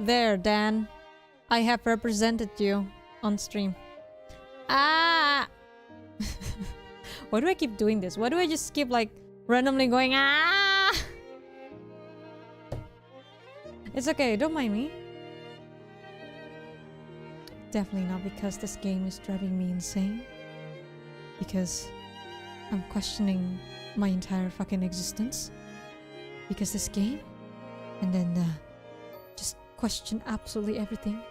There, Dan. I have represented you on stream. Ah! Why do I keep doing this? Why do I just keep like randomly going ah? It's okay, don't mind me. Definitely not because this game is driving me insane. Because I'm questioning my entire fucking existence. Because this game, and then just question absolutely everything.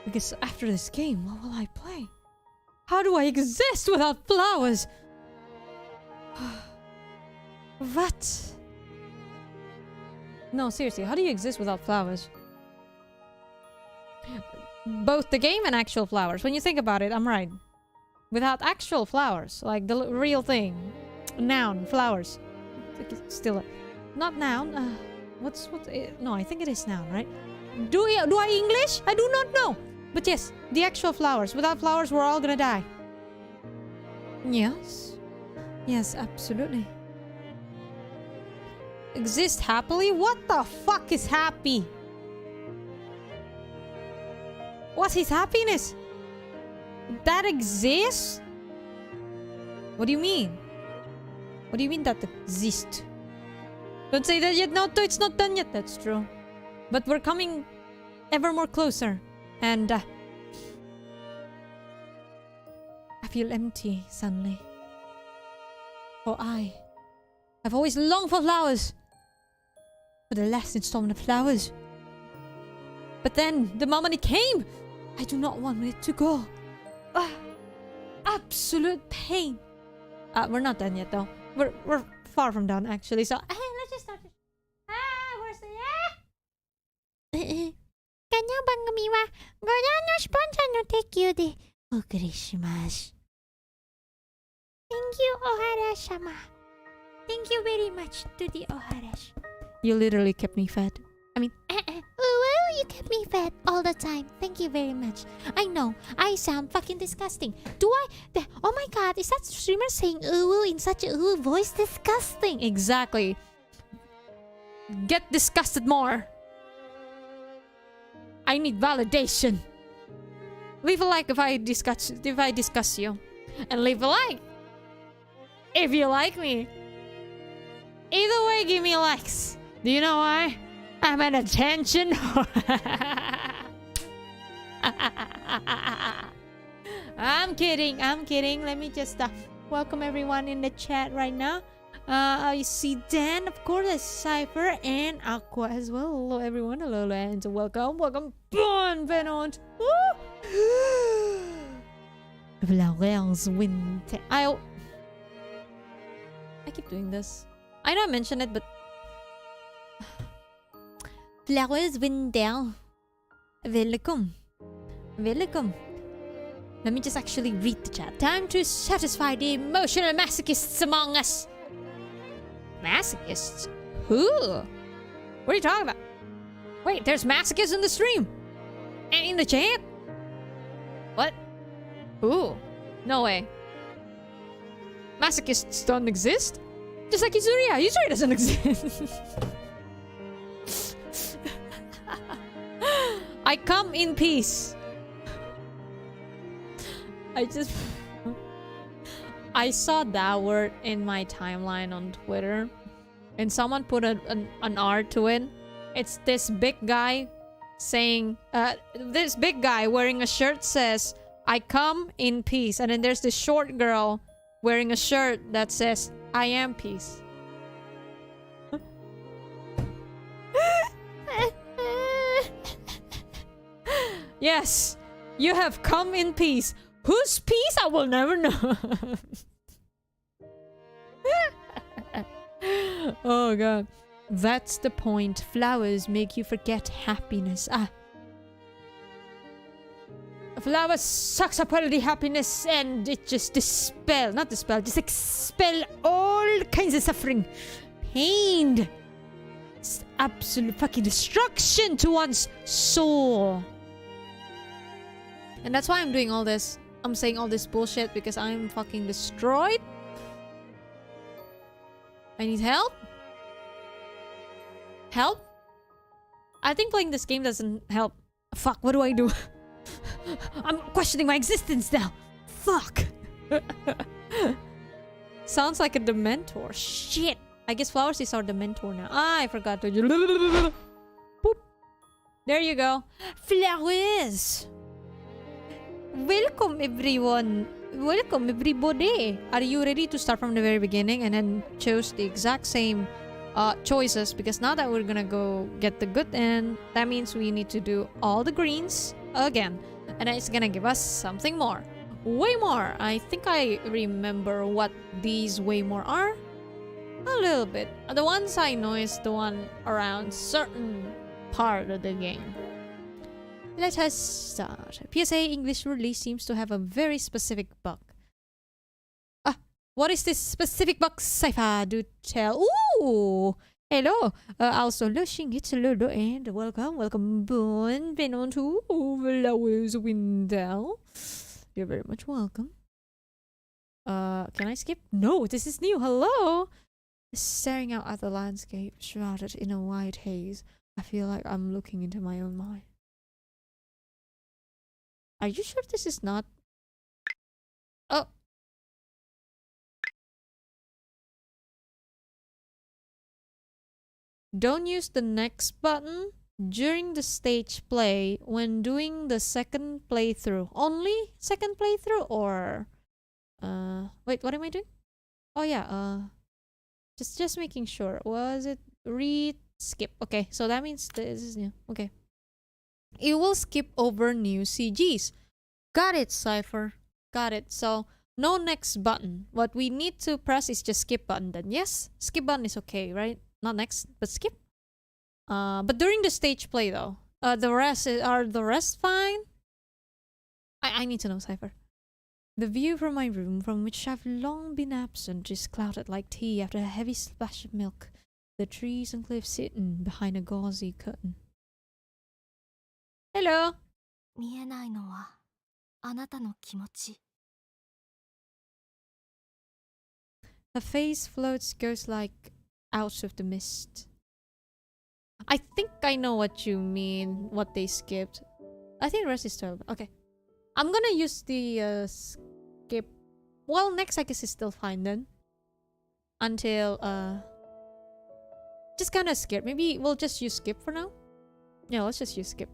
Because after this game, what will I play? How do I exist without flowers? What? No, seriously, how do you exist without flowers? Both the game and actual flowers. When you think about it, I'm right. Without actual flowers, like the real thing. Noun, flowers. Still, not noun. What's no, I think it is noun, right? Do I English? I do not know. But yes, the actual flowers. Without flowers, we're all gonna die. Yes. Yes, absolutely. Exist happily? What the fuck is happy? What is happiness? That exists? What do you mean? What do you mean that exists? Don't say that yet. No, it's not done yet. That's true. But we're coming ever more closer. And I feel empty suddenly. For I've always longed for flowers. For the last installment of flowers. But then, the moment it came, I do not want it to go. Absolute pain. We're not done yet though. We're far from done actually. So, let's just start. Where's the Kanya bangami wa goya no sponsor no tekyu de okure shimasu. Thank you, Ohara-sama. Thank you very much to the Ohara's. You literally kept me fed. I mean, well, you kept me fed all the time. Thank you very much. I know, I sound fucking disgusting. Do I? Oh my god, is that streamer saying ooh in such a ooh voice? Disgusting. Exactly. Get disgusted more. I need validation. Leave a like if I discuss you. And leave a like if you like me. Either way, give me likes. Do you know why? I'm an attention whore. I'm kidding. I'm kidding. Let me just welcome everyone in the chat right now. I see Dan, of course, there's Cypher and Aqua as well. Hello, everyone. Hello, and welcome. Welcome. Bienvenue. Flowers winter. I keep doing this. I know I mentioned it, but flowers winter. Welcome. Welcome. Let me just actually read the chat. Time to satisfy the emotional masochists among us. Masochists? Who? What are you talking about? Wait, there's masochists in the stream? And in the chat? What? Who? No way. Masochists don't exist? Just like Yuzuriya. Yuzuriya doesn't exist. I come in peace. I saw that word in my timeline on Twitter. And someone put an art to it. It's this big guy saying... this big guy wearing a shirt says, I come in peace. And then there's this short girl wearing a shirt that says, I am peace. Yes, you have come in peace. Whose peace? I will never know. Oh god. That's the point. Flowers make you forget happiness. Flowers sucks up all the happiness and it just just expel all kinds of suffering. Pain. It's absolute fucking destruction to one's soul. And that's why I'm doing all this. I'm saying all this bullshit because I'm fucking destroyed. I need help. Help? I think playing this game doesn't help. Fuck, what do I do? I'm questioning my existence now. Fuck. Sounds like a Dementor. Shit. I guess Flowers is our Dementor now. Ah, I forgot to... Boop. There you go. Flowers. Welcome, everyone. Welcome, everybody. Are you ready to start from the very beginning and then choose the exact same choices? Because now that we're gonna go get the good end, that means we need to do all the greens again. And it's gonna give us something more. Way more. I think I remember what these way more are. A little bit. The ones I know is the one around certain part of the game. Let us start. PSA English release seems to have a very specific bug. Ah, what is this specific bug, Cypher? Do tell. Ooh! Hello! Also, it's a little and welcome, been on to Flowers Window. You're very much welcome. Can I skip? No, this is new. Hello! Staring out at the landscape, shrouded in a white haze, I feel like I'm looking into my own mind. Are you sure this is not... Oh! Don't use the next button during the stage play when doing the second playthrough. Only second playthrough or... Wait, what am I doing? Oh yeah, just making sure. Was it read skip? Okay, so that means this is new. Okay. It will skip over new CGs. Got it, Cypher. Got it. So no next button. What we need to press is just skip button then. Yes? Skip button is okay, right? Not next, but skip. But during the stage play though, are the rest fine? I need to know, Cypher. The view from my room, from which I've long been absent, is clouded like tea after a heavy splash of milk. The trees and cliffs hidden behind a gauzy curtain. Hello. 見えないのはあなたの気持ち。 Her face floats ghost-like out of the mist. I think I know what you mean, what they skipped. I think the rest is terrible. Okay. I'm gonna use the skip. Well, next I guess is still fine then. Until, just kinda scared. Maybe we'll just use skip for now? Yeah, let's just use skip.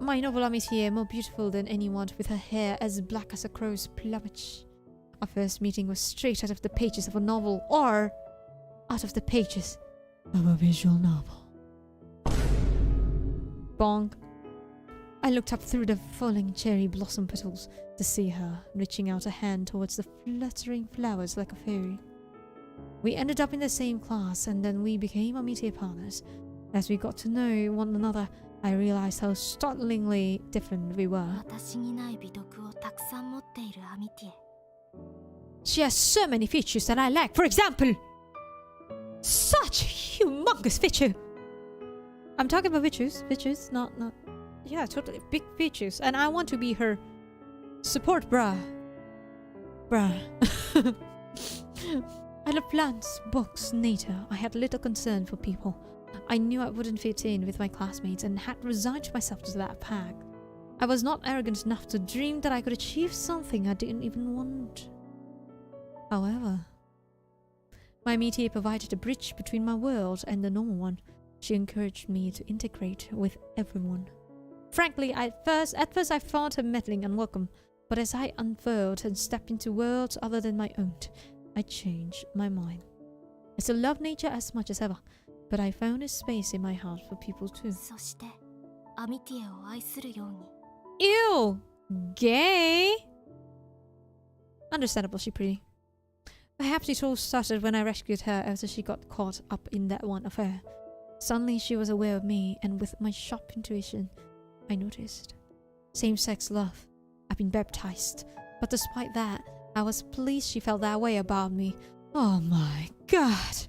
My novel is here, more beautiful than anyone, with her hair as black as a crow's plumage. Our first meeting was straight out of the pages of a novel, or out of the pages of a visual novel. Bonk. I looked up through the falling cherry blossom petals to see her, reaching out a hand towards the fluttering flowers like a fairy. We ended up in the same class, and then we became amitie partners. As we got to know one another, I realized how startlingly different we were. 私にない美徳をたくさん持っているアミティエ。 She has so many features that I lack. For example, such humongous feature. I'm talking about features, not. Yeah, totally big features, and I want to be her support, bruh. I love plants, books, nature. I had little concern for people. I knew I wouldn't fit in with my classmates and had resigned myself to that pack. I was not arrogant enough to dream that I could achieve something I didn't even want. However, my métier provided a bridge between my world and the normal one. She encouraged me to integrate with everyone. Frankly, at first I found her meddling unwelcome, but as I unfurled and stepped into worlds other than my own, I changed my mind. I still love nature as much as ever, but I found a space in my heart for people too. そしてアミティエを愛するように。 Ew! Gay? Understandable, she pretty. Perhaps it all started when I rescued her after she got caught up in that one affair. Suddenly she was aware of me, and with my sharp intuition, I noticed. Same-sex love. I've been baptized. But despite that, I was pleased she felt that way about me. Oh my god!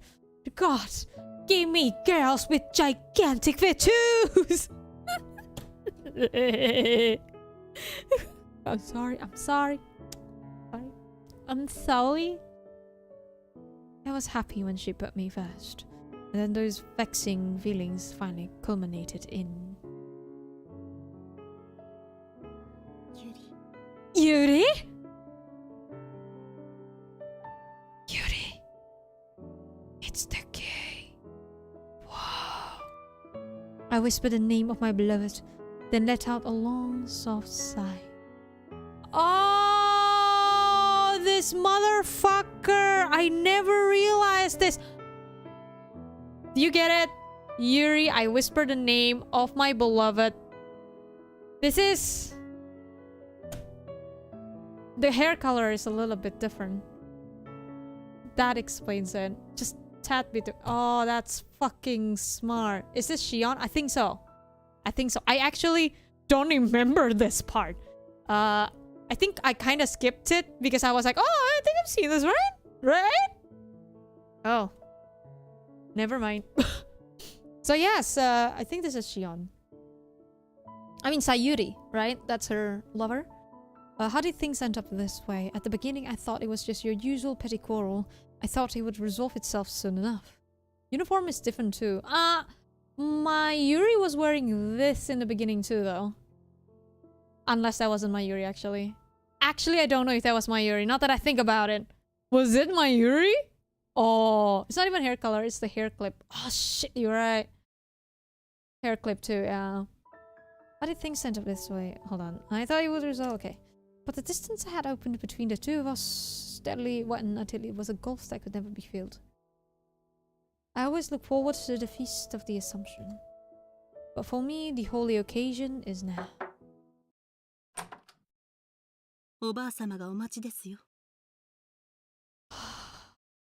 God! Give me girls with gigantic tattoos! I'm sorry. I was happy when she put me first. And then those vexing feelings finally culminated in... Yuri. Yuri? Yuri. It's the key. Whoa. I whispered the name of my beloved, then let out a long, soft sigh. Oh, this motherfucker! I never realized this. Do you get it? Yuri, I whispered the name of my beloved. This is... The hair color is a little bit different. That explains it. Just tad bit. Oh, that's fucking smart. Is this Shion? I think so. I think so. I actually don't remember this part. I think I kind of skipped it because I was like, oh, I think I've seen this, right? Right? Oh. Never mind. So yes, I think this is Shion. I mean Sayuri, right? That's her lover. How did things end up this way? At the beginning, I thought it was just your usual petty quarrel. I thought it would resolve itself soon enough. Uniform is different too. My Yuri was wearing this in the beginning too, though. Unless that wasn't my Yuri, actually. Actually, I don't know if that was my Yuri. Not that I think about it. Was it my Yuri? Oh, it's not even hair color. It's the hair clip. Oh, shit, you're right. Hair clip too, yeah. How did things end up this way? Hold on. I thought it would resolve. Okay. But the distance I had opened between the two of us steadily widened until it was a gulf that could never be filled. I always look forward to the feast of the Assumption. But for me, the holy occasion is now. おばあさまがお待ちですよ。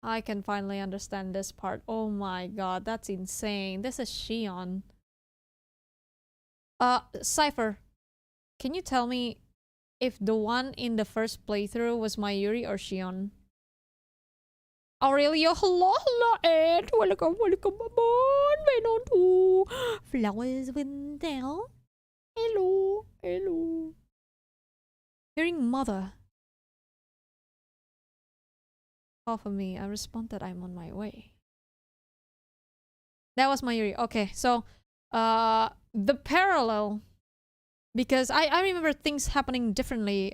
I can finally understand this part. Oh my god, that's insane. This is Shion. Cypher, can you tell me if the one in the first playthrough was my Yuri or Shion? Aurelio, hello, Ed. Welcome, on. Venom 2. Flowers went down. Hello. Hearing mother call for me, I respond that I'm on my way. That was my Yuri. Okay, so the parallel, because I remember things happening differently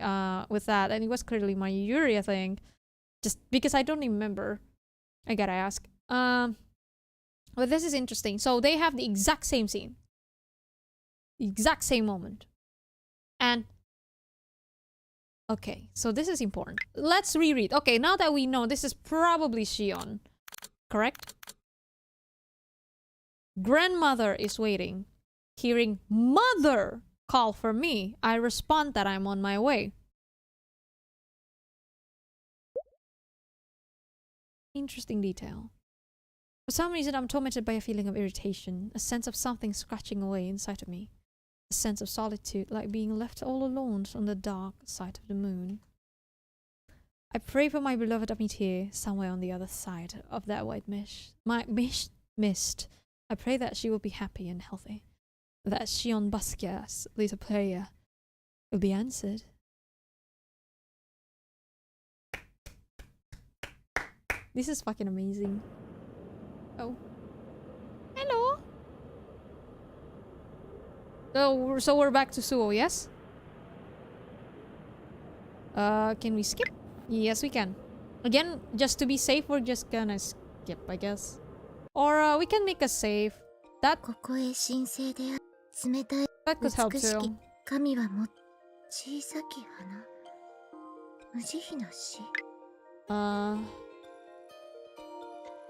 with that, and it was clearly my Yuri, I think. Just because I don't remember. I gotta ask. But this is interesting. So they have the exact same scene. The exact same moment. And okay, so this is important. Let's reread. Okay, now that we know this is probably Shion. Correct? Grandmother is waiting. Hearing mother call for me, I respond that I'm on my way. Interesting detail. For some reason, I'm tormented by a feeling of irritation, a sense of something scratching away inside of me. A sense of solitude, like being left all alone on the dark side of the moon. I pray for my beloved to meet here, somewhere on the other side of that white mist. I pray that she will be happy and healthy. That Shion Basquiat's little prayer will be answered. This is fucking amazing. Oh. Hello. So we're back to Suo, yes? Can we skip? Yes, we can. Again, just to be safe, we're just gonna skip, I guess. Or we can make a save. That could help too.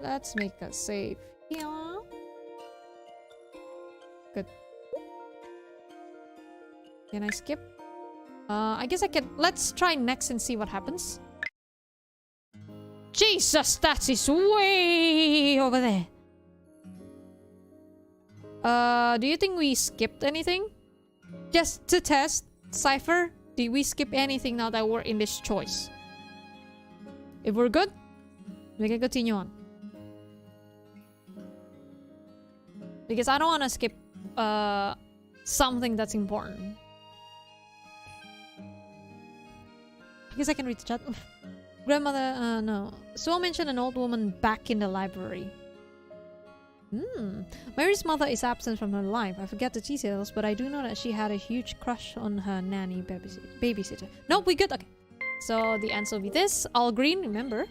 Let's make a save. Yeah. Good. Can I skip? I guess I can. Let's try next and see what happens. Jesus, that is way over there. Do you think we skipped anything? Just to test, Cypher, did we skip anything now that we're in this choice? If we're good, we can continue on. Because I don't want to skip something that's important. I guess I can read the chat. Oof. Grandmother, no. Suo mentioned an old woman back in the library. Mary's mother is absent from her life. I forget the details, but I do know that she had a huge crush on her nanny babysitter. Nope, we good. Okay. So the answer will be this. All green, remember.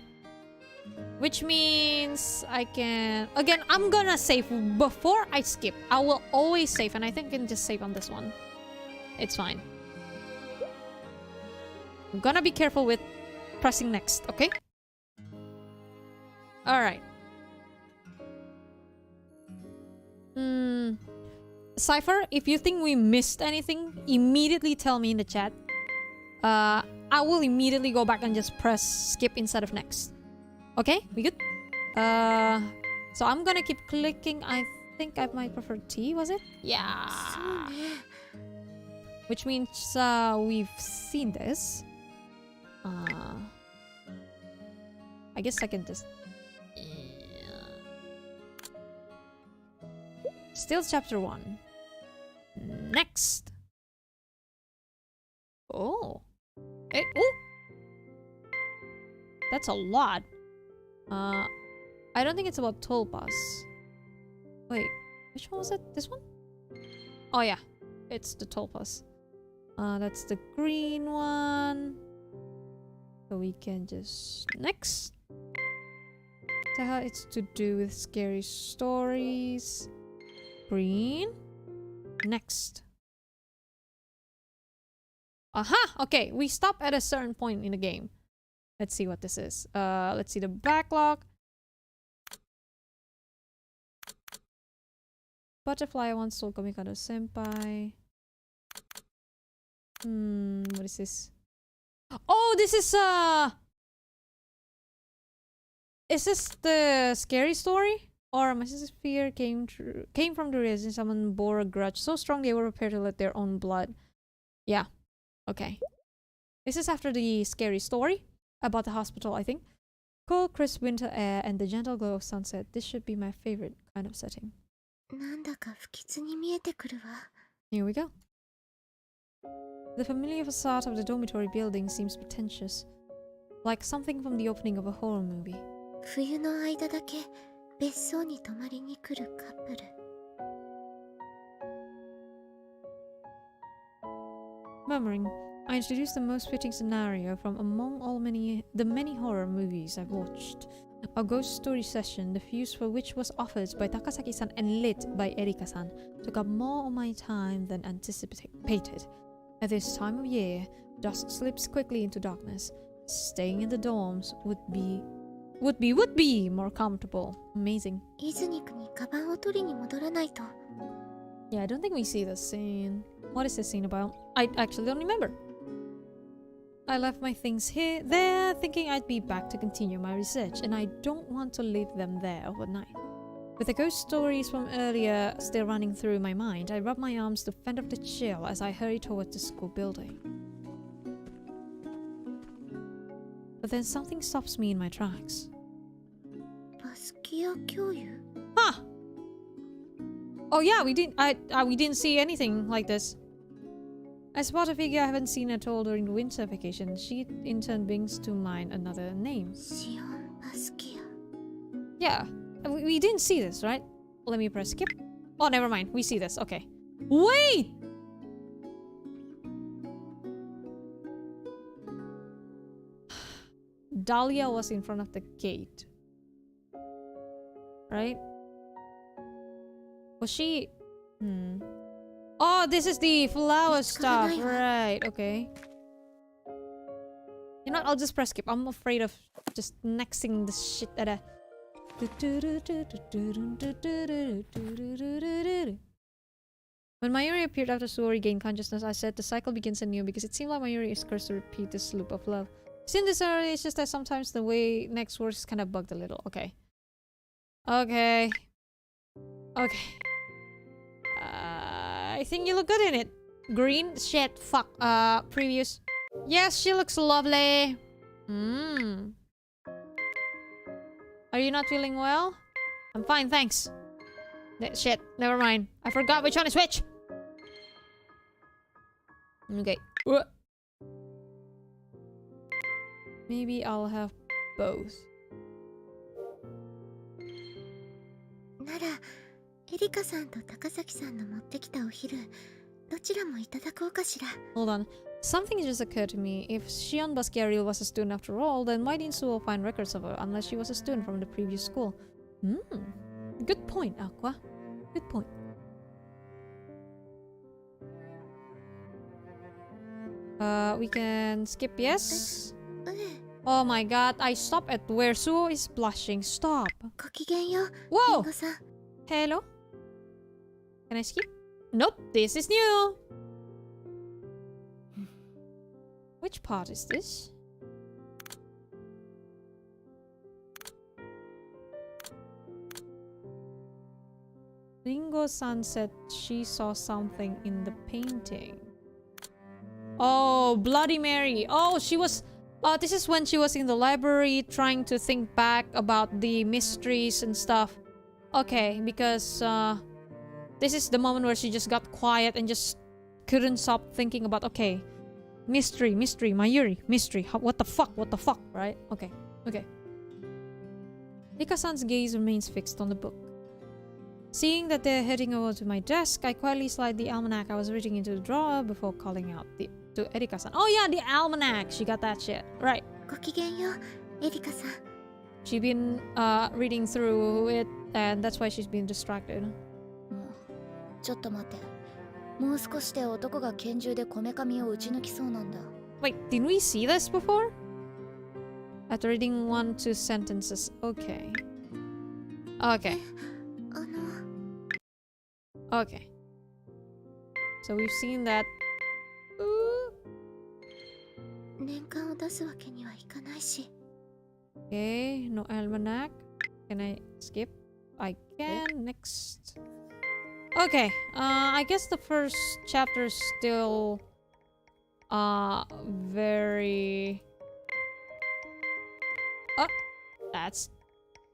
Which means I can... Again, I'm gonna save before I skip. I will always save, and I think I can just save on this one. It's fine. I'm gonna be careful with pressing next, okay? Alright. Cypher, if you think we missed anything, immediately tell me in the chat. I will immediately go back and just press skip instead of next. Okay, we good? So I'm gonna keep clicking. I think I might prefer T, was it? Yeah. Which means we've seen this. I guess I can just... Still chapter 1. Next. Oh. Hey, oh. That's a lot. I don't think it's about toll bus. Wait, which one was it? This one? Oh yeah, it's the toll bus. That's the green one. So we can just... Next. It's to do with scary stories. Green. Next. Aha! Okay, we stop at a certain point in the game. Let's see what this is. Let's see the backlog. Butterfly wants to Komikado Senpai. What is this? Oh, this is this the scary story? Or my sister's fear came from the reason someone bore a grudge so strong they were prepared to let their own blood. Yeah. Okay. This is after the scary story about the hospital, I think. Cold, crisp winter air and the gentle glow of sunset. This should be my favorite kind of setting. Here we go. The familiar facade of the dormitory building seems pretentious, like something from the opening of a horror movie. Murmuring, I introduced the most fitting scenario from among the many horror movies I've watched. A ghost story session, the fuse for which was offered by Takasaki-san and lit by Erika-san, took up more of my time than anticipated. At this time of year, dusk slips quickly into darkness. Staying in the dorms would be more comfortable. Amazing. Yeah, I don't think we see this scene. What is this scene about? I actually don't remember. I left my things there, thinking I'd be back to continue my research, and I don't want to leave them there overnight. With the ghost stories from earlier still running through my mind, I rub my arms to fend off the chill as I hurry towards the school building. But then something stops me in my tracks. Huh! Oh yeah, we didn't see anything like this. I spot a figure I haven't seen at all during the winter vacation. She in turn brings to mind another name. Yeah, we didn't see this, right? Let me press skip. Oh, never mind. We see this. Okay. Wait! Dahlia was in front of the gate. Right? Was she... Oh, this is the flower stuff. Right, okay. You know what? I'll just press skip. I'm afraid of just nexting the shit at a... When Mayuri appeared after Suori gained consciousness, I said the cycle begins anew because it seemed like Mayuri is cursed to repeat this loop of love. Seen this earlier, it's just that sometimes the way next words is kind of bugged a little. Okay. Okay. Okay. I think you look good in it. Green? Shit. Fuck. Previous. Yes, she looks lovely. Are you not feeling well? I'm fine, thanks. Shit. Never mind. I forgot which one is which. Okay. Maybe I'll have both. ならエリカさんと高崎さんの持ってきたお昼どちらもいただこうかしら。 Hold on. Something just occurred to me. If Shion Basquiat was a student after all, then why didn't Suo find records of her unless she was a student from the previous school? Good point, Aqua. Good point. We can skip yes. ええ、 Oh my god, I stop at where Suo is blushing. Stop. ごきげんよう、リン Whoa! ゴさん。 Hello? Can I skip? Nope, this is new. Which part is this? Ringo-san said she saw something in the painting. Oh, Bloody Mary. Oh, she was... this is when she was in the library trying to think back about the mysteries and stuff. Okay, because this is the moment where she just got quiet and just couldn't stop thinking about, okay, mystery, Mayuri, mystery. What the fuck, right? Okay. Rika-san's gaze remains fixed on the book. Seeing that they're heading over to my desk, I quietly slide the almanac I was reading into the drawer before calling out to Erika-san. Oh yeah, the almanac! She got that shit. Right. ごきげんよう、エリカさん。 She's been reading through it, and that's why she's been distracted. ちょっと待って。もう少しで男が拳銃でこめかみを撃ち抜きそうなんだ。 Wait, didn't we see this before? After reading 1-2 sentences. Okay. あの、 Okay. So we've seen that. Ooh. 年間を出すわけにはいかないし。 Okay, no almanac. Can I skip? I can. Next. Okay, I guess the first chapter is still very... Oh, that's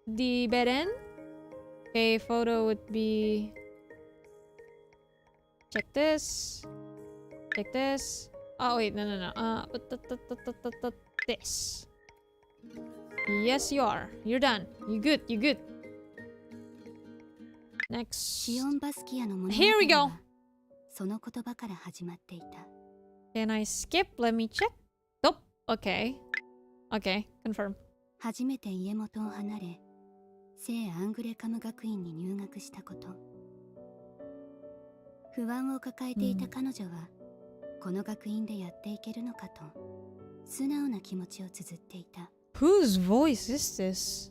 the bed end. Okay, photo would be... Check this. Check this. Oh wait, no. This. Yes, you are. You're done. You good. Next. シオン・バスキアの物語 Here we go. はその言葉から始まっていた。 Can I skip? Let me check. Nope. Okay. Okay, confirm. 初めて家元を離れ、聖アングレカム学院に入学したこと。不安を抱えていた彼女は、この学院でやっていけるのかと、素直な気持ちを綴っていた。 Whose voice is this?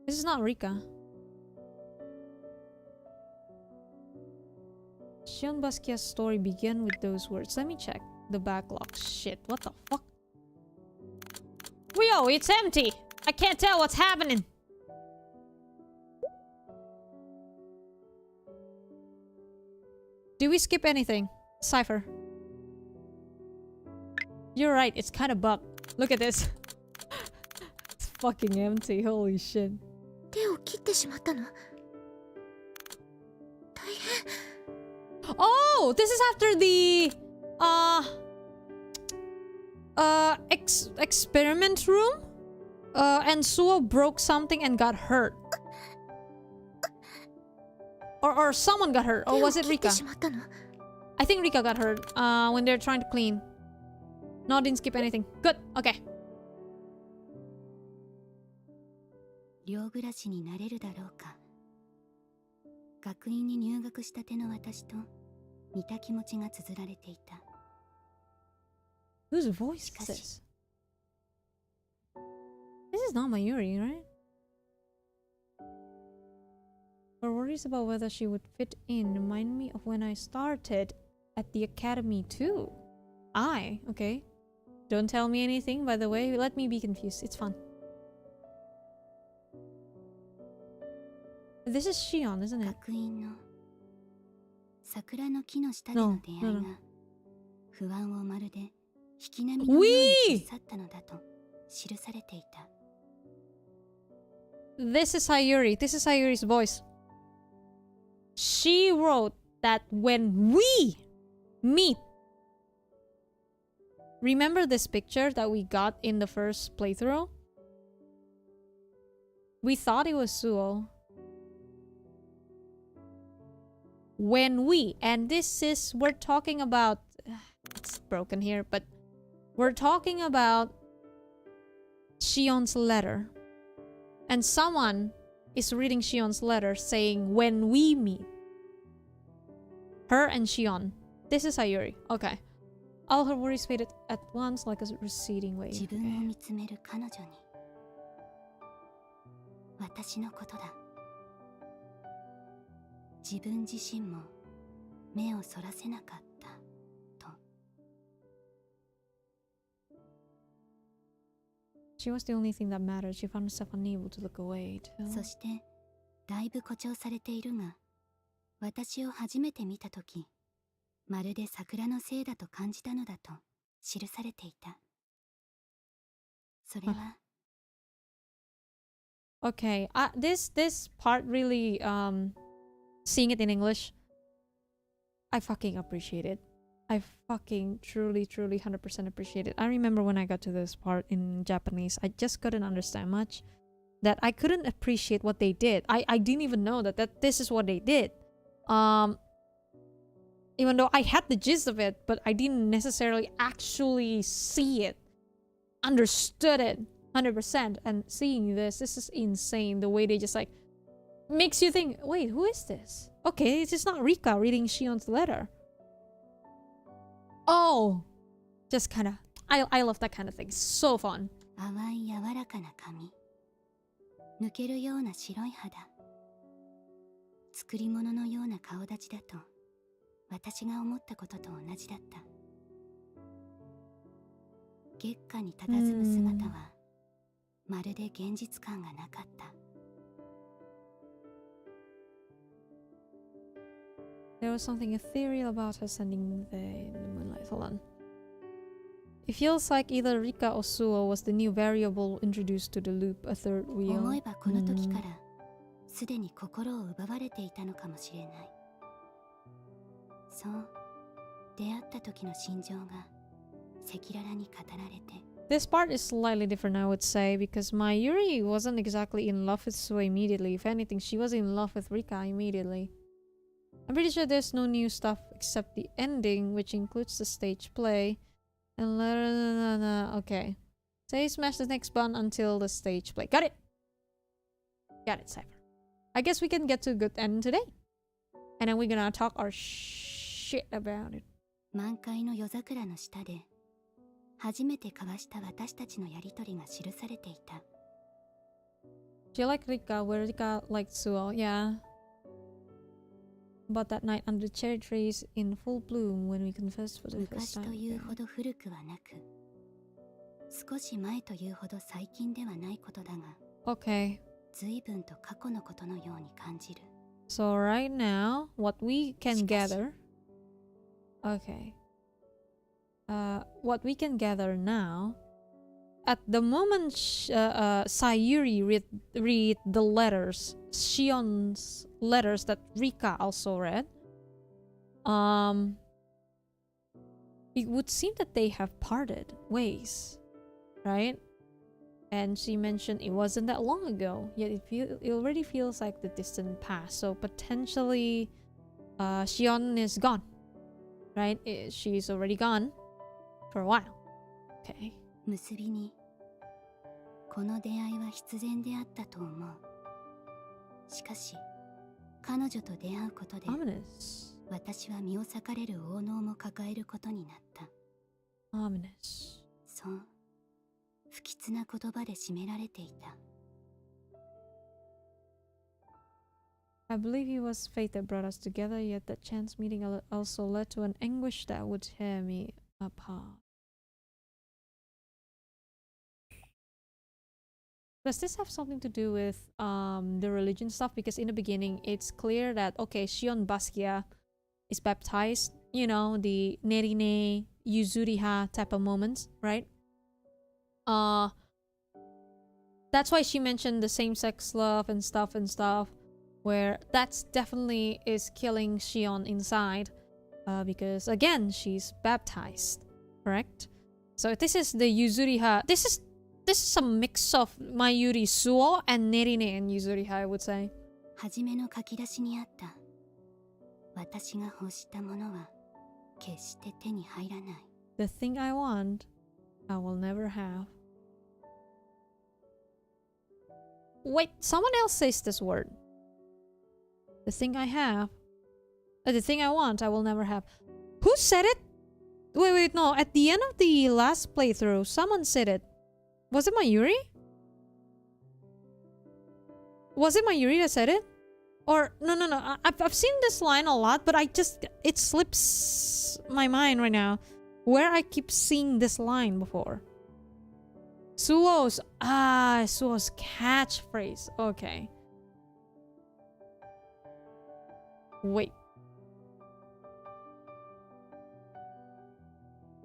This is not Rika. Shion Basquiat's story began with those words. Let me check the backlog. Shit, what the fuck? Yo, it's empty! I can't tell what's happening! Did we skip anything? Cypher. You're right, it's kind of bugged. Look at this. It's fucking empty, holy shit. 手を切ってしまったの。大変。 Oh, this is after the experiment room. And Suo broke something and got hurt. Or someone got hurt. Or was it 手を切って Rika? しまったの。 I think Rika got hurt when they're trying to clean. No, didn't skip anything. Good. Okay. 寮暮らしになれるだろうか。学院に入学したての私と似た気持ちが綴られていた。 Whose voice is this? This is not Mayuri, right? Her worries about whether she would fit in remind me of when I started at the academy too. Okay. Don't tell me anything, by the way. Let me be confused. It's fun. This is Shion, isn't it? 学院の桜の木の下での出会い No, no, が no. 不安をまるで引き波のように消し去ったのだと記されていた。 This is Sayuri. This is Sayuri's voice. She wrote that when we meet. Remember this picture that we got in the first playthrough? We thought it was Suo. when we, and this is, we're talking about, it's broken here, but we're talking about Shion's letter. And someone is reading Shion's letter saying, when we meet. Her and Shion. This is Sayuri. Okay. All her worries faded at once like a receding wave. 自分を見つめる彼女に私のことだ自分自身も目をそらせなかったと She was the only thing that mattered. She found herself unable to look away too. そしてだいぶ誇張されているが私を初めて見たときまるで桜のせいだと感じたのだと記されていたそれは Okay, this part really, seeing it in English, I fucking appreciate it. I fucking truly 100% appreciate it. I remember when I got to this part in Japanese, I just couldn't understand much. That I couldn't appreciate what they did. I didn't even know that this is what they did. Even though I had the gist of it, but I didn't necessarily actually see it, understood it 100%. And seeing this is insane. The way they just like makes you think, wait, who is this? Okay, it's just not Rika reading Shion's letter. Oh, just kind of, I love that kind of thing. So fun. 淡い柔らかな髪抜けるような白い肌作り物のような顔立ちだと私が思ったことと同じだった月下に佇む姿はまるで現実感がなかった There was something ethereal about her standing there in the moonlight. Hold on. It feels like either Rika or Suo was the new variable introduced to the loop, a third wheel. 思えばこの時からすでに心を奪われていたのかもしれないそう出会った時の心情が赤裸々に語られて This part is slightly different, I would say, because Mayuri wasn't exactly in love with Suo immediately. If anything, she was in love with Rika immediately. I'm pretty sure there's no new stuff except the ending, which includes the stage play. And okay. Say smash the next button until the stage play. Got it! Got it, Cypher. I guess we can get to a good end today. And then we're gonna talk our shit about it. 満開の夜桜の下で初めて交わした私たちのやりとりが記されていた She liked Rika, where Rika liked Suo, yeah. About that night under the cherry trees in full bloom when we confessed for the first 昔 time. というほど古くはなく少し前というほど最近ではないことだが Okay. 随分と過去のことのように感じる So right now, what we can gather... Okay. What we can gather now... At the moment Sayuri read the letters, Shion's letters that Rika also read, it would seem that they have parted ways, right? And she mentioned it wasn't that long ago, yet it already feels like the distant past. So potentially, Shion is gone, right? She's already gone for a while. Okay. 結びにこの出会いは必然であったと思うしかし彼女と出会うことで Ominous. 私は身を裂かれる王脳も抱えることになった Ominous. そう不吉な言葉で締められていた I believe it was fate that brought us together, yet that chance meeting also led to an anguish that would tear me apart. Does this have something to do with the religion stuff? Because in the beginning, it's clear that, okay, Shion Baskia is baptized, you know, the Nerine, Yuzuriha type of moments, right? That's why she mentioned the same-sex love and stuff, where that's definitely is killing Shion inside. Because, again, she's baptized, correct? So this is the Yuzuriha. This is a mix of Mayuri Suo and Nerine and Yuzuriha, I would say. 初めの書き出しにあった私が欲したものは決して手に入らない。The thing I want, I will never have. Wait, someone else says this word. The thing I have, the thing I want, I will never have. Who said it? Wait, no. At the end of the last playthrough, someone said it. Was it Mayuri? Was it Mayuri that said it? Or, no. I've seen this line a lot, but it slips my mind right now. Where I keep seeing this line before. Suo's catchphrase. Okay. Wait.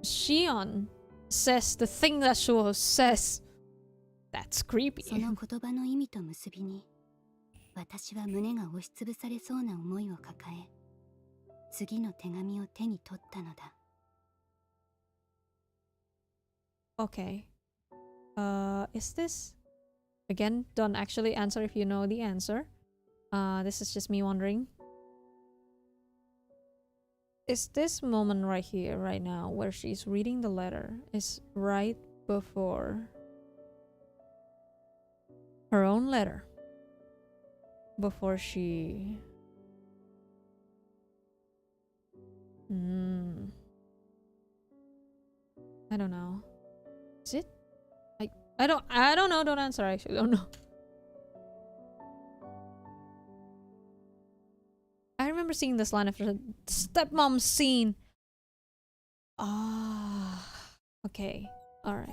Shion says the thing that Suo says. That's creepy. その言葉の意味と結びに、私は胸が押しつぶされそうな思いを抱え、次の手紙を手に取ったのだ。Okay. Is this? Again, don't actually answer if you know the answer. This is just me wondering. Is this moment right here, right now, where she's reading the letter, is right before her own letter? Before she... I don't know. Is it? I don't know. Don't answer. I actually don't know. I remember seeing this line after the stepmom scene. Ah, okay. All right.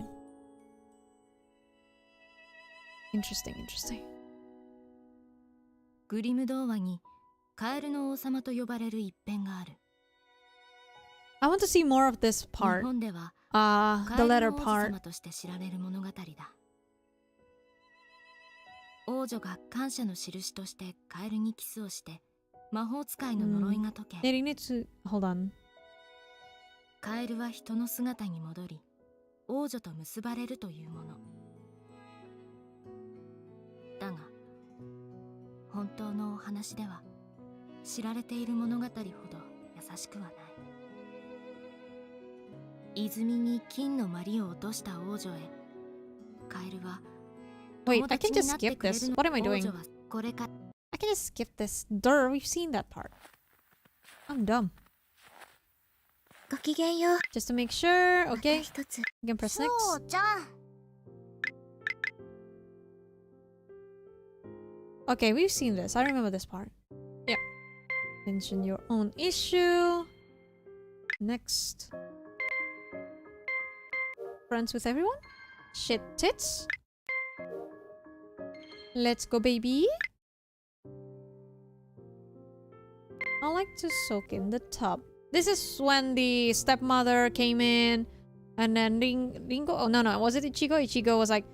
Interesting. グリム童話にカエルの王様と呼ばれる一編がある。 I want to see more of this 日 part. 本では The カエ letter ルの王子 part. 様として知られる物語だ。王女が感謝の印としてカエルにキスをして魔法使いの呪いが解け、 They need to hold on. カエルは人の姿に戻り王女と結ばれるというものだが、本当のお話では知られている物語ほど優しくはない。泉に金のマリを落とした王女へ、カエルは Wait, 友 I 達 can に just なって skip くれ this. るの。 What am I 王 doing? 女はこれから I can just skip this. Duh, we've seen that part. I'm dumb. ごきげんよう。 Just to make sure. また Okay, 一つ。 you can press そ next. うじゃん。Okay, we've seen this. I remember this part. Yeah. Mention your own issue. Next. Friends with everyone? Shit tits. Let's go, baby. I like to soak in the tub. This is when the stepmother came in and then Ringo. Oh, no. Was it Ichigo? Ichigo was like,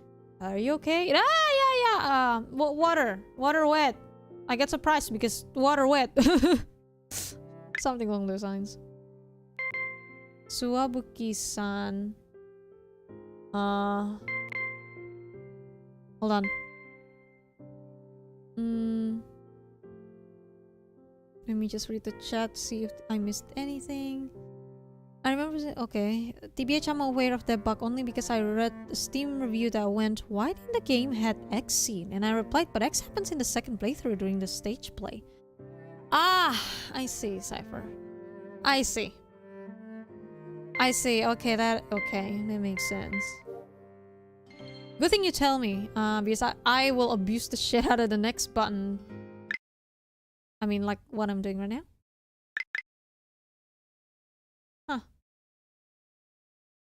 are you okay? Yeah. Water wet. I get surprised because water wet. Something along those lines. Suwabuki-san. Hold on. Let me just read the chat, see if I missed anything. I remember saying, okay, TBH, I'm aware of that bug only because I read the Steam review that went, why didn't the game had X scene? And I replied, but X happens in the second playthrough during the stage play. Ah, I see, Cypher. I see. Okay, that makes sense. Good thing you tell me, because I will abuse the shit out of the next button. I mean, like what I'm doing right now. Huh.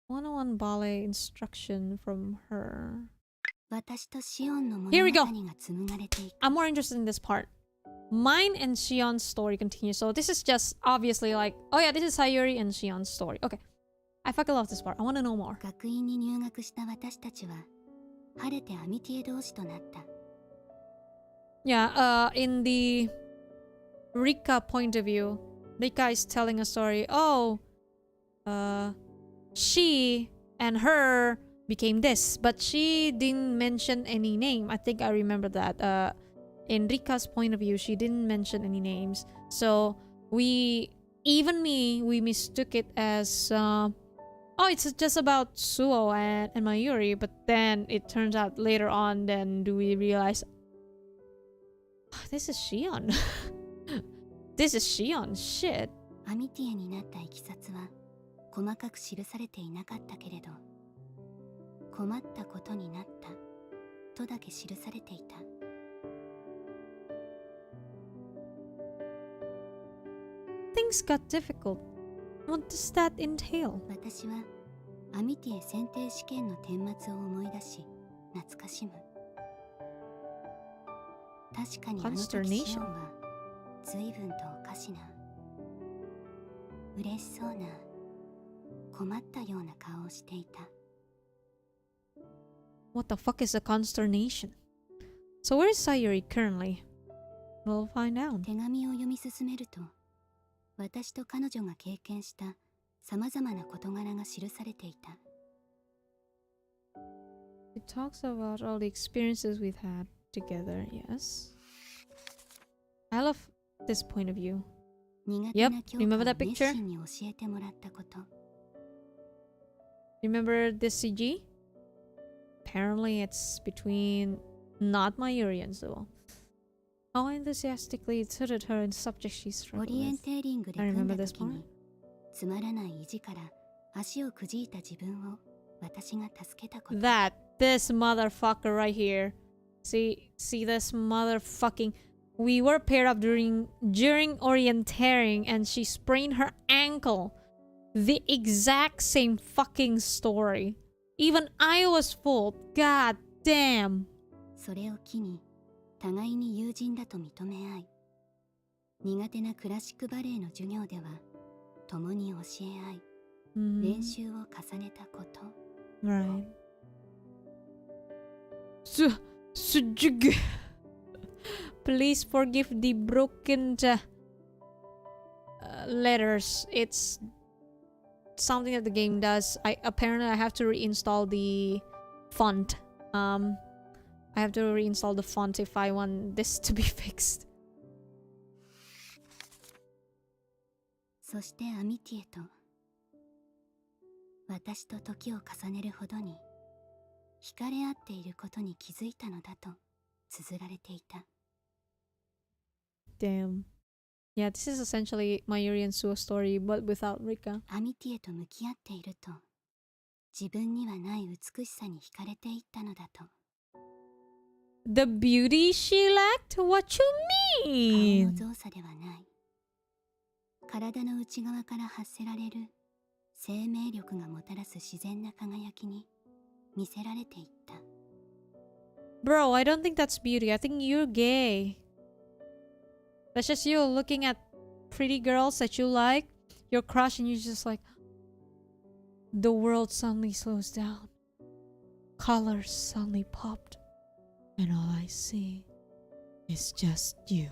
101 ballet instruction from her. 私とシオンの物 Here we 語 go. が紡がれていく。 I'm more interested in this part. Mine and Shion's story continues. So this is just obviously like, oh yeah, this is Sayuri and Shion's story. Okay. I fucking love this part. I want to know more. 学院に入学した私たちは晴れてアミティエ同士となった。 Yeah, in the Rika point of view, Rika is telling a story. Oh, she and her became this, but she didn't mention any name. I think I remember that. In Rika's point of view, she didn't mention any names. So we mistook it as oh, it's just about Suo and Mayuri, but then it turns out later on, then do we realize this is Shion. This is Shion. Shit. アミティエになったいきさつは細かく記されていなかったけれど、困ったことになったとだけ記されていた。Things got difficult. What does that entail? 私はアミティエ選定試験の顛末を思い出し懐かしむ。確かにあの時シオンは随分とおかしな、嬉しそうな、困ったような顔をしていた。What the fuck is a consternation? So where is Sayuri currently? We'll find out. 手紙を読み進めると、私と彼女が経験したさまざまな事柄が記されていた。It talks about all the experiences we've had together, yes. I love this point of view. 苦手な教科を remember that 熱 picture? 心に教えてもらったこと。Remember this CG? Apparently it's between not Mayuri and Suo. How enthusiastically it suited her in subjects she オ struggled リエン with. テーリングで I 組ん remember だ this 時 part. につまらない意地から足をくじいた自分を私が助けたこと。 This motherfucker right here. See this motherfucking. We were paired up during orienteering and she sprained her ankle. The exact same fucking story. Even I was fooled. God damn. それを機に互いに友人だと認め合い、苦手なクラシックバレエの授業では共に教え合い、練習を重ねたこと。 Right. Please forgive the broken letters. It's something that the game does. I have to reinstall the font. I have to reinstall the font if I want this to be fixed. そしてアミティエと私と時を重ねるほどに惹かれ合っていることに気づいたのだと綴られていた。 Damn. Yeah, this is essentially Mayuri and Suo's story, but without Rika. アミティエと向き合っていると自分にはない美しさに惹かれていったのだと。 The beauty she lacked? What you 顔 mean? の造作ではない。体の内側から発せられる生命力がもたらす自然な輝きに見せられていった。 Bro, I don't think that's beauty. I think you're gay. That's just you looking at pretty girls that you like, your crush, and you're just like, the world suddenly slows down. Colors suddenly popped. And all I see is just you.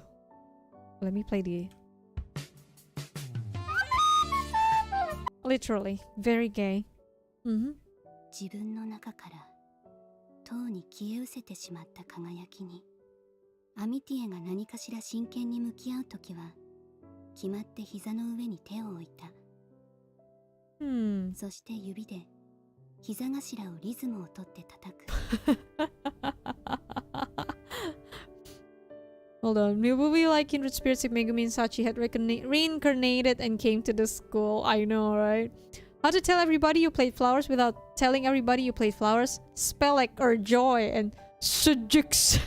Let me play the... Literally, very gay. 自分の中からとうに消え失せてしまった輝きにアミティエが何かしら真剣に向き合うときは決まって膝の上に手を置いた。そして指で膝頭をリズムをとって叩く。Hold on. Maybe like kindred spirits if Megumi and Sachi had reincarnated and came to the school. I know, right? How to tell everybody you played flowers without telling everybody you played flowers? Spell like or joy and sujux.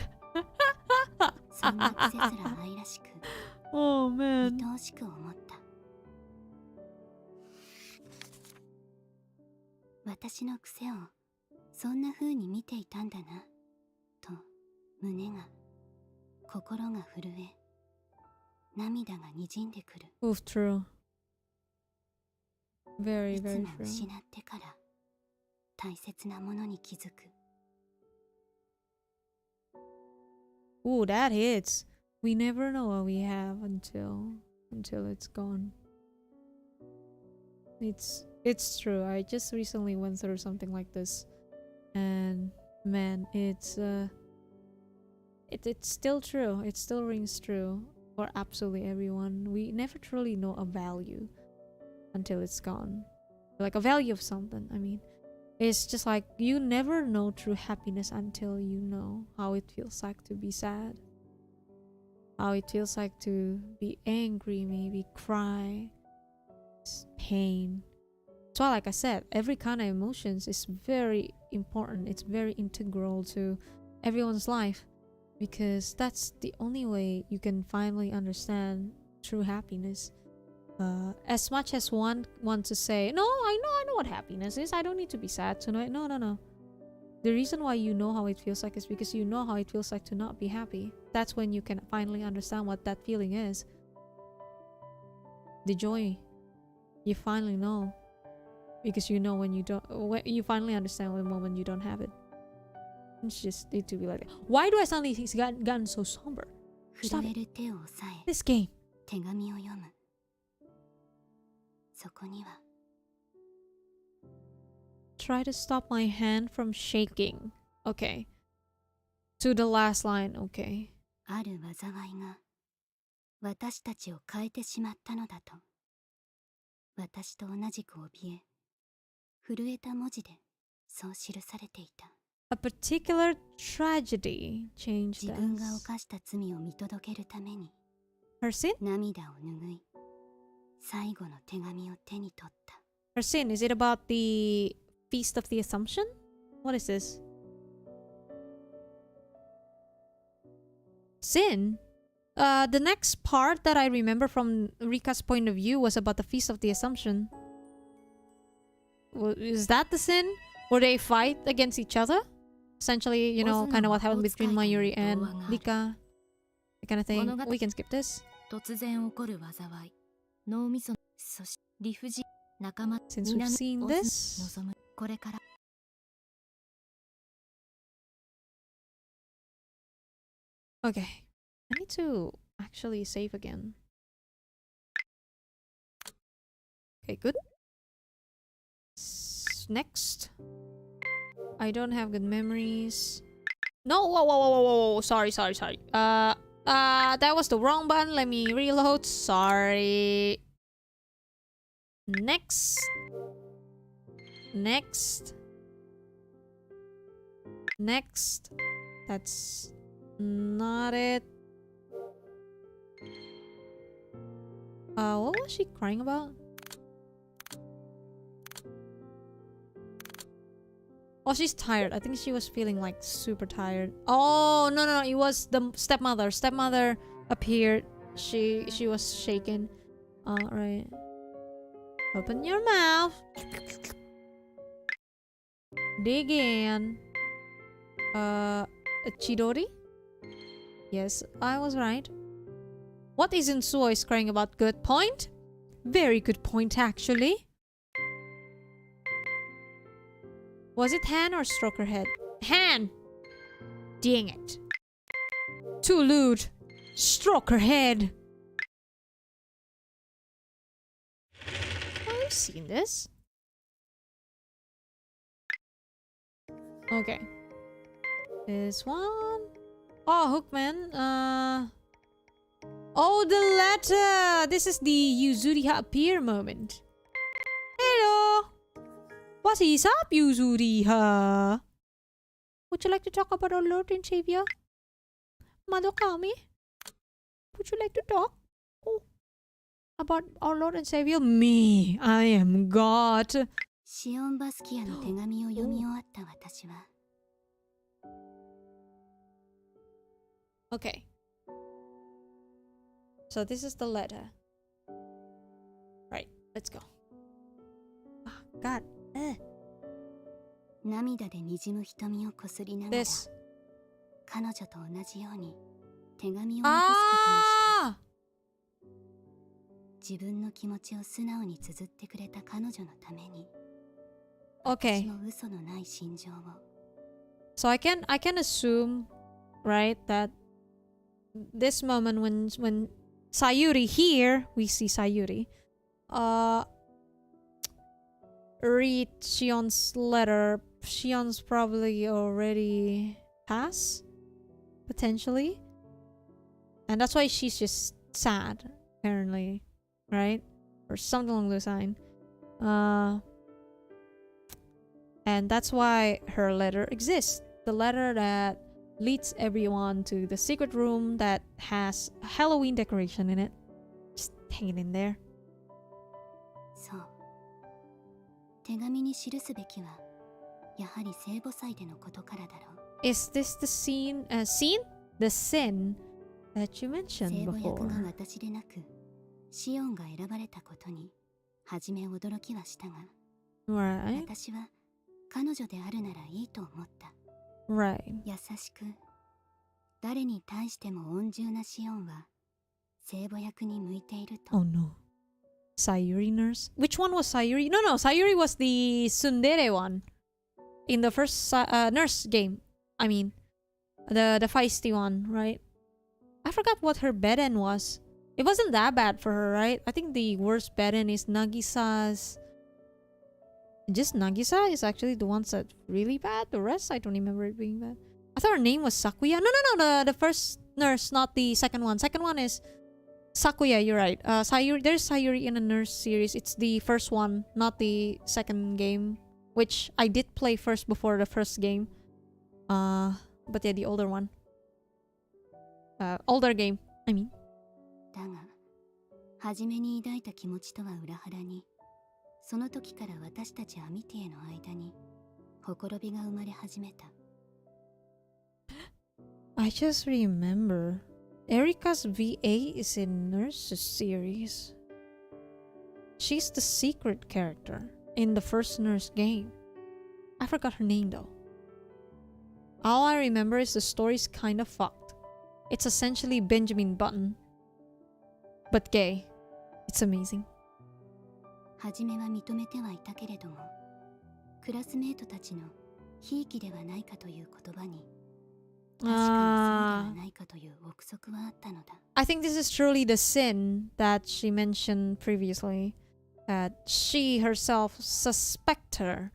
そんな季節ら愛らしく Oh man. 愛おしく思った。私の癖をそんな風に見ていたんだなと胸が心が震え涙がにじんでくる。 Oof, true. Very, いつ very も true. 失ってから大切なものに気づく。 Ooh, that hits. We never know what we have until it's gone. It's true. I just recently went through something like this, and man, it's still true. It still rings true. for absolutely everyone. We never truly know a value until it's gone. Like a value of something, I mean. It's just like you never know true happiness until you know how it feels like to be sad. How it feels like to be angry, maybe cry, pain. So like I said, every kind of emotions is very important. It's very integral to everyone's life because that's the only way you can finally understand true happiness. As much as one wants to say, no, I know what happiness is. I don't need to be sad tonight. No. The reason why you know how it feels like is because you know how it feels like to not be happy. That's when you can finally understand what that feeling is. The joy. You finally know. Because you know when you don't, you finally understand the moment you don't have it. It's just need to be like, why do I suddenly gotten so somber? Stop it. This game. 手紙を読む。そこには Try to stop my hand from shaking. Okay. To the last line. Okay. ある災いが私たちを変えてしまったのだと。私と同じく怯え、震えた文字でそう記されていた。A particular tragedy changed 自分が us. 犯した罪を見届けるために Her sin? 涙を拭い、最後の手紙を手に取った。 Her sin? Is it about the Feast of the Assumption? What is this? Sin? The next part that I remember from Rika's point of view was about the Feast of the Assumption. Is that the sin? Where they fight against each other? Essentially, you know, kind of what happened between Mayuri and Rika. That kind of thing. We can skip this. 突然起こる災い、脳みそ、そして理不尽、仲間、 Since we've seen 望 this. む、これから。 Okay. I need to actually save again. Okay, good. Next. I don't have good memories. No, whoa. Sorry. That was the wrong button. Let me reload. Sorry. Next. That's not it. What was she crying about? Oh, she's tired. I think she was feeling like super tired. Oh, no. It was the stepmother. Stepmother appeared. She was shaken. Right. Open your mouth. Dig in. Chidori? Yes, I was right. What isn't Suo crying about? Good point. Very good point, actually. Was it Han or stroke her head? Han! Dang it. Too lewd. Stroke her head. Have you seen this? Okay. This one. Oh, Hookman. Oh, the letter! This is the Yuzuriha appear moment. Hello! What is up, Yuzuriha? Would you like to talk about our Lord and Savior? Madokami? Would you like to talk? Oh, about our Lord and Savior? Me, I am God. シオンバスキアの手紙を読み終わった私は Okay. So this is the letter. Right, let's go. Oh, God. 涙でにじむ瞳をこすりながら This. 彼女と同じように手紙を残すことにした Ah! 自分の気持ちを素直に綴ってくれた彼女のために Okay. 私の嘘のない心情を So I can assume, right, that this moment when Sayuri here, we see Sayuri, read Shion's letter. Shion's probably already passed, potentially, and that's why she's just sad, apparently, right? Or something along those lines. And that's why her letter exists. The letter that leads everyone to the secret room that has a Halloween decoration in it. Just hang it in there. そう。手紙に記すべきは、やはり聖母祭でのことからだろう。Is this the scene? The sin that you 聖 mentioned 母役が before. 私でなく、シオンが選ばれたことに、初め驚きはしたが、 Right. 私は彼女であるならいいと思った。 Right. 優しく、誰に対しても温柔なシオンは、聖母役に向いていると。 Oh no. Sayuri nurse? Which one was Sayuri? No, Sayuri was the tsundere one. In the first nurse game. I mean, the feisty one, right? I forgot what her beden was. It wasn't that bad for her, right? I think the worst beden is Nagisa's. Just Nagisa is actually the ones that really bad. The rest, I don't remember it being bad. I thought her name was Sakuya. No. The first nurse, not the second one. Second one is Sakuya. You're right. Sayuri. There's Sayuri in a nurse series. It's the first one, not the second game, which I did play first before the first game. But yeah, the older one. Older game. I mean. だが、初めに抱いた気持ちとは裏腹に、その時から私たちアミティエの間に、ほころびが生まれ始めた。I just remember Erika's VA is in Nurse's series. She's the secret character in the first Nurse game. I forgot her name though. All I remember is the story's kind of fucked. It's essentially Benjamin Button, but gay. It's amazing. 初めは認めてはいたけれども、クラスメートたちのひいきではないかという言葉に、確かにそうではないかという憶測はあったのだ。I think this is truly the sin that she mentioned previously. That she herself suspect her.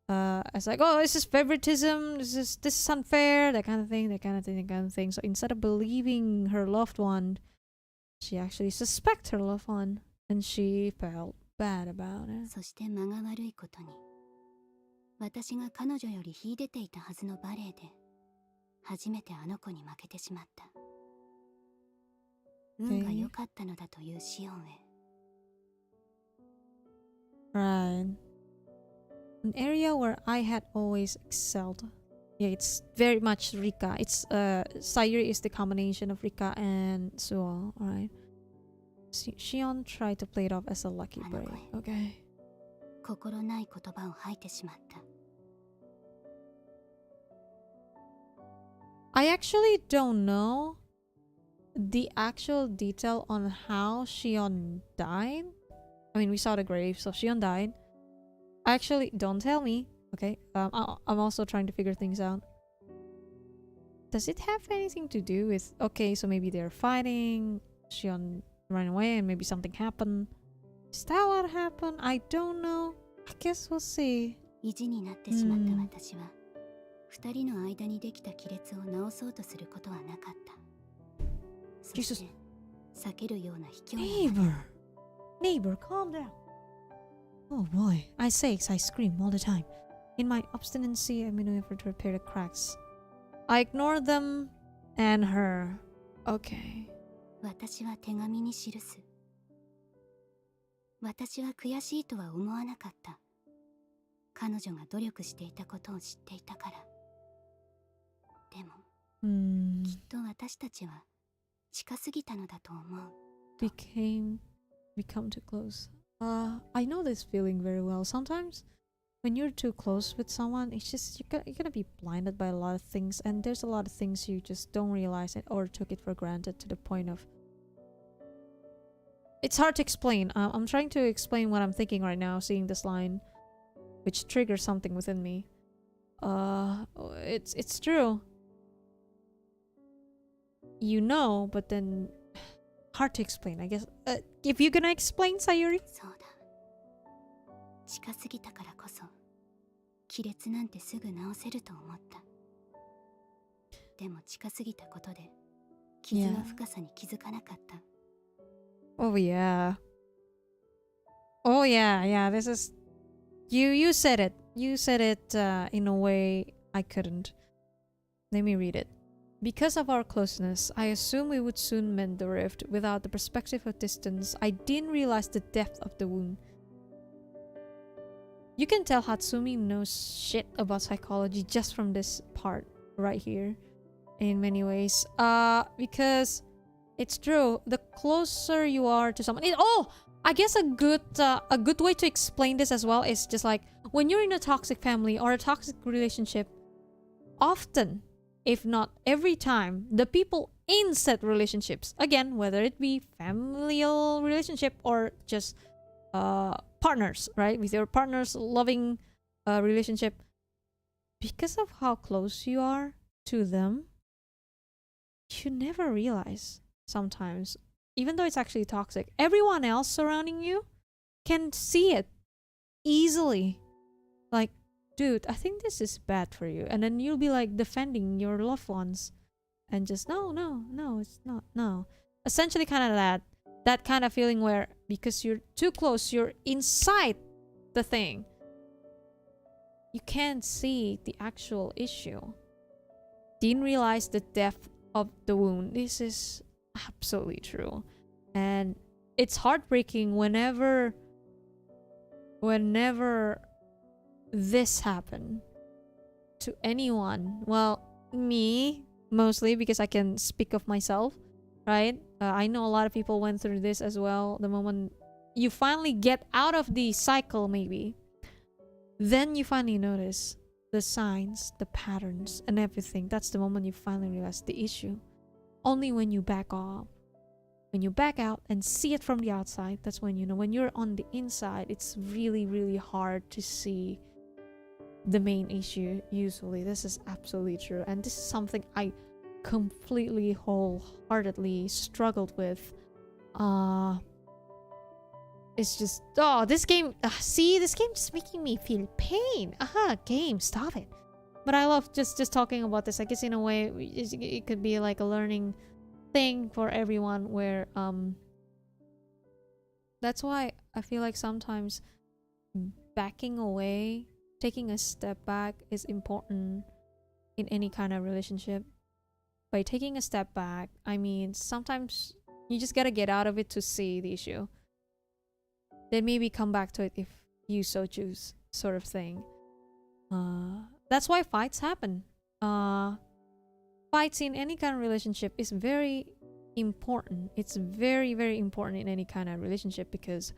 As like, oh, this is favoritism, this is unfair, that kind of thing. So instead of believing her loved one, she actually suspects her loved one. And she felt bad about it. そして間が悪いことに、私が彼女より秀でていたはずのバレエで、初めてあの子に負けてしまった。運が良かったのだというシオンへ。Right. An area where I had always excelled. Yeah, it's very much Rika. It's Sayuri is the combination of Rika and Suo, alright. Shion tried to play it off as a lucky break. Okay. 心ない言葉を吐いてしまった。I actually don't know the actual detail on how Shion died. I mean, we saw the grave, so Shion died. Actually, don't tell me. Okay, I'm also trying to figure things out. Does it have anything to do with... Okay, so maybe they're fighting, Shion ran away, and maybe something happened. Is that what happened? I don't know. I guess we'll see. 意地になってしまった私は、二人の間にできた亀裂を直そうとすることはなかった。そして、避けるような卑怯な。Neighbor, calm down. Oh boy, I say I scream all the time. In my obstinacy, I made no effort to repair the cracks. I ignored them and her. Okay. 私は手紙に記す。私は悔しいとは思わなかった。彼女が努力していたことを知っていたから。でも、きっと私たちは近すぎたのだと思う。Become too close. I know this feeling very well. Sometimes when you're too close with someone, it's just you're gonna be blinded by a lot of things, and there's a lot of things you just don't realize it or took it for granted to the point of... It's hard to explain. I'm trying to explain what I'm thinking right now, seeing this line, which triggers something within me. It's true. You know, but then hard to explain, I guess. If you're gonna explain, Sayuri? そうだ。近すぎたからこそ、亀裂なんてすぐ直せると思った。でも近すぎたことで、傷の深さに気づかなかった。Oh yeah. Oh yeah. This is you said it. You said it in a way I couldn't. Let me read it. Because of our closeness, I assumed we would soon mend the rift. Without the perspective of distance, I didn't realize the depth of the wound. You can tell Hatsumi knows shit about psychology just from this part right here. In many ways. Because it's true. The closer you are to someone... I guess a good way to explain this as well is just like when you're in a toxic family or a toxic relationship, often, if not every time, the people in said relationships, again, whether it be familial relationship or just partners, right? With your partners, loving relationship, because of how close you are to them, you never realize sometimes, even though it's actually toxic, everyone else surrounding you can see it easily. Like, dude, I think this is bad for you. And then you'll be like defending your loved ones and just, no, it's not, no. Essentially kind of that kind of feeling where because you're too close, you're inside the thing. You can't see the actual issue. Didn't realize the depth of the wound. This is absolutely true. And it's heartbreaking whenever this happened to anyone. Well, me mostly, because I can speak of myself, right? I know a lot of people went through this as well. The moment you finally get out of the cycle, maybe, then you finally notice the signs, the patterns, and everything. That's the moment you finally realize the issue. Only when you back off, when you back out and see it from the outside, that's when you know. When you're on the inside, it's really, really hard to see the main issue. Usually, this is absolutely true, and this is something I completely, wholeheartedly struggled with. It's just, this game, see, this game just making me feel pain. Game, stop it. But I love just talking about this. I guess in a way, it could be like a learning thing for everyone where, that's why I feel like sometimes backing away, taking a step back is important in any kind of relationship. By taking a step back, I mean, sometimes you just gotta get out of it to see the issue. Then maybe come back to it if you so choose, sort of thing. That's why fights happen. Fights in any kind of relationship is very important. It's very, very important in any kind of relationship because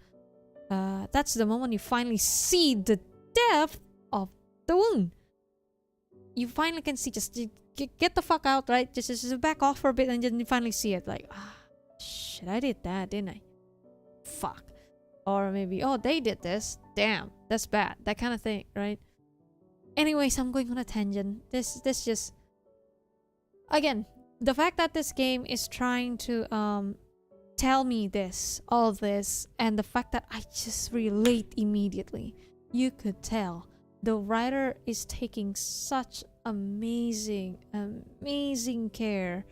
that's the moment you finally see the depth of the wound. You finally can see, just get the fuck out, right? Just back off for a bit and then you finally see it. Like, shit, I did that, didn't I? Fuck. Or maybe, they did this. Damn, that's bad. That kind of thing, right? Anyways, I'm going on a tangent. This just... Again, the fact that this game is trying to tell me all this, and the fact that I just relate immediately. You could tell. The writer is taking such amazing care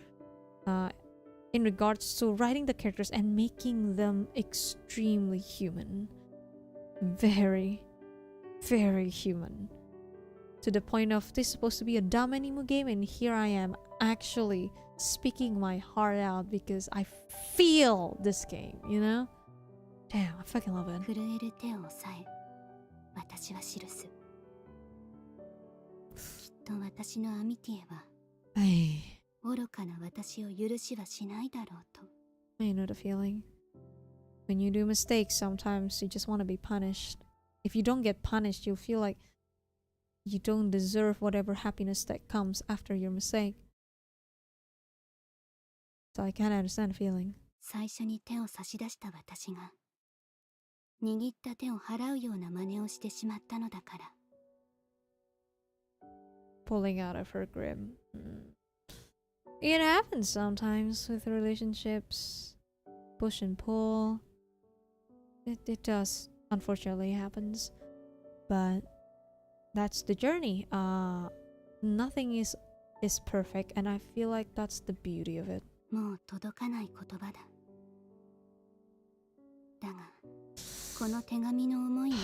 in regards to writing the characters and making them extremely human. Very, very human. To the point of this is supposed to be a dumb anime game, and here I am actually speaking my heart out because I feel this game, you know? Damn, I fucking love it. 震える手を押さえ、私は記す。きっと私のアミティエは、愚かな私を許しはしないだろうと。You know the feeling. When you do mistakes, sometimes you just want to be punished. If you don't get punished, you'll feel like you don't deserve whatever happiness that comes after your mistake. So I kind of understand the feeling. 最初に手を差し出した私が、握った手を払うような真似をしてしまったのだから。Pulling out of her grip. It happens sometimes with relationships. Push and pull. It does. Unfortunately, happens. But that's the journey. Nothing is perfect, and I feel like that's the beauty of it. もう届かない言葉だ。だが、この手紙の思いが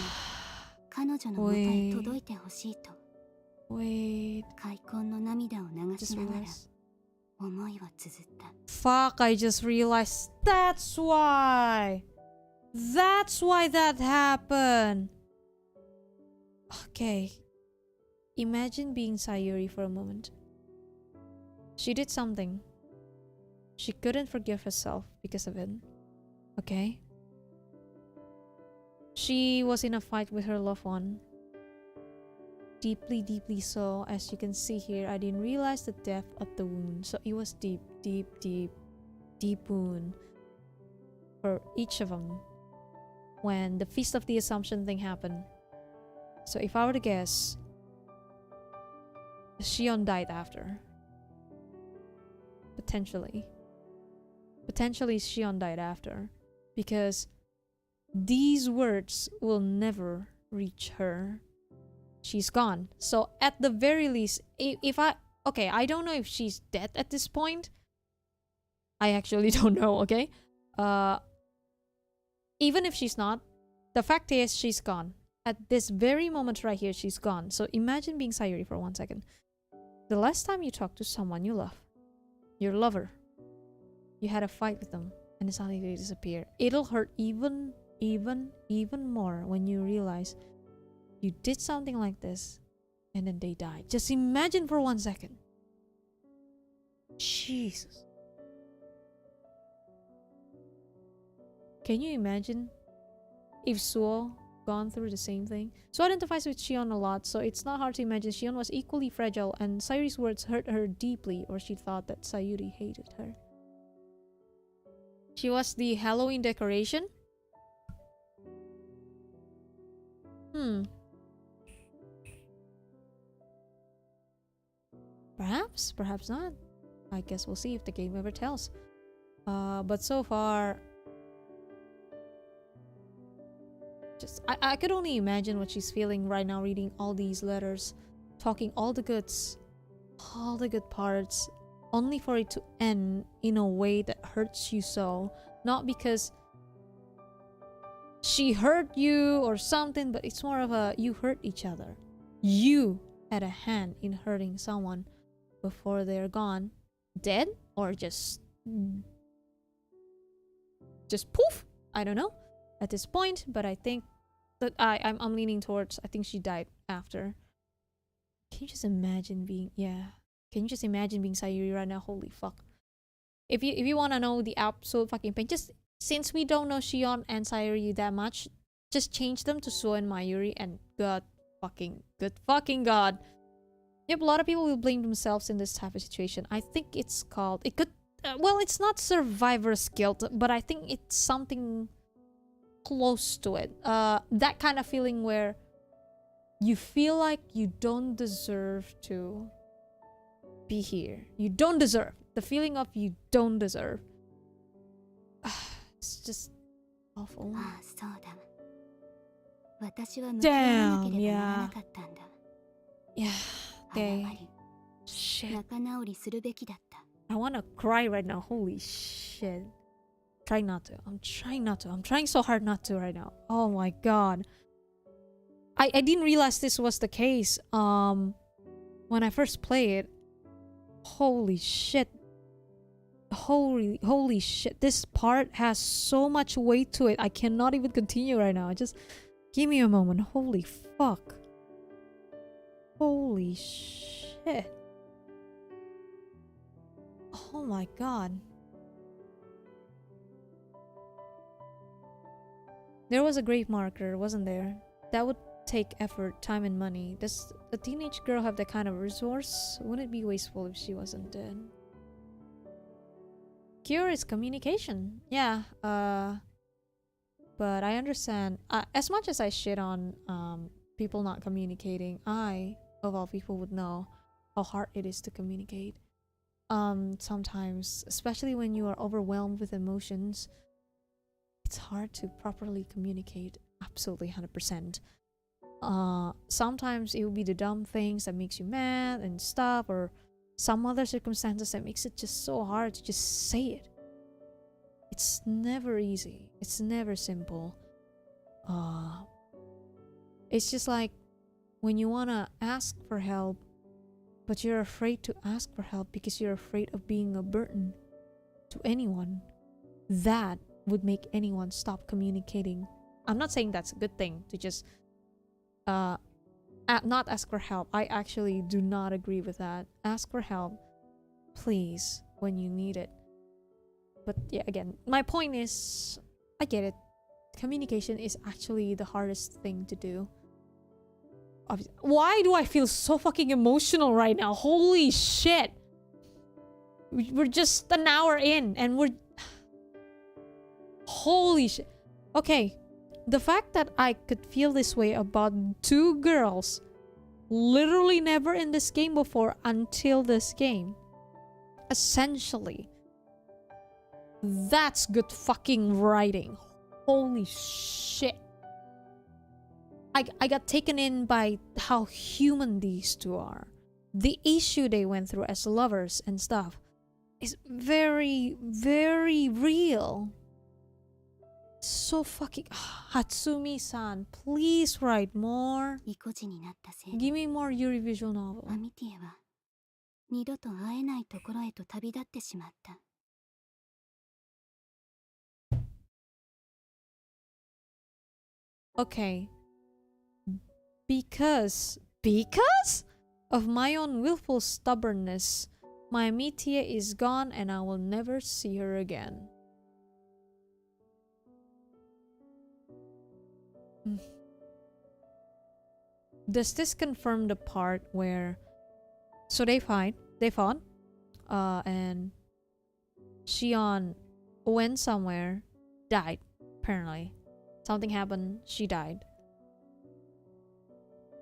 彼女の元へ届いてほしいと Wait. 悔恨の涙を流 Just しながら realized. 思いを綴った。 Fuck, I just realized. That's why. That's why that happened. Okay. Imagine being Sayuri for a moment. She did something. She couldn't forgive herself because of it. Okay? She was in a fight with her loved one. Deeply, deeply so. As you can see here, I didn't realize the depth of the wound. So it was deep, deep, deep, deep wound for each of them when the Feast of the Assumption thing happened. So if I were to guess, Shion died after. Potentially. Potentially Shion died after. Because these words will never reach her. She's gone. So at the very least, if I... Okay, I don't know if she's dead at this point. I actually don't know, okay? Even if she's not, the fact is she's gone. At this very moment right here, she's gone. So imagine being Sayuri for 1 second. The last time you talked to someone you love, your lover, you had a fight with them, and suddenly they disappear. It'll hurt even more when you realize you did something like this, and then they died. Just imagine for 1 second. Jesus. Can you imagine if Suo gone through the same thing? Suo identifies with Shion a lot, so it's not hard to imagine Shion was equally fragile, and Sayuri's words hurt her deeply, or she thought that Sayuri hated her. She was the Halloween decoration? Perhaps, perhaps not. I guess we'll see if the game ever tells. But so far, I could only imagine what she's feeling right now, reading all these letters, talking all the good parts, only for it to end in a way that hurts you so. Not because she hurt you or something, but it's more of a you hurt each other. You had a hand in hurting someone before they're gone, dead, or just poof. I don't know at this point, but I think that I'm leaning towards, I think she died after. Can you just imagine being Can you just imagine being Sayuri right now? Holy fuck. If you want to know the absolute fucking pain, just since we don't know Shion and Sayuri that much, just change them to Suo and Mayuri, and good fucking god. Yep, a lot of people will blame themselves in this type of situation. I think it's called, it could, well, it's not survivor's guilt, but I think it's something close to it. That kind of feeling where you feel like you don't deserve to be here. You don't deserve. The feeling of you don't deserve. It's just awful. ああ、そうだ。私は向き合わなければならなかったんだ。Yeah, 謝 okay. り、 Shit. 仲直りするべきだった。 I wanna cry right now. Holy shit. Try not to. I'm trying not to. I'm trying so hard not to right now. Oh my god. I didn't realize this was the case. When I first played. Holy shit. Holy shit. This part has so much weight to it. I cannot even continue right now. Just give me a moment. Holy fuck. Holy shit. Oh my god. There was a grave marker, wasn't there? That would take effort, time, and money. Does a teenage girl have that kind of resource? Wouldn't it be wasteful if she wasn't dead? Cure is communication. Yeah, but I understand. As much as I shit on people not communicating, I, of all people, would know how hard it is to communicate. Sometimes, especially when you are overwhelmed with emotions, it's hard to properly communicate. Absolutely 100%. Sometimes it will be the dumb things that makes you mad and stuff, or some other circumstances that makes it just so hard to just say it. It's never easy. It's never simple. It's just like when you wanna ask for help, but you're afraid to ask for help because you're afraid of being a burden to anyone. That would make anyone stop communicating. I'm not saying that's a good thing to just not ask for help. I actually do not agree with that. Ask for help, please, when you need it. But yeah, again, my point is, I get it. Communication is actually the hardest thing to do. Why do I feel so fucking emotional right now? Holy shit. We're just an hour in and we're... Holy shit. Okay, the fact that I could feel this way about two girls literally never in this game before until this game. Essentially. That's good fucking writing. Holy shit. I got taken in by how human these two are. The issue they went through as lovers and stuff is very, very real. So fucking... Hatsumi-san, please write more. 意固地になったせい Give で me more Yuri visual novel. アミティエは二度と会えないところへと旅立ってしまった。 Okay. Because of my own willful stubbornness, my Mitie is gone and I will never see her again. Does this confirm the part where... So they fought, and Shion went somewhere, died, apparently. Something happened, she died.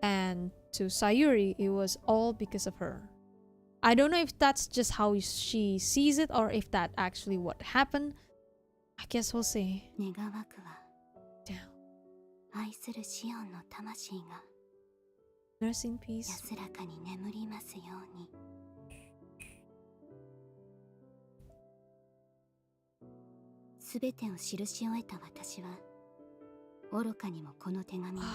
And to Sayuri, it was all because of her. I don't know if that's just how she sees it or if that actually what happened. I guess we'll see. 願わくは Damn. 愛するシオンの魂が Rest in peace. 安らかに眠りますように。すべてを記し終えた私は愚かにもこの手紙をもし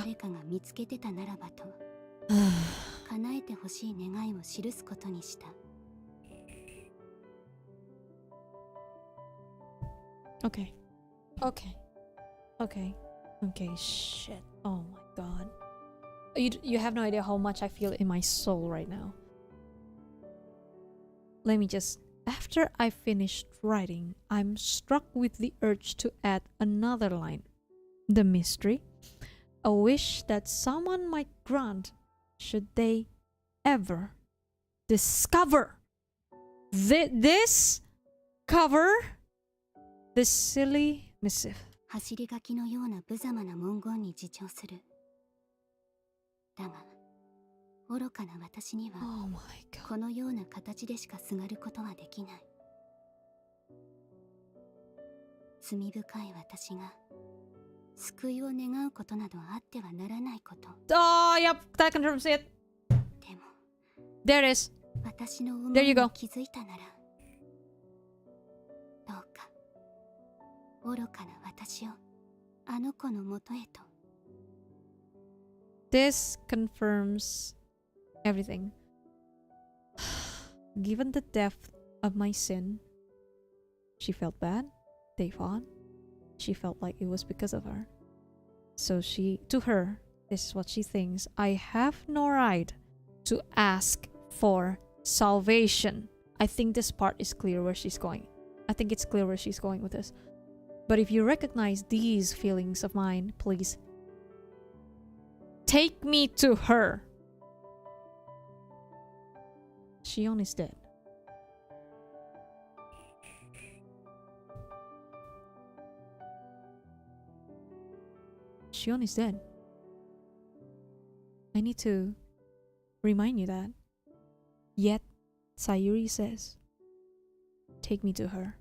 誰かが見つけてたならばと叶えてほしい願いを記すことにした。 Okay. Shit. Oh my god. You have no idea how much I feel in my soul right now. Let me just... After I finished writing, I'm struck with the urge to add another line. The mystery. A wish that someone might grant should they ever discover this cover this silly missive. 走り書きのような無様な文言に自重する。だが愚かな私には Oh my こ god. のような形でしかすがることはできない。罪深い私が救いを願うことなどあってはならないこと。 Oh, yep, that confirms it. でも There it is. 私の思 There い you に go. 気づいたならどうか愚かな私をあの子のもとへと。 This confirms everything. Given the depth of my sin, she felt bad. They fought. She felt like it was because of her. So to her, this is what she thinks. I have no right to ask for salvation. I think this part is clear where she's going. I think it's clear where she's going with this. But if you recognize these feelings of mine, please take me to her. Shion is dead. Shion is dead. I need to remind you that. Yet, Sayuri says, take me to her.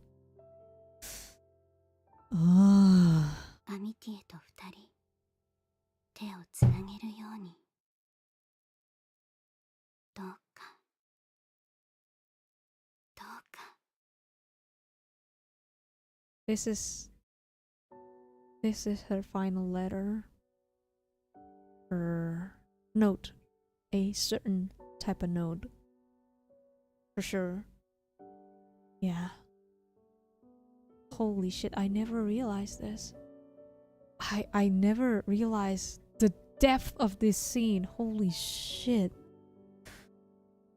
アミティエと二人手をつなげるようにどうか This is her final letter. Her note. A certain type of note. For sure. Yeah. Holy shit, I never realized this. I never realized the depth of this scene. Holy shit.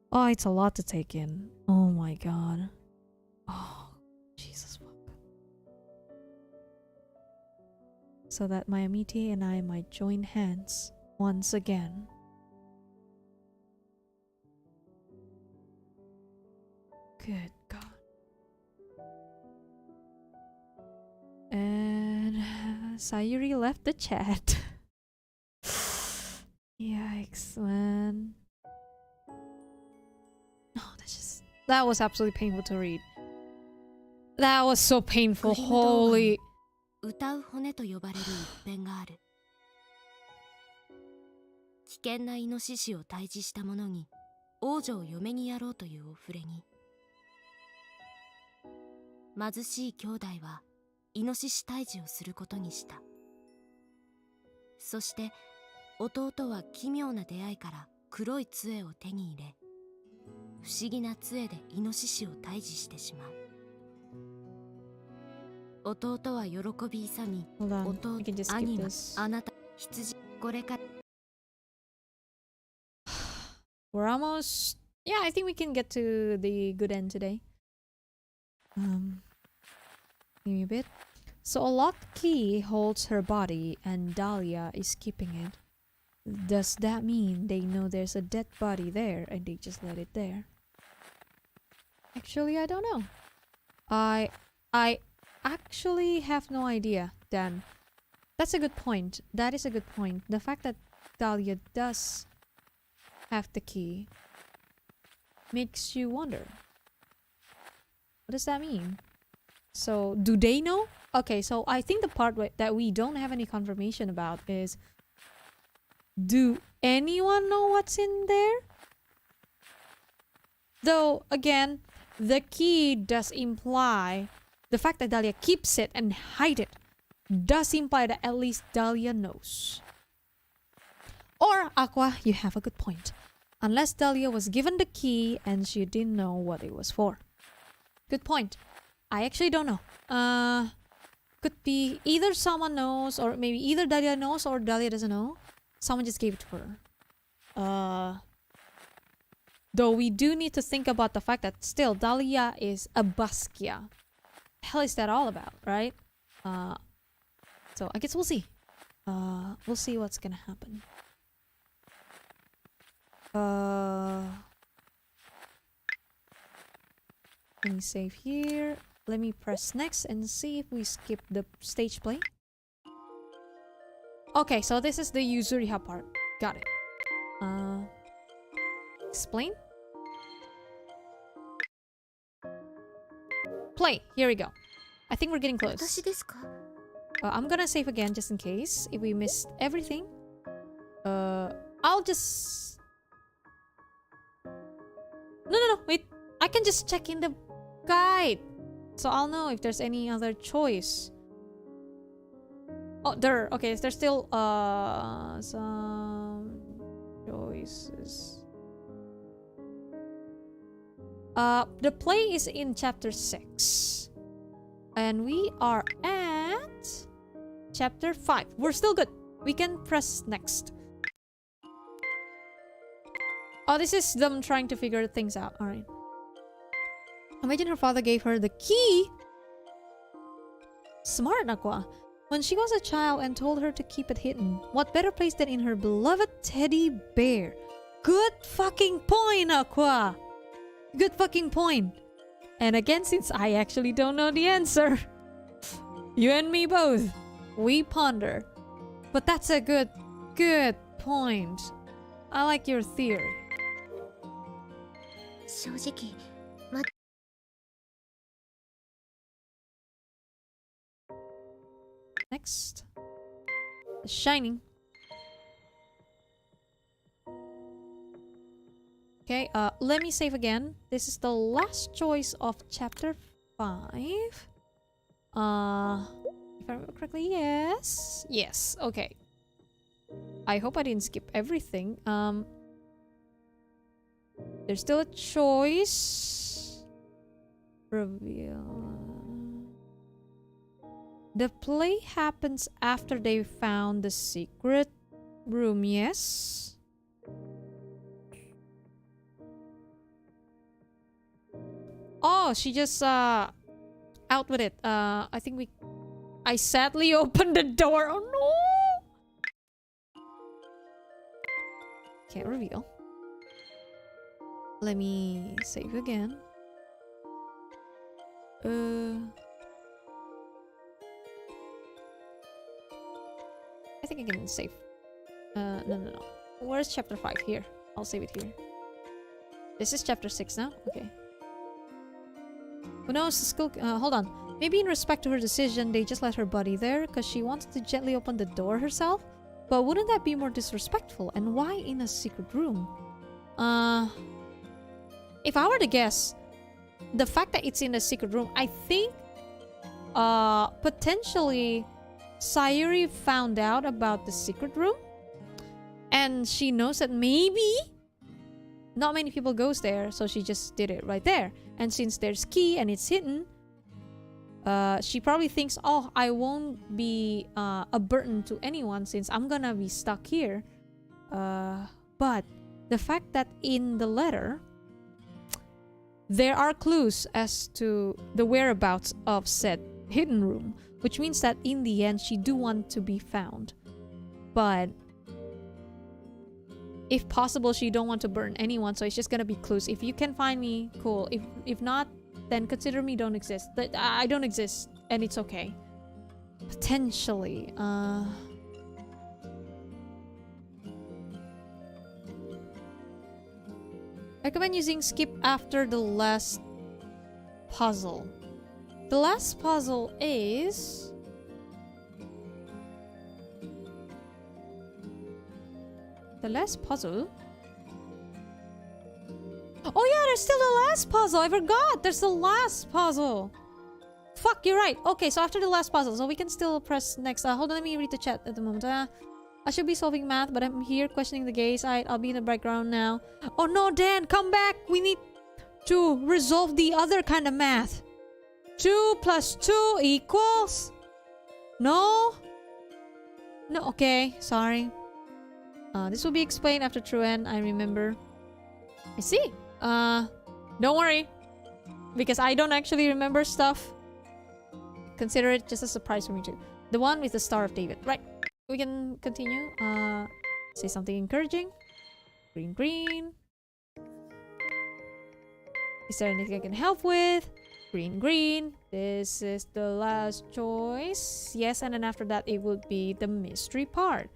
Oh, it's a lot to take in. Oh my god. Oh, Jesus fuck. So that my Amite and I might join hands once again. Good god. And Sayuri left the chat. Yikes, man. No, that was absolutely painful to read. That was so painful. Holy. 歌う骨と呼ばれる一編がある。危険なイノシシを退治した者に王女を嫁にやろうというお触れに、貧しい兄弟はイノシシ退治をすることにした。そして弟は奇妙な出会いから黒い杖を手に入れ、不思議な杖でイノシシを退治してしまう。弟は喜び勇み、弟、兄はあなた、羊、これから。We're almost... Yeah, I think we can get to the good end today. Give me a bit. So a locked key holds her body and Dahlia is keeping it. Does that mean they know there's a dead body there and they just let it there? Actually, I don't know. I actually have no idea, Dan. That's a good point. That is a good point. The fact that Dahlia does have the key makes you wonder. What does that mean? So, do they know? Okay, so I think the part that we don't have any confirmation about is, do anyone know what's in there? Though, again, the key does imply, the fact that Dahlia keeps it and hide it does imply that at least Dahlia knows. Or, Aqua, you have a good point. Unless Dahlia was given the key and she didn't know what it was for. Good point. I actually don't know. Could be either someone knows, or maybe either Dahlia knows or Dahlia doesn't know. Someone just gave it to her. Though we do need to think about the fact that still Dahlia is a Basquiat. Hell is that all about, right? So I guess we'll see. We'll see what's gonna happen. Let me save here. Let me press next and see if we skip the stage play. Okay, so this is the Yuzuriha part. Got it. Explain? Play. Here we go. I think we're getting close. 私ですか? I'm gonna save again just in case if we missed everything. I'll just... No, wait. I can just check in the guide. So I'll know if there's any other choice. Oh, there. Okay, there's still some choices. The play is in chapter 6. And we are at chapter 5. We're still good. We can press next. Oh, this is them trying to figure things out. Alright. Imagine her father gave her the key. Smart, Aqua. When she was a child and told her to keep it hidden. What better place than in her beloved teddy bear? Good fucking point, Aqua. Good fucking point. And again, since I actually don't know the answer, you and me both, we ponder. But that's a good point. I like your theory. 正直、Next. The Shining. Okay, let me save again. This is the last choice of chapter 5. If I remember correctly, yes. Yes, okay. I hope I didn't skip everything. There's still a choice. Reveal. The play happens after they found the secret room, yes? Oh, she just out with it. I think I sadly opened the door. Oh no! Can't reveal. Let me save again. I think I can save. No. Where's chapter 5? Here. I'll save it here. This is chapter 6 now? Okay. Who knows? The school... hold on. Maybe in respect to her decision, they just let her body there because she wanted to gently open the door herself? But wouldn't that be more disrespectful? And why in a secret room? If I were to guess, the fact that it's in a secret room, I think potentially Sayuri found out about the secret room and she knows that maybe not many people goes there, so she just did it right there. And since there's key and it's hidden, she probably thinks, oh, I won't be a burden to anyone since I'm gonna be stuck here. But the fact that in the letter there are clues as to the whereabouts of said hidden room, which means that in the end she do want to be found. But if possible, she don't want to burn anyone, so it's just gonna be clues. If you can find me, cool. If not, then consider me don't exist. I don't exist, and it's okay. Potentially, recommend using skip after the last puzzle. The last puzzle is... The last puzzle? Oh yeah, there's still the last puzzle. I forgot. There's the last puzzle. Fuck, you're right. Okay, so after the last puzzle, so we can still press next. Hold on, let me read the chat at the moment. I should be solving math, but I'm here questioning the gaze. I'll be in the background now. Oh no, Dan, come back. We need to resolve the other kind of math. 2 plus 2 equals... No? No, okay. Sorry. This will be explained after true end, I remember. I see. Don't worry. Because I don't actually remember stuff. Consider it just a surprise for me too. The one with the Star of David. Right. We can continue. Say something encouraging. Green, green. Is there anything I can help with? Green, green. This is the last choice. Yes, and then after that it would be the mystery part.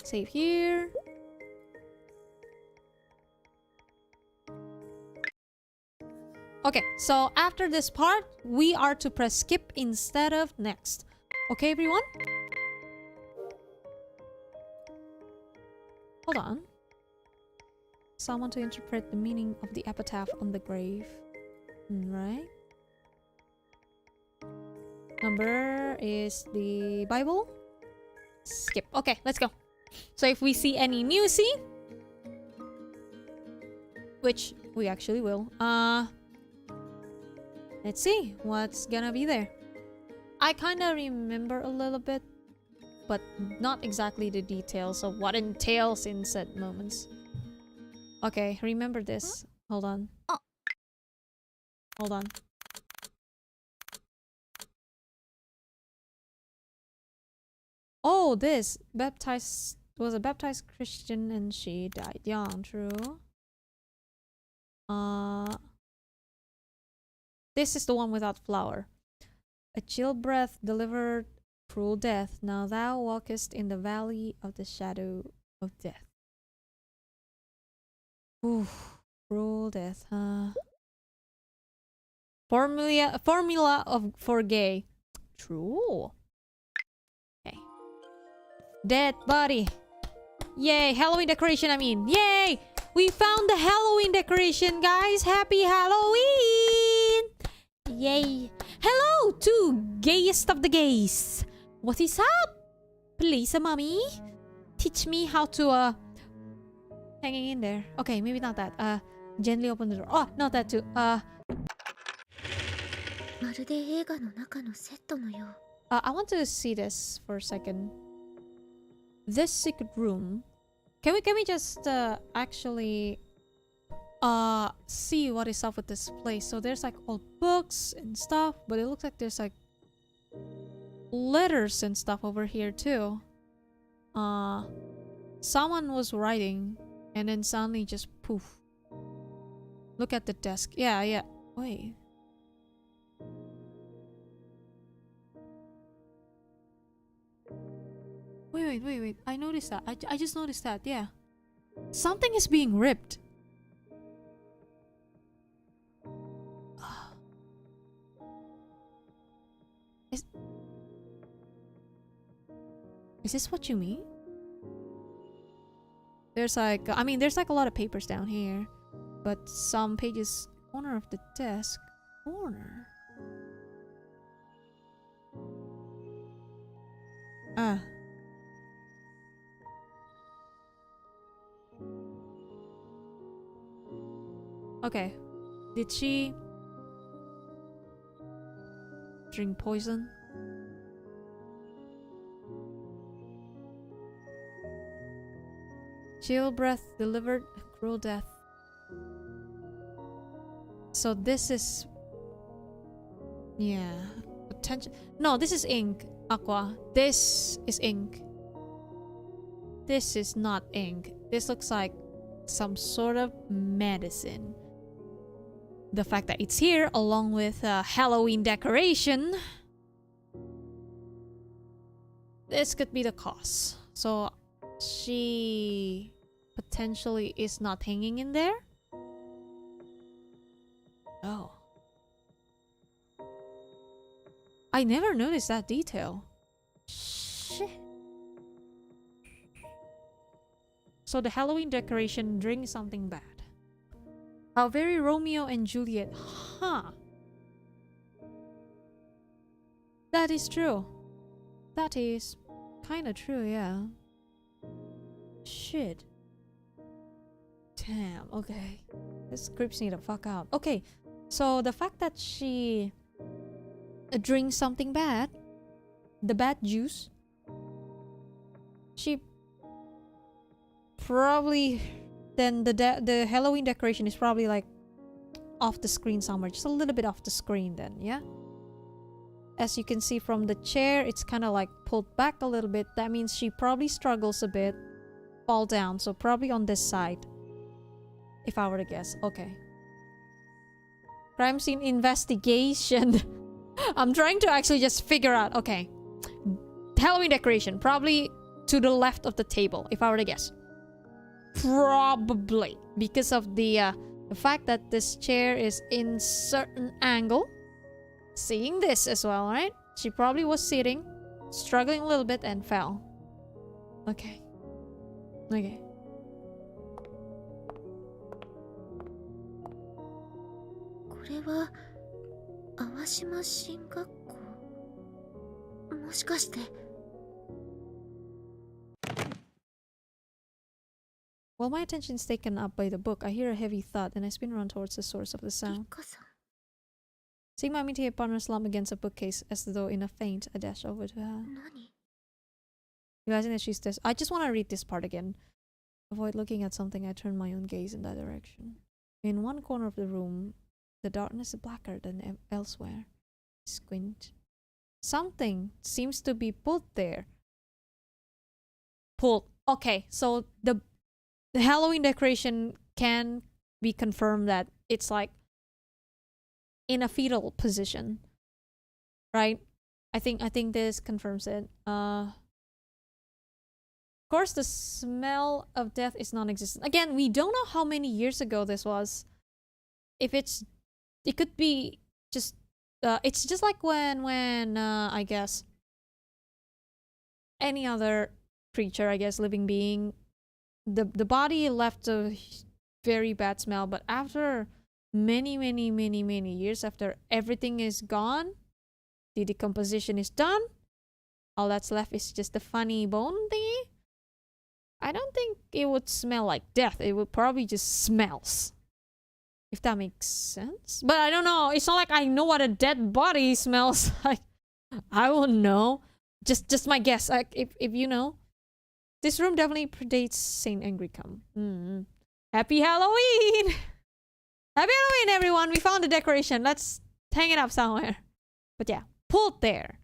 Save here. Okay, so after this part, we are to press skip instead of next. Okay, everyone? Hold on. Someone to interpret the meaning of the epitaph on the grave. Right? Number is the Bible. Skip. Okay, let's go. So if we see any new scene, which we actually will, let's see what's gonna be there. I kind of remember a little bit, but not exactly the details of what entails in said moments. Okay, remember this. Hold on. Hold on. Oh, this was a baptized Christian and she died young, true. This is the one without flower. A chill breath delivered cruel death. Now thou walkest in the valley of the shadow of death. Ooh, cruel death, huh? Formula for gay. True. Okay. Dead body. Yay, Halloween decoration, I mean. Yay! We found the Halloween decoration, guys! Happy Halloween! Yay. Hello to gayest of the gays. What is up? Please, mommy. Teach me how to, hanging in there. Okay, maybe not that. Gently open the door. Oh, not that too. まるで映画の中のセットのよう。 I want to see this for a second. This secret room. Can we just actually see what is up with this place? So there's like old books and stuff, but it looks like there's like letters and stuff over here too. Someone was writing and then suddenly just poof. Look at the desk. Yeah. Wait. Wait. I noticed that. I just noticed that. Yeah. Something is being ripped. Is this what you mean? There's like, there's like a lot of papers down here, but some pages, corner of the desk, corner. Okay. Did she drink poison? Chill breath delivered cruel death. So this is, yeah, potential. No, this is ink, Aqua. This is ink. This is not ink. This looks like some sort of medicine. The fact that it's here along with a Halloween decoration, this could be the cause. So she potentially is not hanging in there. Oh, I never noticed that detail. Shit. So the Halloween decoration drinks something bad. How very Romeo and Juliet. Huh. That is true. That is kind of true, yeah. Shit. Damn, okay. This creeps me the fuck out. Okay, so the fact that she drinks something bad, the bad juice, she probably, then the Halloween decoration is probably like off the screen somewhere, just a little bit off the screen then, yeah? As you can see from the chair, it's kind of like pulled back a little bit. That means she probably struggles a bit, fall down, so probably on this side, if I were to guess. Okay. Crime scene investigation. I'm trying to actually just figure out. Okay. Halloween decoration, probably to the left of the table, if I were to guess. Probably because of the fact that this chair is in certain angle. Seeing this as well, right? She probably was sitting, struggling a little bit, and fell. Okay. Okay. これは淡島進学校。もしかして。 While my attention is taken up by the book, I hear a heavy thud and I spin around towards the source of the sound. リカさん。 Seeing my meaty partner slump against a bookcase as though in a faint, I dash over to her. 何？ Realizing that she's this, I just want to read this part again. Avoid looking at something, I turn my own gaze in that direction. In one corner of the room, the darkness is blacker than elsewhere. Squint. Something seems to be pulled there. Pulled. Okay, so the Halloween decoration can be confirmed that it's like in a fetal position, right? I think this confirms it. Of course, the smell of death is non-existent. Again, we don't know how many years ago this was. If it could be just it's just like when I guess any other creature, I guess living being, the body left a very bad smell, but after many years after everything is gone, the decomposition is done, all that's left is just the funny bone thingy, I don't think it would smell like death. It would probably just smells. If that makes sense. But I don't know. It's not like I know what a dead body smells like. I won't know. Just my guess. Like if you know. This room definitely predates Saint Angricum. Happy Halloween! Happy Halloween, everyone! We found the decoration. Let's hang it up somewhere. But yeah, pulled there.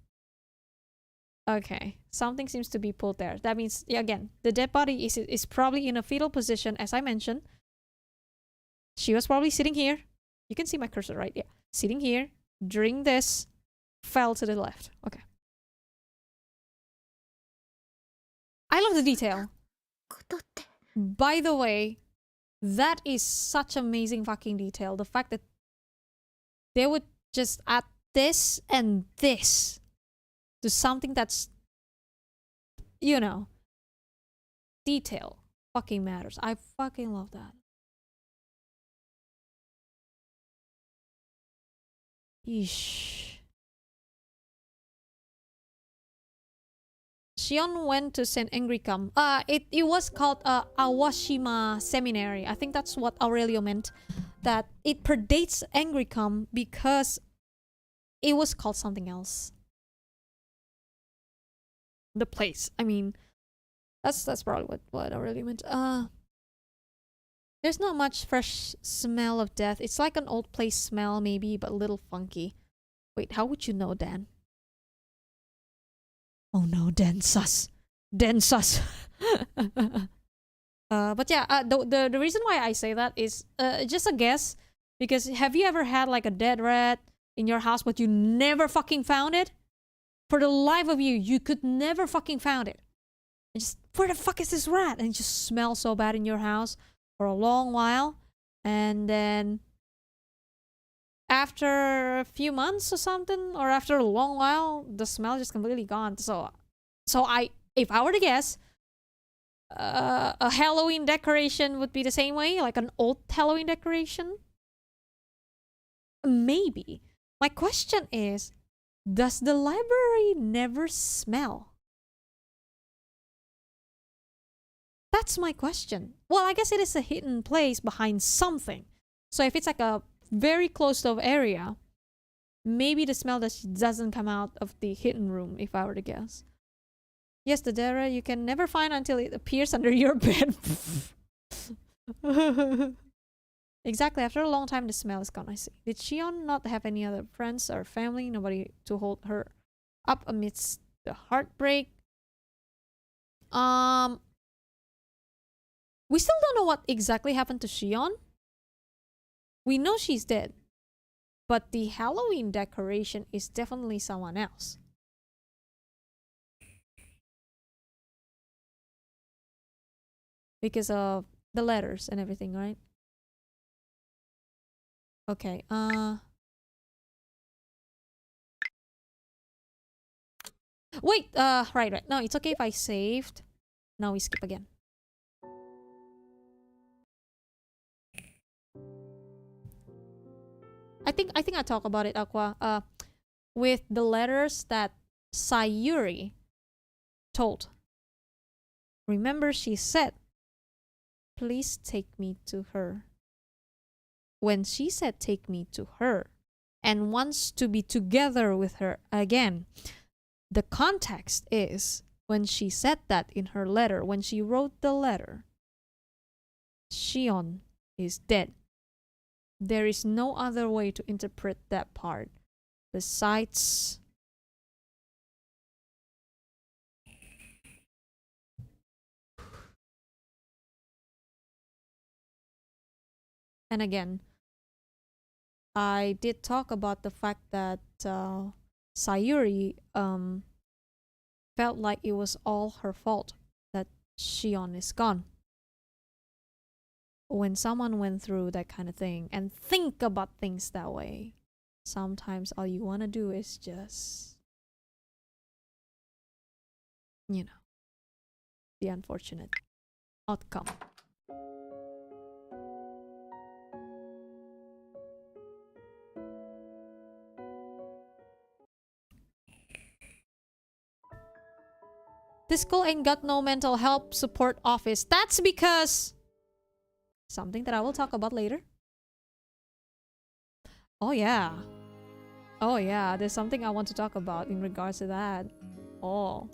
Okay, something seems to be pulled there. That means, yeah, again, the dead body is probably in a fetal position, as I mentioned. She was probably sitting here. You can see my cursor, right? Yeah, sitting here during this, fell to the left. Okay. I love the detail. By the way, that is such amazing fucking detail. The fact that they would just add this and this to something that's, you know, detail fucking matters. I fucking love that. Yeesh. Shion went to St. Angricum. It was called Awashima Seminary. I think that's what Aurelio meant. That it predates Angricum because it was called something else. The place. I mean, that's probably what Aurelio meant. There's not much fresh smell of death. It's like an old place smell, maybe, but a little funky. Wait, how would you know, Dan? Oh no, Dan sus. Dan sus. But yeah, the reason why I say that is just a guess. Because have you ever had like a dead rat in your house, but you never fucking found it? For the life of you, you could never fucking found it. And just, where the fuck is this rat? And it just smells so bad in your house for a long while. And then after a few months or something, or after a long while, the smell just completely gone. So if I were to guess, a Halloween decoration would be the same way, like an old Halloween decoration. Maybe. My question is, does the library never smell? That's my question. Well, I guess it is a hidden place behind something. So if it's like a very closed off area, maybe the smell doesn't come out of the hidden room, if I were to guess. Yes, the Dara you can never find until it appears under your bed. Exactly, after a long time the smell is gone, I see. Did Shion not have any other friends or family? Nobody to hold her up amidst the heartbreak? We still don't know what exactly happened to Shion. We know she's dead. But the Halloween decoration is definitely someone else. Because of the letters and everything, right? Okay, wait, right. No, it's okay if I saved. Now we skip again. I think I talk about it, Aqua. With the letters that Sayuri told. Remember, she said, please take me to her. When she said take me to her and wants to be together with her again, the context is when she said that in her letter, when she wrote the letter, Shion is dead. There is no other way to interpret that part besides and again, I did talk about the fact that Sayuri felt like it was all her fault that Shion is gone. When someone went through that kind of thing and think about things that way, sometimes all you want to do is just, you know, the unfortunate outcome. This school ain't got no mental health support office. That's because something that I will talk about later. Oh yeah. Oh yeah, there's something I want to talk about in regards to that. Oh.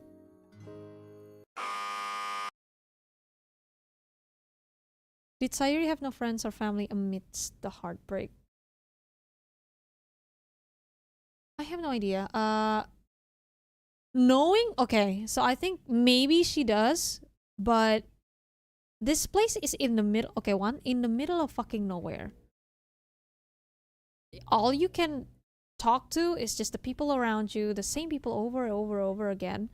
Did Sayuri have no friends or family amidst the heartbreak? I have no idea. Knowing, okay, so I think maybe she does, but this place is in the middle. Okay, in the middle of fucking nowhere. All you can talk to is just the people around you, the same people over and over again.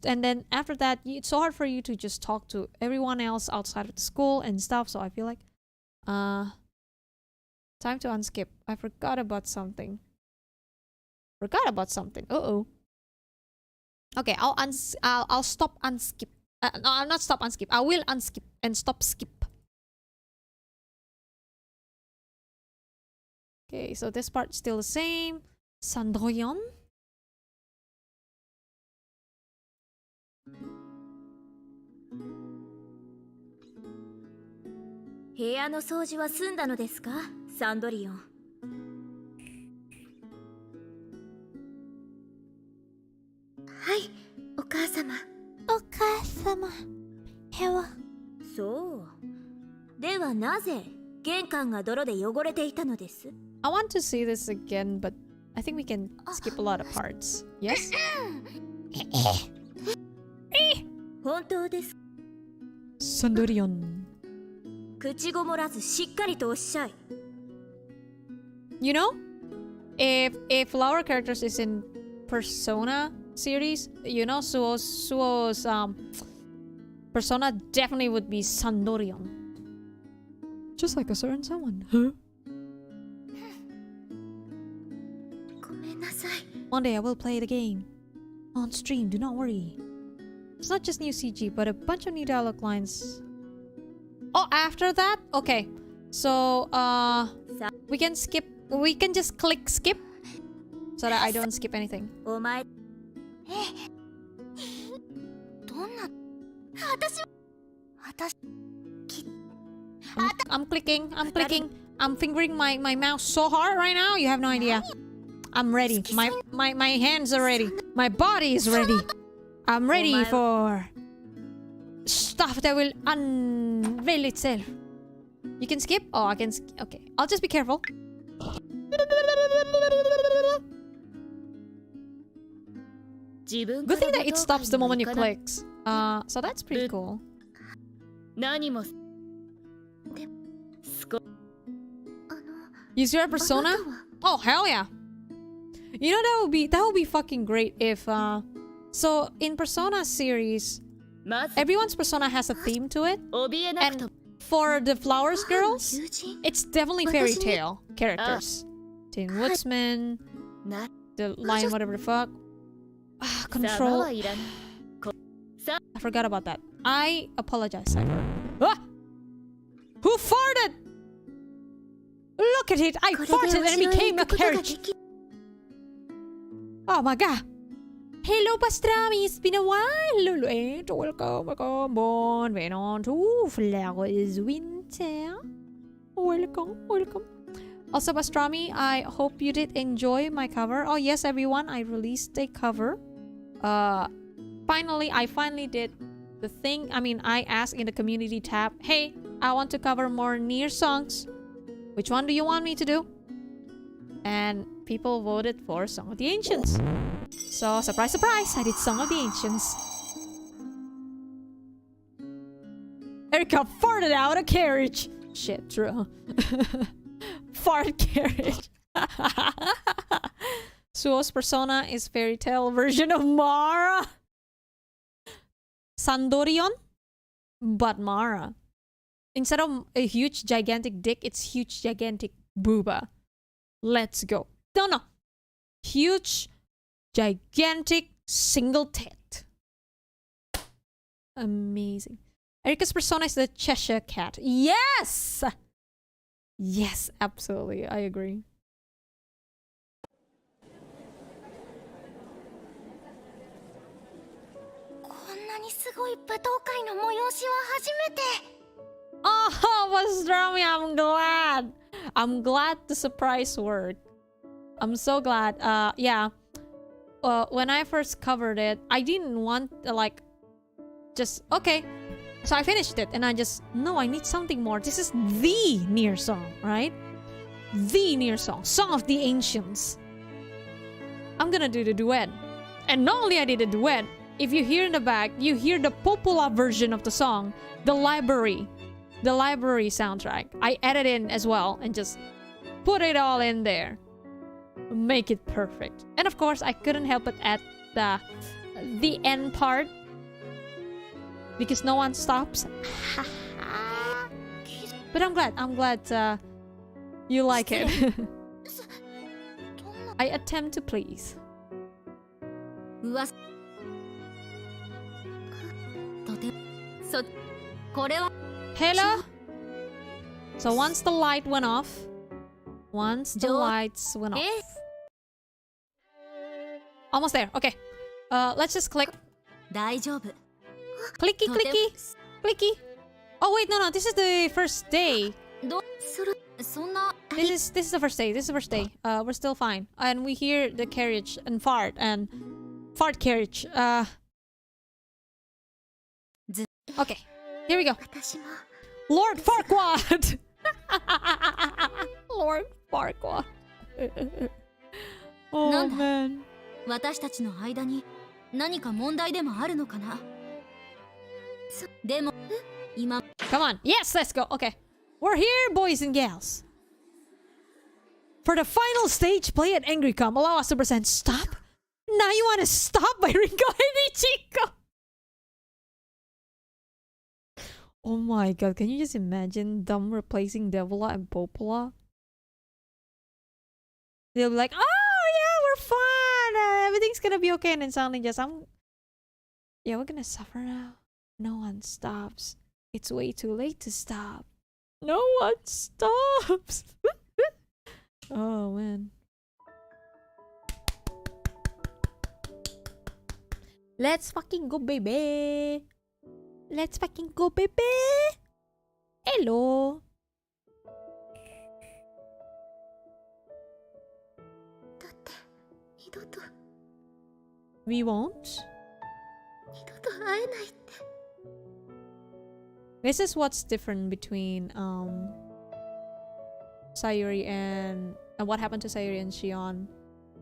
And then after that, it's so hard for you to just talk to everyone else outside of the school and stuff. So I feel like, time to unskip. I forgot about something. Uh-oh. Okay, I'll stop unskip. No, I'll not stop unskip. I will unskip and stop skip. Okay, so this part's still the same. Sandoyon? 部屋の掃除は済んだのですか、サンドリオン。はい、お母様。お母様。へわ。そう。ではなぜ玄関が泥で汚れていたのです？ I want to see this again, but I think we can skip a lot of parts. Yes? 本当です。サンドリオン。口ごもらずしっかりとおっしゃい。You know, if flower characters is in Persona series, you know, Suo's persona definitely would be Sandorion. Just like a certain someone. Huh? ごめんなさい。 One day I will play the game. On stream, do not worry. It's not just new CG, but a bunch of new dialogue lines. Oh, after that? Okay. So, we can just click skip so that I don't skip anything. お前。どんな。私。I'm clicking. I'm fingering my mouse so hard right now. You have no idea. I'm ready. My hands are ready. My body is ready. I'm ready for stuff that will unveil itself. You can skip? Oh, I can okay. I'll just be careful. Good thing that it stops the moment you clicks. So that's pretty cool. Use your persona? Oh, hell yeah. You know, that would be fucking great if so in Persona series, everyone's persona has a theme to it. And for the Flowers girls, it's definitely fairy tale characters. Tin Woodsman, the lion, whatever the fuck. Control. I forgot about that. I apologize, Cypher. Ah! Who farted? Look at it! I farted and it became a carriage! Oh my god! Hello, Pastrami! It's been a while! And welcome on. Went on to Flowers Winter. Welcome. Also, Pastrami, I hope you did enjoy my cover. Oh yes, everyone, I released a cover. I finally did the thing. I mean, I asked in the community tab, hey, I want to cover more Nier songs. Which one do you want me to do? And people voted for Song of the Ancients. So, surprise, surprise, I did Song of the Ancients. Erika farted out a carriage. Shit, true. Fart carriage. Suo's persona is fairy tale version of Mara. Sandorion, but Mara. Instead of a huge gigantic dick, it's huge gigantic booba. Let's go. No. Huge gigantic single tit. Amazing. Erika's persona is the Cheshire Cat. Yes! Yes, absolutely. I agree. すごい舞踏会の催しは初めて。 Oh, pastrami, I'm glad. I'm glad the surprise worked. I'm so glad. Yeah. When I first covered it, I didn't want like just okay. So I finished it and I just no, I need something more. This is the Nier song, right? The Nier song, Song of the Ancients. I'm gonna do the duet. And not only I did a duet, if you hear in the back, you hear the popular version of the song, the library soundtrack. I added in as well and just put it all in there. Make it perfect. And of course, I couldn't help but add the end part because no one stops. But I'm glad you like it. I attempt to please. うわとてそこれは Hello? So once the light went off, once the lights went off. Almost there. Okay. Let's just click. 大丈夫 Clicky, clicky, clicky. Oh wait, no. This is the first day. そんな This is the first day. This is the first day. We're still fine, and we hear the carriage and fart carriage. Okay, here we go. 私も Lord Farquaad. Lord Farquaad. Oh なんだ man. 私たちの間に何か問題でもあるのかなでも今 Come on. Yes, let's go. Okay. We're here, boys and gals. For the final stage, play at Angry Com. Allow us to present Stop. Now you want to stop by Ringo and Ichiko. Oh my god, can you just imagine them replacing Devila and Popola? They'll be like, oh yeah, we're fine. Everything's gonna be okay. And then suddenly just, yeah, we're gonna suffer now. No one stops. It's way too late to stop. No one stops. Oh man. Let's fucking go, baby. Let's fucking go, baby. Hello. だって二度と We won't. 二度と会えないって。 This is what's different between Sayuri and what happened to Sayuri and Shion.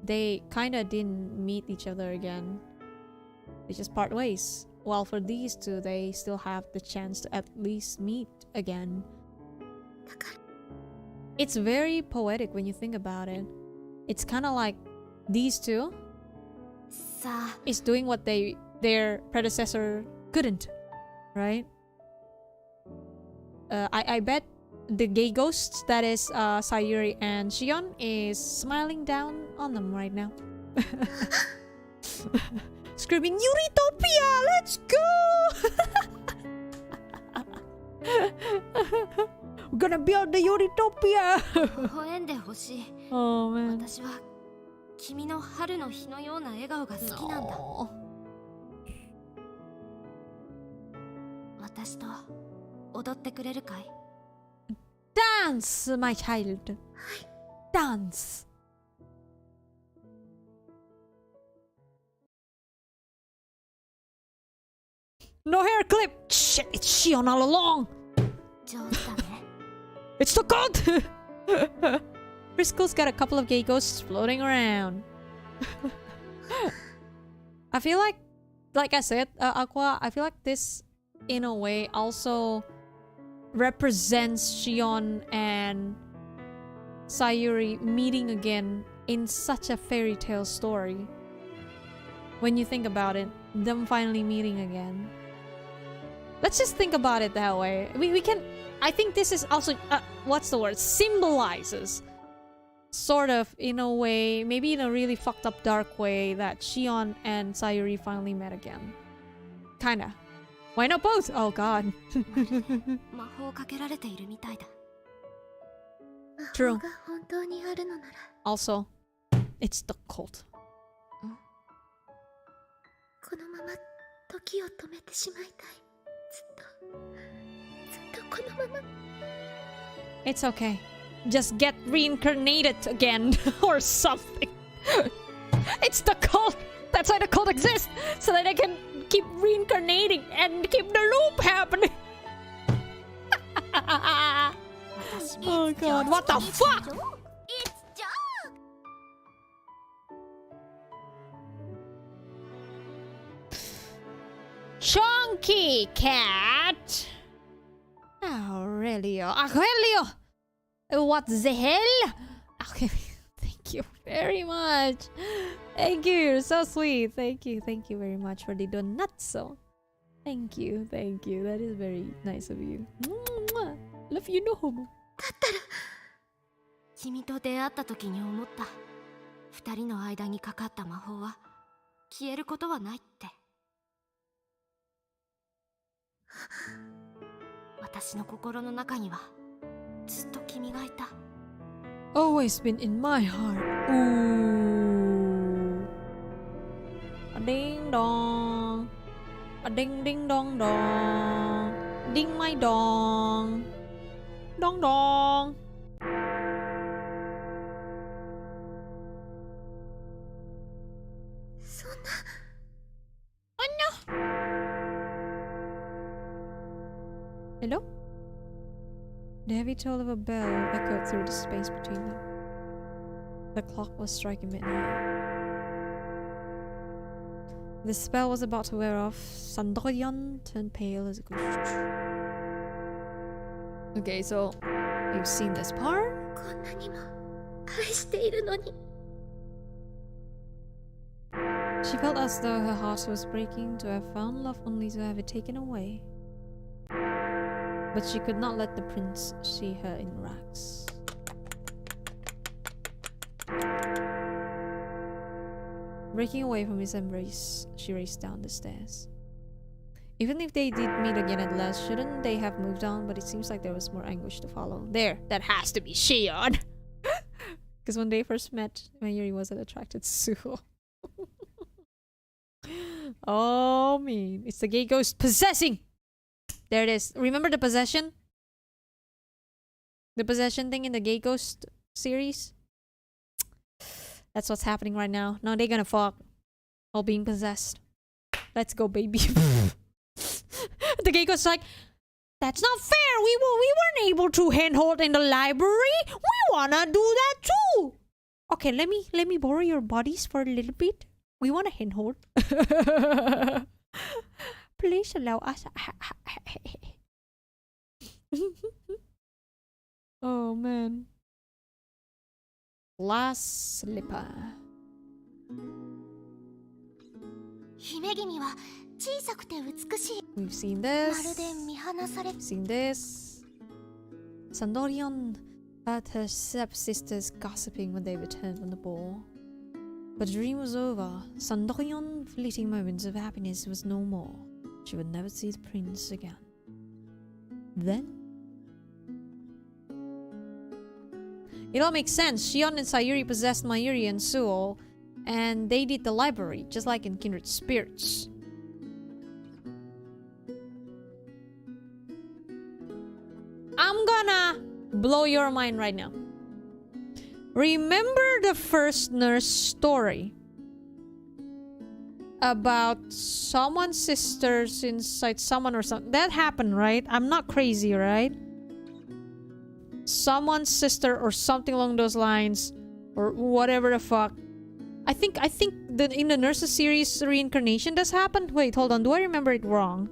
They kinda didn't meet each other again. They just part ways. While for these two, they still have the chance to at least meet again. だから It's very poetic when you think about it. It's kind of like these two さあ is doing what their predecessor couldn't, right? I bet the gay ghost that is Sayuri and Shion is smiling down on them right now. Screaming, Eurytopia, let's go! We're gonna build the Eurytopia! 微笑んでほしい Oh man. 私は君の春の日のような笑顔が好きなんだ No. 私と踊ってくれるかい Dance, my child. Dance. No hair clip. Shit, it's Shion all along. 上手だね It's the god. Frisco's got a couple of gay ghosts floating around. I feel like I said, Aqua, I feel like this, in a way, also represents Shion and Sayuri meeting again in such a fairy tale story. When you think about it, them finally meeting again. Let's just think about it that way. We can... I think this is also... what's the word? Symbolizes, sort of, in a way, maybe in a really fucked up dark way, that Shion and Sayuri finally met again. Kinda. Why not both? Oh god. 魔法をかけられているみたいだ True. 魔法が本当にあるのなら Also, it's the cult. このまま時を止めてしまいたい。ずっとこのまま。 It's okay. Just get reincarnated again or something. It's the cult. That's why the cult exists, so that they can keep reincarnating and keep the loop happening. Oh god, what the fuck? It's Joe! Chunky cat. Aurelio. Aurelio! What the hell? Okay, thank you very much. Thank you, you're so sweet. Thank you very much for the donutso. Thank you. That is very nice of you. Mwah. Love you, no homo. 君と出会った時に思った。二人の間にかかった魔法は消えることはないって。私の心の中にはずっと君がいた。Always been in my heart. Ooh. A ding dong. A ding ding dong dong. Ding my dong. Dong dong. Oh no. Hello? The heavy toll of a bell echoed through the space between them. The clock was striking midnight. The spell was about to wear off. Sandorian turned pale as a ghost. Okay, so you've seen this part? こんなにも愛しているのに。 She felt as though her heart was breaking, to have found love only to have it taken away. But she could not let the prince see her in rags. Breaking away from his embrace, she raced down the stairs. Even if they did meet again at last, shouldn't they have moved on? But it seems like there was more anguish to follow. There, that has to be Shion! Because when they first met, Mayuri wasn't attracted to Suho. Oh, man. It's the gay ghost possessing! There it is. Remember the possession? The possession thing in the gay ghost series? That's what's happening right now. Now they're gonna fuck. All being possessed. Let's go, baby. The gay ghost's like, that's not fair. We weren't able to handhold in the library. We wanna do that too. Okay, let me borrow your bodies for a little bit. We wanna handhold. Please allow us. Oh man. Last slipper. 姫君は小さくて美しい。 We've seen ま this. るで見放され。 We've seen this. Sandorian heard her stepsisters gossiping when they returned from the ball. But the dream was over. Sandorian fleeting moments of happiness was no more. She would never see the prince again. Then it all makes sense. Shion and Sayuri possessed Mayuri and Suo, and they did the library, just like in Kindred Spirits. I'm gonna blow your mind right now. Remember the first nurse story? About someone's sisters inside someone or something. That happened, right? I'm not crazy, right? Someone's sister or something along those lines, or whatever the fuck. I think that in the nurses series reincarnation does happen. Wait, hold on. Do I remember it wrong?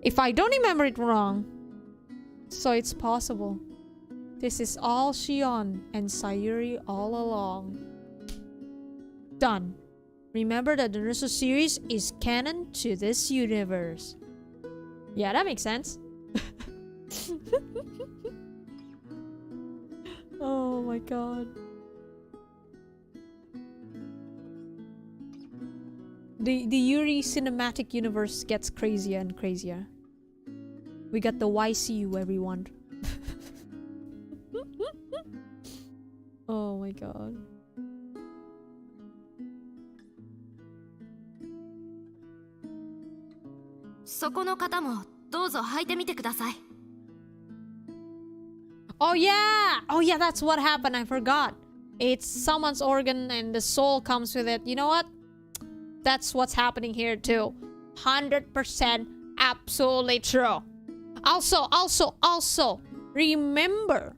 If I don't remember it wrong, so it's possible. This is all Shion and Sayuri all along. Done. Remember that the nurses series is canon to this universe. Yeah, that makes sense. Oh my god. The Yuri cinematic universe gets crazier and crazier. We got the YCU, everyone. Oh my god. そこの方もどうぞ履いてみてください。 Oh yeah! Oh yeah, that's what happened. I forgot. It's someone's organ and the soul comes with it. You know what? That's what's happening here too. 100% absolutely true. Also, remember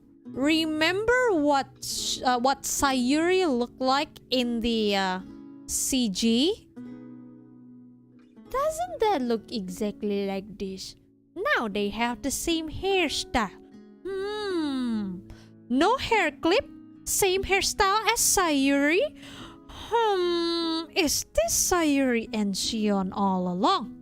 what Sayuri looked like in the CG? Doesn't that look exactly like this? Now they have the same hairstyle. No hair clip, same hairstyle as Sayuri? Is this Sayuri and Shion all along?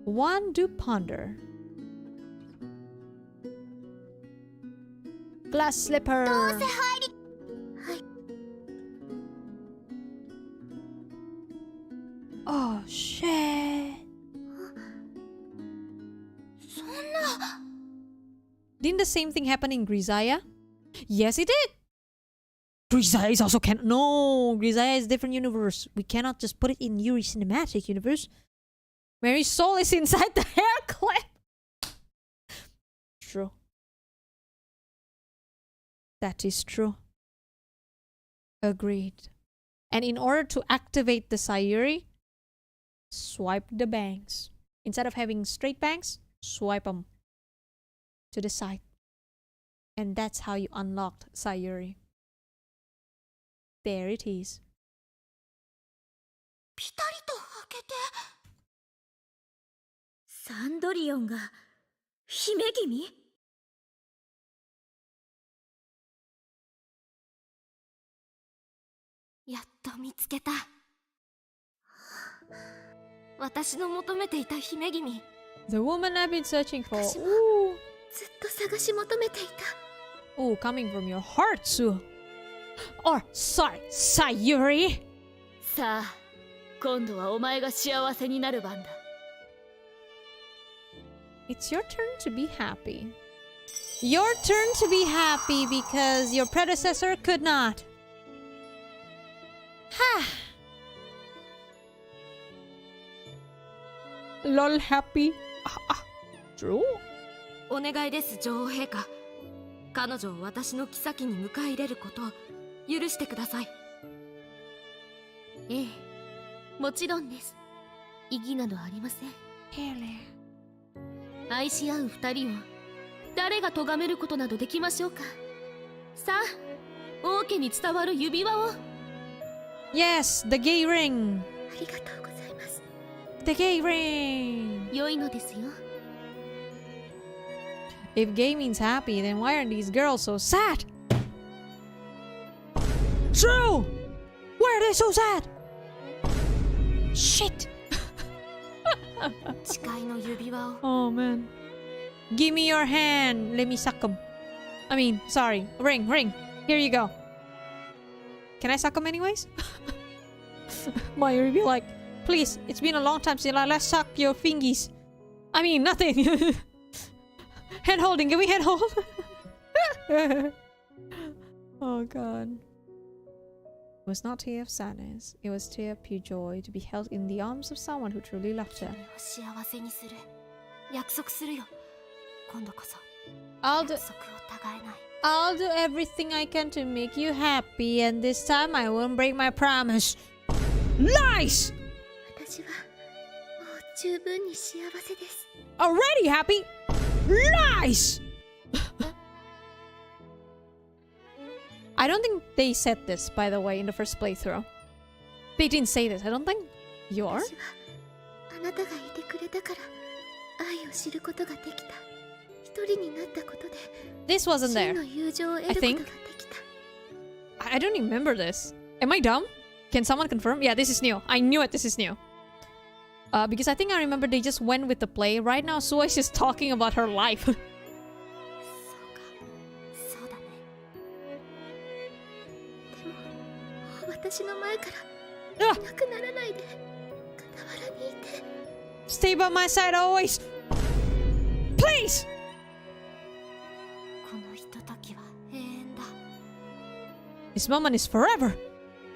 One do ponder. Glass slipper. Oh shit. Didn't the same thing happen in Grisaya? Yes, it did. Grisaya is also canon. No, Grisaya is a different universe. We cannot just put it in Yuri Cinematic Universe. Mary's soul is inside the hair clip. True. That is true. Agreed. And in order to activate the Sayuri, swipe the bangs. Instead of having straight bangs, swipe them to the side. And that's how you unlocked Sayuri. There it is. ピタリと開けて。サンドリオンが姫君？やっと見つけた。私の求めていた姫君。 The woman I've been searching for. 私も Ooh. ずっと探し求めていた。 Ooh, coming from your heart, Sue. Or, sorry, Sayuri. さあ、今度はお前が幸せになる番だ。 It's your turn to be happy. Your turn to be happy because your predecessor could not. Ha! Lol, happy. True. お願いです女王陛下。彼女を私の妃に迎え入れることを許してください。ええ、もちろんです。異議などありません。 Really? 愛し合う二人を誰が咎めることなどできましょうか。さあ、王家に伝わる指輪を。 Yes, the gay ring. ありがとうございます。 The gay ring. 良いのですよ。 If gay means happy, then why are these girls so sad? True! Why are they so sad? Shit! 誓いの指輪を。 Oh man. Give me your hand. Let me suck them. I mean, sorry. Ring. Here you go. Can I suck them anyways? Mayuri be like, please, it's been a long time since I last sucked your fingies. I mean, nothing. Hand holding. Can we hand hold? Oh god. It was not tear of sadness. It was tear of pure joy to be held in the arms of someone who truly loved her. 幸せにする。約束するよ。今度こそ。 I'll 約 do 束を違えない。 I'll do everything I can to make you happy, and this time I won't break my promise. Lies! 私はもう十分に幸せです。 Already happy? Lies! I don't think they said this, by the way, in the first playthrough. They didn't say this, I don't think. You are? 私はあなたがいてくれたから愛を知ることができた。一人になったことで This wasn't 真 there. の友情を得ることができた。 I don't remember this. Am I dumb? Can someone confirm? Yeah, this is new. I knew it, this is new. Because I think I remember they just went with the play. Right now, Sue is just talking about her life. そうか。そうだね。でも私の前からい Ugh, なくならないで。傍らにいて。 stay by my side always. Please! このひとときは永遠だ。This moment is forever.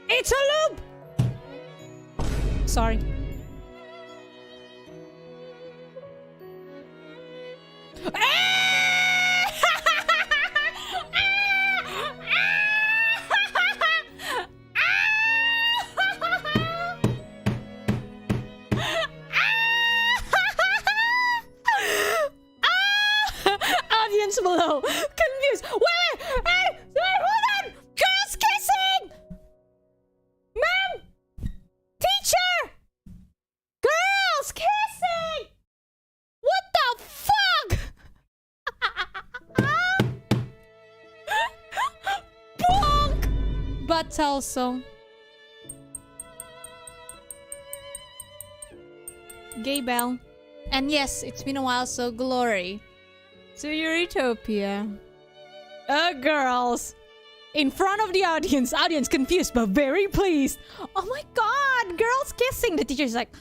It's a loop! Sorry. Audience below, confused. Wait, hold on! Girls kissing! Ma'am! Teacher! Girls kissing! What the fuck? Bonk! But also... Gay bell. And yes, it's been a while, so glory to your utopia. Girls. In front of the audience. Audience confused but very pleased. Oh my god, girls kissing. The teacher's like,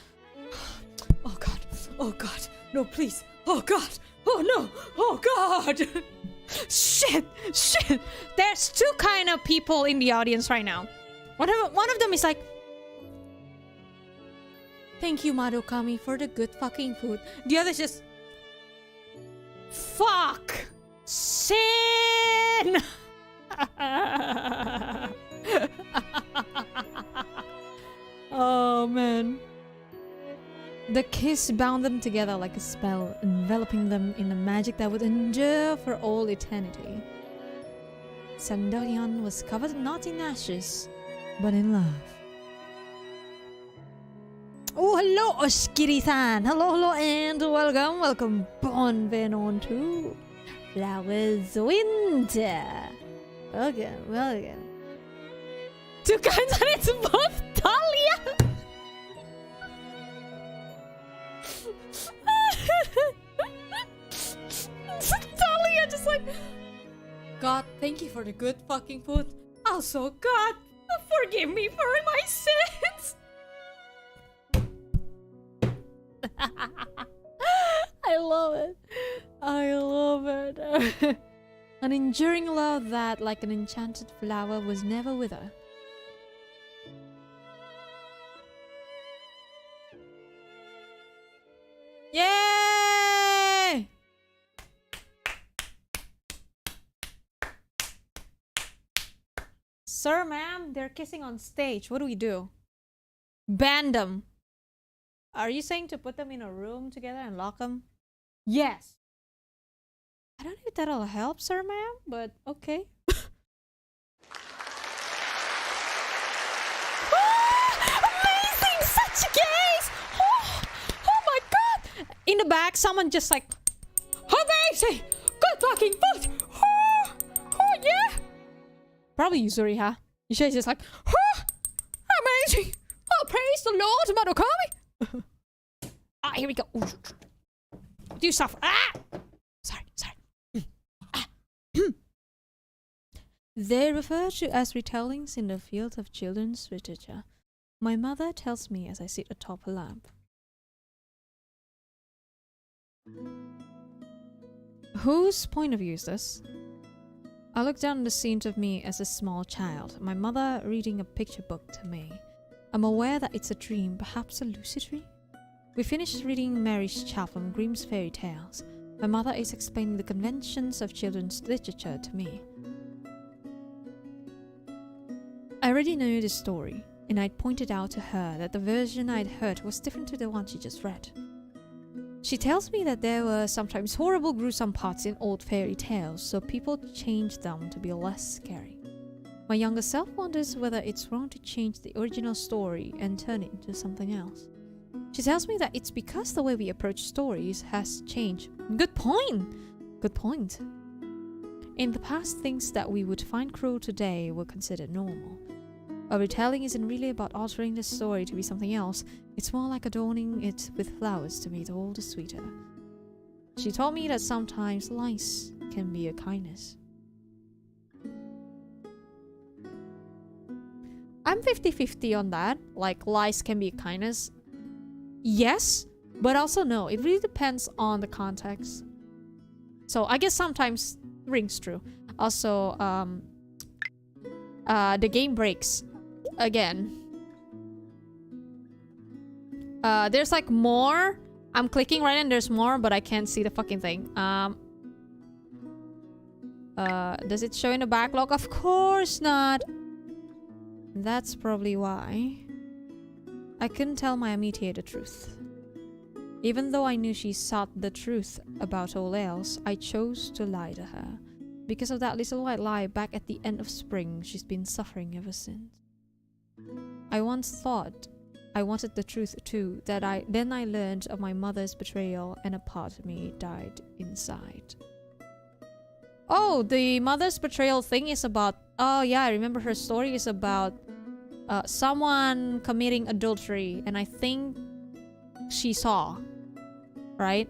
oh god, oh god, no please, oh god, oh no, oh god. Shit. There's two kind of people in the audience right now. One of them is like, thank you, Madokami, for the good fucking food. The other's just, fuck! Sin! Oh, man. The kiss bound them together like a spell, enveloping them in a magic that would endure for all eternity. Sandalion was covered not in ashes, but in love. Oh, hello, Oshikiri-san. Hello, and welcome. Bonvenon to Flowers Winter. Welcome. Two kinds, and it's both Talia. Talia just like, God, thank you for the good fucking food. Also, God, forgive me for my sins. I love it. I love it. An enduring love that, like an enchanted flower, was never wither. Yay! Sir, ma'am, they're kissing on stage. What do we do? Ban them. Are you saying to put them in a room together and lock them? Yes. I don't know if that'll help, sir, ma'am, but okay. Amazing! Such gays! Oh my god! In the back, someone just like, amazing! Good fucking food! Oh yeah! Probably Yuzuri, huh? Yuzuri's just like, amazing! Oh, praise the Lord, Madokami! Ah, here we go. Do stuff. Ah! Sorry. They refer to as retellings in the field of children's literature. My mother tells me as I sit atop her lamp. Whose point of view is this? I look down at the scene of me as a small child, my mother reading a picture book to me. I'm aware that it's a dream, perhaps a lucid dream. We finished reading Mary's Child from Grimm's fairy tales. My mother is explaining the conventions of children's literature to me. I already knew the story, and I'd pointed out to her that the version I'd heard was different to the one she just read. She tells me that there were sometimes horrible, gruesome parts in old fairy tales, so people changed them to be less scary. My younger self wonders whether it's wrong to change the original story and turn it into something else. She tells me that it's because the way we approach stories has changed. Good point! In the past, things that we would find cruel today were considered normal. A retelling isn't really about altering the story to be something else, it's more like adorning it with flowers to make it all the sweeter. She told me that sometimes lies can be a kindness. I'm 50-50 on that, like lies can be a kindness. Yes, but also no, it really depends on the context. So I guess sometimes rings true. Also, the game breaks again. There's like more. I'm clicking right and there's more, but I can't see the fucking thing. Does it show in the backlog? Of course not. That's probably why. I couldn't tell my Amitie the truth. Even though I knew she sought the truth about all else, I chose to lie to her. Because of that little white lie back at the end of spring, she's been suffering ever since. I once thought I wanted the truth too, then I learned of my mother's betrayal and a part of me died inside. Oh, the mother's betrayal thing is about... Oh yeah, I remember her story is about someone committing adultery, and I think she saw, right?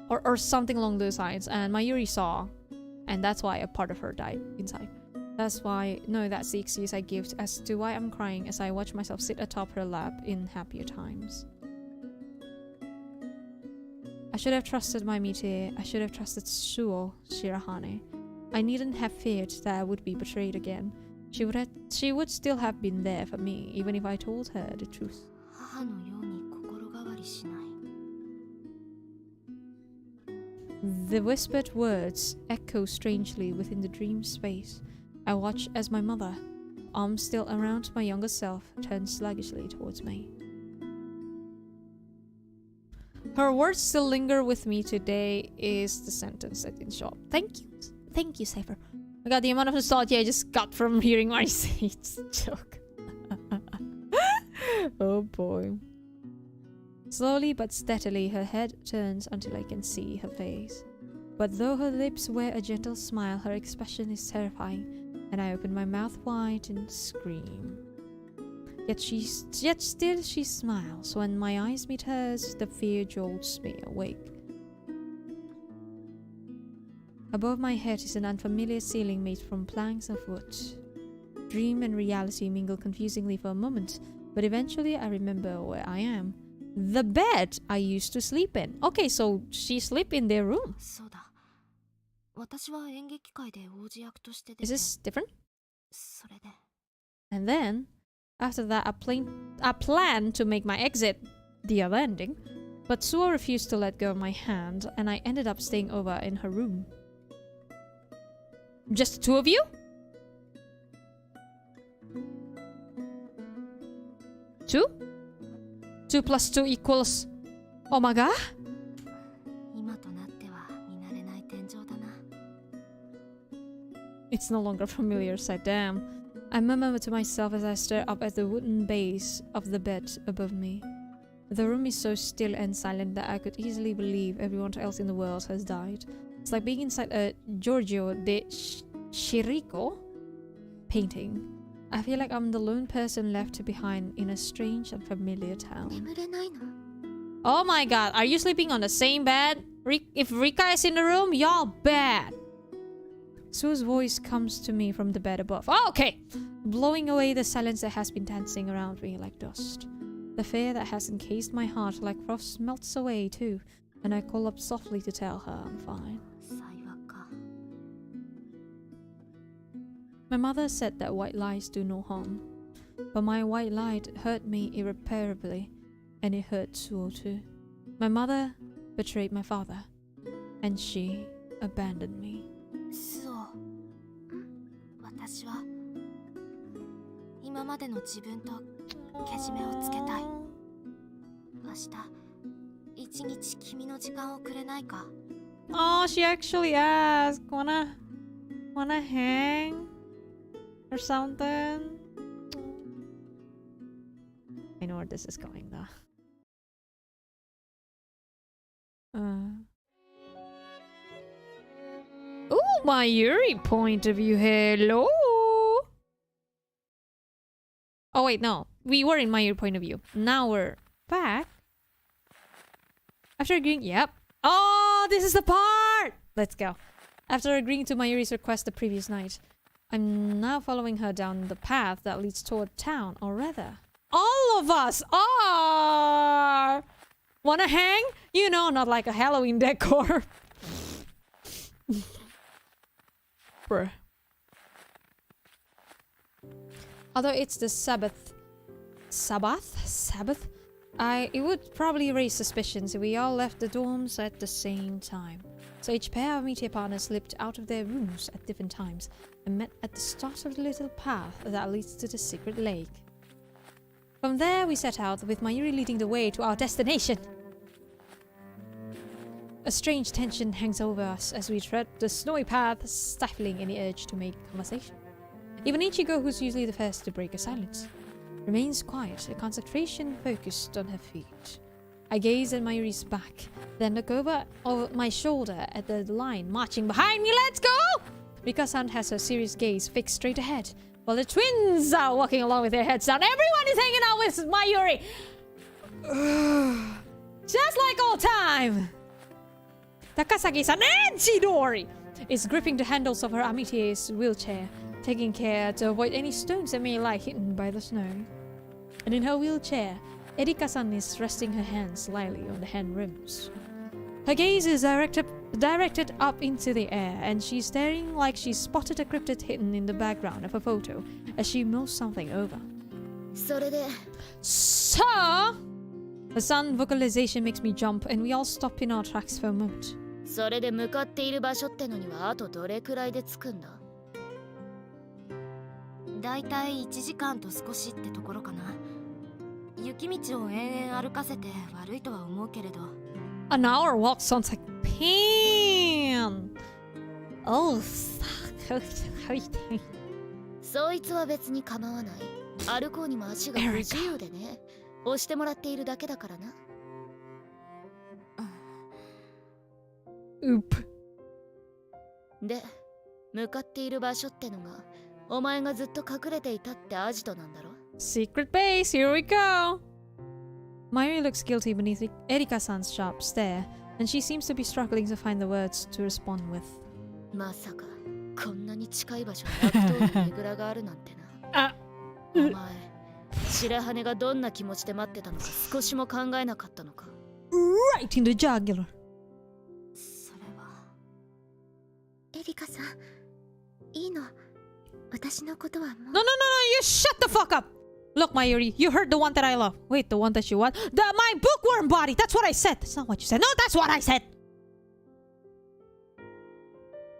Or something along those lines, and Mayuri saw, and that's why a part of her died inside. That's why... No, that's the excuse I give as to why I'm crying as I watch myself sit atop her lap in happier times. I should have trusted my Amitie. I should have trusted Suo Shirahane. I needn't have feared that I would be betrayed again. She would still have been there for me, even if I told her the truth. The whispered words echo strangely within the dream space. I watch as my mother, arms still around my younger self, turns sluggishly towards me. Her words still linger with me today is the sentence that didn't show up. Thank you. Thank you, Cypher. I got the amount of nostalgia I just got from hearing my seats joke. Oh boy. Slowly but steadily her head turns until I can see her face. But though her lips wear a gentle smile, her expression is terrifying, and I open my mouth wide and scream. Yet still she smiles. When my eyes meet hers, the fear jolts me awake. Above my head is an unfamiliar ceiling made from planks of wood. Dream and reality mingle confusingly for a moment, but eventually I remember where I am. The bed I used to sleep in. Okay, so she sleep in their room. Is this different? And then, after that, I planned to make my exit the other ending, but Suo refused to let go of my hand, and I ended up staying over in her room. Just the two of you? 2? 2 plus 2 equals Omega? It's no longer familiar sight, damn. I murmur to myself as I stare up at the wooden base of the bed above me. The room is so still and silent that I could easily believe everyone else in the world has died. It's like being inside a Giorgio de Chirico painting. I feel like I'm the lone person left behind in a strange and familiar town. Oh my god, are you sleeping on the same bed? If Rika is in the room, y'all bad. Sue's voice comes to me from the bed above. Oh, okay! Blowing away the silence that has been dancing around me like dust. The fear that has encased my heart like frost melts away too, and I call up softly to tell her I'm fine. My mother said that white lies do no harm, but my white lie hurt me irreparably, and it hurt Suo too. My mother betrayed my father, and she abandoned me. 私は今までの自分とけじめをつけたい。明日一日君の時間をくれないか? Oh, she actually asked, wanna hang or something? I know where this is going though. Ooh, my Yuri point of view. Hello. Oh wait, no. We were in my Yuri point of view. Now we're back. After agreeing, yep. Oh, this is the part. Let's go. After agreeing to Mayuri's request the previous night, I'm now following her down the path that leads toward town, or rather, all of us are. Wanna hang? You know, not like a Halloween decor. Bruh. Although it's the Sabbath, it would probably raise suspicions if we all left the dorms at the same time. So each pair of meteor partners slipped out of their rooms at different times and met at the start of the little path that leads to the secret lake. From there we set out, with Mayuri leading the way to our destination. A strange tension hangs over us as we tread the snowy path, stifling any urge to make conversation. Even Ichigo, who's usually the first to break a silence, remains quiet, a concentration focused on her feet. I gaze at Mayuri's back, then look over my shoulder at the line marching behind me. Let's go! Rika-san has her serious gaze fixed straight ahead, while the twins are walking along with their heads down. Everyone is hanging out with Mayuri! Just like old time! Takasaki-san and Chidori is gripping the handles of her Amitie's wheelchair, taking care to avoid any stones that may lie hidden by the snow. And in her wheelchair, Erika-san is resting her hands lightly on the handrims. Her gaze is directed up into the air, and she's staring like she's spotted a cryptid hidden in the background of a photo as she mulls something over. So, the sun vocalization makes me jump, and we all stop in our tracks for a moment. それで向かっている場所ってのにはあとどれくらいで着くんだ？だいたい1時間と少しってところかな。雪道を延々歩かせて悪いとは思うけれど。An hour walk sounds like pain. Oh, fuck. そいつは別に構わない。歩こうにも足が不自由でね。押してもらっているだけだからな。Oop. で、向かっている場所ってのが、お前がずっと隠れていたってアジトなんだろ？ Secret base, here we go! Mayuri looks guilty beneath Erika-san's sharp stare, and she seems to be struggling to find the words to respond with. まさか、こんなに近い場所に悪党のねぐらがあるなんてな。お前、白羽がどんな気持ちで待ってたのか少しも考えなかったのか。Right in the jugular. それはエリカさん、いいの。私のことはもう。No, you shut the fuck up! Look, Mayuri, you heard the one that I love. Wait, the one that you want? My bookworm body! That's what I said! That's not what you said. No, that's what I said!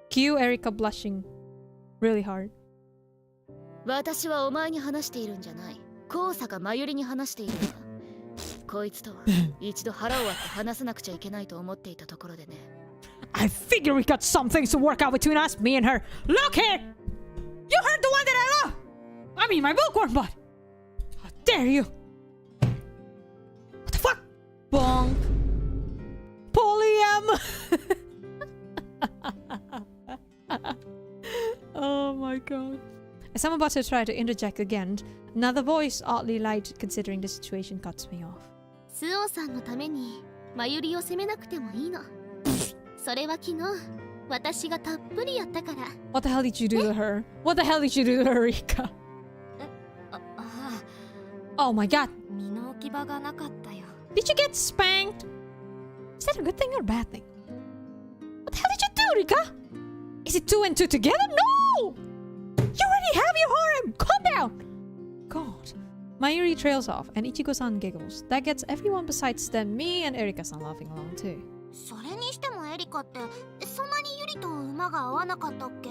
Cue Erika blushing really hard. 私はお前に話しているんじゃない。高坂真由里に話しているんだ。こいつとは一度腹を割って話さなくちゃいけないと思っていたところでね。I figure we got some things to work out between us, me and her. Look here! You heard the one that I love! I mean, my bookworm body! How dare you! What the fuck? Bonk. Polyam! Oh my god. As I'm about to try to interject again, another voice, oddly light considering the situation, cuts me off. スオさんのために真由里を責めなくてもいいの。それは昨日私がたっぷりやったから。What the hell did you do to her? What the hell did you do to her, Rika? Oh my god. 身の置き場がなかったよ。Did you get spanked? Is that a good thing or a bad thing? What the hell did you do, Rika? Is it two and two together? No! You already have your harem! Calm down! God. Mayuri trails off and Ichigo-san giggles. That gets everyone besides them, me and Erika-san laughing along too. それにしてもエリカってそんなにユリと馬が合わなかったっけ？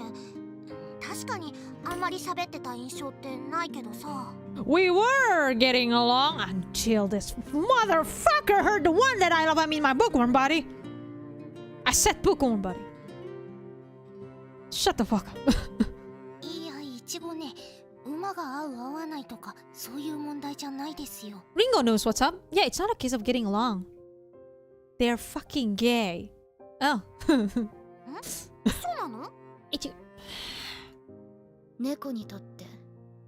確かにあんまり喋ってた印象ってないけどさ。We were getting along until this motherfucker heard the one that I love. I mean my bookworm body. I said bookworm body. Shut the fuck up. いや、イチゴね、馬が合う合わないとかそういう問題じゃないですよ。Ringo knows what's up. Yeah, it's not a case of getting along. They're fucking gay. Oh. そうなの？Ichigo. 猫にとって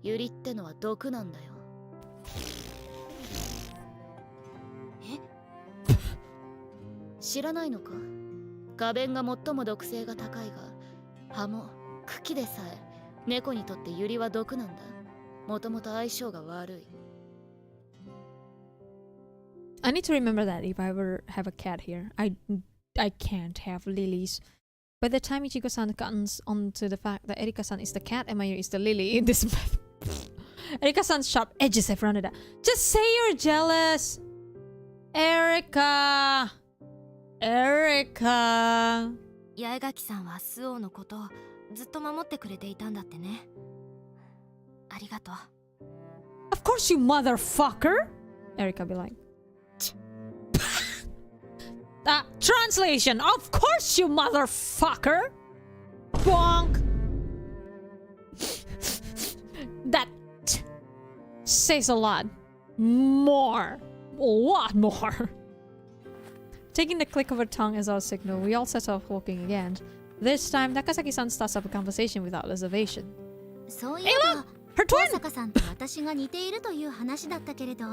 ユリってのは毒なんだよ。え？知らないのか？ガベンが最も毒性が高いが、葉も茎でさえ猫にとってユリは毒なんだ。もともと相性が悪い。I need to remember that if I ever have a cat here. I can't have lilies. By the time Ichigo-san comes onto the fact that Erika-san is the cat and Mayuri is the lily in this Erika-san's sharp edges have rounded out. Just say you're jealous. Erika. Erika. 八重垣さんはスオのことをずっと守ってくれていたんだってね。ありがとう。Of course you motherfucker. Erika be like. Translation. Of course you motherfucker. Bonk. That says a lot. More. A lot more. Taking the click of her tongue as our signal, we all set off walking again. This time, Takasaki-san starts up a conversation without reservation. そういえば Her 高 twin! 坂さんと私が似ているという話だったけれど、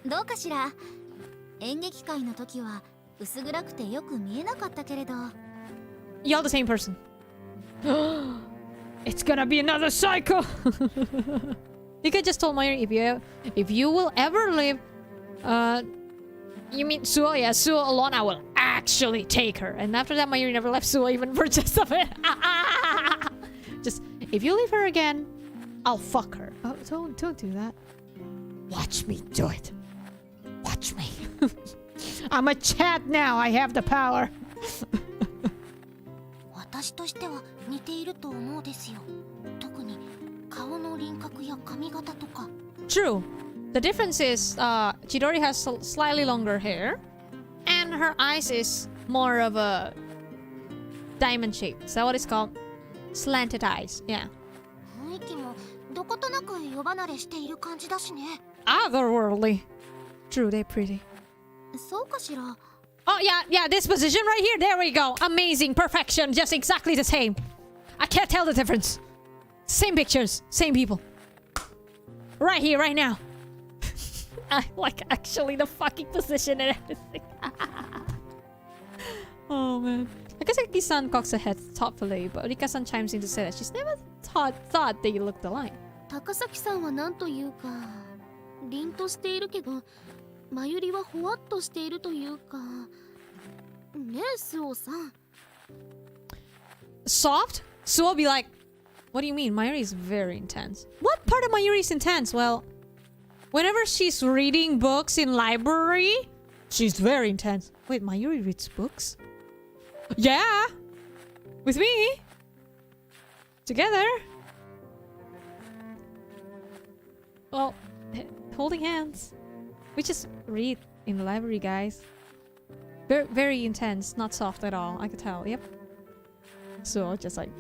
どうかしら。演劇会の時は薄暗くてよく見えなかったけれど。 Y'all the same person. It's gonna be another cycle. Yuka just told Mayuri if you will ever live, you mean Suo? Yeah, Suo alone. I will actually take her. And after that, Mayuri never left Suo even for just a bit. Just if you leave her again, I'll fuck her. Oh, don't do that. Watch me do it. Watch me. I'm a chat now. I have the power. 私としては似ていると思うですよ。特に顔の輪郭や髪型とか。 True. The difference is Chidori has slightly longer hair and her eyes is more of a diamond shape. Is that what it's called? Slanted eyes. Yeah. 雰囲気もどことなく夜離れしている感じだしね。 Otherworldly. True, they're pretty. そうかしら。 Oh, yeah, this position right here. There we go. Amazing. Perfection. Just exactly the same. I can't tell the difference. Same pictures. Same people. Right here, right now. I like actually the fucking position and everything. Oh, man. Nakasaki-san cocks her head thoughtfully, but Rika-san chimes in to say that she's never thought that you looked alike. 高崎さんは何というか凛としているけど、まゆりはほわっとしているというか。ねえ、スオさん。Soft? So I'll be like, what do you mean? Mayuri is very intense. What part of Mayuri is intense? Well, whenever she's reading books in library, she's very intense. Wait, Mayuri reads books? Yeah! With me! Together! Well, holding hands. We just read in the library, guys. Very, very intense, not soft at all. I could tell, yep. So, just like...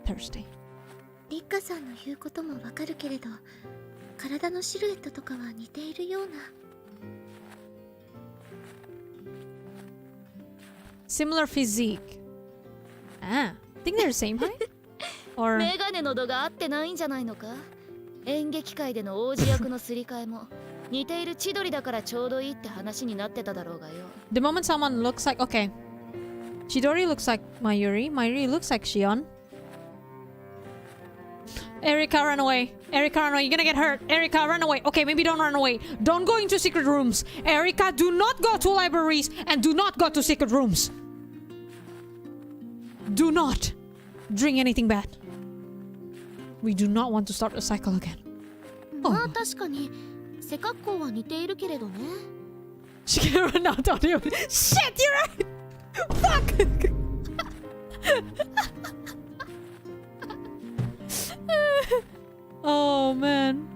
thirsty. リッカさんの言うこともわかるけれど、体のシルエットとかは似ているような。Similar physique. Ah, think they're the same height? Or... メガネの度が合ってないんじゃないのか。演劇界での王子役のすり替えも似ている千鳥だからちょうどいいって話になってただろうがよ。 The moment someone looks like... Okay. Chidori looks like Mayuri. Mayuri looks like Shion. Erika, run away. Erika, run away. You're gonna get hurt. Erika, run away. Okay, maybe don't run away. Don't go into secret rooms. Erika, do not go to libraries and do not go to secret rooms. Do not drink anything bad. We do not want to start a cycle again. まあ確かに背格好は似ているけれどね。 She can run out on you. Shit, you're right. Fuck. Oh man.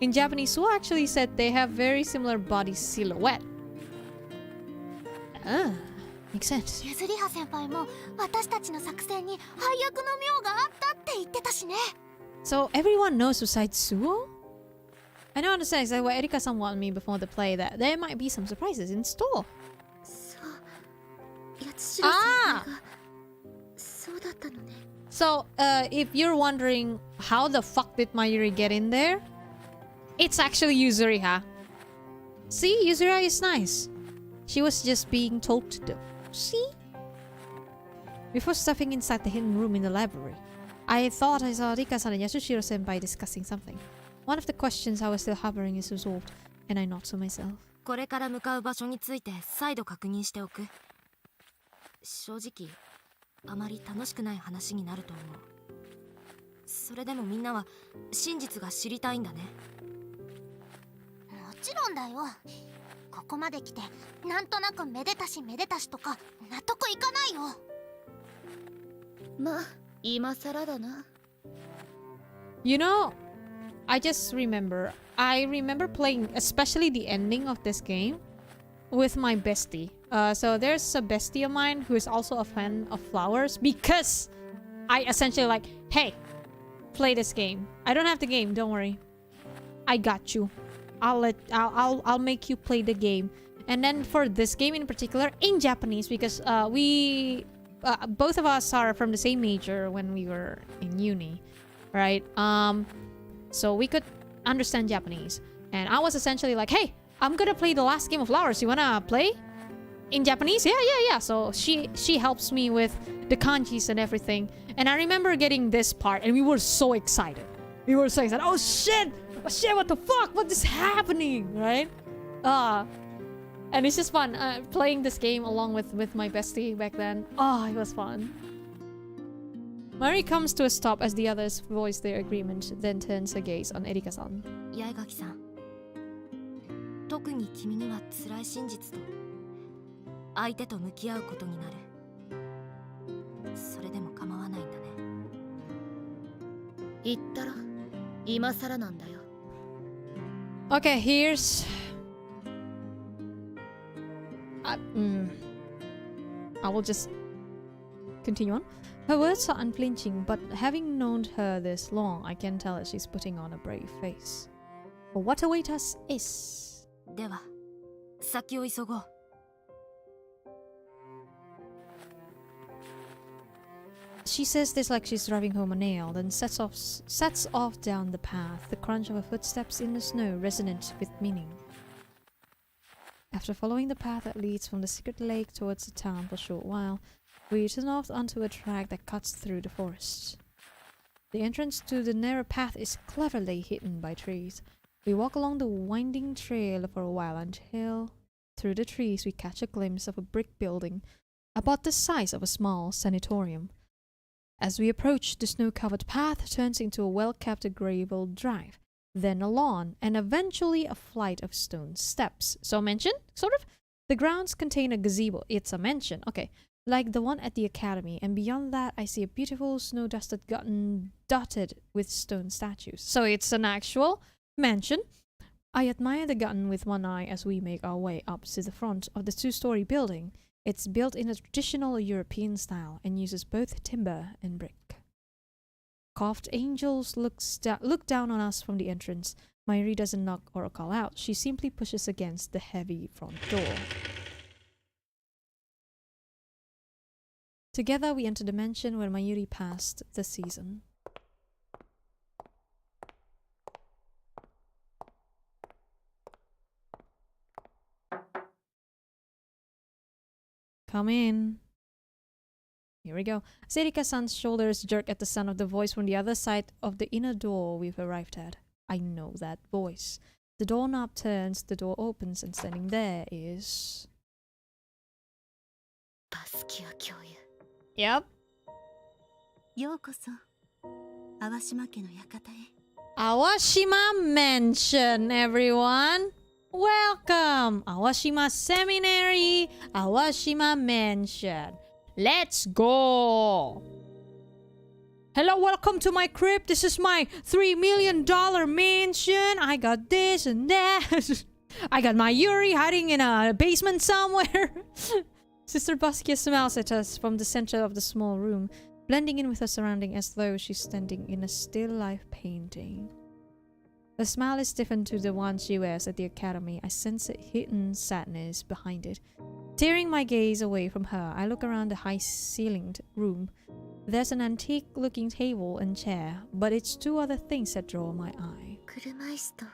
In Japanese, Suo actually said they have very similar body silhouette. Ah, makes sense. ゆずりは先輩も私たちの作戦に配役の妙があったって言ってたしね。 So everyone knows besides Suo? I don't understand exactly what Erika-san wanted me before the play that there might be some surprises in store. そう、八代先輩がそうだったのね。 So, if you're wondering how the fuck did Mayuri get in there, it's actually Yuzuriha. See, Yuzuriha is nice. She was just being told to do. See? Before stepping inside the hidden room in the library, I thought I saw Rika-san and Yasushiro-senpai discussing something. One of the questions I was still harboring is resolved, and I nod to myself. これから向かう場所について再度確認しておく。正直あまり楽しくない話になると思う。それでもみんなは真実が知りたいんだね。もちろんだよ。ここまで来てなんとなくめでたしめでたしとか納得いかないよ。まあ今更だな。 You know, I remember playing especially the ending of this game with my bestie. So there's a bestie of mine who is also a fan of flowers because I essentially like, hey, play this game. I don't have the game, don't worry. I got you. I'll make you play the game. And then for this game in particular, in Japanese, because we both of us are from the same major when we were in uni, right? So we could understand Japanese. And I was essentially like, hey, I'm gonna play the last game of flowers. You wanna play? In Japanese? Yeah. So she helps me with the kanjis and everything. And I remember getting this part and we were so excited. Oh shit, what the fuck? What is happening? Right? And it's just fun playing this game along with my bestie back then. It was fun. Mari comes to a stop as the others voice their agreement, then turns her gaze on Erika-san. 八重垣さん、特に君には辛い真実と相手と向き合うことになる。それでも構わないんだね。言ったろ、今更なんだよ。 Okay, here's... I will just continue on. Her words are unflinching, but having known her this long, I can tell that she's putting on a brave face. But what awaits us is... では、先を急ごう。She says this like she's driving home a nail, then sets off down the path, the crunch of her footsteps in the snow resonant with meaning. After following the path that leads from the secret lake towards the town for a short while, we turn off onto a track that cuts through the forest. The entrance to the narrow path is cleverly hidden by trees. We walk along the winding trail for a while until, through the trees, we catch a glimpse of a brick building about the size of a small sanatorium. As we approach, the snow-covered path turns into a well-kept gravel drive, then a lawn, and eventually a flight of stone steps. So mansion, sort of? The grounds contain a gazebo. It's a mansion, okay. Like the one at the academy, and beyond that I see a beautiful snow-dusted garden dotted with stone statues. So it's an actual mansion. I admire the garden with one eye as we make our way up to the front of the two-story building. It's built in a traditional European style and uses both timber and brick. Carved angels look down on us from the entrance. Mayuri doesn't knock or call out. She simply pushes against the heavy front door. Together we enter the mansion where Mayuri passed the season. Come in. Here we go. Serika-san's shoulders jerk at the sound of the voice from the other side of the inner door we've arrived at. I know that voice. The doorknob turns, the door opens, and standing there is... バスキア教諭。 Yep. ようこそ淡島家の館へ。 Awashima Mansion, everyone. Welcome. Awashima Seminary, Awashima Mansion. Let's go. Hello, welcome to my crib. This is my $3 million mansion. I got this and that. I got my Yuri hiding in a basement somewhere. Sister Baskia smiles at us from the center of the small room, blending in with her surrounding as though she's standing in a still life painting. The smile is different to the one she wears at the academy. I sense a hidden sadness behind it. Tearing my gaze away from her, I look around the high-ceilinged room. There's an antique-looking table and chair, but it's two other things that draw my eye. 車椅子と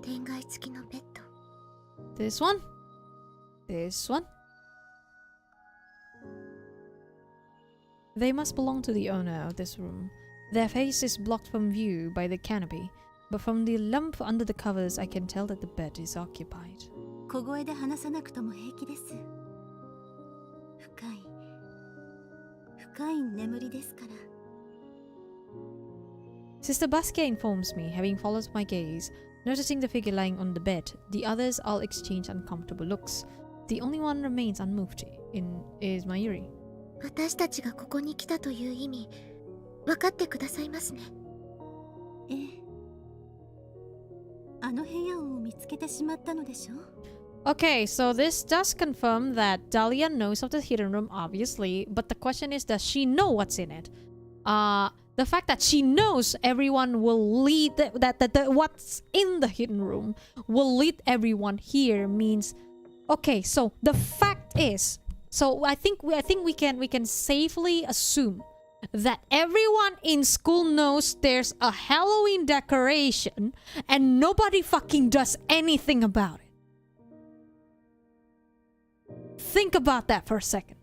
天蓋付きのベッド。 This one. This one. They must belong to the owner of this room. Their face is blocked from view by the canopy, but from the lump under the covers I can tell that the bed is occupied. 小声で話さなくとも平気です。深い眠りですから。Sister Baskia informs me, having followed my gaze, noticing the figure lying on the bed. The others all exchange uncomfortable looks. The only one remains unmoved is Mayuri. 私たちがここに来たという意味分かってくださいますね。ええ。あの部屋を見つけてしまったのでしょう。 Okay, so this does confirm that Dahlia knows of the hidden room, obviously, but the question is, does she know what's in it? The fact that she knows everyone will lead that what's in the hidden room will lead everyone here means, okay, so the fact is, so I think we can safely assume that everyone in school knows there's a Halloween decoration and nobody fucking does anything about it. Think about that for a second.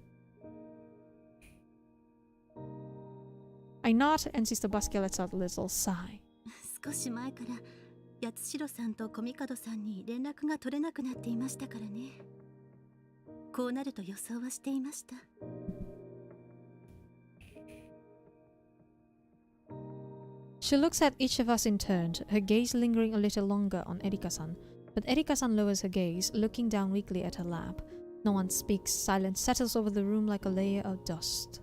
I nod and Sister Baskia lets out a little sigh. 少し前から八代さんと小見門さんに連絡が取れなくなっていましたからね。こうなると予想はしていました。 She looks at each of us in turn, her gaze lingering a little longer on Erika-san. But Erika-san lowers her gaze, looking down weakly at her lap. No one speaks. Silence settles over the room like a layer of dust.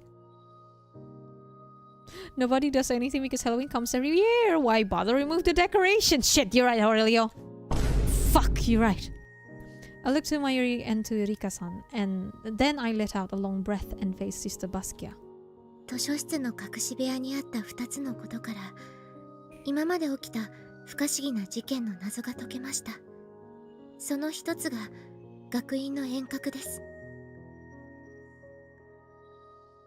Nobody does anything because Halloween comes every year. Why bother remove the decoration? Shit, you're right, Aurelio. Fuck, you're right. I look to Mayuri and to Erika-san, and then I let out a long breath and face Sister Baskia. 図書室の隠し部屋にあった2つのことから今まで起きた不可思議な事件の謎が解けました。その一つが学院の遠隔です。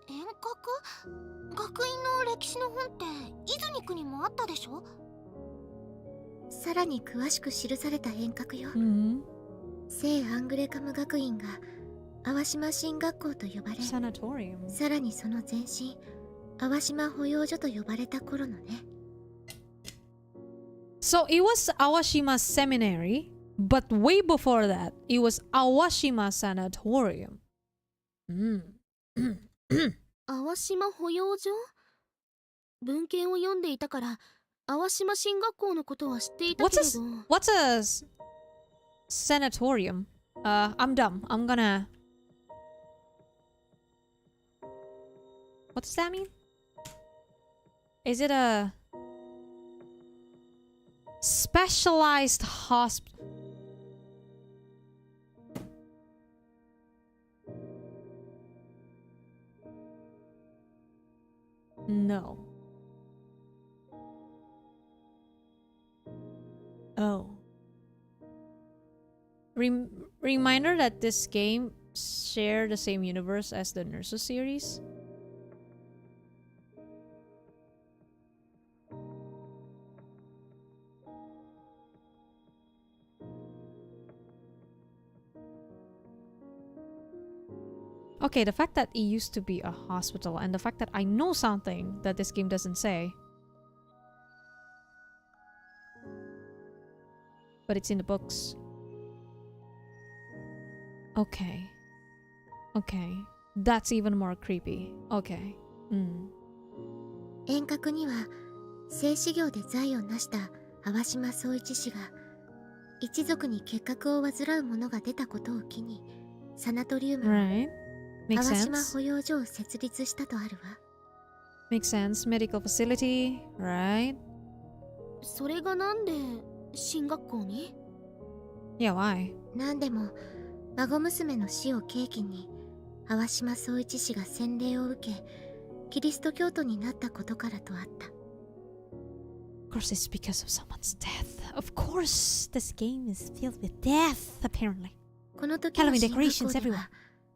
遠隔？学院の歴史の本ってイズニックにもあったでしょ？さらに詳しく記された遠隔よ。聖アングレカム学院が淡島進学校と呼ばれ、さらにその前身淡島保養所と呼ばれた頃のね。So it was Awashima Seminary, but way before that, it was Awashima Sanatorium. 淡島保養所？文献を読んでいたから淡島進学校のことは知っていたけれど。What's a sanatorium? I'm dumb. I'm gonna... What does that mean? Is it a specialized hospital? No. Oh. Reminder that this game share the same universe as the Nurses series. Okay, the fact that it used to be a hospital and the fact that I know something that this game doesn't say. But it's in the books. Okay. Okay. That's even more creepy. Okay. 遠隔には性修行で財を成した淡島宗一氏が一族に結核を患う者が出たことを機にサナトリウム、淡島保養所を設立したとあるわ。Makes sense. Medical facility, right? それがなんで進学校に？ Yeah, why? なんでも孫娘の死を契機に淡島宗一氏が洗礼を受けキリスト教徒になったことからとあった。Of course it's because of someone's death. Of course this game is filled with death, apparently. この時の進学校では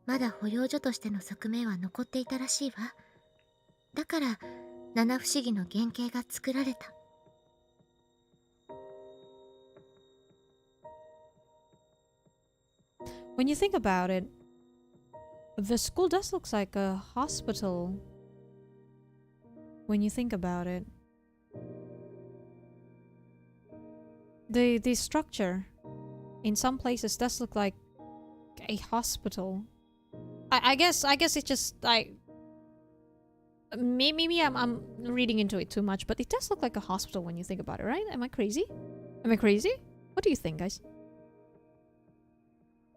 まだ保養所としての側面は残っていたらしいわ。だから七不思議の原型が作られた。When you think about it, the school does look like a hospital. When you think about it. The structure in some places does look like a hospital. I guess it's just like maybe I'm reading into it too much, but it does look like a hospital when you think about it, right? Am I crazy? Am I crazy? What do you think, guys?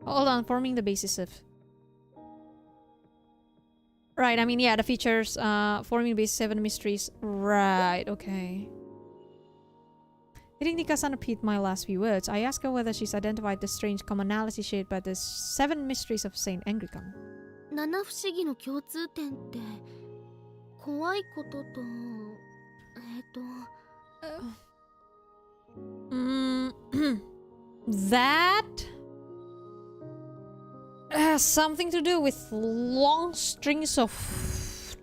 Hold on, forming the basis of... Right, I mean, yeah, the features, forming the basis 7 mysteries. Right, okay. Didn't Nika-san repeat my last few words? I asked her whether she's identified the strange commonality shared by the 7 mysteries of Saint Anglicum. 七不思議の共通点って怖いこととthat has something to do with long strings of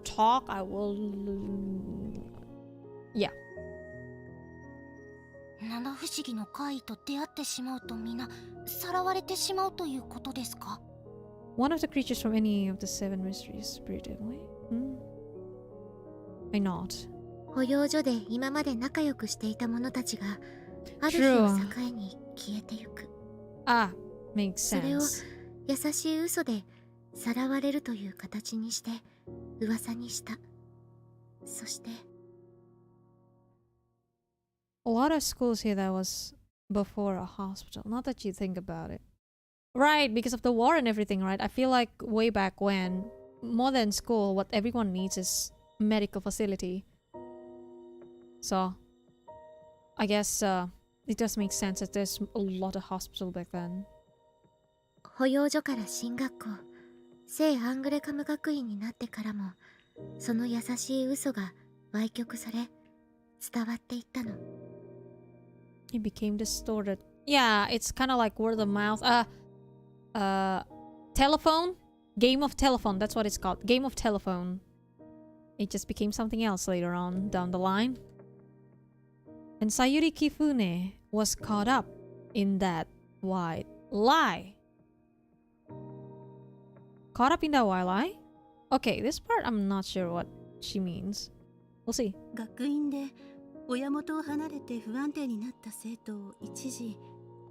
talk. I will... Yeah. 七不思議の怪異と出会ってしまうと皆さらわれてしまうということですか？ One of the creatures from any of the 7 mysteries spiritively? Why not? 保養所で今まで仲良くしていた者たちがある日を境に消えてゆく。Ah, makes sense. それを優しい嘘でさらわれるという形にして噂にした。そして A lot of schools here that was before a hospital. Not that you think about it. Right, because of the war and everything, right? I feel like way back when, more than school, what everyone needs is medical facility. So, I guess it does make sense that there's a lot of hospital back then. 保養所から進学校、聖アングレカム学院になってからも、その優しい嘘が歪曲され、伝わっていったの。It became distorted. Yeah, it's kind of like word of mouth. Telephone? Game of telephone, that's what it's called. Game of telephone. It just became something else later on down the line. And Sayuri Kifune was caught up in that white lie. Caught up in that white lie? Okay, this part I'm not sure what she means. We'll see. 学院で親元を離れて不安定になった生徒を一時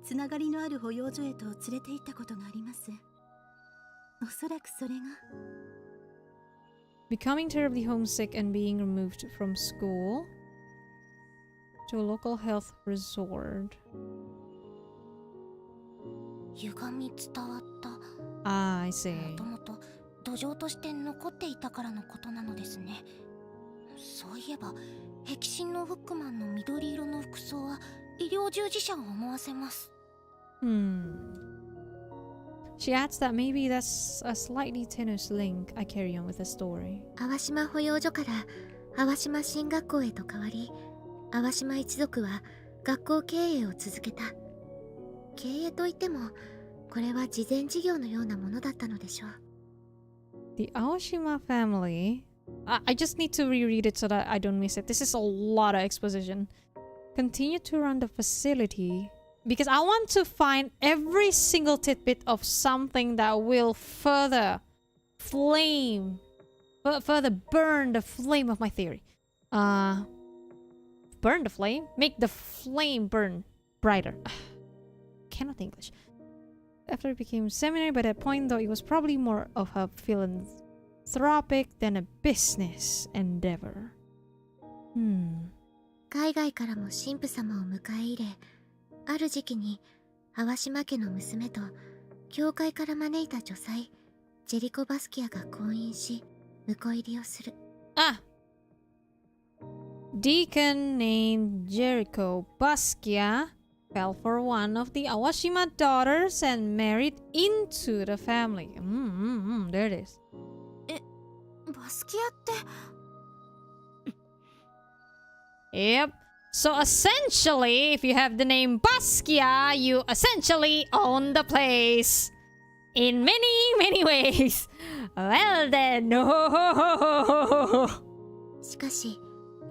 つながりのある保養所へと連れて行ったことがあります。おそらくそれが Becoming terribly homesick and being removed from school to a local health resort. 歪み伝わった。 Ah, I see. もともと土壌として残っていたからのことなのですね。そういえば壁心のフックマンの緑色の服装は医療従事者を思わせます。She adds that maybe that's a slightly tenuous link. I carry on with the story. 淡島保養所から淡島進学校へと変わり、淡島一族は学校経営を続けた。経営といっても、これは慈善事業のようなものだったのでしょう。The Aoshima family... I just need to reread it so that I don't miss it. This is a lot of exposition. Continue to run the facility because I want to find every single tidbit of something that will further burn the flame of my theory. Burn the flame? Make the flame burn brighter. Cannot English. After it became seminary, by that point though, it was probably more of a philanthropic than a business endeavor. 海外からも神父様を迎え入れ、ある時期に淡島家の娘と教会から招いた女才ジェリコ・バスキアが婚姻し、婿入りをする。Ah! Deacon named Jericho Basquiat fell for one of the Awashima daughters and married into the family. There it is. バスキアって Yep. So essentially, if you have the name Basquiat, you essentially own the place. In many, many ways. Well then, no. しかし、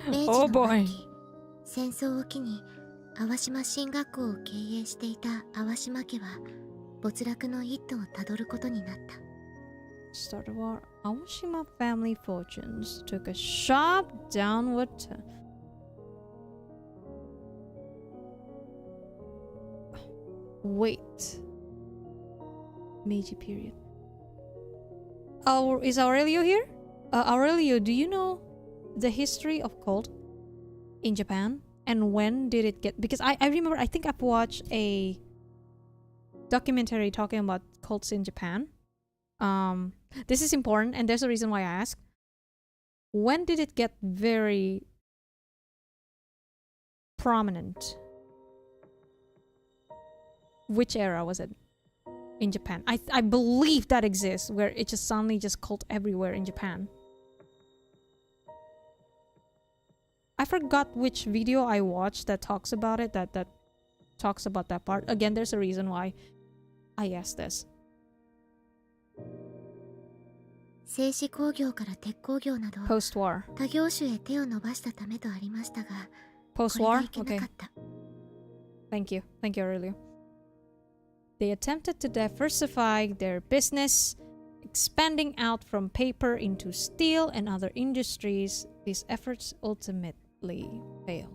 明治 Oh の boy. 末期、戦争を機に淡島進学校を経営していた淡島家は没落の一途をたどることになった。Start of war. Awashima family fortunes took a sharp downward turn. Wait. Meiji period. Oh, is Aurelio here? Aurelio, do you know the history of cult in Japan? And when did it get... Because I remember, I think I've watched a documentary talking about cults in Japan. This is important, and there's a reason why I ask. When did it get very prominent? Which era was it in Japan? I believe that exists, where it just suddenly just cult everywhere in Japan. I forgot which video I watched that talks about it, that talks about that part. Again, there's a reason why I asked this. 製紙工業から鉄工業など Post-war. 他業種へ手を伸ばしたためとありましたが、これが Post-war? いけな Okay. かった。Thank you. Thank you, Aurelio. They attempted to diversify their business, expanding out from paper into steel and other industries. These efforts ultimately failed.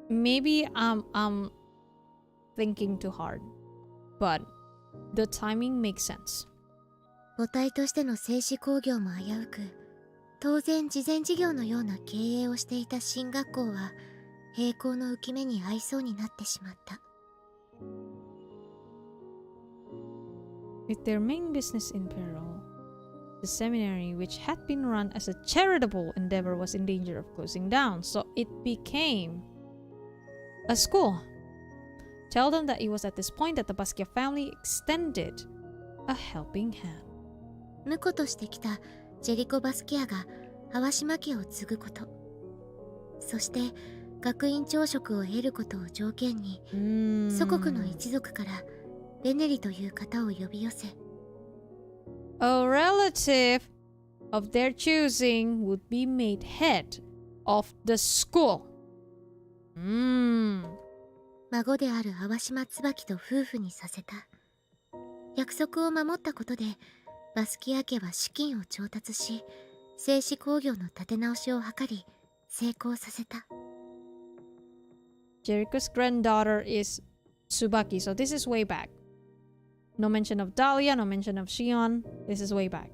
Maybe I'm thinking too hard, but the timing makes sense. 母体としての製紙工業も危うく、当然慈善事業のような経営をしていた進学校は栄光の浮き目に遭いそうになってしまった。With their main business in peril, the seminary, which had been run as a charitable endeavor, was in danger of closing down, so it became a school. Tell them that it was at this point that the Basquiat family extended a helping hand. 婿としてきたジェリコ・バスキアが淡島家を継ぐこと、そして学院長職を得ることを条件に、祖国の一族からベネリという方を呼び寄せ、A relative of their choosing would be made head of the school. 孫である淡島椿と夫婦にさせた。約束を守ったことでバスキア家は資金を調達し、製紙工業の立て直しを図り成功させた。 Jericho's granddaughter is Tsubaki, so this is way back. No mention of Dahlia, no mention of Shion. This is way back.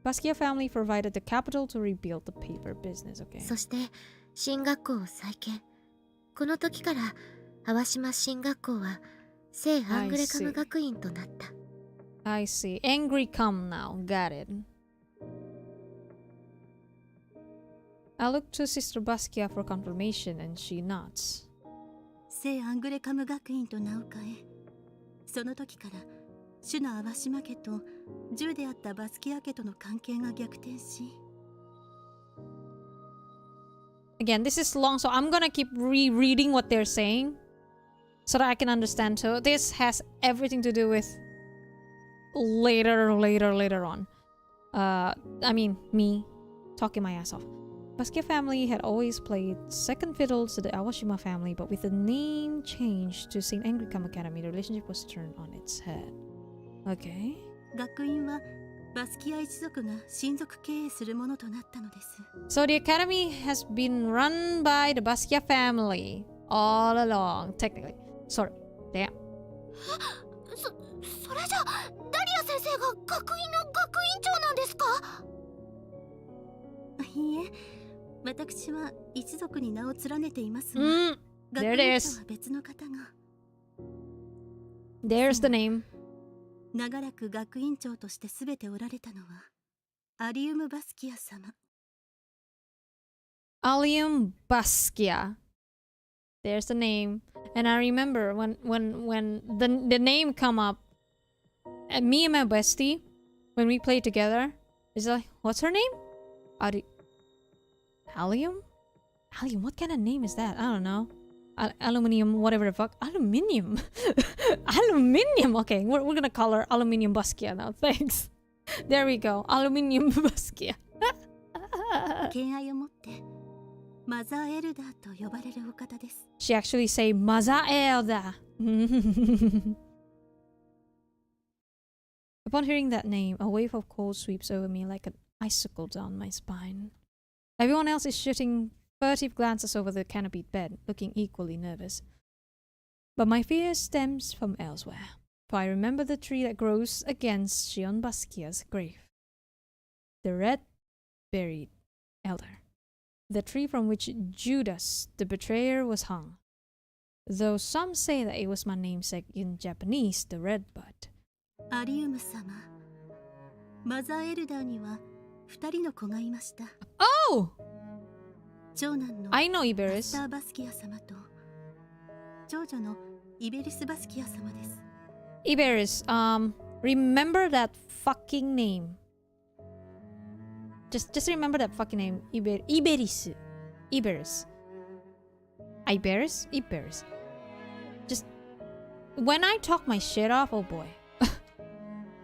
Basquiat family provided the capital to rebuild the paper business, okay. そして進学校を再建。この時から淡島進学校は聖アングレカム学院となった。 I see. Angry come now. Got it. I look to Sister Basquiat for confirmation and she nods. 聖アングレカム学院と名を変え、その時から主の淡島家と銃であったバスキア家との関係が逆転し。 Again, this is long, so I'm gonna keep rereading what they're saying so that I can understand too. This has everything to do with later on. I mean, me talking my ass off. Basquiat family had always played second fiddle to the Awashima family, but with the name change to St. Anglicum Academy, the relationship was turned on its head. Okay. 学院はバスキア一族が親族経営するものとなったのです。 So the academy has been run by the Basquiat family all along, technically. Sorry. Damn. それじゃダリア先生が学院の学院長なんですか？いいえ、私は一族に名を連ねていますが、学 There it 院 is. 長は別の方が。 There's the name. 長らく学院長として全ておられたのはアリウム・バスキア様。 Alium Basquiat. There's the name. And I remember when the name come up, and me and my bestie, when we played together, is like, what's her name? Allium? Allium, what kind of name is that? I don't know. Aluminium, whatever the fuck. Aluminium. Aluminium. Okay, we're gonna call her Aluminium Basquiat now. Thanks. There we go. Aluminium Basquiat. 敬愛を持ってマザーエルダーと呼ばれるお方です。 She actually say Mazaelda. Upon hearing that name, a wave of cold sweeps over me like an icicle down my spine. Everyone else is shooting furtive glances over the canopied bed, looking equally nervous. But my fear stems from elsewhere. For I remember the tree that grows against Shion Baskia's grave. The red-berried elder. The tree from which Judas, the betrayer, was hung. Though some say that it was my namesake in Japanese, the redbud. アリウム様、マザーエルダーには2人の子がいました。Oh! 長男の I know マ Iberis. スター・バスキア様と長女のイベリス・バスキア様です。Iberis, remember that fucking name. Just remember that fucking name. Iberis. Iberis. Iberis? Iberis. Just when I talk my shit off, oh boy.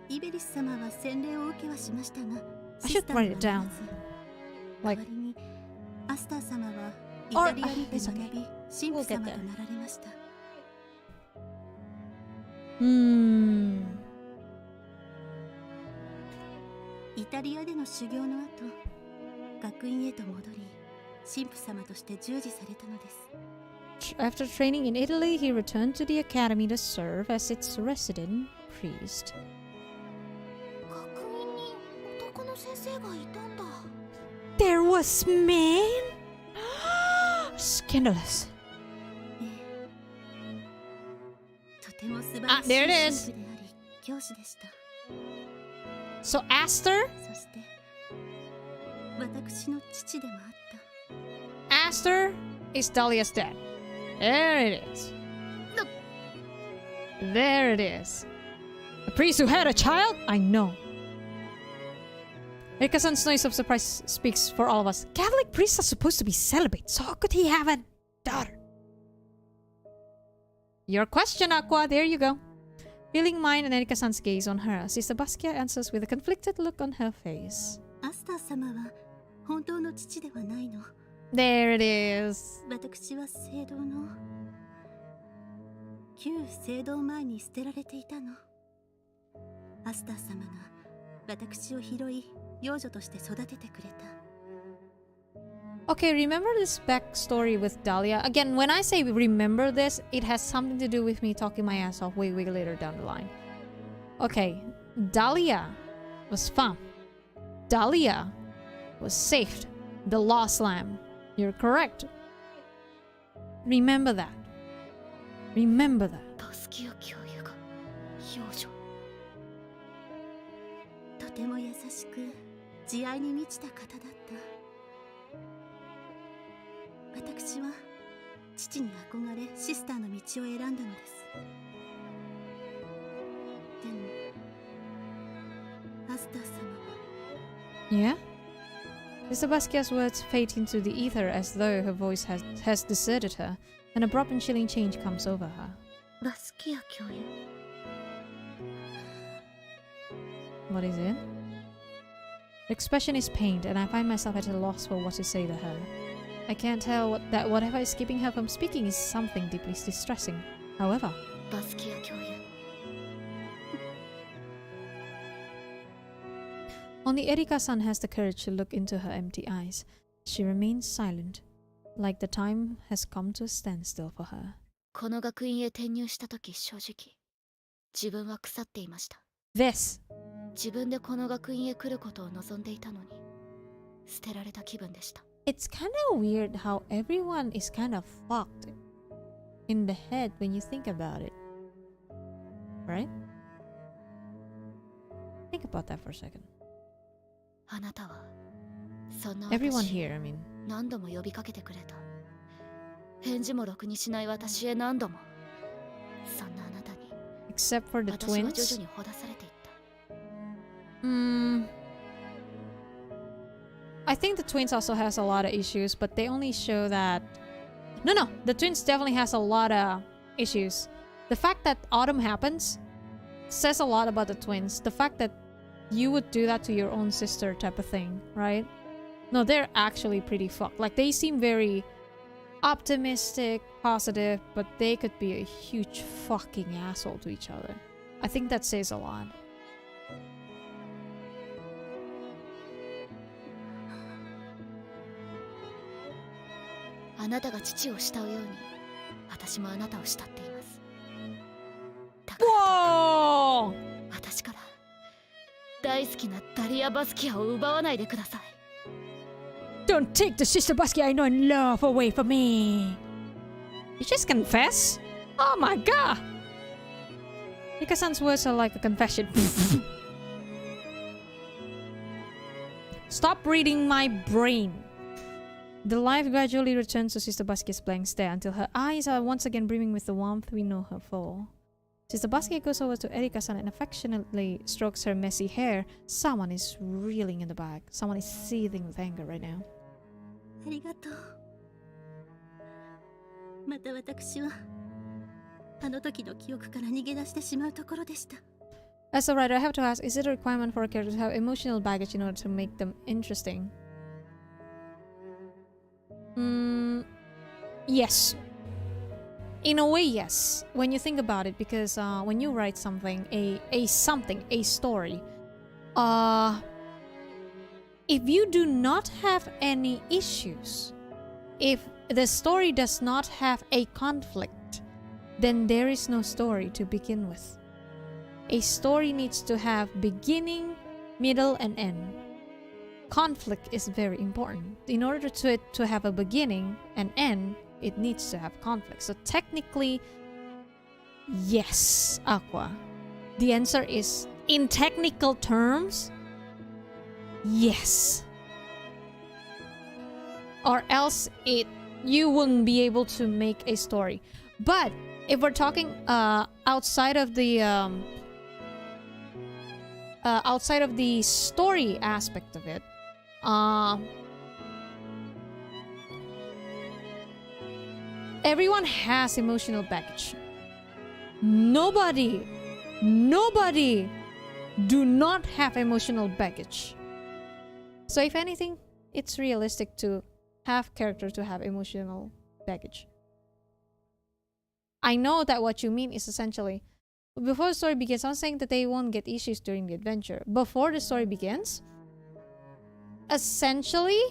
イベリス様は洗礼を受けはしましたが、 I should write it down. 代 Like, わりにアスター様はイタリアにて it's 学 okay. び、神父 We'll get 様 there. となられました。イタリアでの修行の後、学院へと戻り、神父様として従事されたのです。After training in Italy, he returned to the academy to serve as its resident priest. 学院に男の先生がいたんだ。 There was man? Scandalous. とても素晴らしい there it 神 is. 父であり、教師でした。 So Aster? そして私の父でもあった。 Aster is Dahlia's dad. There it is. There it is. A priest who had a child? I know. Erika-san's noise of surprise speaks for all of us. Catholic priests are supposed to be celibate, so how could he have a daughter? Your question, Aqua. There you go. Feeling mine and Erika-san's gaze on her, Sister Basquiat answers with a conflicted look on her face. アスター様は本当の父ではないの。 There it is. 私は聖堂の旧聖堂前に捨てられていたの。アスター様が私を拾い養女として育ててくれた。 Okay, remember this backstory with Dahlia? Again, when I say remember this, it has something to do with me talking my ass off way later down the line. Okay, Dahlia was found. Dahlia was saved. The lost lamb. You're correct. Remember that. Remember that. バスキア教諭が幼女。とても優しく慈愛に満ちた方だった。私は父に憧れシスターの道を選んだのです。でもアスター様は Yeah? Mr. Basquiat's words fade into the ether as though her voice has deserted her. An abrupt and chilling change comes over her. バスキア教諭。 What is it? Her expression is pained, and I find myself at a loss for what to say to her. I can't tell that whatever is keeping her from speaking is something deeply distressing. However, バスキア教諭。 only Erika-san has the courage to look into her empty eyes. She remains silent, like the time has come to a standstill for her. この学院へ転入した時、正直自分は腐っていました。 This! 自分でこの学院へ来ることを望んでいたのに捨てられた気分でした。 It's kind of weird how everyone is kind of fucked in the head when you think about it. Right? Think about that for a second. あなたはそんな Everyone 私 here, I mean. 何度も呼びかけてくれた。返事もろくにしない私へ何度も。そんなあなたに Except for the 私は徐 twins. 々にほだされていった。 I think the twins also has a lot of issues, but they only show that... No, the twins definitely has a lot of issues. The fact that autumn happens says a lot about the twins. The fact that you would do that to your own sister type of thing, right? No, they're actually pretty fucked. Like, they seem very optimistic, positive, but they could be a huge fucking asshole to each other. I think that says a lot. あなたが父を慕うように私もあなたを慕っています。大好きなダリア・バスキアを奪わないでください。 Don't take the sister Basquiat I know and love away from me. You just confess? Oh my god! Mika-san's words are like a confession. Stop reading my brain. The light gradually returns to Sister Basquiat's blank stare until her eyes are once again brimming with the warmth we know her for. Sister Basquiat goes over to Erika-san and affectionately strokes her messy hair. Someone is reeling in the back. Someone is seething with anger right now. ありがとう。また私はあの時の記憶から逃げ出してしまうところでした。 As a writer, I have to ask, is it a requirement for a character to have emotional baggage in order to make them interesting? Yes. In a way, yes. When you think about it, because when you write something, a story, if you do not have any issues, if the story does not have a conflict, then there is no story to begin with. A story needs to have beginning, middle, and end. Conflict is very important. In order to have a beginning and end, it needs to have conflict. So technically, yes, Aqua. The answer is, in technical terms, yes. Or else you wouldn't be able to make a story. But if we're talking outside of the story aspect of it, everyone has emotional baggage. Nobody do not have emotional baggage. So if anything, it's realistic to have characters to have emotional baggage. I know that what you mean is essentially, before the story begins, I'm saying that they won't get issues during the adventure. Before the story begins, essentially,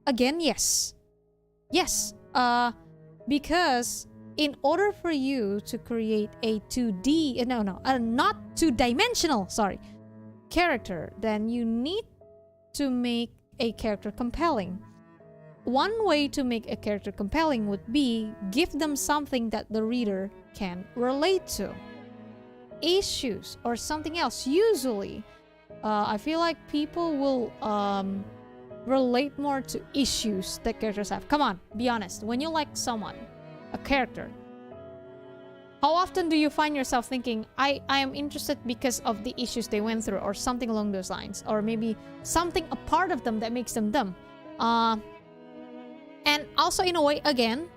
again, yes. Yes, because in order for you to create a 2D, not two-dimensional, character, then you need to make a character compelling. One way to make a character compelling would be give them something that the reader can relate to. Issues or something else. Usually, I feel like people will relate more to issues that characters have. Come on, be honest. When you like someone, a character, how often do you find yourself thinking, I am interested because of the issues they went through, or something along those lines, or maybe something, a part of them that makes them them? And also, in a way, again,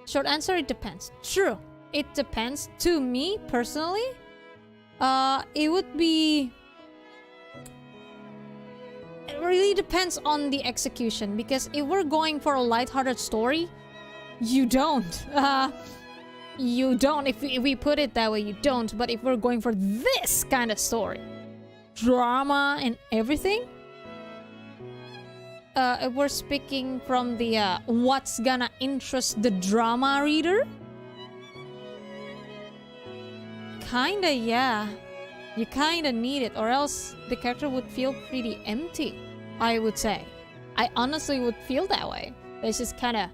short answer, it depends. True, it depends. To me personally, it would be, it really depends on the execution, because if we're going for a lighthearted story, you don't. You don't. If we put it that way, you don't. But if we're going for this kind of story, drama and everything, if we're speaking from the what's gonna interest the drama reader, kinda, yeah. You kinda need it, or else the character would feel pretty empty, I would say. I honestly would feel that way. It's just kinda,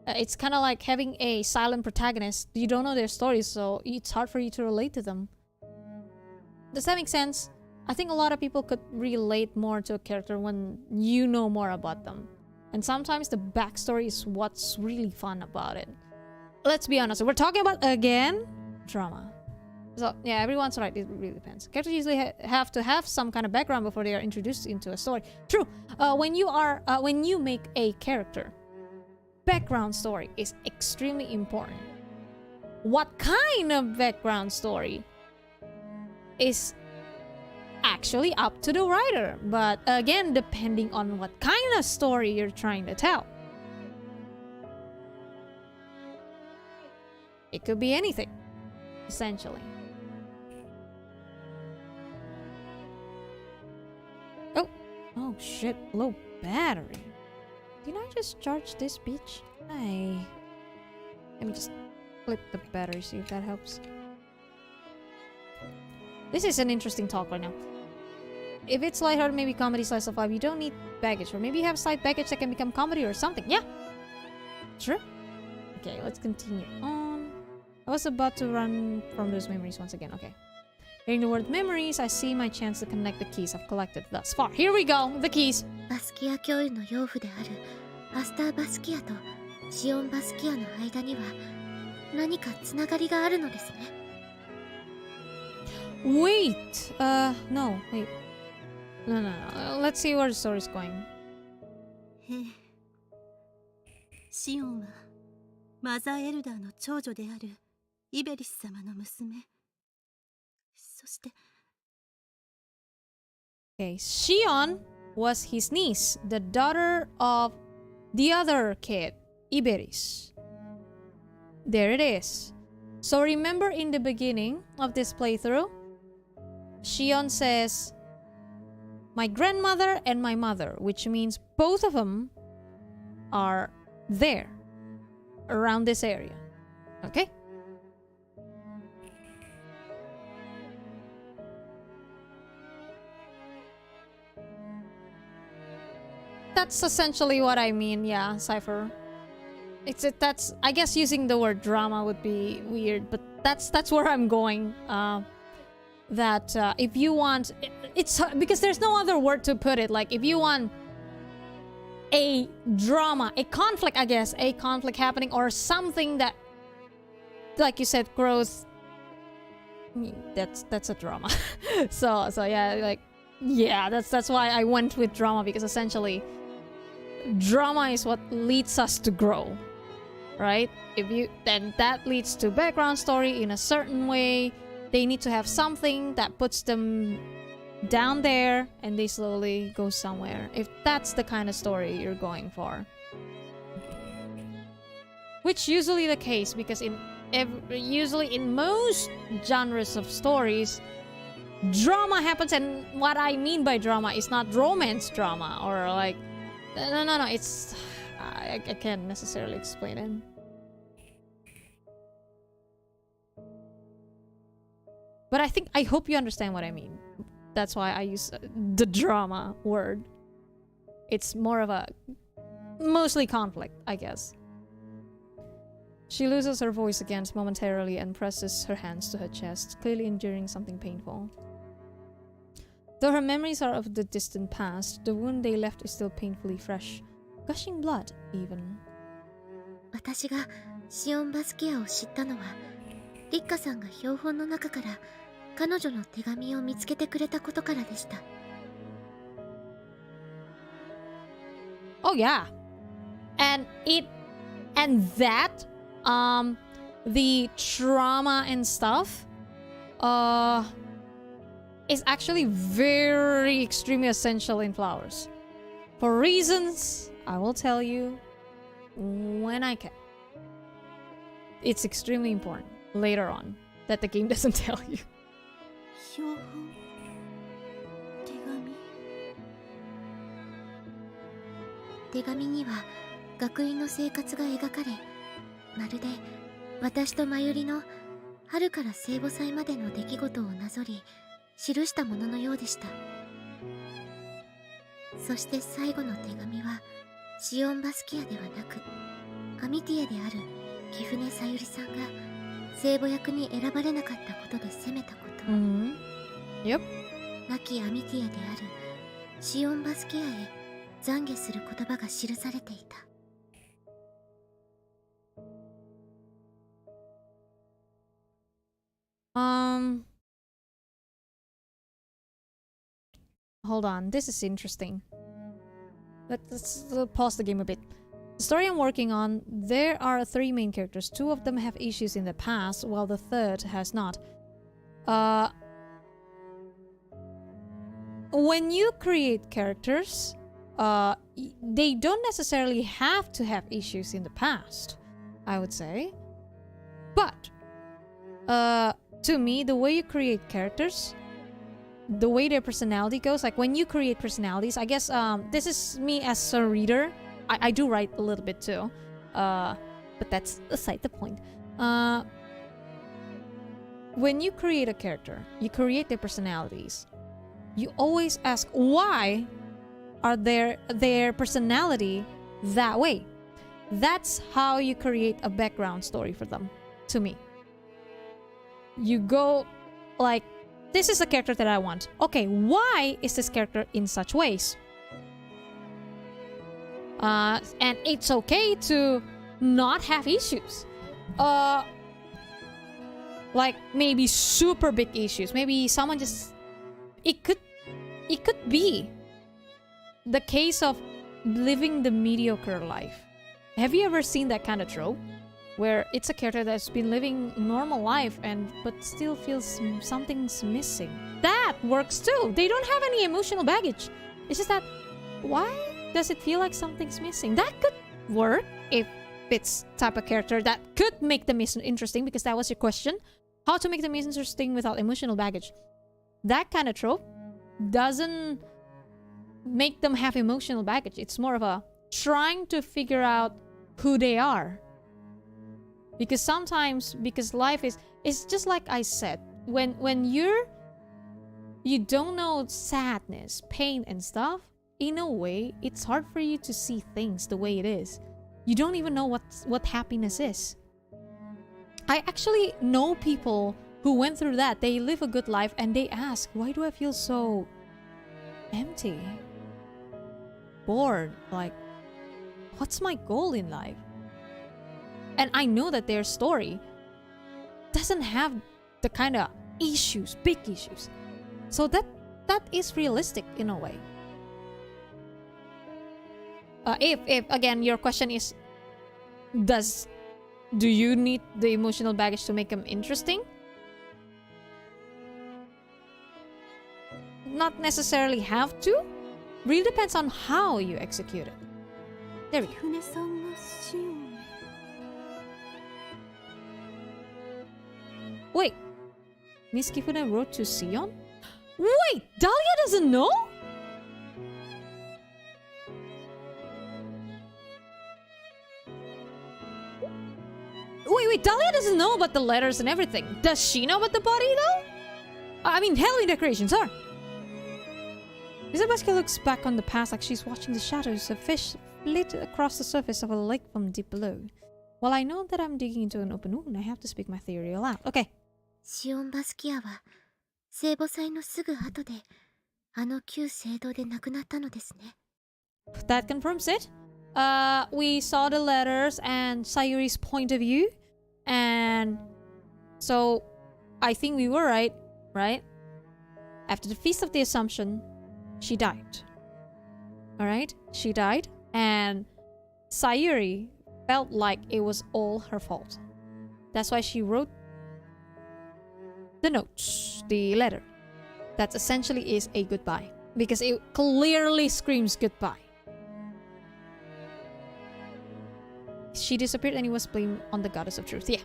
it's kinda like having a silent protagonist. You don't know their stories, so it's hard for you to relate to them. Does that make sense? I think a lot of people could relate more to a character when you know more about them. And sometimes the backstory is what's really fun about it. Let's be honest, we're talking about, again, drama. So, yeah, everyone's right, it really depends. Characters usually have to have some kind of background before they are introduced into a story. True, when you make a character, background story is extremely important. What kind of background story is actually up to the writer, but again, depending on what kind of story you're trying to tell. It could be anything, essentially. Oh shit, low battery. Did I just charge this bitch? Let me just flip the battery, see if that helps. This is an interesting talk right now. if it's lighthearted, maybe comedy slice of life, you don't need baggage. Or maybe you have slight baggage that can become comedy or something. Yeah. Sure. Okay, let's continue on. I was about to run from those memories once again. Okay. Hearing the word memories, I see my chance to connect the keys I've collected thus far. Here we go, the keys. バスキア教諭の養父であるアスター・バスキアとシオン・バスキアの間には何かつながりがあるのですね。Wait, no, wait. No. Let's see where the story's going. ええ。シオンはマザーエルダーの長女であるイベリス様の娘。そして Okay, Shion was his niece, the daughter of the other kid, Iberis. There it is. So remember in the beginning of this playthrough, Shion says, my grandmother and my mother, which means both of them are there, around this area. Okay? That's essentially what I mean, yeah, Cypher. That's I guess using the word drama would be weird, but that's where I'm going. If you want, it's because there's no other word to put it. Like if you want a drama, a conflict, I guess, a conflict happening or something that, like you said, grows. That's a drama. so yeah, like yeah, that's why I went with drama, because essentially drama is what leads us to grow, right? Then that leads to background story in a certain way. They need to have something that puts them down there and they slowly go somewhere, if that's the kind of story you're going for, which usually the case, because usually in most genres of stories drama happens. And what I mean by drama is not romance drama or like no, it's I can't necessarily explain it. But I hope you understand what I mean. That's why I use the drama word. It's more of a mostly conflict, I guess. She loses her voice again momentarily and presses her hands to her chest, clearly enduring something painful. Though her memories are of the distant past, the wound they left is still painfully fresh, gushing blood even. 私がシオン・バスキアを知ったのはリッカさんが標本の中から彼女の手紙を見つけてくれたことからでした。 Oh yeah. And that the trauma and stuff is actually very extremely essential in flowers. For reasons I will tell you when I can. It's extremely important later on that the game doesn't tell you. 標本手紙手紙には学院の生活が描かれ、まるで私とマユリの春から聖母祭までの出来事をなぞり記したもののようでした。そして最後の手紙はシオン・バスキアではなくアミティエである貴船さゆりさんが聖母役に選ばれなかったことで責めたこと、Yep. 亡きアミティエであるシオン・バスキアへ懺悔する言葉が記されていた。Hold on, this is interesting. Let's pause the game a bit. The story I'm working on, there are 3 main characters. 2 of them have issues in the past, while the 3rd has not. When you create characters, they don't necessarily have to have issues in the past, I would say. But, to me, the way you create characters, the way their personality goes, like when you create personalities, I guess this is me as a reader. I do write a little bit too, but that's aside the point. When you create a character, you create their personalities. you always ask why are their personality that way. That's how you create a background story for them, to me. You go like, this is a character that I want. Okay, why is this character in such ways? And it's okay to not have issues. Like maybe super big issues. Maybe someone just... It could be the case of living the mediocre life. Have you ever seen that kind of trope? Where it's a character that's been living normal life but still feels something's missing. That works too. They don't have any emotional baggage. It's just that, why does it feel like something's missing? That could work if it's type of character that could make them interesting, because that was your question. How to make them interesting without emotional baggage. That kind of trope doesn't make them have emotional baggage. It's more of a trying to figure out who they are. Because sometimes, because life is, it's just like I said, when you don't know sadness, pain and stuff, in a way, it's hard for you to see things the way it is. You don't even know what happiness is. I actually know people who went through that. They live a good life and they ask, why do I feel so empty? Bored? Like, what's my goal in life? And I know that their story doesn't have the kind of issues, big issues. So that is realistic in a way. If again your question is, do you need the emotional baggage to make them interesting? Not necessarily have to. Really depends on how you execute it. There we go. Wait, Miss Kifune wrote to Sion? Wait, Dahlia doesn't know? Wait, Dahlia doesn't know about the letters and everything. Does she know about the body though? I mean, Halloween decorations, huh? Mizubaski looks back on the past like she's watching the shadows of fish flit across the surface of a lake from deep below. While I know that I'm digging into an open wound, I have to speak my theory aloud. Okay. シオン・バスキアは聖母祭のすぐ後であの旧聖堂で亡くなったのですね。That confirms it. We saw the letters and Sayuri's point of view, and so I think we were right? After the Feast of the Assumption, she died. Alright? She died, and Sayuri felt like it was all her fault. That's why she wrote the notes, the letter. That essentially is a goodbye, because it clearly screams goodbye. She disappeared and it was blamed on the goddess of truth. Yeah.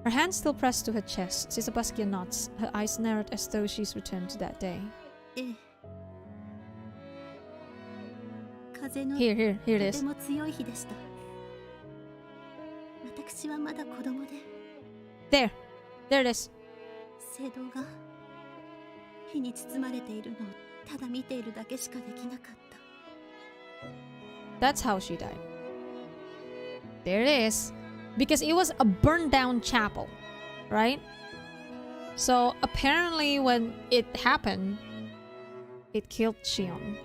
Her hand still pressed to her chest. Sisabaskia nods, her eyes narrowed as though she's returned to that day. Here it is. There it is. That's how she died. There it is. Because it was a burned down chapel, right? So apparently when it happened, it killed Shion.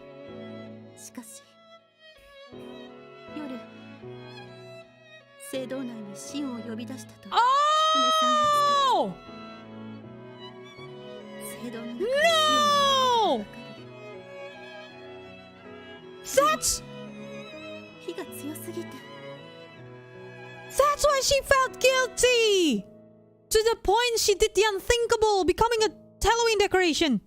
Oh! No! That's why she felt guilty! To the point she did the unthinkable, becoming a Halloween decoration.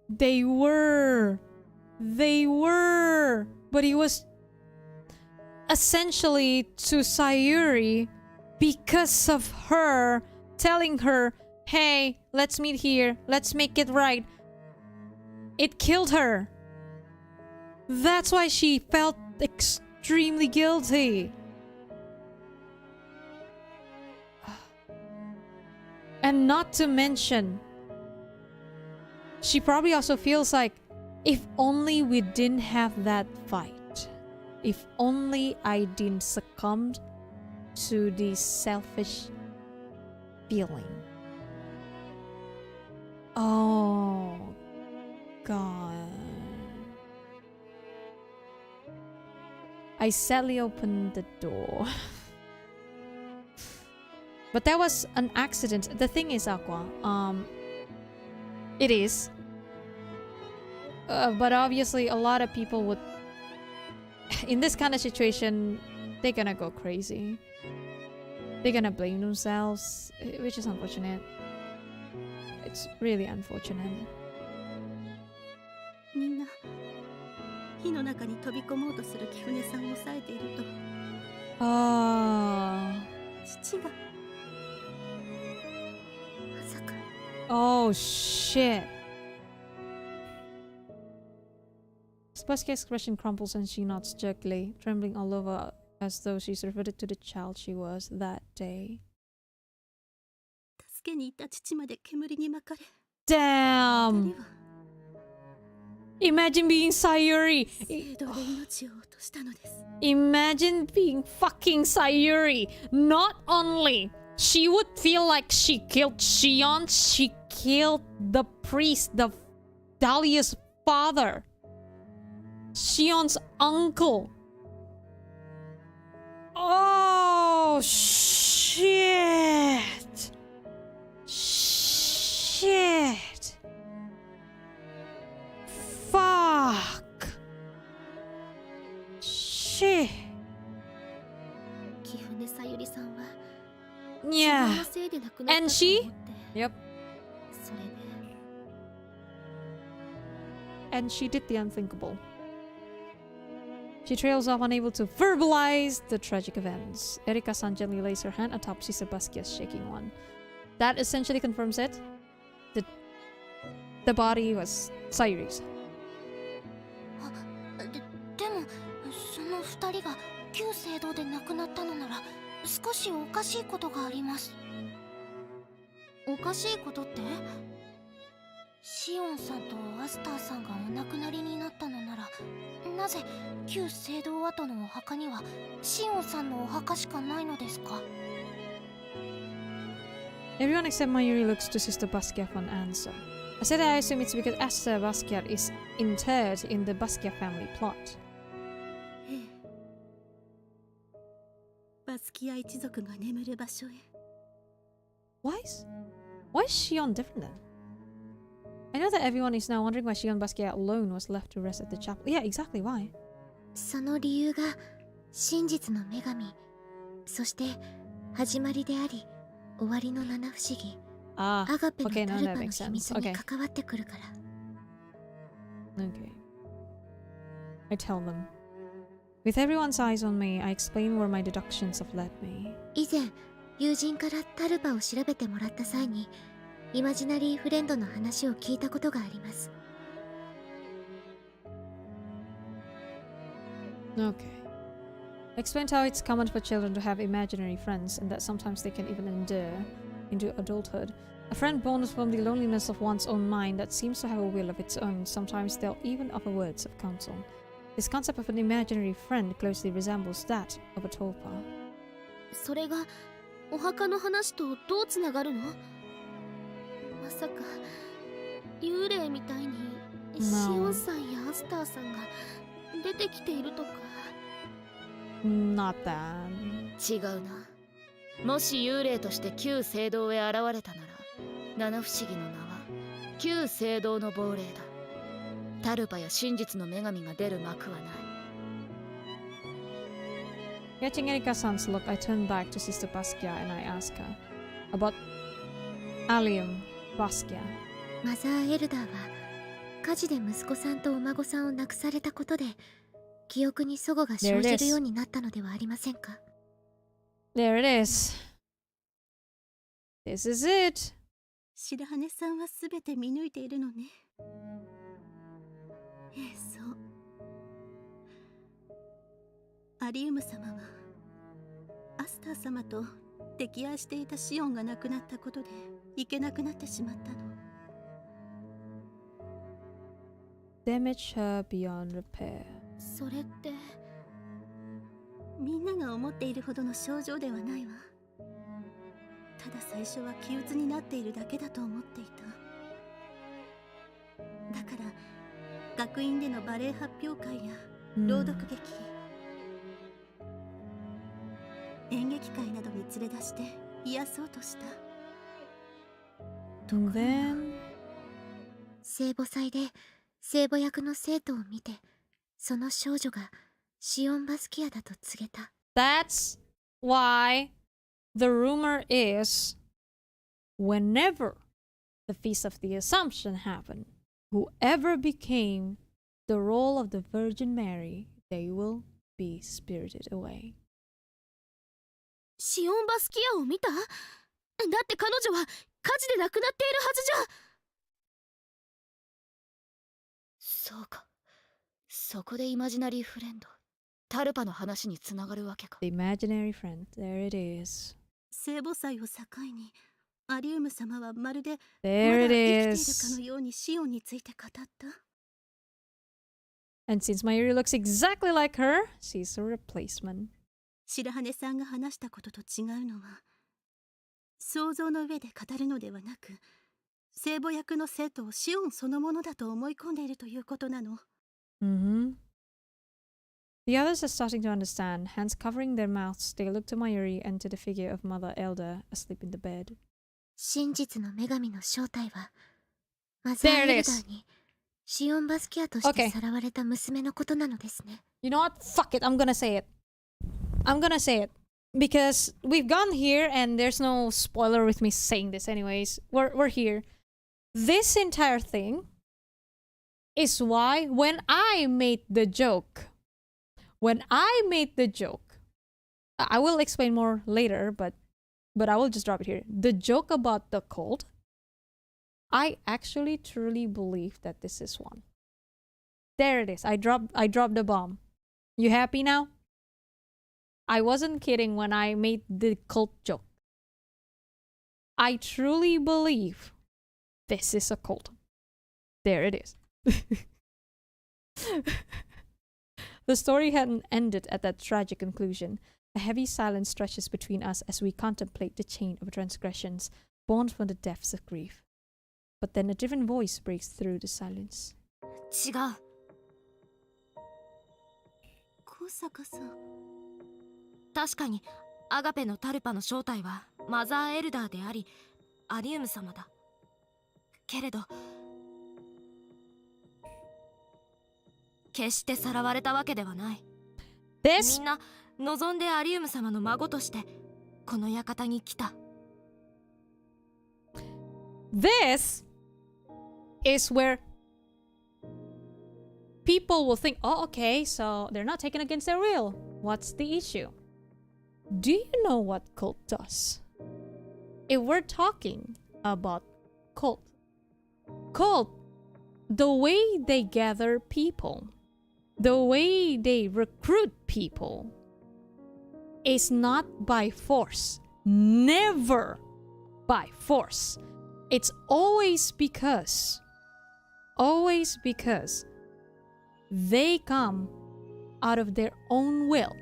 They were. But it was essentially to Sayuri because of her telling her, hey, let's meet here, let's make it right. It killed her. That's why she felt extremely guilty. And not to mention, she probably also feels like, if only we didn't have that fight. If only I didn't succumb to the selfish feeling. Oh, God. I sadly opened the door. But that was an accident. The thing is, Aqua, it is. But obviously a lot of people would, in this kind of situation, they're gonna go crazy. They're gonna blame themselves, which is unfortunate. It's really unfortunate. みんな火の中に飛び込もうとする貴船さんを抑えていると、父がまさか。 Oh shit. Spaskia's expression crumbles and she nods jerkily, trembling all over as though she's reverted to the child she was that day. 助けに行った父まで煙に巻かれ、 Damn! 二人は Imagine being Sayuri! 聖堂で命を落としたのです。 Imagine being fucking Sayuri! Not only she would feel like she killed Shion, she killed the priest, the Dahlia's father. Shion's uncle. Oh, shit. Shit. Fuck. Shit. 貴船さゆりさんは Yeah. 自分のせいで亡くなったと And 思っ she? て Yep. それで And she did the unthinkable. She trails off, unable to verbalize the tragic events. Erika-san gently lays her hand atop Sister Baskia's shaking one. That essentially confirms it. The body was Sayuri's. でもその二人が旧聖堂で亡くなったのなら少しおかしいことがあります。おかしいことって？シオンさんとアスターさんがお亡くなりになったのならなぜ旧聖堂跡のお墓にはシオンさんのお墓しかないのですか？ Everyone except Mayuri looks to Sister Basquiat for an answer. I said I assume it's because Esther Basquiat is interred in the Basquiat family plot. ええ。バスキア一族が眠る場所へ。Why is Shion different then? I know that everyone is now wondering why Shion Basquiat alone was left to rest at the chapel. Yeah, exactly why. その理由が真実の女神、そして始まりであり終わりの七不思議、 Ah, アガペの okay, タ now ル that パの makes 秘密 sense. に Okay, 関わってくるから。 okay. I tell them. With everyone's eyes on me, I explain where my deductions have led me. 以前友人からタルパを調べてもらった際にイマジナリーフレンドの話を聞いたことがあります。 Okay. I explained how it's common for children to have imaginary friends and that sometimes they can even endure into adulthood. A friend born from the loneliness of one's own mind that seems to have a will of its own. Sometimes they'll even offer words of counsel. This concept of an imaginary friend closely resembles that of a tulpa. それがお墓の話とどうつながるの？まさか幽霊みたいにシオンさんやアスターさんが出てきているとか。 Not that. 違うな。もし幽霊として旧聖堂へ現れたなら七不思議の名は旧聖堂の亡霊だ。タルパや真実の女神が出る幕はない。 Catching Erika-san's look, I turn back to Sister Basquiat and I ask her about Allium Basquiat. マザーエルダーは火事で息子さんとお孫さんを亡くされたことで記憶に齟齬が生じるようになったのではありませんか？ There it is. This is it. 白羽さんはすべて見抜いているのね。ええ、そう。アリウム様はアスター様と溺愛していたシオンが亡くなったことで行けなくなってしまったの。 Damage her beyond repair. それって。みんなが思っているほどの症状ではないわ。ただ最初は気鬱になっているだけだと思っていた。だから学院でのバレエ発表会や朗読劇、演劇会などに連れ出して癒そうとした。 And then 聖母祭で聖母役の生徒を見て、その少女がシオン・バスキアだと告げた。 that's why the rumor is whenever the Feast of the Assumption happened, whoever became the role of the Virgin Mary, they will be spirited away. シオン・バスキアを見た？だって彼女は火事で亡くなっているはずじゃ。そうか。そこでイマジナリーフレンドタルパの話につながるわけか。 The imaginary friend, there it is. 聖母祭を境にアリウム様はまるでまだ There 生 it きている is. かのようにシオンについて語った。 And since Mayuri looks exactly like her, she's a replacement. 白羽さんが話したことと違うのは、想像の上で語るのではなく、聖母役の生徒をシオンそのものだと思い込んでいるということなの。 Mm-hmm. The others are starting to understand. Hands covering their mouths, they look to Mayuri and to the figure of Mother Elder asleep in the bed. 真実の女神の正体は、マザー There エ it ル is. ダーにシオン・バスキアとして Okay. さらわれた娘のことなのですね。 You know what? Fuck it. I'm gonna say it. I'm gonna say it. Because we've gone here and there's no spoiler with me saying this anyways. We're here. This entire thing is why when I made the joke, I will explain more later, but I will just drop it here. The joke about the cult, I actually truly believe that this is one. There it is. I dropped the bomb. You happy now? I wasn't kidding when I made the cult joke. I truly believe this is a cult. There it is. The story hadn't ended at that tragic conclusion. A heavy silence stretches between us as we contemplate the chain of transgressions born from the depths of grief. But then a different voice breaks through the silence. 違う。小坂さん、確かにアガペのタルパの正体はマザーエルダーでありアリウム様だ。けれど決してさらわれたわけではない。み This んな望んでアリウム様の孫としてこの館に来た。 This is where people will think, oh, okay, so they're not taken against their will. What's the issue? Do you know what cult does? If we're talking about cult, the way they gather people, the way they recruit people is not by force. Never by force. It's always because they come out of their own will.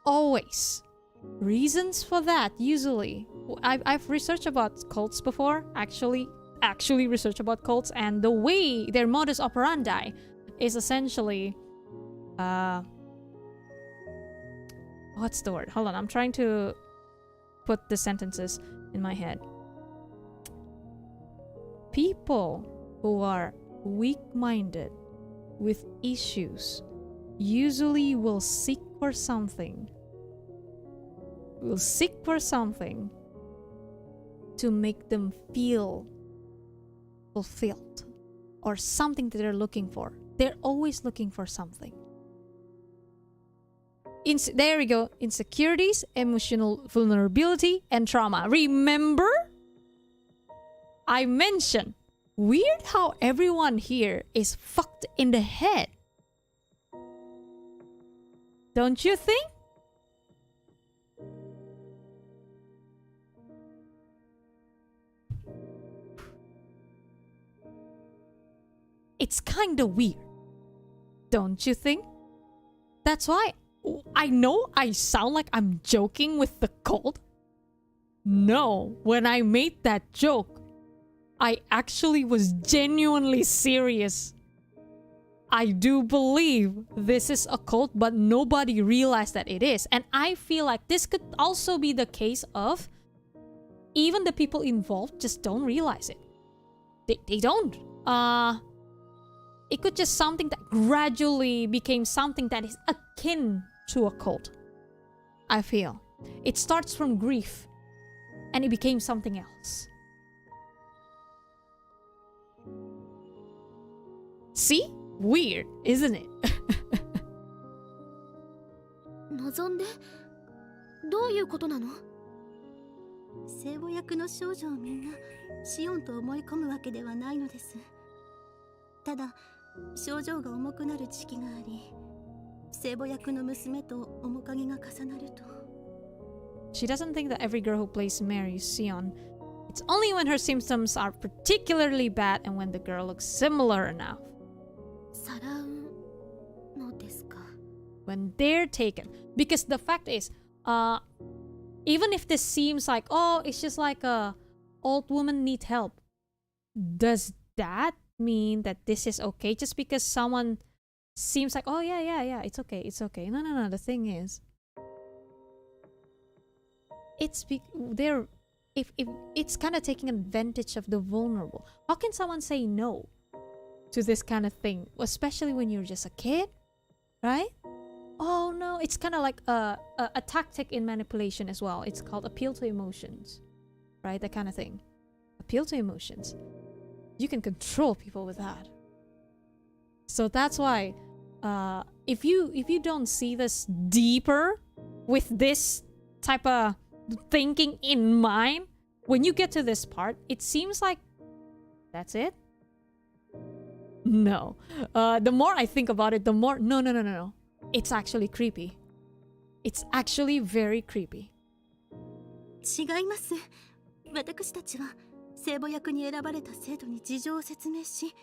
Always. Reasons for that, usually. I've researched about cults before, actually researched about cults, and the way their modus operandi is essentially what's the word? Hold on, I'm trying to put the sentences in my head. People who are weak-minded with issues usually will seek for something to make them feel fulfilled or something that they're looking for. They're always looking for something. There we go. Insecurities, emotional vulnerability, and trauma. Remember? I mentioned, weird how everyone here is fucked in the head. Don't you think? It's kind of weird. Don't you think? That's why I know I sound like I'm joking with the cult. No, when I made that joke, I actually was genuinely serious. I do believe this is a cult, but nobody realized that it is. And I feel like this could also be the case of even the people involved just don't realize it. They don't. It could just something that gradually became something that is akin to a cult. I feel. It starts from grief and it became something else. See? Weird, isn't it? 望んでどういうことなの？聖母役の少女をみんなシオンと思い込むわけではないのです。ただ症状が重くなる時期があり、聖母役の娘と面影が重なると。She doesn't think that every girl who plays Mary is Sion. It's only when her symptoms are particularly bad and when the girl looks similar enough. さらうのですか。 When they're taken. Because the fact is, even if this seems like, oh, it's just like a old woman need help, does that mean that this is okay? Just because someone seems like, oh yeah, it's okay. No. The thing is, if it's kind of taking advantage of the vulnerable. How can someone say no to this kind of thing, especially when you're just a kid, right? Oh no, it's kind of like a tactic in manipulation as well. It's called appeal to emotions, right? That kind of thing. Appeal to emotions. You can control people with that. So that's why, if you don't see this deeper with this type of thinking in mind, when you get to this part, it seems like that's it. No. The more I think about it, the more no. It's actually creepy. It's actually very creepy. 違います。私たちは聖母役に選ばれた生徒に事情を説明し、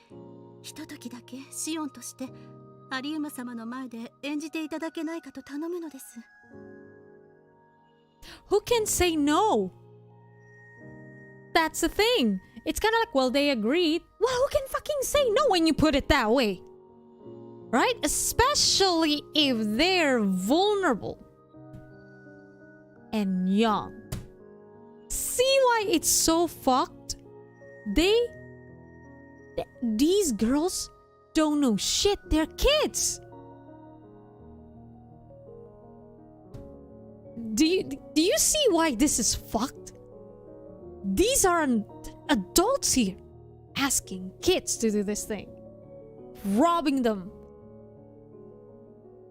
ひとときだけシオンとしてアリウム様の前で演じていただけないかと頼むのです。Who can say no? That's the thing. It's kind of like, well, they agreed. Well, who can fucking say no when you put it that way? Right? Especially if they're vulnerable and young. See why it's so fucked? These girls don't know shit. They're kids. Do you see why this is fucked? These are adults here asking kids to do this thing, robbing them,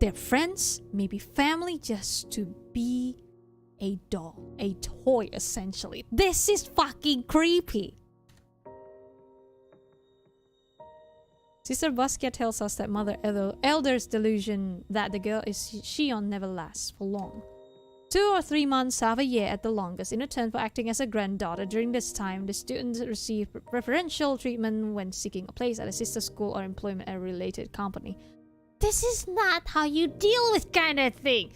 their friends, maybe family, just to be a doll, a toy essentially. This is fucking creepy. Sister Basquiat tells us that Mother Elder's delusion that the girl is Shion never lasts for long. 2 or 3 months, half a year at the longest, in return for acting as a granddaughter. During this time, the students receive preferential treatment when seeking a place at a sister school or employment at a related company. This is not how you deal with kind of thing.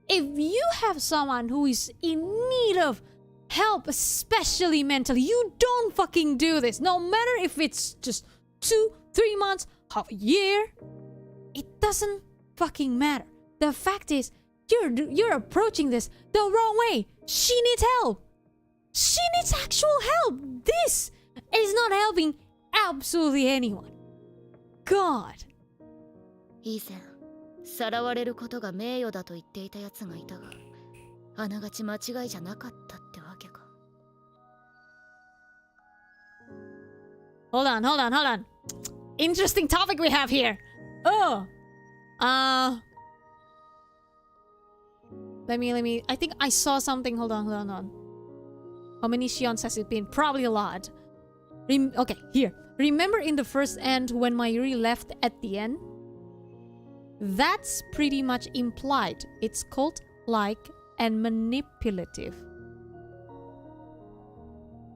If you have someone who is in need of help, especially mentally, you don't fucking do this. No matter if it's just 2, 3 months, half a year. It doesn't fucking matter. The fact is, you're approaching this the wrong way. She needs help. She needs actual help. This is not helping absolutely anyone. God. 以前さらわれることが名誉だと言っていたやつがいたが、あながち間違いじゃなかったってわけか。Hold on. Interesting topic we have here. Let me. I think I saw something. Hold on. How many Shions has it been? Probably a lot. Okay, here. Remember in the first end when Mayuri left at the end? That's pretty much implied. It's cult-like and manipulative.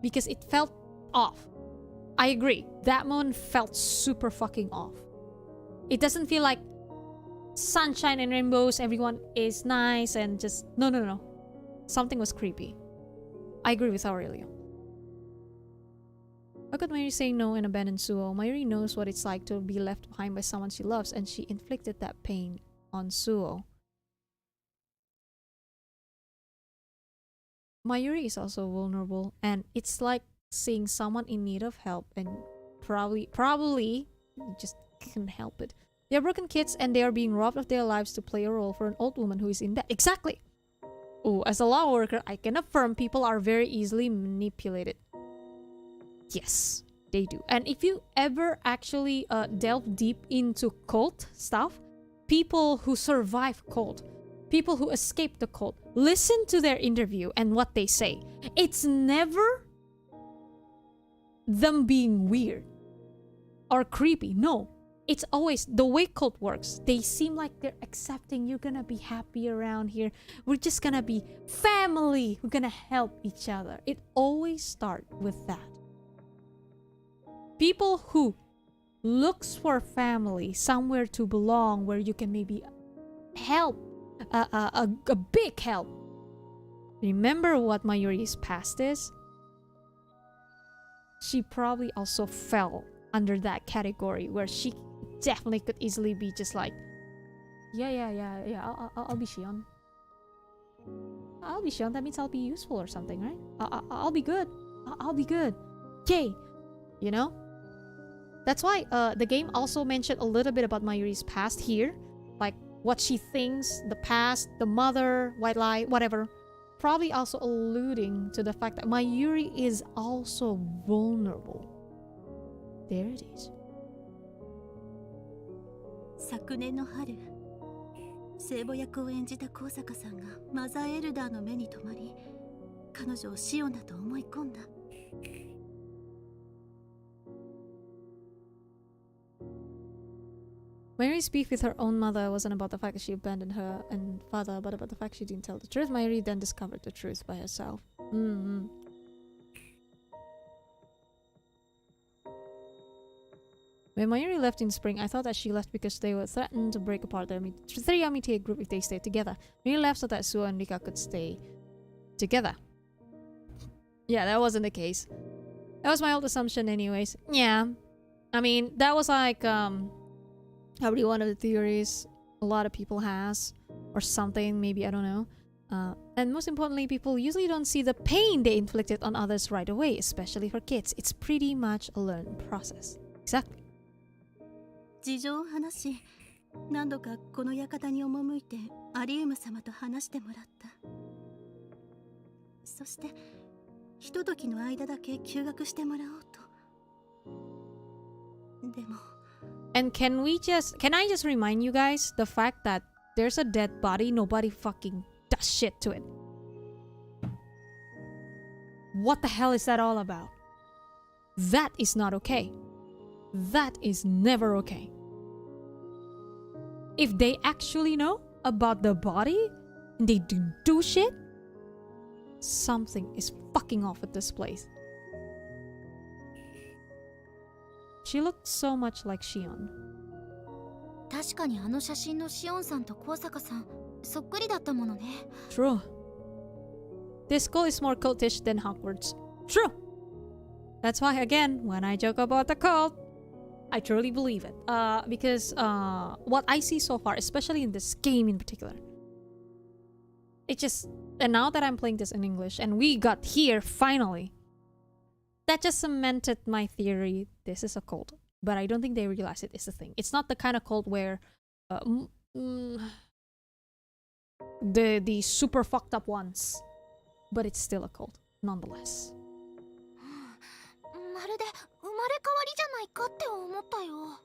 Because it felt off. I agree. That moment felt super fucking off. It doesn't feel like sunshine and rainbows, everyone is nice and just... No. Something was creepy. I agree with Aurelio. How could Mayuri say no and abandon Suo? Mayuri knows what it's like to be left behind by someone she loves, and she inflicted that pain on Suo. Mayuri is also vulnerable, and it's like seeing someone in need of help and probably just can't help it. They are broken kids and they are being robbed of their lives to play a role for an old woman who is in debt. Exactly! Oh, as a law worker, I can affirm people are very easily manipulated. Yes, they do. And if you ever actually delve deep into cult stuff, people who survive cult, people who escape the cult, listen to their interview and what they say. It's never them being weird or creepy. No, it's always the way cult works. They seem like they're accepting. You're gonna be happy around here. We're just gonna be family. We're gonna help each other. It always starts with that. People who looks for family, somewhere to belong, where you can maybe help, a big help. Remember what Mayuri's past is? She probably also fell under that category where she definitely could easily be just like, yeah, I'll be Shion. I'll be Shion, that means I'll be useful or something, right? I'll be good. I'll be good. Yay! You know? That's why the game also mentioned a little bit about Mayuri's past here. Like what she thinks, the past, the mother, white lie, whatever. Probably also alluding to the fact that Mayuri is also vulnerable. There it is. 昨年の春、聖母役を演じた高坂さんがマザーエルダーの目に留まり、彼女をシオンだと思い込んだ。Mayuri's beef with her own mother wasn't about the fact that she abandoned her and father, but about the fact she didn't tell the truth. Mayuri then discovered the truth by herself. When Mayuri left in spring, I thought that she left because they were threatened to break apart the three Amitié group if they stayed together. Mayuri left so that Suo and Rika could stay together. Yeah, that wasn't the case. That was my old assumption anyways. Yeah. I mean, that was like, probably one of the theories a lot of people has, or something, maybe, I don't know. And most importantly, people usually don't see the pain they inflicted on others right away, especially for kids. It's pretty much a learned process. Exactly. 事情を話し、何度かこの館に赴いてアリウム様と話してもらった。そしてひとときの間だけ休学してもらおうと。でも。And can I just remind you guys the fact that there's a dead body, nobody fucking does shit to it. What the hell is that all about? That is not okay. That is never okay. If they actually know about the body and they do shit, something is fucking off at this place. She looked so much like Shion. 確かにあの写真のシオンさんと高坂さん、そっくりだったものね。True. This cult is more cultish than Hogwarts. True. That's why, again, when I joke about the cult, I truly believe it. Because what I see so far, especially in this game in particular, it just... And now that I'm playing this in English, and we got here finally, that just cemented my theory. This is a cult. But I don't think they realize it is a thing. It's not the kind of cult where the super fucked up ones. But it's still a cult, nonetheless. まるで生まれ変わりじゃないかって思ったよ。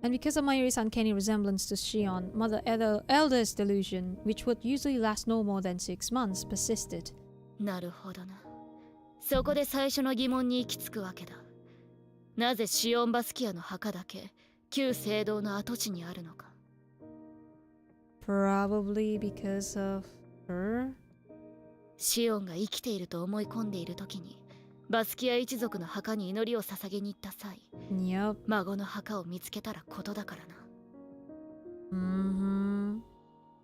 And because of Mayuri's uncanny resemblance to Shion, Mother Elder's delusion, which would usually last no more than 6 months, persisted. なるほどな。そこで最初の疑問に行き着くわけだ。なぜシオンバスキアの墓だけ旧聖堂の跡地にあるのか。probably because of her? シオンが生きていると思い込んでいる時にバスキア一族の墓に祈りを捧げに行った際、Yup. 孫の墓を見つけたらことだからな。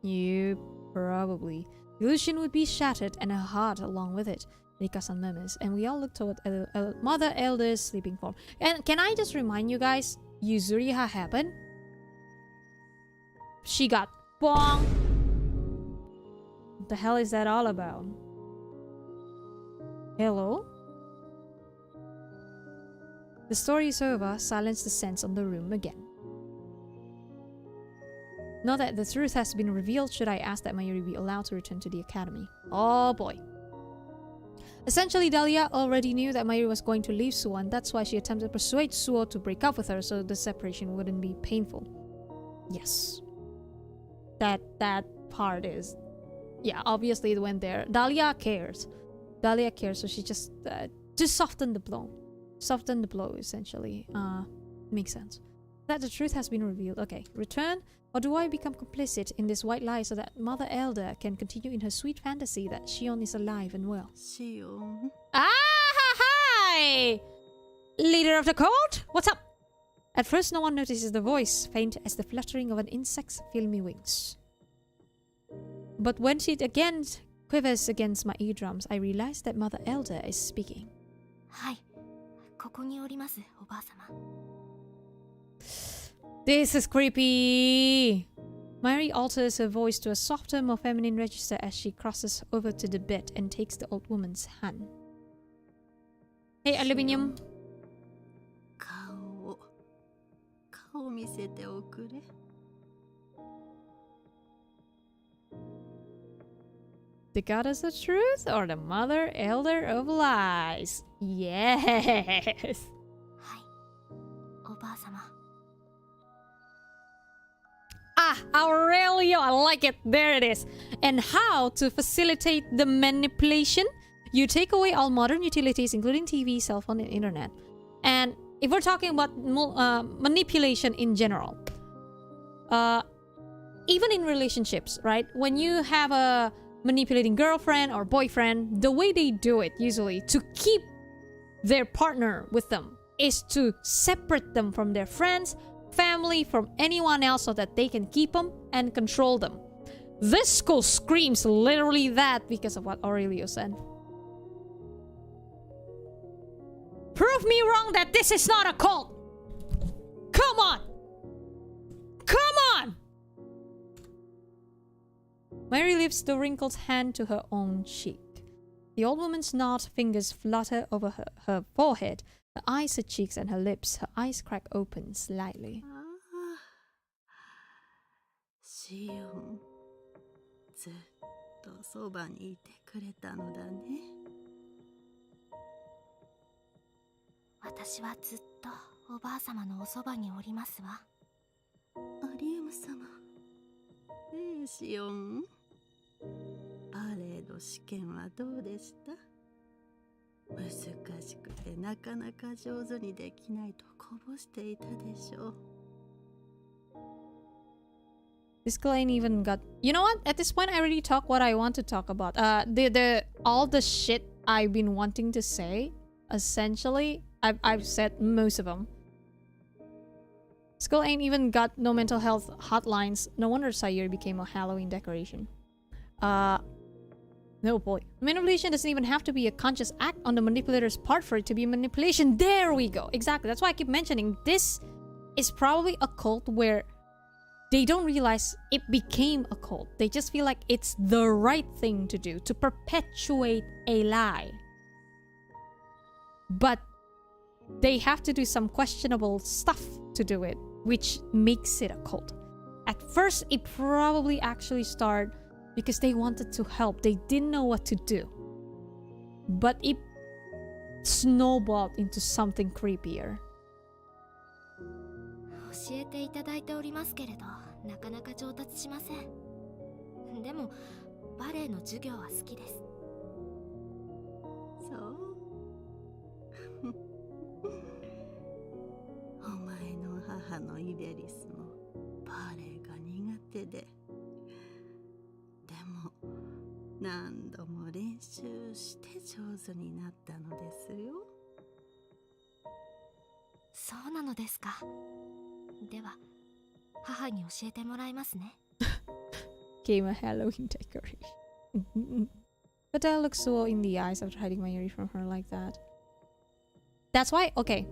You probably. The illusion would be shattered and her heart along with it. Rika-san murmurs, and we all look toward Mother Elder's sleeping form. And can I just remind you guys, Yuzuriha happened? She got bong. What the hell is that all about? Hello? The story is over. Silence descends on the room again. Now that the truth has been revealed, should I ask that Mayuri be allowed to return to the academy? Oh boy. Essentially, Dahlia already knew that Mayuri was going to leave Suo, and that's why she attempted to persuade Suo to break up with her so the separation wouldn't be painful. Yes. That part is... Yeah, obviously it went there. Dahlia cares. Dahlia cares, so she just softened the blow. Soften the blow, essentially. Makes sense. That the truth has been revealed. Okay, return, or do I become complicit in this white lie so that Mother Elder can continue in her sweet fantasy that Shion is alive and well? Shion. Ah, hi! Leader of the court? What's up? At first, no one notices the voice, faint as the fluttering of an insect's filmy wings. But when it again quivers against my eardrums, I realize that Mother Elder is speaking. はい、ここにおります、おばあ様。 This is creepy! Mayuri alters her voice to a softer, more feminine register as she crosses over to the bed and takes the old woman's hand. Hey, Aluminium. 顔見せておくれ。The goddess of truth or the mother elder of lies? Yes! はい、おばあ様。 Ah, Aurelio, I like it. There it is. And how to facilitate the manipulation? You take away all modern utilities, including TV, cell phone, and internet. And if we're talking about manipulation in general, even in relationships, right? When you have a manipulating girlfriend or boyfriend, the way they do it usually to keep their partner with them is to separate them from their friends, family, from anyone else so that they can keep them and control them. This school screams literally that because of what Aurelio said. Prove me wrong that this is not a cult! Come on! Come on! Mary lifts the wrinkled hand to her own cheek. The old woman's knot fingers flutter over her forehead, her eyes, her cheeks, and her lips. Her eyes crack open slightly. シオン、ずっとそばにいてくれたのだね。私はずっとおばあ様のおそばにおりますわ。アリウム様。シオン。パレード試験はどうでした？難しくてなかなか上手にできないとこぼしていたでしょう。 This girl ain't even got... You know what? At this point, I already talk what I want to talk about. All the shit I've been wanting to say, essentially, I've said most of them. This girl ain't even got no mental health hotlines. No wonder Sayuri became a Halloween decoration. No boy. Manipulation doesn't even have to be a conscious act on the manipulator's part for it to be manipulation. There we go. Exactly. That's why I keep mentioning this is probably a cult where they don't realize it became a cult. They just feel like it's the right thing to do to perpetuate a lie. But they have to do some questionable stuff to do it, which makes it a cult. At first, it probably actually started because they wanted to help. They didn't know what to do. But it snowballed into something creepier. 教えていただいておりますけれど、なかなか上達しません。でも、バレエの授業は好きです。そう。お前の母のイベリスもバレエが苦手で、でも何度も練習して上手になったのですよ。そうなのですか。では母に教えてもらいますね。Game a Halloween decoration. But Dahlia looks so in the eyes after hiding Mayuri from her like that. That's why, okay.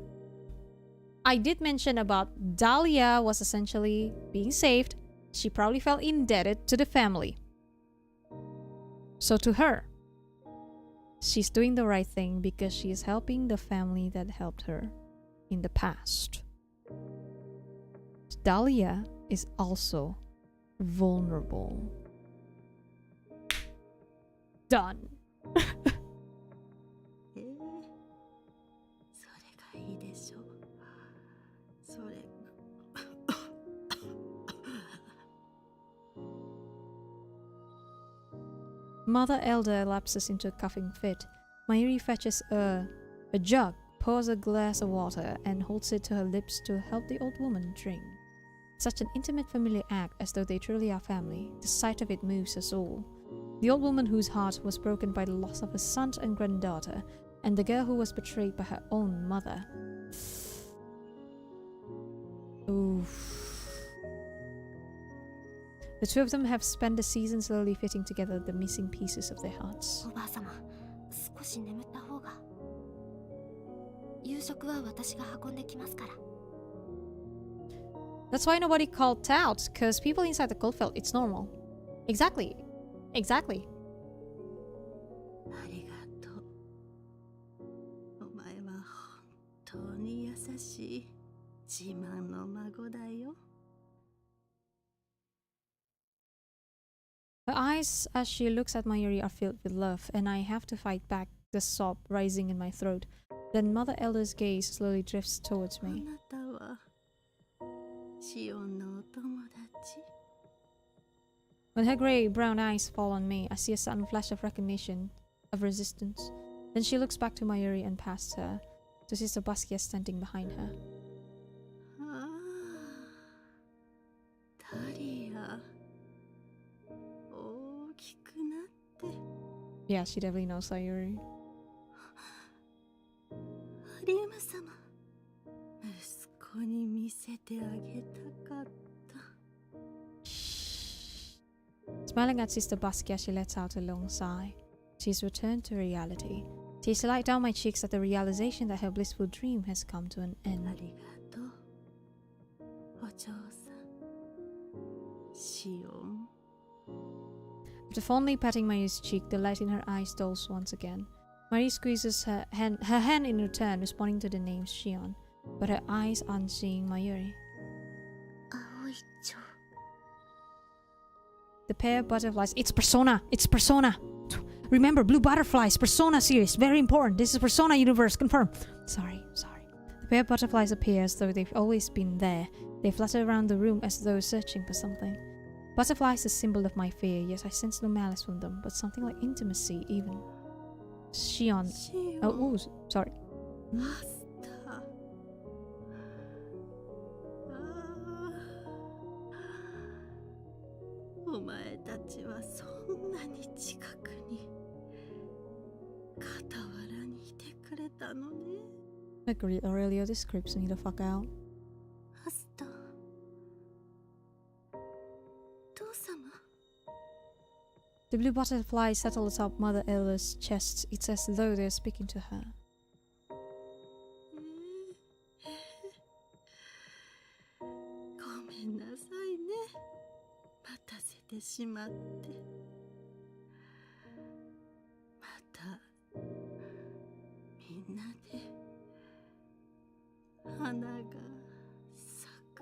I did mention about Dahlia was essentially being saved. She probably felt indebted to the family. So to her, she's doing the right thing because she is helping the family that helped her in the past. Dahlia is also vulnerable. Done. それがいいでしょう。それMother Elder lapses into a coughing fit. Mayuri fetches a jug, pours a glass of water, and holds it to her lips to help the old woman drink. Such an intimate familiar act, as though they truly are family. The sight of it moves us all. The old woman whose heart was broken by the loss of her son and granddaughter, and the girl who was betrayed by her own mother. Oof. The two of them have spent the season slowly fitting together the missing pieces of their hearts. おばあ様、少し眠った方が。夕食は私が運んできますから。That's why nobody called out, because people inside the cult felt it's normal. Exactly. Exactly. ありがとう。お前は本当に優しい自慢の孫だよ。Her eyes as she looks at Mayuri are filled with love, and I have to fight back the sob rising in my throat. Then Mother Elder's gaze slowly drifts towards あ me. なたはシオンのお友達。 When her grey brown eyes fall on me, I see a sudden flash of recognition, of resistance. Then she looks back to Mayuri and past her, to Sister Basquiat standing behind her. ああ、ダリア。大きくなって。 Yeah, she definitely knows Sayuri. ハリウム様、息子に見せてあげたかった。 Smiling at Sister Basquiat, she lets out a long sigh. She's returned to reality. Tears light down my cheeks at the realization that her blissful dream has come to an あ end. りがとう、お嬢さん。シオン。 After fondly patting Mayuri's cheek, the light in her eyes dulls once again. Mayuri squeezes her hand in return, responding to the name Shion, but her eyes aren't seeing Mayuri. 青い蝶。 The pair of butterflies. It's Persona! It's Persona! Remember, Blue Butterflies, Persona series, very important. This is Persona universe, confirm. Sorry. The pair of butterflies appear as though they've always been there. They flutter around the room as though searching for something. Butterflies is a symbol of my fear, yet I sense no malice from them, but something like intimacy even. Shion. シオン。 Oh, ooh, sorry. マスター。ああ。お前たちはそんなに近くに、傍らにいてくれたのね。 Agreed, Aurelio, this creeps me the fuck out. マスター。父様。 The blue butterflies settle atop Mother Ella's chest. It's as though they're speaking to her. ごめんなさいね。待たせてしまって。またみんなで花が咲く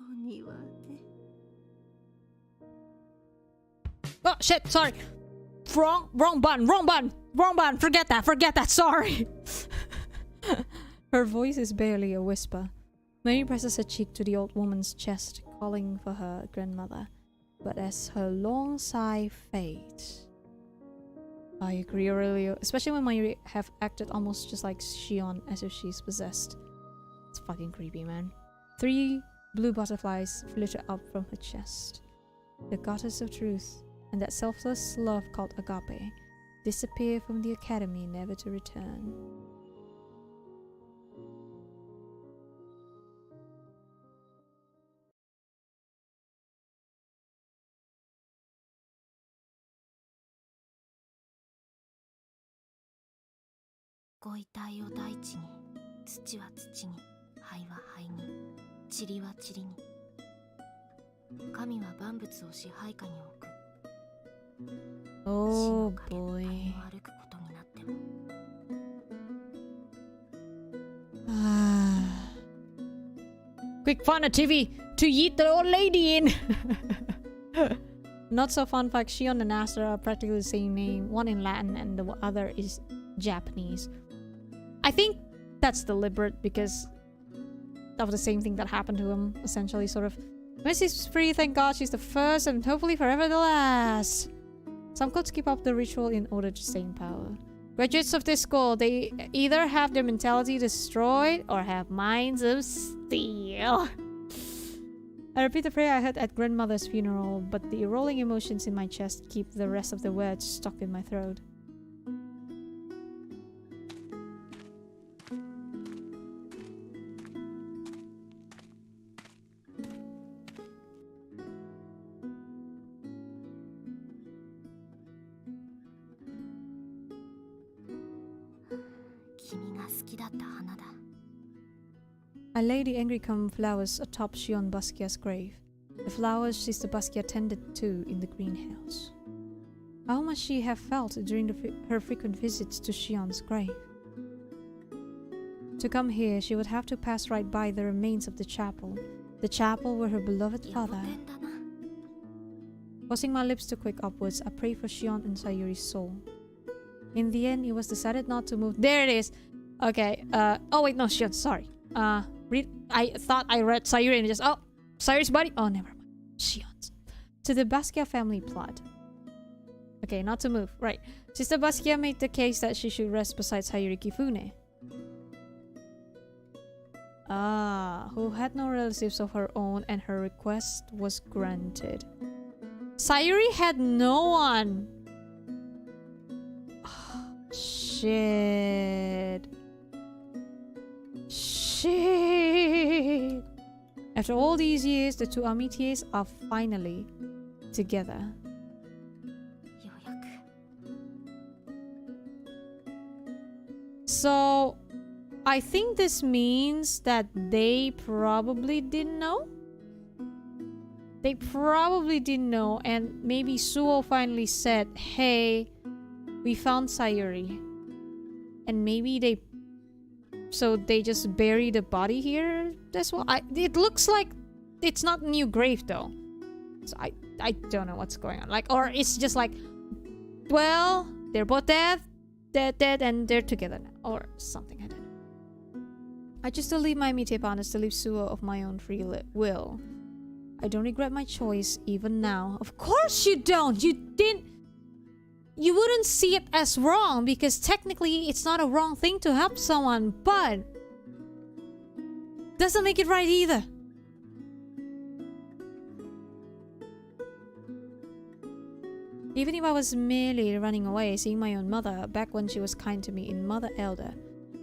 お庭で。 Oh shit, sorry. Wrong button. Forget that, sorry. Her voice is barely a whisper. Mary presses her cheek to the old woman's chest, calling for her grandmother. But as her long sigh fades... I agree, Aurelio. Especially when Mayuri have acted almost just like Shion, as if she's possessed. It's fucking creepy, man. 3 blue butterflies flitter up from her chest. the goddess of truth, and that selfless love called agape, disappear from the academy never to return.「ご遺体を大地に、土は土に、灰は灰に、塵は塵に。神は万物を支配下に置く。死の Oh 影の boy. 谷を歩くことになっても。Quick fun activity to yeet the old lady in. Not so fun fact, Shion and Aster are practically the same name, one in Latin and the other is Japanese. I think that's deliberate because of the same thing that happened to him, essentially, sort of. Missy's free, thank God she's the first and hopefully forever the last. Some cults keep up the ritual in order to stay in power. Graduates of this school, they either have their mentality destroyed or have minds of steel. I repeat the prayer I heard at grandmother's funeral, but the rolling emotions in my chest keep the rest of the words stuck in my throat. I lay the angry come flowers atop Shion Baskia's grave. The flowers Sister Baskia tended to in the greenhouse. How must she have felt during her frequent visits to Shion's grave? To come here, she would have to pass right by the remains of the chapel where her beloved father. Forcing my lips to quick upwards, I pray for Shion and Sayuri's soul. In the end, it was decided not to move. There it is! Okay, oh wait, no, Shion, sorry. I thought I read Sayuri and just, oh, Sayuri's body? Oh, never mind. Shion's. To the Baskia family plot. Okay, not to move. Right. Sister Baskia made the case that she should rest beside Sayuri Kifune. Who had no relatives of her own and her request was granted. Sayuri had no one! Oh, shit. Shit! After all these years, the two amitiés are finally together. So, I think this means that they probably didn't know? They probably didn't know, and maybe Suo finally said, hey, we found Sayuri. And maybe they... So they just bury the body here? That's what it looks like it's not a new grave though. So I don't know what's going on. Like, or it's just like, well, they're both dead, and they're together now. Or something, I don't know. I choose to leave my Mite partners to leave Suo of my own free will. I don't regret my choice even now. Of course you don't! You wouldn't see it as wrong because technically it's not a wrong thing to help someone, but doesn't make it right either. Even if I was merely running away, seeing my own mother back when she was kind to me in Mother Elder,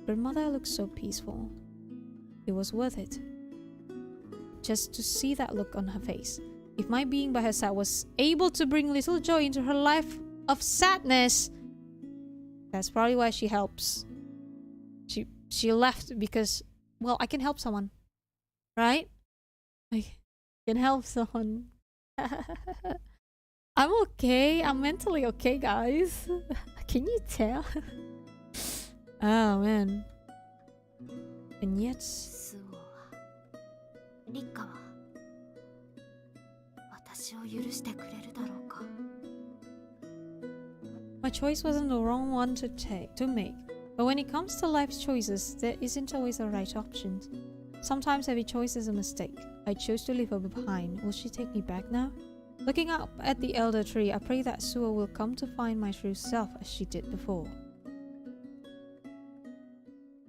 grandmother looked so peaceful. It was worth it. Just to see that look on her face. If my being by her side was able to bring little joy into her life of sadness, that's probably why she helps. She left because, well, I can help someone, right? I can help someone. I'm okay. I'm mentally okay, guys. Can you tell? Oh man. And yet, my choice wasn't the wrong one to make. But when it comes to life's choices, there isn't always a right option. Sometimes every choice is a mistake. I chose to leave her behind. Will she take me back now? Looking up at the elder tree, I pray that Suo will come to find my true self as she did before.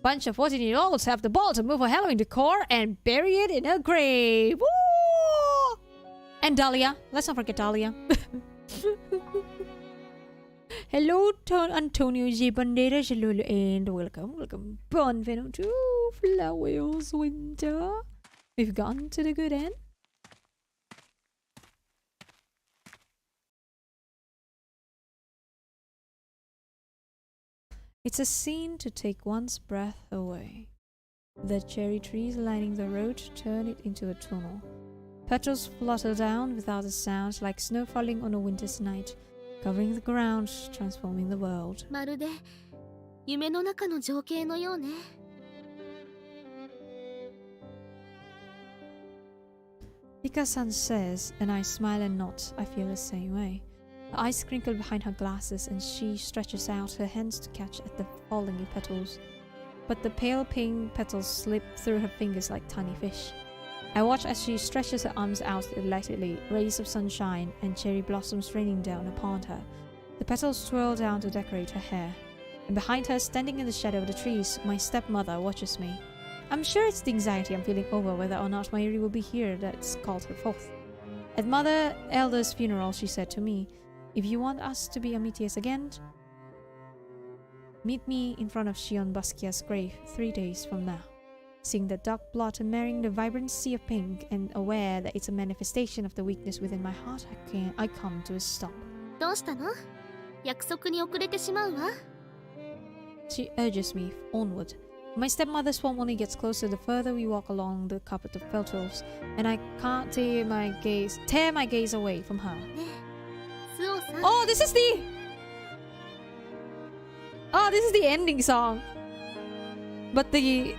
Bunch of 14-year-olds have the ball to move her Halloween decor and bury it in her grave. Woo! And Dahlia. Let's not forget Dahlia. Hello, Antonio J. Banderas, and welcome, Bon Venom to Flowers Winter. We've gotten to the good end. It's a scene to take one's breath away. The cherry trees lining the road turn it into a tunnel. Petals flutter down without a sound, like snow falling on a winter's night, covering the ground, transforming the world. まるで夢の中の情景のようね。Ika-san says, and I smile and nod. I feel the same way. Her eyes crinkle behind her glasses, and she stretches out her hands to catch at the falling petals. But the pale pink petals slip through her fingers like tiny fish. I watch as she stretches her arms out delightedly, rays of sunshine and cherry blossoms raining down upon her. The petals swirl down to decorate her hair. And behind her, standing in the shadow of the trees, my stepmother watches me. I'm sure it's the anxiety I'm feeling over whether or not Mayuri will be here that's called her forth. At Mother Elder's funeral, she said to me, "If you want us to be Amitias again, meet me in front of Shion Basquiat's grave 3 days from now." Seeing the dark blot marrying the vibrant sea of pink and aware that it's a manifestation of the weakness within my heart, I come to a stop. どうしたの？約束に遅れてしまうわ。She urges me onward. My stepmother's form only gets closer the further we walk along the carpet of petals, and I can't tear my gaze away from her. ねえ、スオさん。 Oh, this is the ending song, but the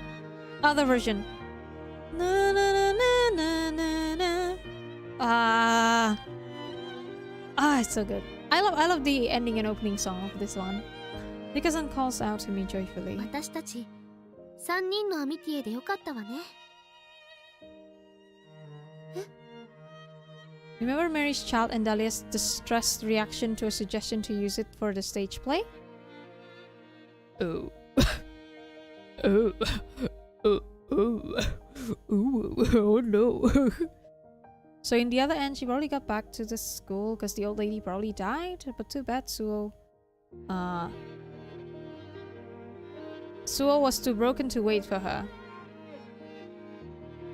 other version. Na na na na na na. It's so good. I love the ending and opening song of this one. Nika-san calls out to me joyfully. 私たち3人のアミティエでよかったわね。 Remember Mary's child and Dahlia's distressed reaction to a suggestion to use it for the stage play? Oh. Oh. Oh no. So in the other end, she probably got back to the school because the old lady probably died. But too bad Suo was too broken to wait for her.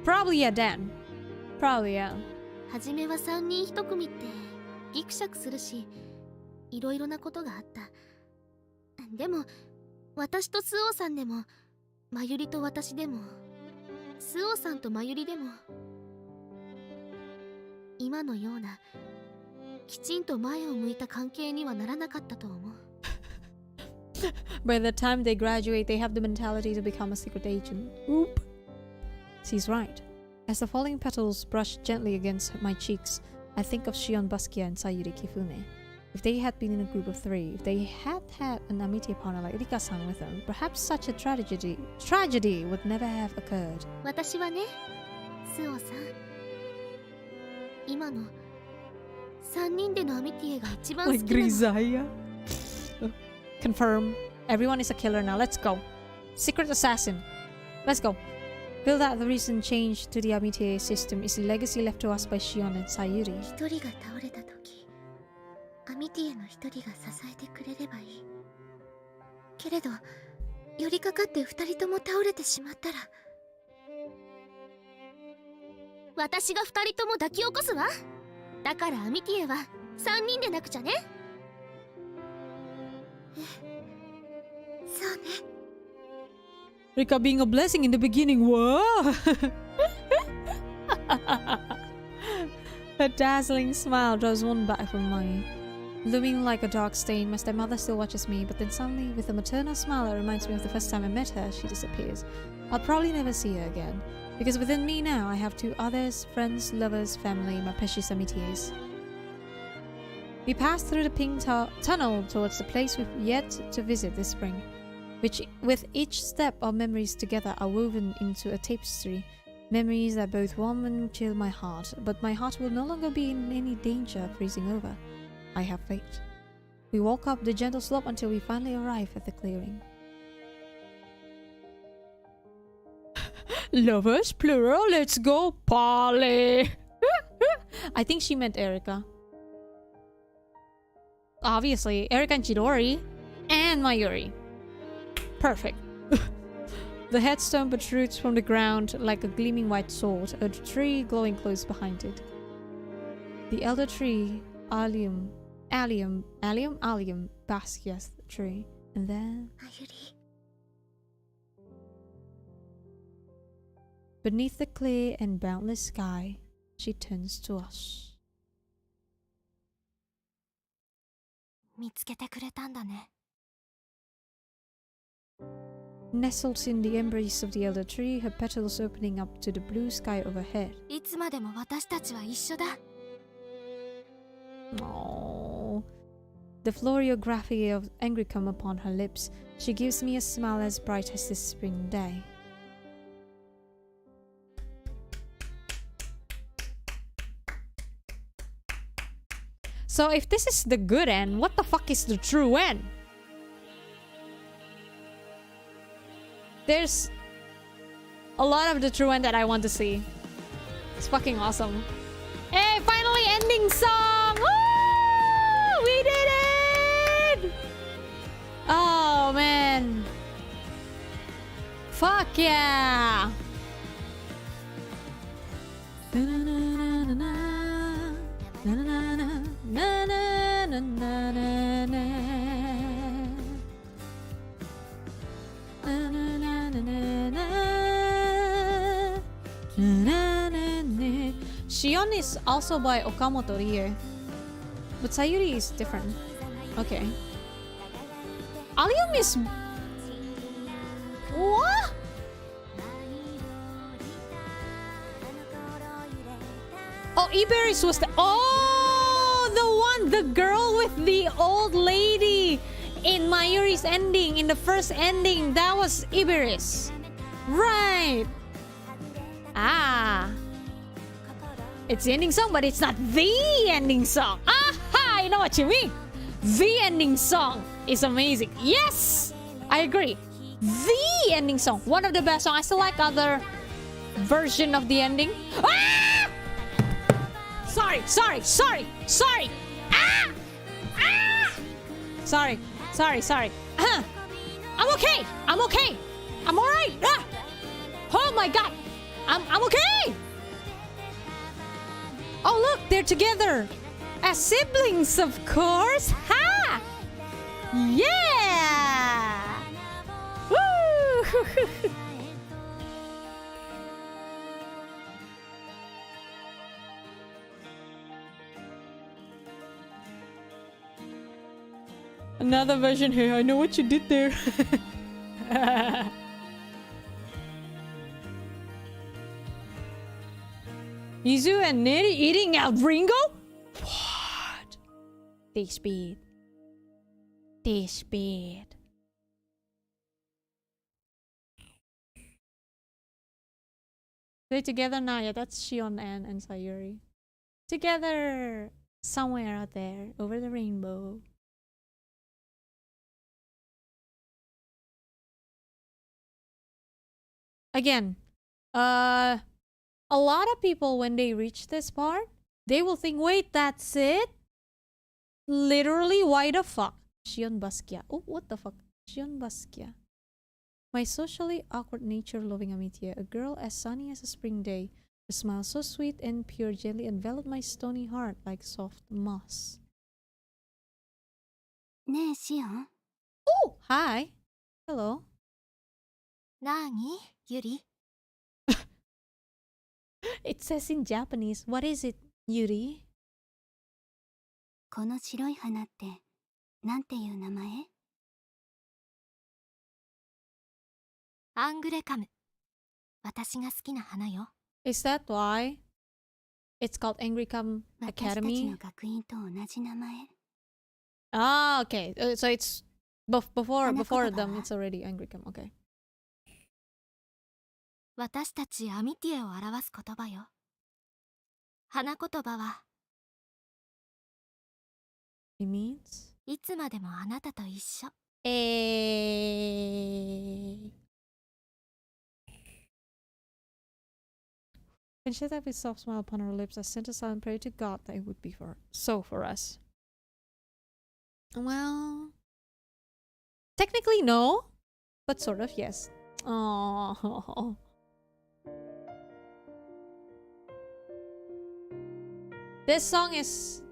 Probably yeah, Dan. Probably yeah. はじめは3人1組ってギクシャクするし、いろいろなことがあった。でも私とスオさんでも、まゆりと私でも、スオさんとまゆりでも、今のようなきちんと前を向いた関係にはならなかったと思う。By the time they graduate, they have the mentality to become a secret agent. Oop. She's right. As the falling petals brush gently against my cheeks, I think of Shion Basquiat and Sayuri Kifune. If they had been in a group of 3, if they had had an Amitié partner like Rika-san with them, perhaps such a tragedy would never have occurred. 私はね、スオさん、今の3人でのアミティエが一番好きなの。 Like Grisaya. Confirm. Everyone is a killer now. Let's go. Secret assassin. Let's go. Feel that the recent change to the Amitié system is a legacy left to us by Shion and Sayuri. 一人が倒れた時、アミティエの一人が支えてくれればいい。けれど、寄りかかって二人とも倒れてしまったら、私が2人とも抱き起こすわ。だからアミティエは3人でなくちゃね。そうね。Rika being a blessing in the beginning. Whoa! Her dazzling smile draws one back from mine. Looming like a dark stain, my stepmother still watches me, but then suddenly, with a maternal smile that reminds me of the first time I met her, she disappears. I'll probably never see her again, because within me now I have 2 others, friends, lovers, family, my precious amitiés. We pass through the pink tunnel towards the place we've yet to visit this spring, which with each step our memories together are woven into a tapestry, memories that both warm and chill my heart, but my heart will no longer be in any danger of freezing over. I have faith. We walk up the gentle slope until we finally arrive at the clearing. Lovers, plural, let's go, Polly! I think she meant Erika. Obviously, Erika and Chidori. And Mayuri. Perfect. The headstone protrudes from the ground like a gleaming white sword, a tree glowing close behind it. The elder tree, Allium, Basquiat's tree. And then... Mayuri. Beneath the clear and boundless sky, she turns to us. 見つけてくれたんだね。 Nestled in the embrace of the elder tree, her petals opening up to the blue sky overhead. いつまでも私たちは一緒だ。 Aww. The floriography of angry come upon her lips. She gives me a smile as bright as this spring day. So if this is the good end, what the fuck is the true end? There's a lot of the true end that I want to see. It's fucking awesome. Hey, finally ending song! Woo! We did it! Oh, man. Fuck yeah! Shion is also by Okamoto Rie, but Sayuri is different. Okay. Allium is... What? Oh, Iberis was the... Oh, the one, the girl with the old lady in Mayuri's ending, in the first ending. That was Iberis. Right. Ah. It's the ending song, but it's not the ending song. Aha! I know what you mean. The ending song is amazing. Yes! I agree. The ending song. One of the best songs. I still like other version of the ending. Ah! Sorry. Ah! Ah! Sorry. I'm okay. I'm alright. Ah! Oh my god. I'm okay. Oh look, they're together. As siblings, of course. Ha! Yeah! Woo! Another version here. I know what you did there. Izu and Neri eating out Ringo? What? They speed. They're together now. Yeah, that's Shion and Sayuri. Together somewhere out there over the rainbow. Again, a lot of people, when they reach this part, they will think, wait, that's it? Literally, why the fuck? Shion Basquiat. Oh, what the fuck? Shion Basquiat. My socially awkward nature loving Amitia, a girl as sunny as a spring day, a smile so sweet and pure gently enveloped my stony heart like soft moss. ねえシオン Oh, hi. Hello. なーにゆり It says in Japanese. What is it, Yuri? この白い花ってなんていう名前？アングレカム。私が好きな花よ。Is that why it's called Angry Come 私たち Academy? の学院と同じ名前。 Ah, okay. So it's before Hanakoto them. だわ。 It's already Angry Come. Okay. 私たちアミティエを表す言葉よ。花言葉は It means いつまでもあなたと一緒。 a. When she had with soft smile upon her lips, I sent a silent prayer to God that it would be for us. Well, technically no, but sort of yes. Oh. This song is...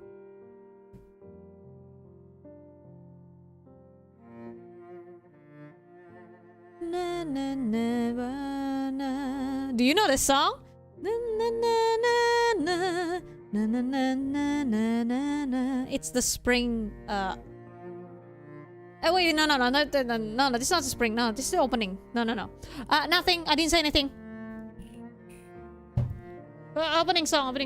Na, na, na, ba, na. Do you know this song? Na, na, na, na, na, na, na, na, na, na, na. It's the spring. Oh wait, no, this is not the spring. No, this is the opening. No. Nothing. I didn't say anything. Opening song.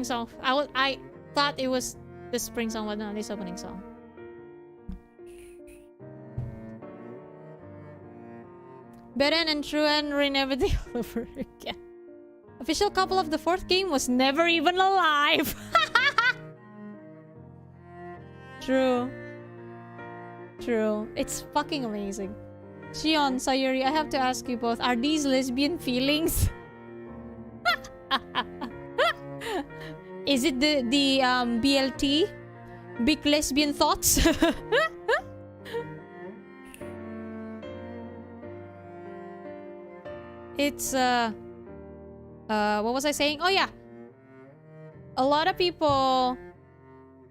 I thought it was the spring song, but no, this opening song. Beren and Truan never did all over again. Official couple of the fourth game was never even alive. True. It's fucking amazing. Shion, Sayuri, I have to ask you both, are these lesbian feelings? Is it the BLT? Big lesbian thoughts? It's what was I saying? Oh yeah. A lot of people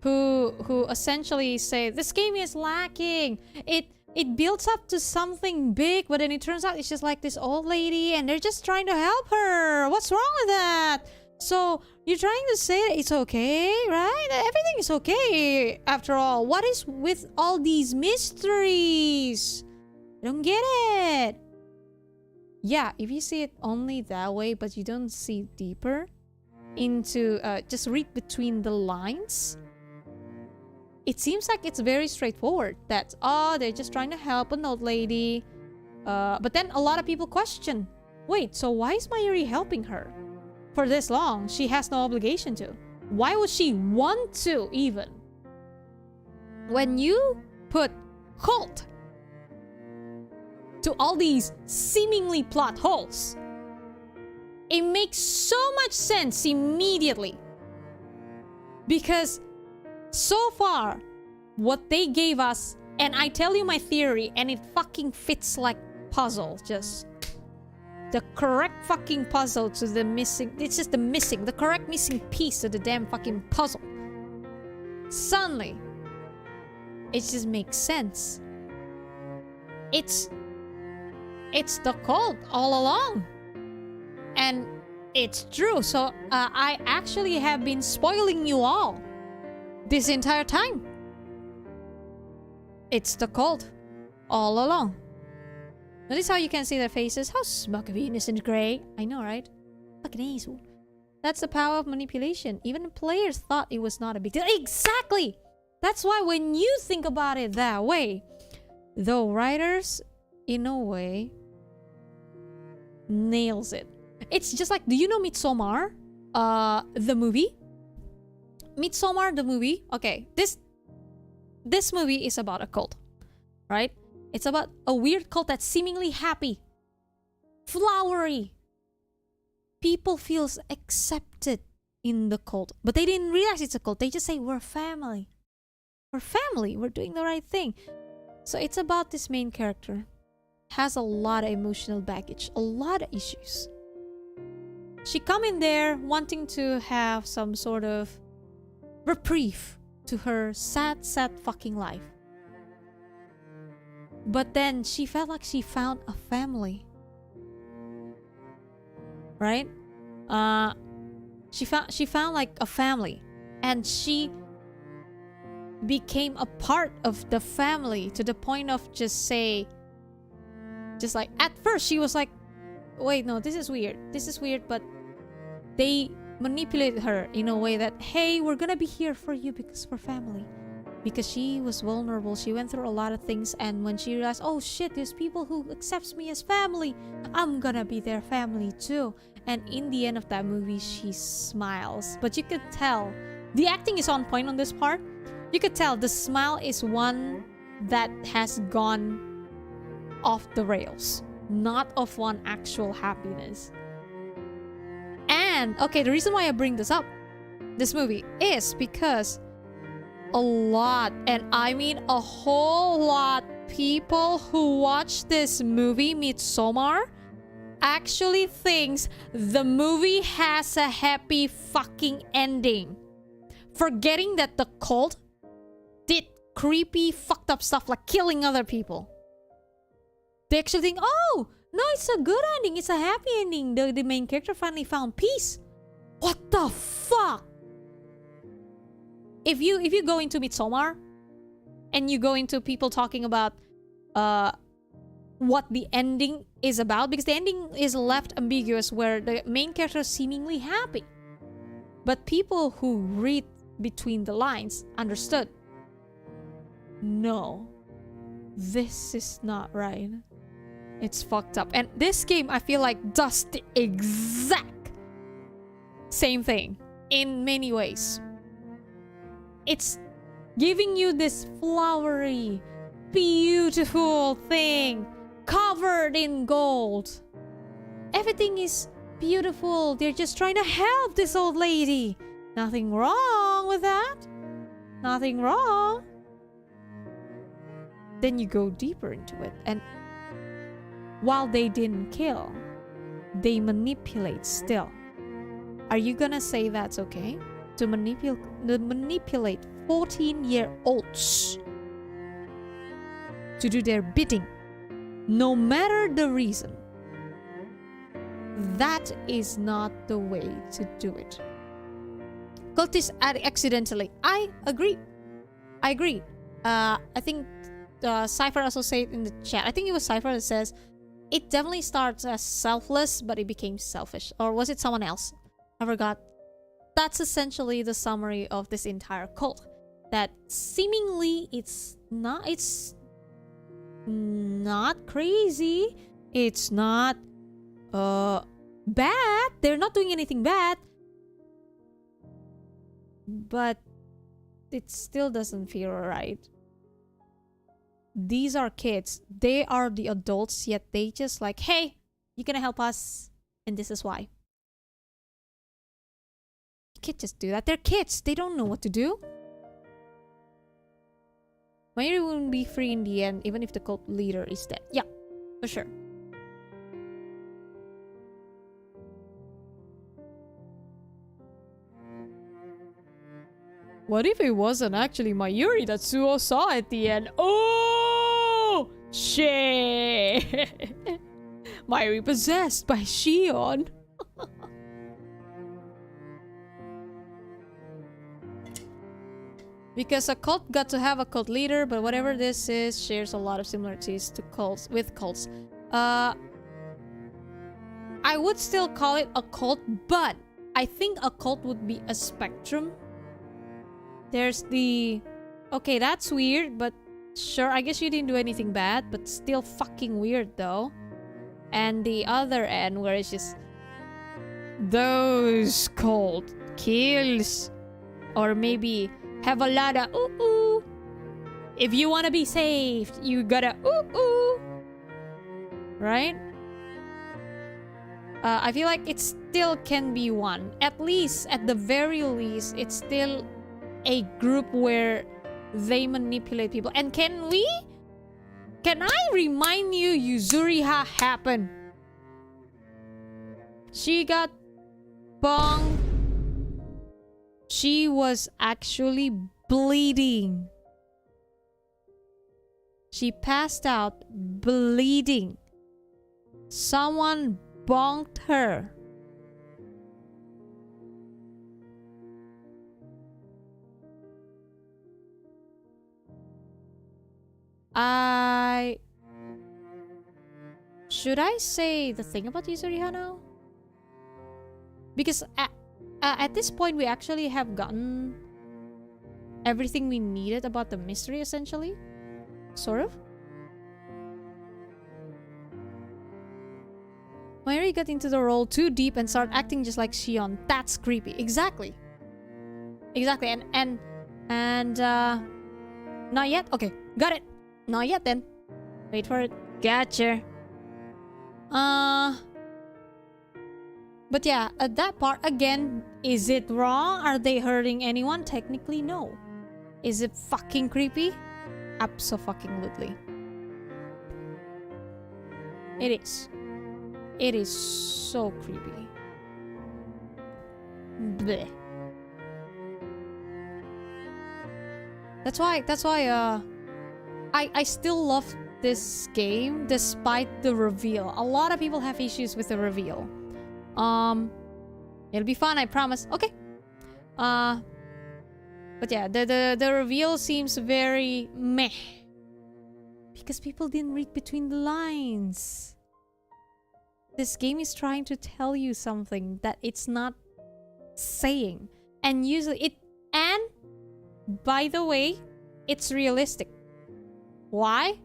who essentially say this game is lacking. It builds up to something big, but then it turns out it's just like this old lady and they're just trying to help her. What's wrong with that? So you're trying to say that it's okay, right? Everything is okay after all. What is with all these mysteries? I don't get it. Yeah, if you see it only that way, but you don't see deeper into, just read between the lines, it seems like it's very straightforward. That, oh, they're just trying to help an old lady. But then a lot of people question, wait, so why is Mayuri helping her for this long? She has no obligation to. Why would she want to even? When you put cult to all these seemingly plot holes, it makes so much sense immediately. Because so far, what they gave us, and I tell you my theory, and it fucking fits like puzzle, just the correct fucking puzzle to the missing, it's just the correct missing piece of the damn fucking puzzle. Suddenly, it just makes sense. It's the cult all along. And it's true. So I actually have been spoiling you all this entire time. It's the cult all along. Notice how you can see their faces. How smug of innocent gray. I know, right? Fucking asshole. That's the power of manipulation. Even the players thought it was not a big deal. Exactly! That's why when you think about it that way, though writers, in a way, nails it. It's just like, do you know Midsommar? The movie? Midsommar, the movie? Okay, this movie is about a cult, right? It's about a weird cult that's seemingly happy, flowery. People feels accepted in the cult, but they didn't realize it's a cult. They just say, we're family. We're family. We're doing the right thing. So it's about this main character. Has a lot of emotional baggage, a lot of issues. She come in there wanting to have some sort of reprieve to her sad fucking life. But then she felt like she found a family. Right? She found like a family, and she became a part of the family to the point of just like at first she was like, wait, no, this is weird, but they manipulated her in a way that, hey, we're gonna be here for you because we're family. Because she was vulnerable, she went through a lot of things, and when she realized, oh shit, there's people who accepts me as family, I'm gonna be their family too. And in the end of that movie, she smiles. But you could tell the acting is on point on this part. You could tell the smile is one that has gone off the rails, not of one actual happiness. And And okay, the reason why I bring this up, this movie, is because a lot, and I mean a whole lot, people who watch this movie, Midsommar, actually thinks the movie has a happy fucking ending. Forgetting that the cult did creepy, fucked up stuff like killing other people. They actually think, oh, no, it's a good ending. It's a happy ending. The main character finally found peace. What the fuck? If you go into Midsommar and you go into people talking about what the ending is about, because the ending is left ambiguous where the main character is seemingly happy. But people who read between the lines understood. No, this is not right. It's fucked up. And this game, I feel like, does the exact same thing in many ways. It's giving you this flowery, beautiful thing covered in gold. Everything is beautiful. They're just trying to help this old lady. Nothing wrong with that. Nothing wrong. Then you go deeper into it, and while they didn't kill, they manipulate still. Are you gonna say that's okay? To manipulate 14-year-olds to do their bidding, no matter the reason. That is not the way to do it. Cultists accidentally. I agree. I think Cypher also said in the chat. I think it was Cypher that says it definitely starts as selfless, but it became selfish. Or was it someone else? I forgot. That's essentially the summary of this entire cult. That seemingly it's not crazy. It's not bad. They're not doing anything bad. But it still doesn't feel right. These are kids. They are the adults, yet they just like, hey, you're gonna help us, and this is why. You can't just do that. They're kids. They don't know what to do. Mayuri wouldn't be free in the end, even if the cult leader is dead. Yeah, for sure. What if it wasn't actually Mayuri that Suo saw at the end? Oh, shit! Mayuri possessed by Shion. Because a cult got to have a cult leader, but whatever this is, shares a lot of similarities to cults with cults. I would still call it a cult, but I think a cult would be a spectrum. There's the, okay, that's weird, but sure, I guess you didn't do anything bad, but still fucking weird though. And the other end where it's just those cold kills, or maybe have a lot of ooh. If you want to be saved, you gotta ooh. Right? I feel like it still can be one. At least, at the very least, it's still a group where they manipulate people. And can I remind you Yuzuriha happened? She got bonged. She was actually bleeding. She passed out bleeding. Someone bonked her. Should I say the thing about Yuzuriha now? Because at this point we actually have gotten everything we needed about the mystery, essentially. Sort of. Mayuri got into the role too deep and started acting just like Shion. That's creepy. Exactly. And not yet? Okay, got it. Not yet then. Wait for it. Gotcha. But yeah, at that part, again, is it wrong? Are they hurting anyone? Technically, no. Is it fucking creepy? Abso-fucking-lutely. It is. It is so creepy. Bleh. That's why I still love this game despite the reveal. A lot of people have issues with the reveal. It'll be fun, I promise. Okay. But yeah, the reveal seems very meh. Because people didn't read between the lines. This game is trying to tell you something that it's not saying. And usually and by the way, it's realistic. Why?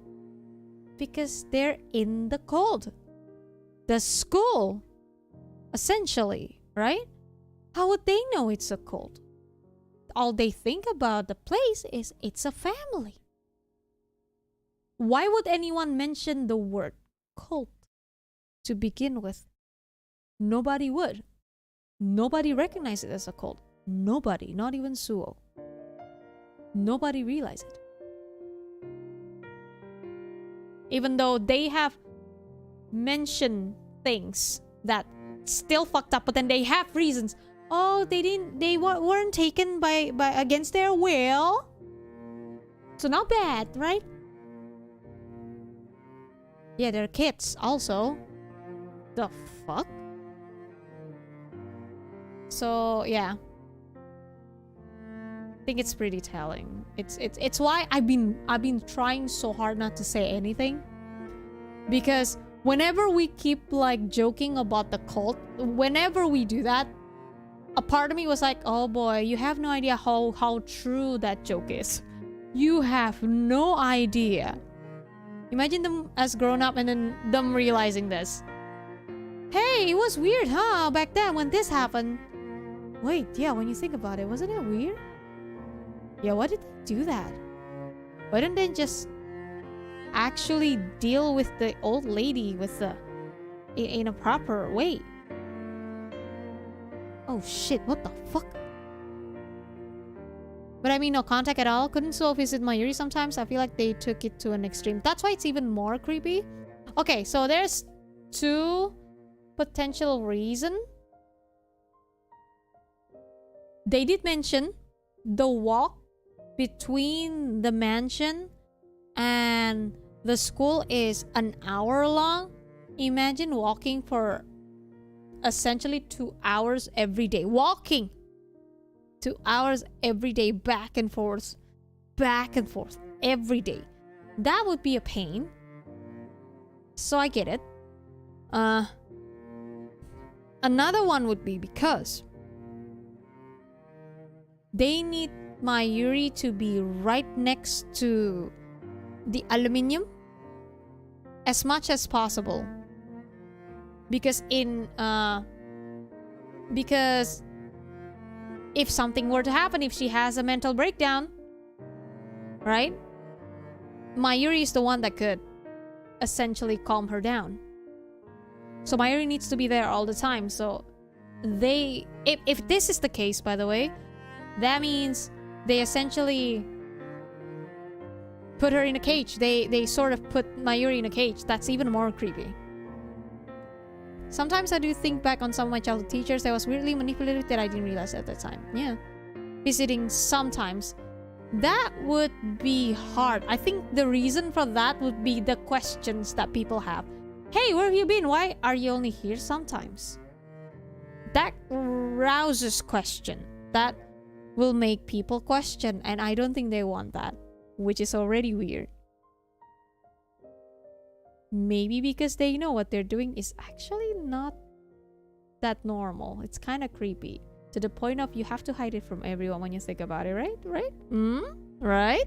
Because they're in the cold. The school. Essentially, right? How would they know it's a cult? All they think about the place is it's a family. Why would anyone mention the word cult to begin with? Nobody would. Nobody recognized it as a cult. Nobody, not even Suo. Nobody realized it. Even though they have mentioned things that still fucked up, but then they have reasons. Oh, they weren't taken by against their will. So not bad, right? Yeah, they're kids also. The fuck? So yeah. I think it's pretty telling. It's why I've been trying so hard not to say anything. Because whenever we keep like joking about the cult, whenever we do that, a part of me was like, oh boy, you have no idea how true that joke is. You have no idea. Imagine them as grown up and then them realizing this. Hey, it was weird, huh? Back then when this happened. Wait, yeah, when you think about it, wasn't it weird? Yeah, why did they do that? Why didn't they just actually deal with the old lady with the in a proper way? Oh shit, what the fuck? But I mean, no contact at all. Couldn't Suo visit Mayuri sometimes? I feel like they took it to an extreme. That's why it's even more creepy. Okay, so there's two potential reasons. They did mention the walk between the mansion and the school is an hour long. Imagine walking for essentially 2 hours every day. Walking 2 hours every day, back and forth every day. That would be a pain. So I get it. Another one would be because they need Mayuri to be right next to the aluminium as much as possible. Because because if something were to happen, if she has a mental breakdown, right? Mayuri is the one that could essentially calm her down. So Mayuri needs to be there all the time. So if this is the case, by the way, that means they essentially put her in a cage. They sort of put Mayuri in a cage. That's even more creepy. Sometimes I do think back on some of my childhood teachers that was weirdly manipulative that I didn't realize at that time. Yeah. Visiting sometimes. That would be hard. I think the reason for that would be the questions that people have. Hey, where have you been? Why are you only here sometimes? That rouses question. That will make people question, and I don't think they want that, which is already weird. Maybe because they know what they're doing is actually not that normal. It's kind of creepy to the point of you have to hide it from everyone when you think about it, right? Right? Right?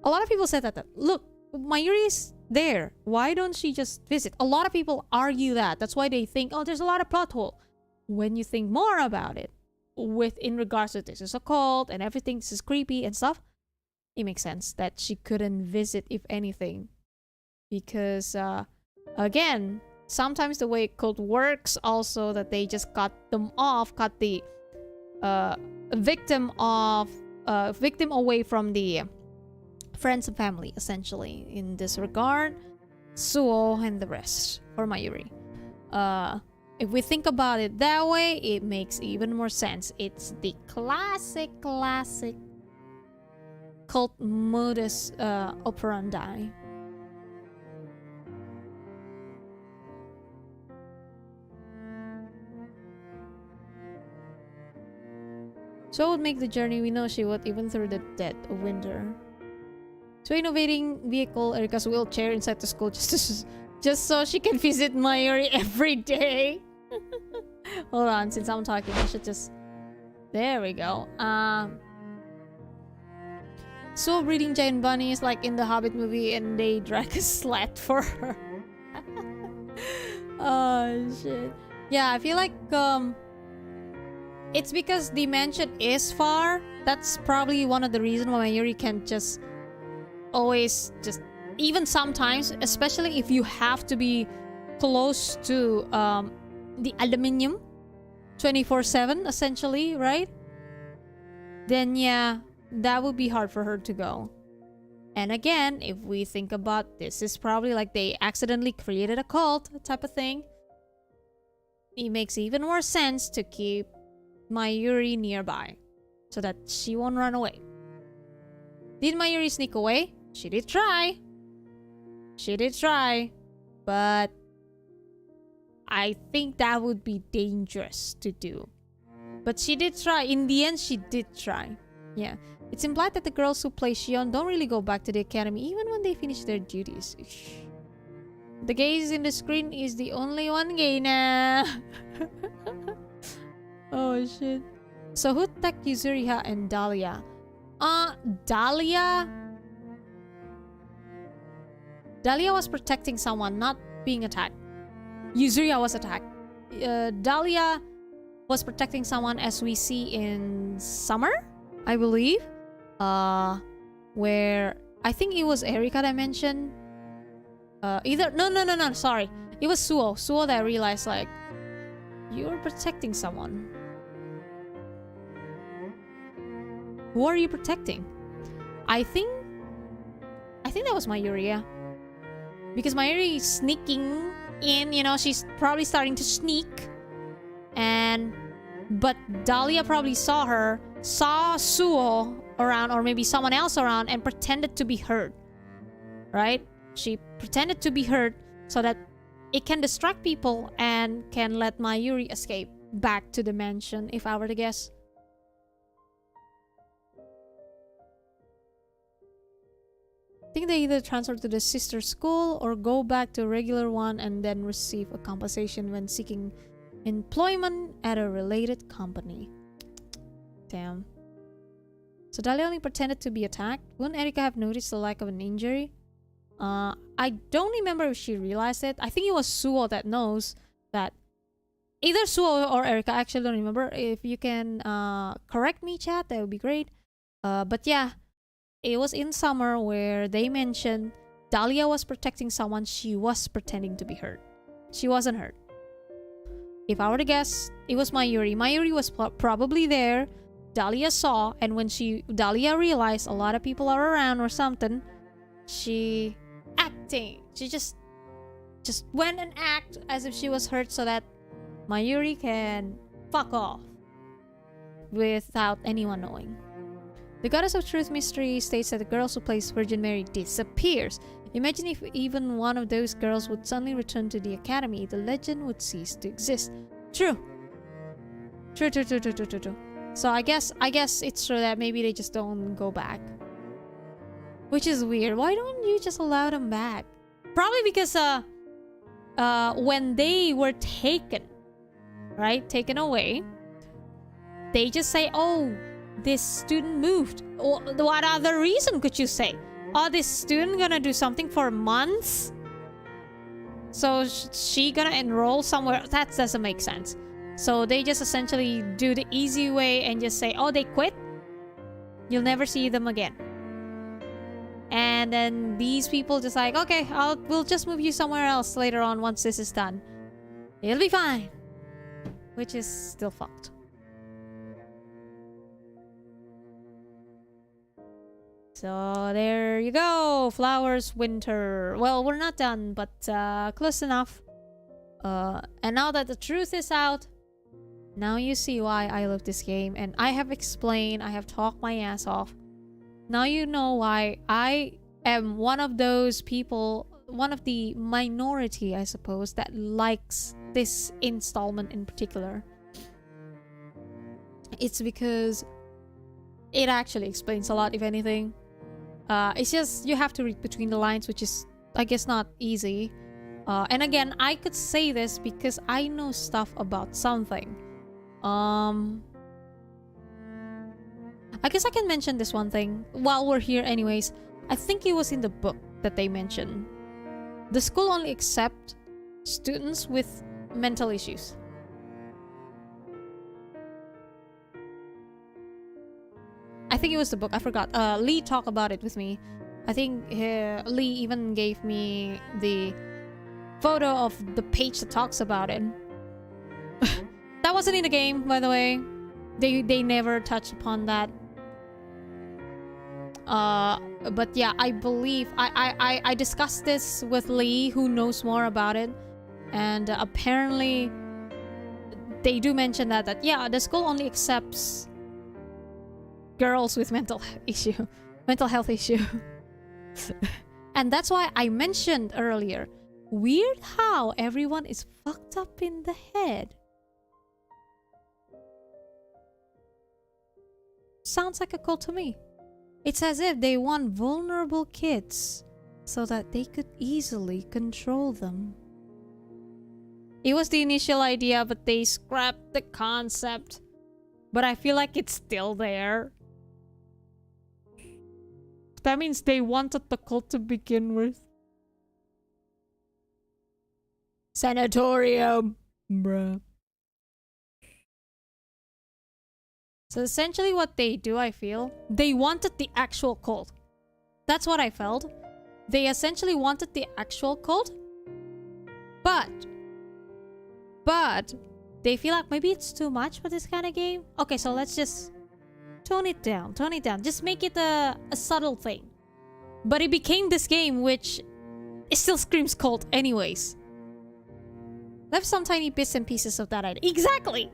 A lot of people said that. Look, Mayuri is there. Why don't she just visit? A lot of people argue that. That's why they think, oh, there's a lot of plot hole. When you think more about it, in regards to this is a cult and everything, this is creepy and stuff, it makes sense that she couldn't visit, if anything, because again, sometimes the way cult works also that they just cut them off, cut the victim away from the friends and family, essentially. In this regard, Suo and the rest for Mayuri. If we think about it that way, it makes even more sense. It's the classic cult modus operandi. So would make the journey. We know she would, even through the dead of winter. So innovating vehicle Erika's wheelchair inside the school just so she can visit Mayuri every day. Hold on, since I'm talking, I should just... There we go. So breeding giant bunnies like in the Hobbit movie, and they drag a sled for her. Oh shit. Yeah, I feel like it's because the mansion is far. That's probably one of the reasons why Mayuri can just always just, even sometimes, especially if you have to be close to the aluminium 24/7 essentially, right? Then yeah, that would be hard for her to go. And again, if we think about this, is probably like they accidentally created a cult type of thing. It makes even more sense to keep Mayuri nearby so that she won't run away. Did Mayuri sneak away? She did try. She did try. But I think that would be dangerous to do. But she did try. In the end, she did try. Yeah. It's implied that the girls who play Shion don't really go back to the academy even when they finish their duties. The gaze in the screen is the only one gay now. Oh shit. So who attacked Yuzuriha and Dahlia? Dahlia was protecting someone, not being attacked. Yuzuriha was attacked. Dahlia was protecting someone, as we see in Summer, I believe. Where I think it was Erika that mentioned. No, sorry. It was Suo. Suo that realized, like, you're protecting someone. Who are you protecting? I think that was Mayuri, yeah. Because Mayuri is sneaking in, you know, she's probably starting to sneak. But Dahlia probably saw Suo around, or maybe someone else around, and pretended to be hurt. Right? She pretended to be hurt so that it can distract people and can let Mayuri escape back to the mansion, if I were to guess. I think they either transfer to the sister school or go back to a regular one and then receive a compensation when seeking employment at a related company. Damn. So Dahlia only pretended to be attacked. Wouldn't Erika have noticed the lack of an injury? I don't remember if she realized it. I think it was Suo that knows that. Either Suo or Erika. I actually don't remember. If you can correct me, chat, that would be great. But yeah, it was in Summer where they mentioned Dahlia was protecting someone. She was pretending to be hurt. She wasn't hurt. If I were to guess, it was Mayuri. Mayuri was probably there. Dahlia saw, and when Dahlia realized a lot of people are around or something, she just went and act as if she was hurt so that Mayuri can fuck off without anyone knowing. The Goddess of Truth Mystery states that the girls who place Virgin Mary disappears. Imagine if even one of those girls would suddenly return to the academy, the legend would cease to exist. True. So I guess it's true that maybe they just don't go back. Which is weird. Why don't you just allow them back? Probably because when they were taken away, they just say, oh, this student moved. What other reason could you say? Oh, this student gonna do something for months? So she gonna enroll somewhere? That doesn't make sense. So they just essentially do the easy way and just say, oh, they quit? You'll never see them again. And and then these people just like, okay, we'll just move you somewhere else later on once this is done. It'll be fine. Which is still fucked. So there you go. Flowers, winter. Well, we're not done, but close enough. And now that the truth is out, now you see why I love this game. And I have explained, I have talked my ass off. Now you know why I am one of those people, one of the minority, I suppose, that likes this installment in particular. It's because it actually explains a lot, if anything. It's just you have to read between the lines, which is, I guess, not easy. And again, I could say this because I know stuff about something. I guess I can mention this one thing while we're here anyways. I think it was in the book that they mentioned. The school only accepts students with mental issues. I think it was the book. I forgot. Lee talked about it with me. I think Lee even gave me the photo of the page that talks about it. That wasn't in the game, by the way. They never touched upon that. But yeah, I believe I discussed this with Lee, who knows more about it, and apparently they do mention that yeah, the school only accepts girls with mental health issue. And that's why I mentioned earlier, weird how everyone is fucked up in the head. Sounds like a cult to me. It's as if they want vulnerable kids so that they could easily control them. It was the initial idea, but they scrapped the concept. But I feel like it's still there. That means they wanted the cult to begin with. Sanatorium. Bruh. So essentially what they do, I feel, they wanted the actual cult. That's what I felt. They essentially wanted the actual cult. But they feel like maybe it's too much for this kind of game. Okay, so let's just tone it down. Just make it a subtle thing. But it became this game which it still screams cult anyways. Left some tiny bits and pieces of that idea. Exactly!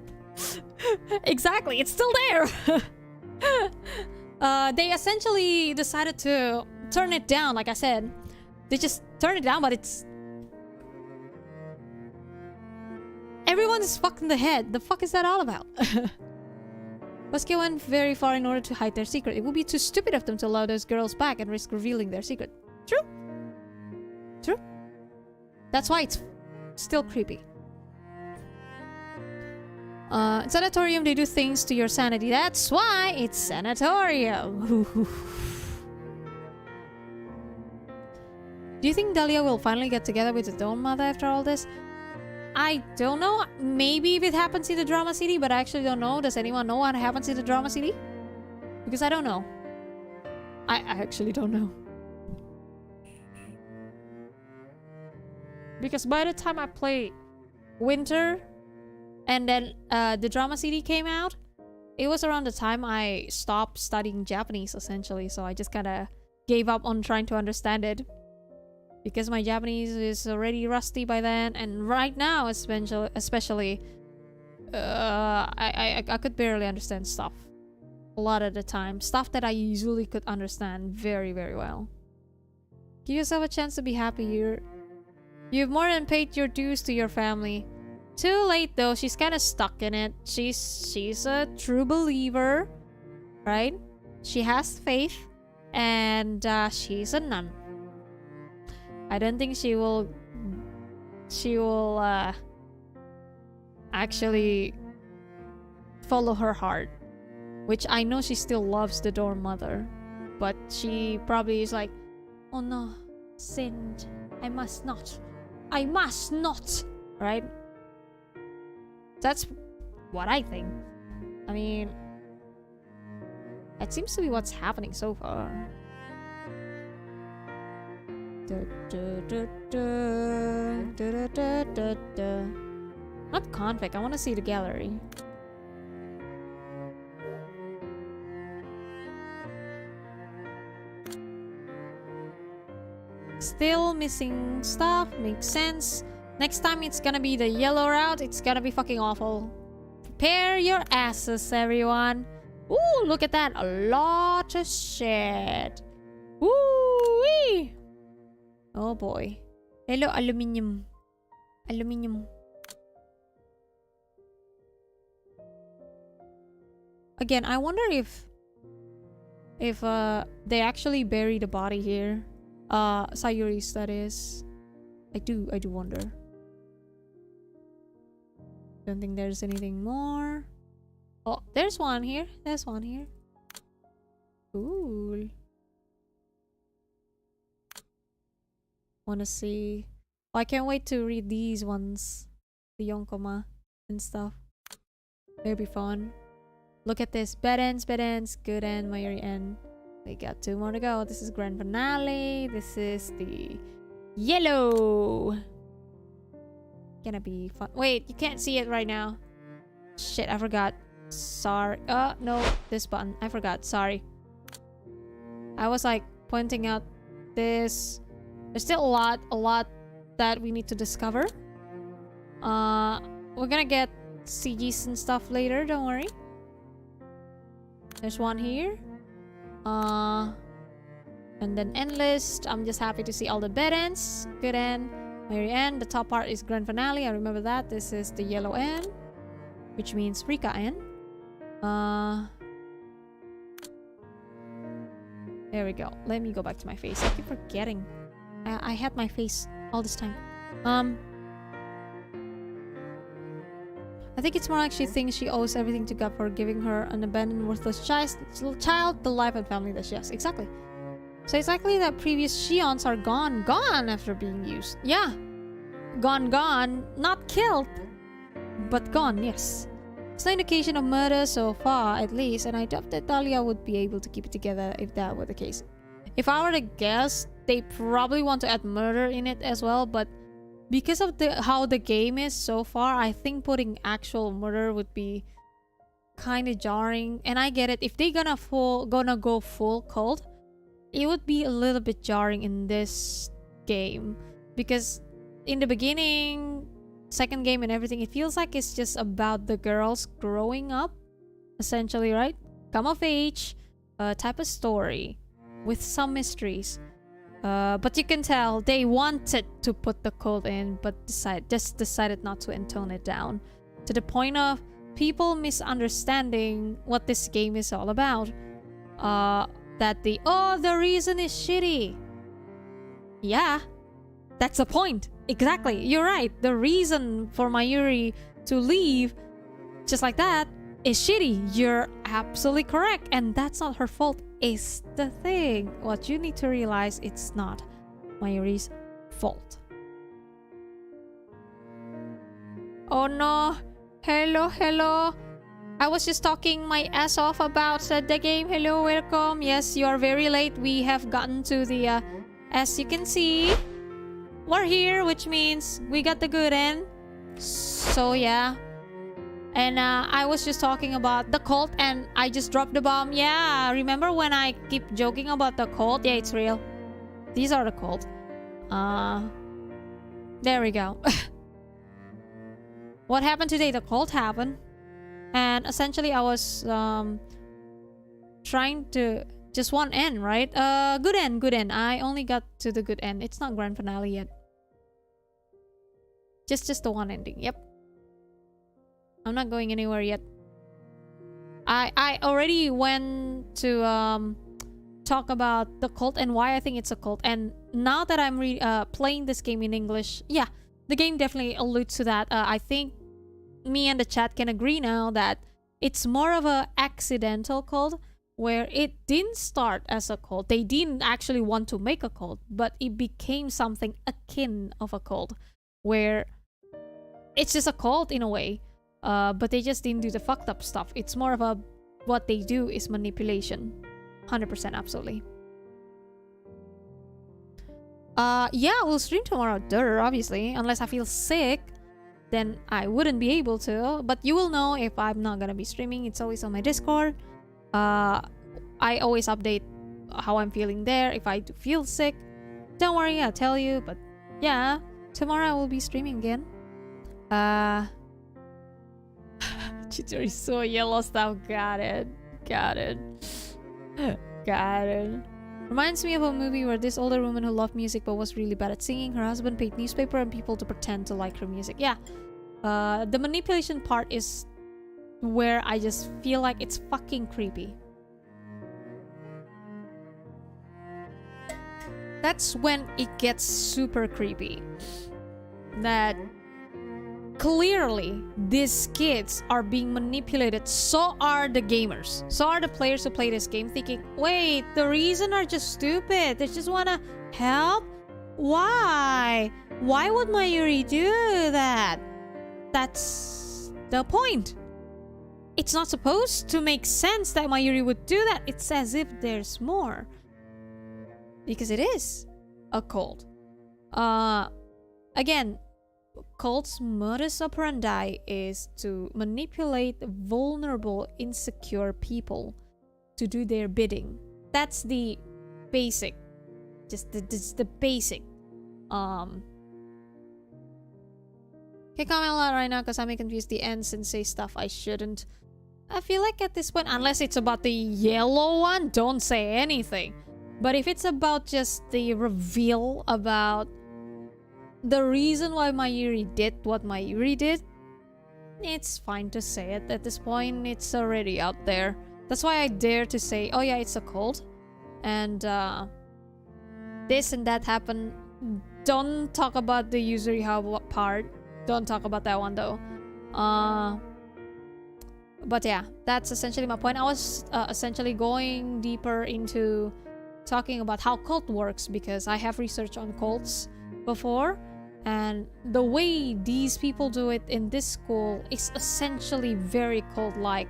Exactly, it's still there! They essentially decided to turn it down, like I said. They just turn it down, but it's... Everyone is fucked in the head. The fuck is that all about? Wesker went very far in order to hide their secret. It would be too stupid of them to allow those girls back and risk revealing their secret. True. That's why it's still creepy. Sanatorium, they do things to your sanity. That's why it's sanatorium. Do you think Dahlia will finally get together with the Dawn Mother after all this? I don't know. Maybe if it happens in the drama CD, but I actually don't know. Does anyone know what happens in the drama CD? Because I don't know. I actually don't know. Because by the time I played Winter and then the drama CD came out, it was around the time I stopped studying Japanese, essentially. So I just kind of gave up on trying to understand it. Because my Japanese is already rusty by then, and right now especially, I could barely understand stuff. A lot of the time. Stuff that I usually could understand very, very well. Give yourself a chance to be happy here. You've more than paid your dues to your family. Too late though, she's kind of stuck in it. She's a true believer, right? She has faith, and she's a nun. I don't think she will actually follow her heart, which I know she still loves the Dawn Mother, but she probably is like, oh no, sinned, I must not, right? That's what I think. I mean, it seems to be what's happening so far. Not convict, I want to see the gallery. Still missing stuff, makes sense. Next time it's gonna be the yellow route, it's gonna be fucking awful. Prepare your asses, everyone. Ooh, look at that, a lot of shit. Woo-wee! Oh boy. Hello, aluminium. Aluminium. Again, I wonder if they actually bury the body here. Sayuri's, that is. I do wonder. Don't think there's anything more. Oh, there's one here. There's one here. Cool. Wanna see? Oh, I can't wait to read these ones. The Yonkoma and stuff. It'll be fun. Look at this. Bad ends, good end, Mayuri end. We got 2 more to go. This is grand finale. This is the yellow. Gonna be fun. Wait, you can't see it right now. Shit, I forgot. Sorry. No, this button. I forgot. Sorry. I was like pointing out this. There's still a lot that we need to discover. We're gonna get CGs and stuff later, don't worry. There's one here. And then end list. I'm just happy to see all the bad ends. Good end. Very end. The top part is grand finale. I remember that. This is the yellow end, which means Rika end. There we go. Let me go back to my face. I keep forgetting. I had my face all this time. I think it's more like she thinks she owes everything to God for giving her an abandoned, worthless child the life and family that she has. Exactly. So it's likely that previous Shions are gone after being used. Yeah. Gone. Not killed, but gone, yes. There's no indication of murder so far, at least, and I doubt that Dahlia would be able to keep it together if that were the case. If I were to guess, they probably want to add murder in it as well, but because of how the game is so far, I think putting actual murder would be kind of jarring. And I get it. If they're gonna go full cult, it would be a little bit jarring in this game. Because in the beginning, second game and everything, it feels like it's just about the girls growing up. Essentially, right? Come of age type of story with some mysteries. But you can tell they wanted to put the cult in, but decided not to and tone it down. To the point of people misunderstanding what this game is all about. That the reason is shitty. Yeah, that's the point. Exactly, you're right. The reason for Mayuri to leave, just like that, is shitty. You're absolutely correct. And that's not her fault. Is the thing. What you need to realize, it's not Mayuri's fault. Oh no. Hello. I was just talking my ass off about the game. Hello, welcome. Yes, you are very late. We have gotten to the as you can see, we're here, which means we got the good end. So yeah. And I was just talking about the cult and I just dropped the bomb. Yeah, remember when I keep joking about the cult? Yeah, it's real. These are the cult. There we go. What happened today? The cult happened. And essentially I was trying to just one end, right? Good end. I only got to the good end. It's not grand finale yet. Just the one ending. Yep. I'm not going anywhere yet. I already went to talk about the cult and why I think it's a cult. And now that I'm playing this game in English, yeah, the game definitely alludes to that. I think me and the chat can agree now that it's more of a accidental cult where it didn't start as a cult. They didn't actually want to make a cult, but it became something akin of a cult where it's just a cult in a way. But they just didn't do the fucked up stuff. It's more of a what they do is manipulation. 100% absolutely. Yeah, we'll stream tomorrow, obviously. Unless I feel sick, then I wouldn't be able to. But you will know if I'm not gonna be streaming. It's always on my Discord. I always update how I'm feeling there. If I do feel sick, don't worry, I'll tell you. But yeah, tomorrow I will be streaming again. Chidori is so yellow stuff. Got it. Got it. Got it. Reminds me of a movie where this older woman who loved music but was really bad at singing. Her husband paid newspaper and people to pretend to like her music. Yeah. The manipulation part is where I just feel like it's fucking creepy. That's when it gets super creepy. That clearly these kids are being manipulated. So are the gamers. So are the players who play this game, thinking, wait, the reason are just stupid. They just wanna help? Why? Why would Mayuri do that? That's the point. It's not supposed to make sense that Mayuri would do that. It's as if there's more. Because it is a cult. Again, cults' modus operandi is to manipulate vulnerable, insecure people to do their bidding. That's the basic. Just the basic. Okay, comment a lot right now because I may confuse the ends and say stuff I shouldn't. I feel like at this point, unless it's about the yellow one, don't say anything. But if it's about just the reveal about the reason why Mayuri did what Mayuri did, it's fine to say it at this point. It's already out there. That's why I dare to say, oh yeah, it's a cult. And this and that happened. Don't talk about the Yuzuriha part. Don't talk about that one though. But yeah, that's essentially my point. I was essentially going deeper into talking about how cult works because I have researched on cults before, and the way these people do it in this school is essentially very cult-like,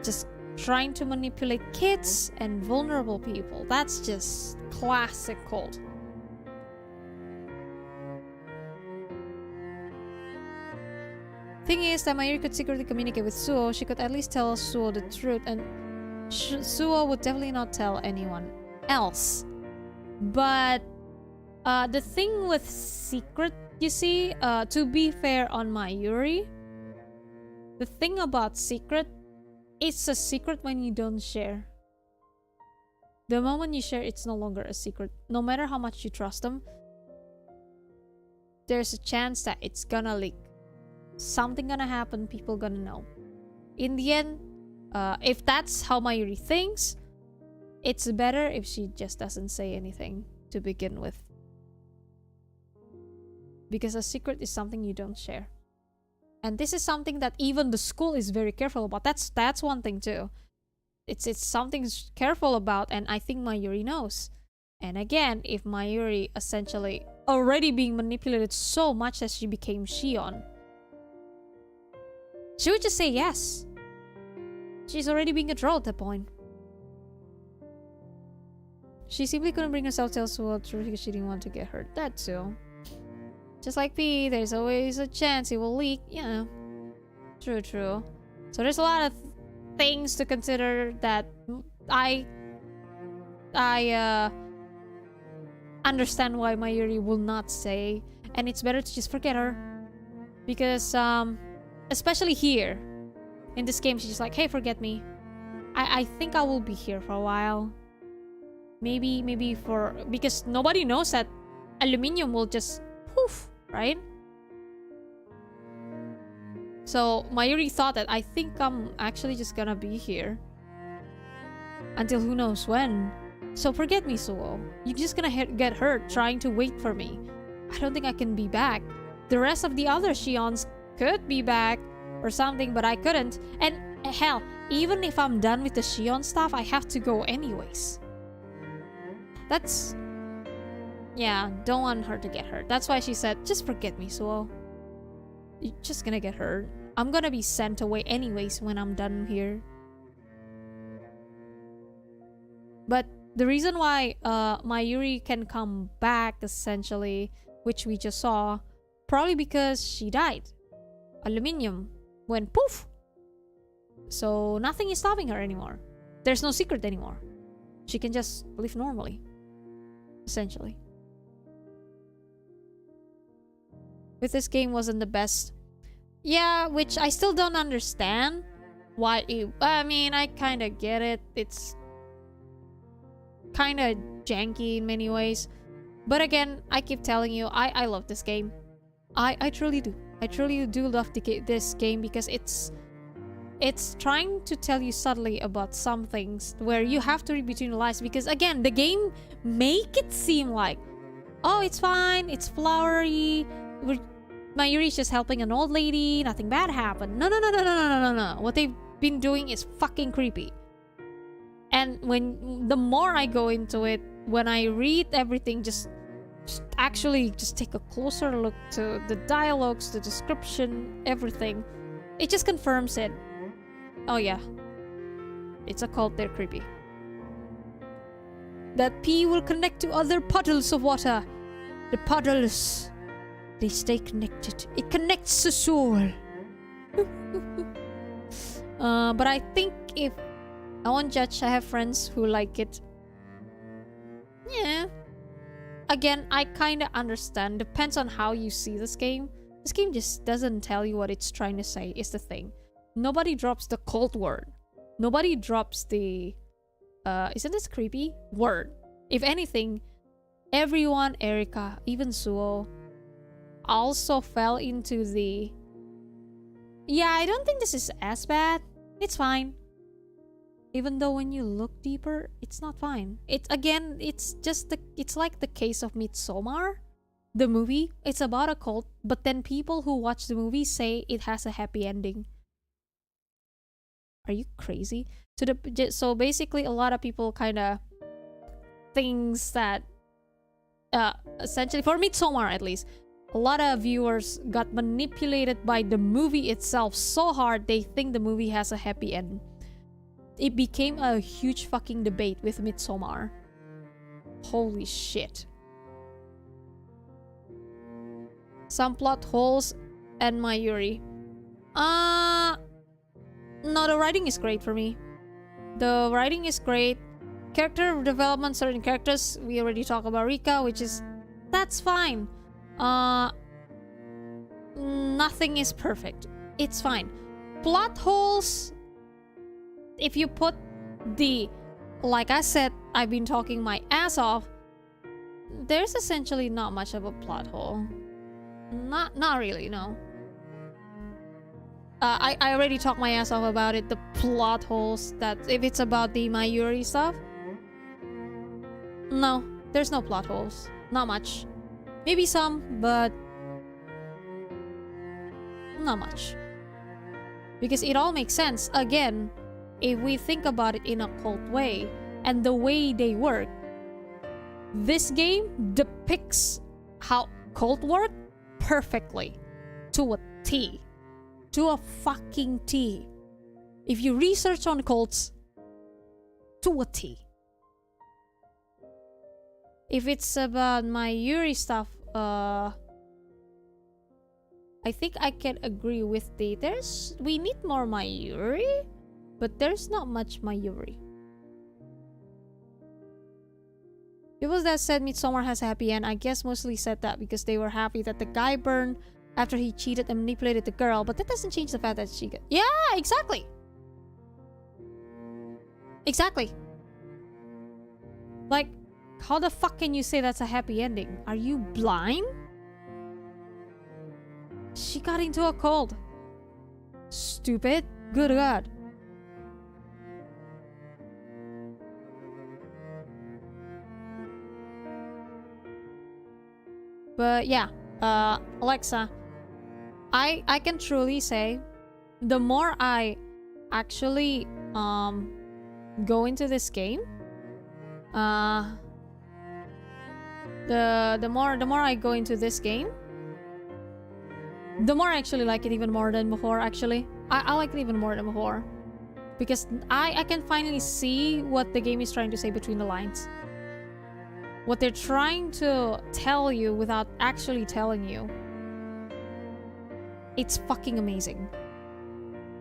just trying to manipulate kids and vulnerable people. That's just classic cult. Thing is that Mayuri could secretly communicate with Suo. She could at least tell Suo the truth, and Suo would definitely not tell anyone else. But the thing with secret, you see, to be fair on Mayuri, the thing about secret, it's a secret when you don't share. The moment you share, it's no longer a secret. No matter how much you trust them, there's a chance that it's gonna leak. Something gonna happen, people gonna know. In the end, if that's how Mayuri thinks, it's better if she just doesn't say anything to begin with. Because a secret is something you don't share. And this is something that even the school is very careful about. That's one thing too. It's something careful about, and I think Mayuri knows. And again, if Mayuri essentially already being manipulated so much that she became Shion, she would just say yes. She's already being controlled at that point. She simply couldn't bring herself to tell Suo the truth because she didn't want to get hurt. That too. Just like P, there's always a chance it will leak. Yeah. True. So there's a lot of things to consider that I understand why Mayuri will not say. And it's better to just forget her. Because, especially here, in this game, she's just like, hey, forget me. I think I will be here for a while. Maybe because nobody knows that aluminium will just poof, right? So Mayuri thought that I think I'm actually just gonna be here until who knows when. So forget me, Suo. You're just gonna get hurt trying to wait for me. I don't think I can be back. The rest of the other Shions could be back or something, but I couldn't. And hell, even if I'm done with the Shion stuff, I have to go anyways. That's... yeah, don't want her to get hurt. That's why she said, just forget me, Suo. You're just gonna get hurt. I'm gonna be sent away anyways when I'm done here. But the reason why Mayuri can come back, essentially, which we just saw, probably because she died. Aluminium went poof. So nothing is stopping her anymore. There's no secret anymore. She can just live normally, essentially. With this game wasn't the best. Yeah, which I still don't understand why it, I mean, I kind of get it. It's kind of janky in many ways. But again, I keep telling you, I love this game. I truly do. I truly do love this game because it's trying to tell you subtly about some things where you have to read between the lines. Because again, the game make it seem like, oh, it's fine, it's flowery, Mayuri's just helping an old lady, nothing bad happened. No. What they've been doing is fucking creepy. And the more I go into it, when I read everything, just take a closer look to the dialogues, the description, everything, it just confirms it. Oh yeah, it's a cult, they're creepy. That pee will connect to other puddles of water. The puddles, they stay connected. It connects the soul. But I think if I won't judge, I have friends who like it. Yeah. Again, I kind of understand. Depends on how you see this game. This game just doesn't tell you what it's trying to say, is the thing. Nobody drops the cult word. Nobody drops the isn't this creepy? Word. If anything, everyone, Erika, even Suo, also fell into the, yeah, I don't think this is as bad. It's fine. Even though when you look deeper, it's not fine. It's like the case of Midsommar, the movie. It's about a cult, but then people who watch the movie say it has a happy ending. Are you crazy? So basically, a lot of people kind of thinks that, essentially, for Midsommar at least, a lot of viewers got manipulated by the movie itself so hard they think the movie has a happy end. It became a huge fucking debate with Midsommar. Holy shit. Some plot holes and Mayuri. No, the writing is great for me. The writing is great. Character development, certain characters, we already talked about Rika, which is, that's fine. Nothing is perfect. It's fine. Plot holes, if you put like I said, I've been talking my ass off, there's essentially not much of a plot hole. Not really, no. I already talked my ass off about it, the plot holes, that if it's about the Mayuri stuff. No, there's no plot holes. Not much. Maybe some, but not much. Because it all makes sense. Again, if we think about it in a cult way, and the way they work, this game depicts how cult work perfectly. To a T. To a fucking T. If you research on cults, to a T. If it's about Mayuri stuff, I think I can agree with we need more Mayuri, but there's not much Mayuri. People that said Midsommar has a happy end, I guess mostly said that because they were happy that the guy burned after he cheated and manipulated the girl, but that doesn't change the fact that she got... Yeah, exactly! Exactly. Like, how the fuck can you say that's a happy ending? Are you blind? She got into a cult. Stupid. Good God. But yeah, Alexa, I can truly say, the more I actually go into this game, the more I go into this game, the more I actually like it even more than before. Actually, I like it even more than before. because I can finally see what the game is trying to say between the lines. What they're trying to tell you without actually telling you. It's fucking amazing.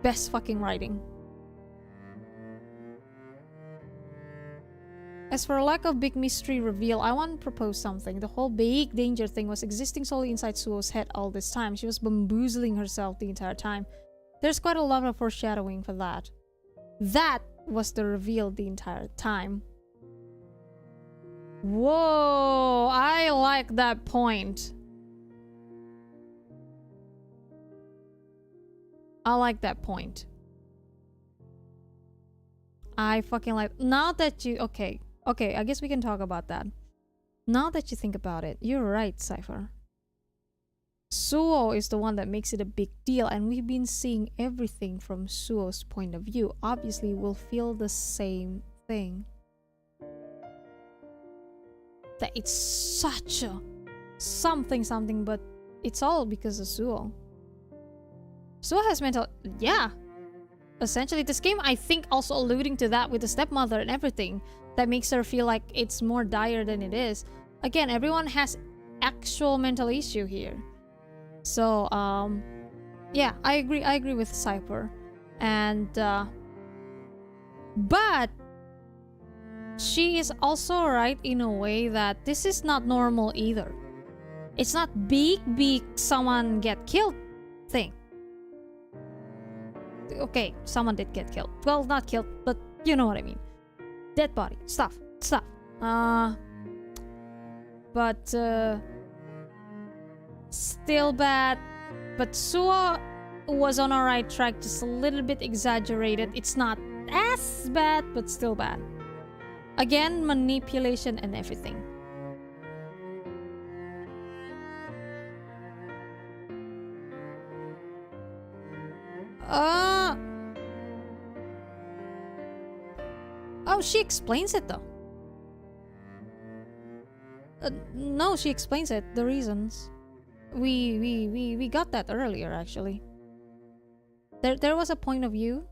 Best fucking writing. As for a lack of big mystery reveal, I want to propose something. The whole big danger thing was existing solely inside Suo's head all this time. She was bamboozling herself the entire time. There's quite a lot of foreshadowing for that. That was the reveal the entire time. Whoa, I like that point. I like that point. I fucking like... Now that you... Okay, I guess we can talk about that. Now that you think about it, you're right, Cypher. Suo is the one that makes it a big deal, and we've been seeing everything from Suo's point of view. Obviously, we'll feel the same thing. That it's such a something, but it's all because of Suo. Suo has mental... Yeah. Essentially, this game, I think, also alluding to that with the stepmother and everything. That makes her feel like it's more dire than it is. Again, everyone has actual mental issue here. So, yeah, I agree with Cypher. And, but she is also right in a way that this is not normal either. It's not big someone get killed thing. Okay, someone did get killed. Well, not killed, but you know what I mean. Dead body, stuff. But still bad. But Suo was on a right track, just a little bit exaggerated. It's not as bad, but still bad. Again, manipulation and everything. Oh, she explains it though. No, she explains it. The reasons. We got that earlier actually. There was a point of view,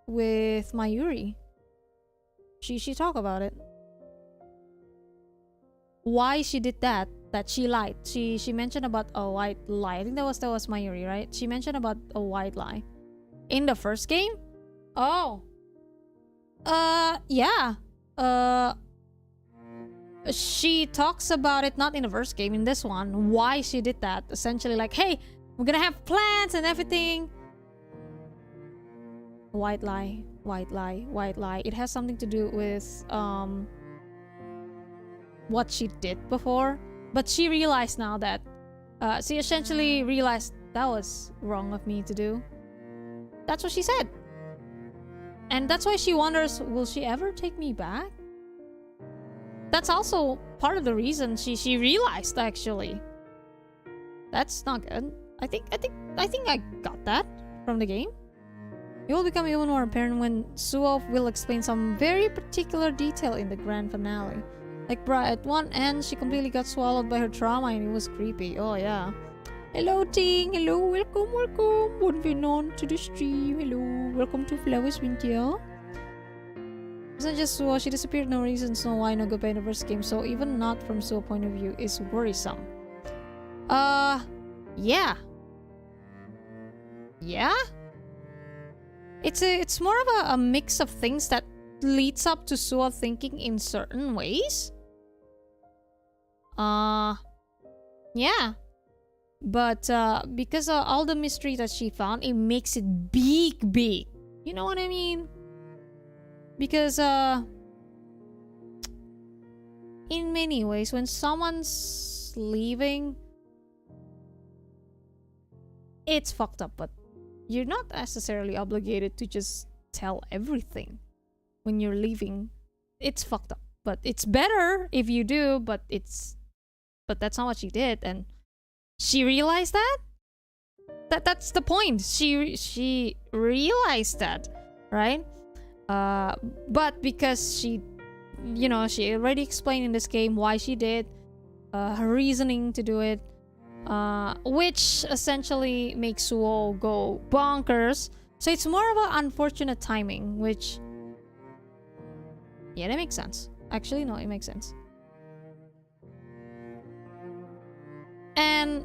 with Mayuri. She talked about it. Why she did that? That she lied. She mentioned about a white lie. I think that was Mayuri, right? She mentioned about a white lie in the first game. Oh. Yeah. She talks about it not in the first game, in this one. Why she did that? Essentially, like, hey, we're gonna have plans and everything. White lie. It has something to do with what she did before. But she realized now that she essentially realized that was wrong of me to do. That's what she said. And that's why she wonders, will she ever take me back? That's also part of the reason she realized actually. That's not good. I think I got that from the game. It will become even more apparent when Suo will explain some very particular detail in the grand finale. Like, bruh, at one end, she completely got swallowed by her trauma and it was creepy. Oh, yeah. Hello, Ting. Hello, welcome. Moving on to the stream. Hello, welcome to Flowers Winter. It's not just Suo. She disappeared no reason, no why, no goodbye in the first game. So even not from Suo's point of view is worrisome. Yeah. Yeah? It's more of a mix of things that leads up to Suo thinking in certain ways. Yeah. But because of all the mystery that she found, it makes it big. You know what I mean? Because in many ways, when someone's leaving, it's fucked up, but you're not necessarily obligated to just tell everything when you're leaving. It's fucked up, but it's better if you do. But that's not what she did, and she realized that. That's the point. She realized that, right? But because she already explained in this game why she did, her reasoning to do it, which essentially makes Suo go bonkers. So it's more of an unfortunate timing, which... yeah, that makes sense. Actually, no, it makes sense. And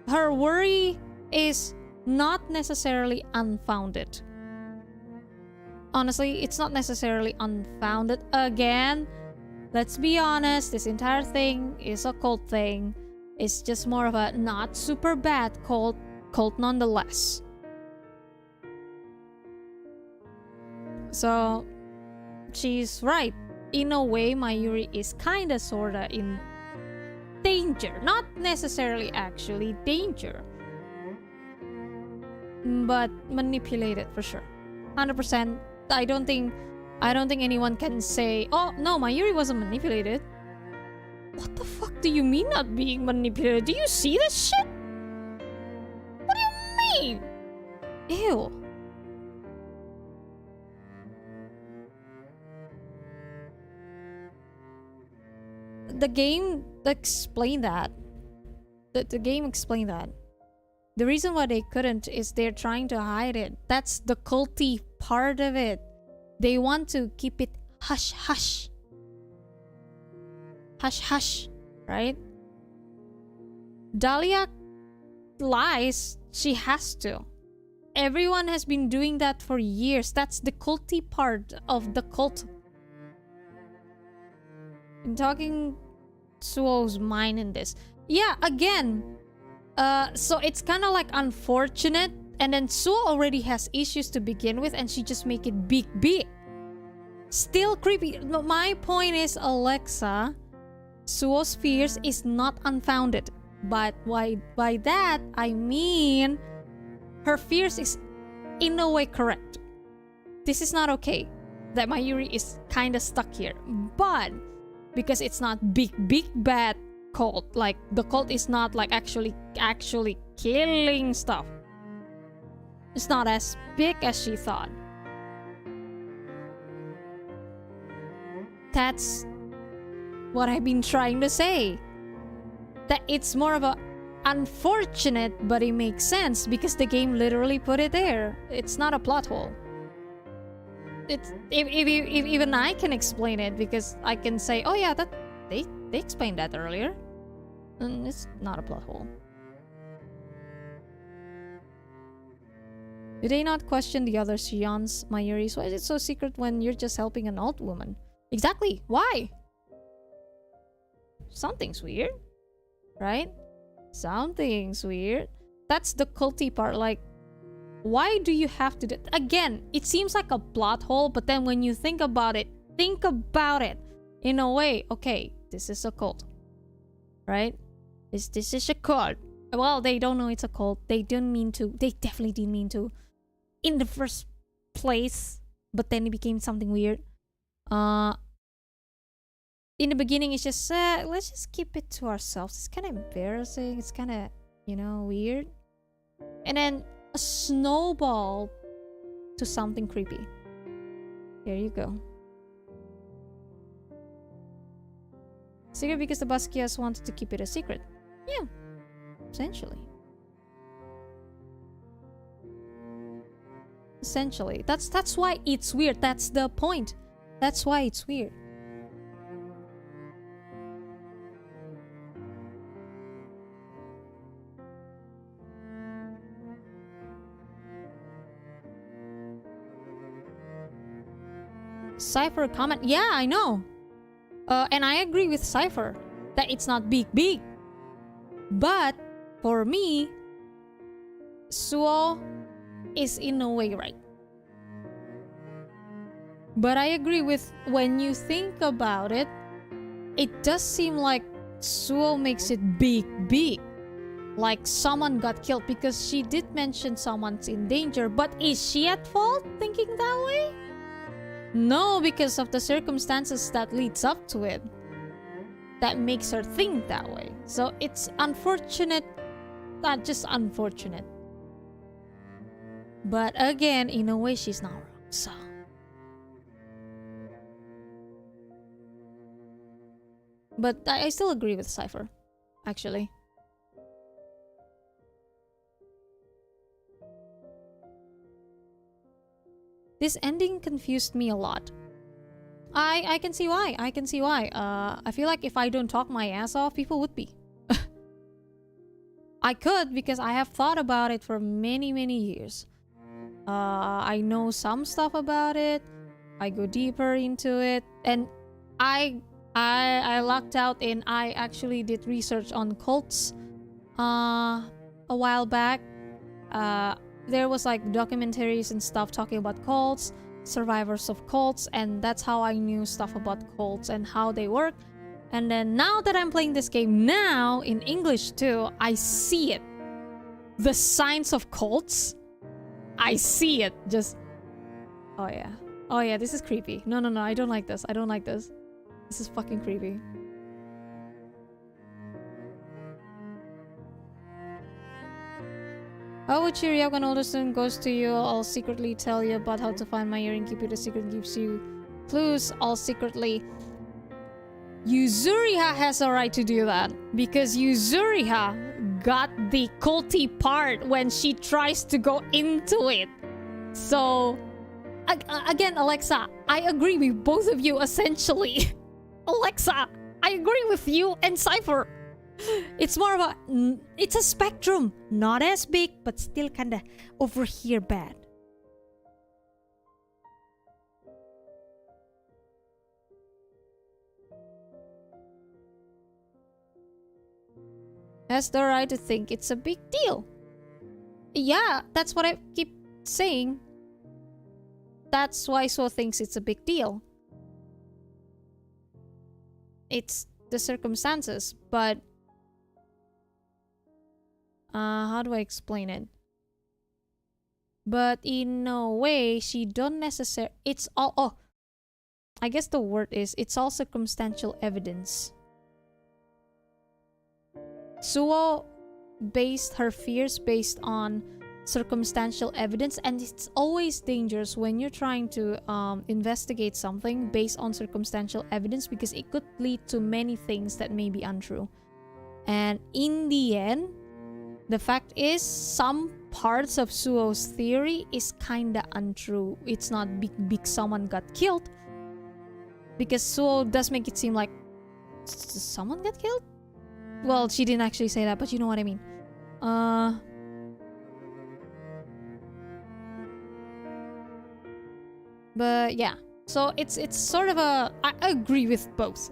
her worry is not necessarily unfounded. Honestly, it's not necessarily unfounded. Again, let's be honest, this entire thing is a cult thing. It's just more of a not super bad cult nonetheless. So, she's right. In a way, Mayuri is kinda sorta in danger. Not necessarily actually danger, but manipulated for sure. 100%. I don't think anyone can say, oh no, Mayuri wasn't manipulated. What the fuck do you mean not being manipulated? Do you see this shit? What do you mean? Ew. The game explained that. The game explained that. The reason why they couldn't is they're trying to hide it. That's the culty part of it. They want to keep it hush hush. Hush hush, right? Dahlia lies. She has to. Everyone has been doing that for years. That's the culty part of the cult. I'm talking Suo's mind in this. Yeah, again. So it's kind of like unfortunate, and then Suo already has issues to begin with, and she just make it big. Still creepy. My point is, Alexa, Suo's fears is not unfounded. But by that, I mean her fears is in a way correct. This is not okay that Mayuri is kind of stuck here. But because it's not big bad cult, like the cult is not like actually killing stuff. It's not as big as she thought. That's what I've been trying to say. That it's more of a unfortunate, but it makes sense because the game literally put it there. It's not a plot hole. It's if even I can explain it, because I can say, oh yeah, that they explained that earlier. And it's not a plot hole. Do they not question the other Xions, Mayuri's? Why is it so secret when you're just helping an old woman? Exactly. Why? Something's weird, right? Something's weird. That's the culty part. Like, why do you have to do... Again, it seems like a plot hole, but then when you think about it in a way. Okay, this is a cult, right? This is a cult. Well, they don't know it's a cult. They didn't mean to. They definitely didn't mean to in the first place, but then it became something weird. In the beginning, it's just let's just keep it to ourselves. It's kind of embarrassing. It's kind of, weird. And then a snowball to something creepy. Here you go. Secret because the Basquias wanted to keep it a secret. Yeah, essentially. That's why it's weird. That's the point. That's why it's weird. Cypher comment. Yeah, I know. And I agree with Cypher that it's not big. But for me, Suo is in a way right. But I agree with, when you think about it, it does seem like Suo makes it big. Like someone got killed, because she did mention someone's in danger. But is she at fault thinking that way? No, because of the circumstances that leads up to it. That makes her think that way. So it's unfortunate. Not just unfortunate. But again, in a way, she's not wrong. So. But I still agree with Cypher, actually. This ending confused me a lot. I can see why. I can see why. I feel like if I don't talk my ass off, people would be. I could, because I have thought about it for many, many years. I know some stuff about it. I go deeper into it, and I lucked out in I actually did research on cults a while back. There was like documentaries and stuff talking about cults, survivors of cults, and that's how I knew stuff about cults and how they work. And then now that I'm playing this game now in English too, I see it. The signs of cults, I see it. Just, oh yeah. Oh yeah, this is creepy. No, no, no, I don't like this. I don't like this. This is fucking creepy. How would you react when older student goes to you? I'll secretly tell you about how to find my earring, keep it a secret, gives you clues, all secretly. Yuzuriha has a right to do that, because Yuzuriha got the culty part when she tries to go into it. So, again, Alexa, I agree with both of you essentially. Alexa, I agree with you and Cypher. It's more of a... It's a spectrum. Not as big, but still kinda over here bad. Has the right to think it's a big deal. Yeah, that's what I keep saying. That's why Suo thinks it's a big deal. It's the circumstances, but... how do I explain it? But in a way, she don't necessarily... It's all... Oh! I guess the word is, it's all circumstantial evidence. Suo based her fears based on circumstantial evidence, and it's always dangerous when you're trying to investigate something based on circumstantial evidence, because it could lead to many things that may be untrue. And in the end, the fact is, some parts of Suo's theory is kinda untrue. It's not big someone got killed, because Suo does make it seem like someone got killed? Well, she didn't actually say that, but you know what I mean. But yeah, so it's sort of a... I agree with both.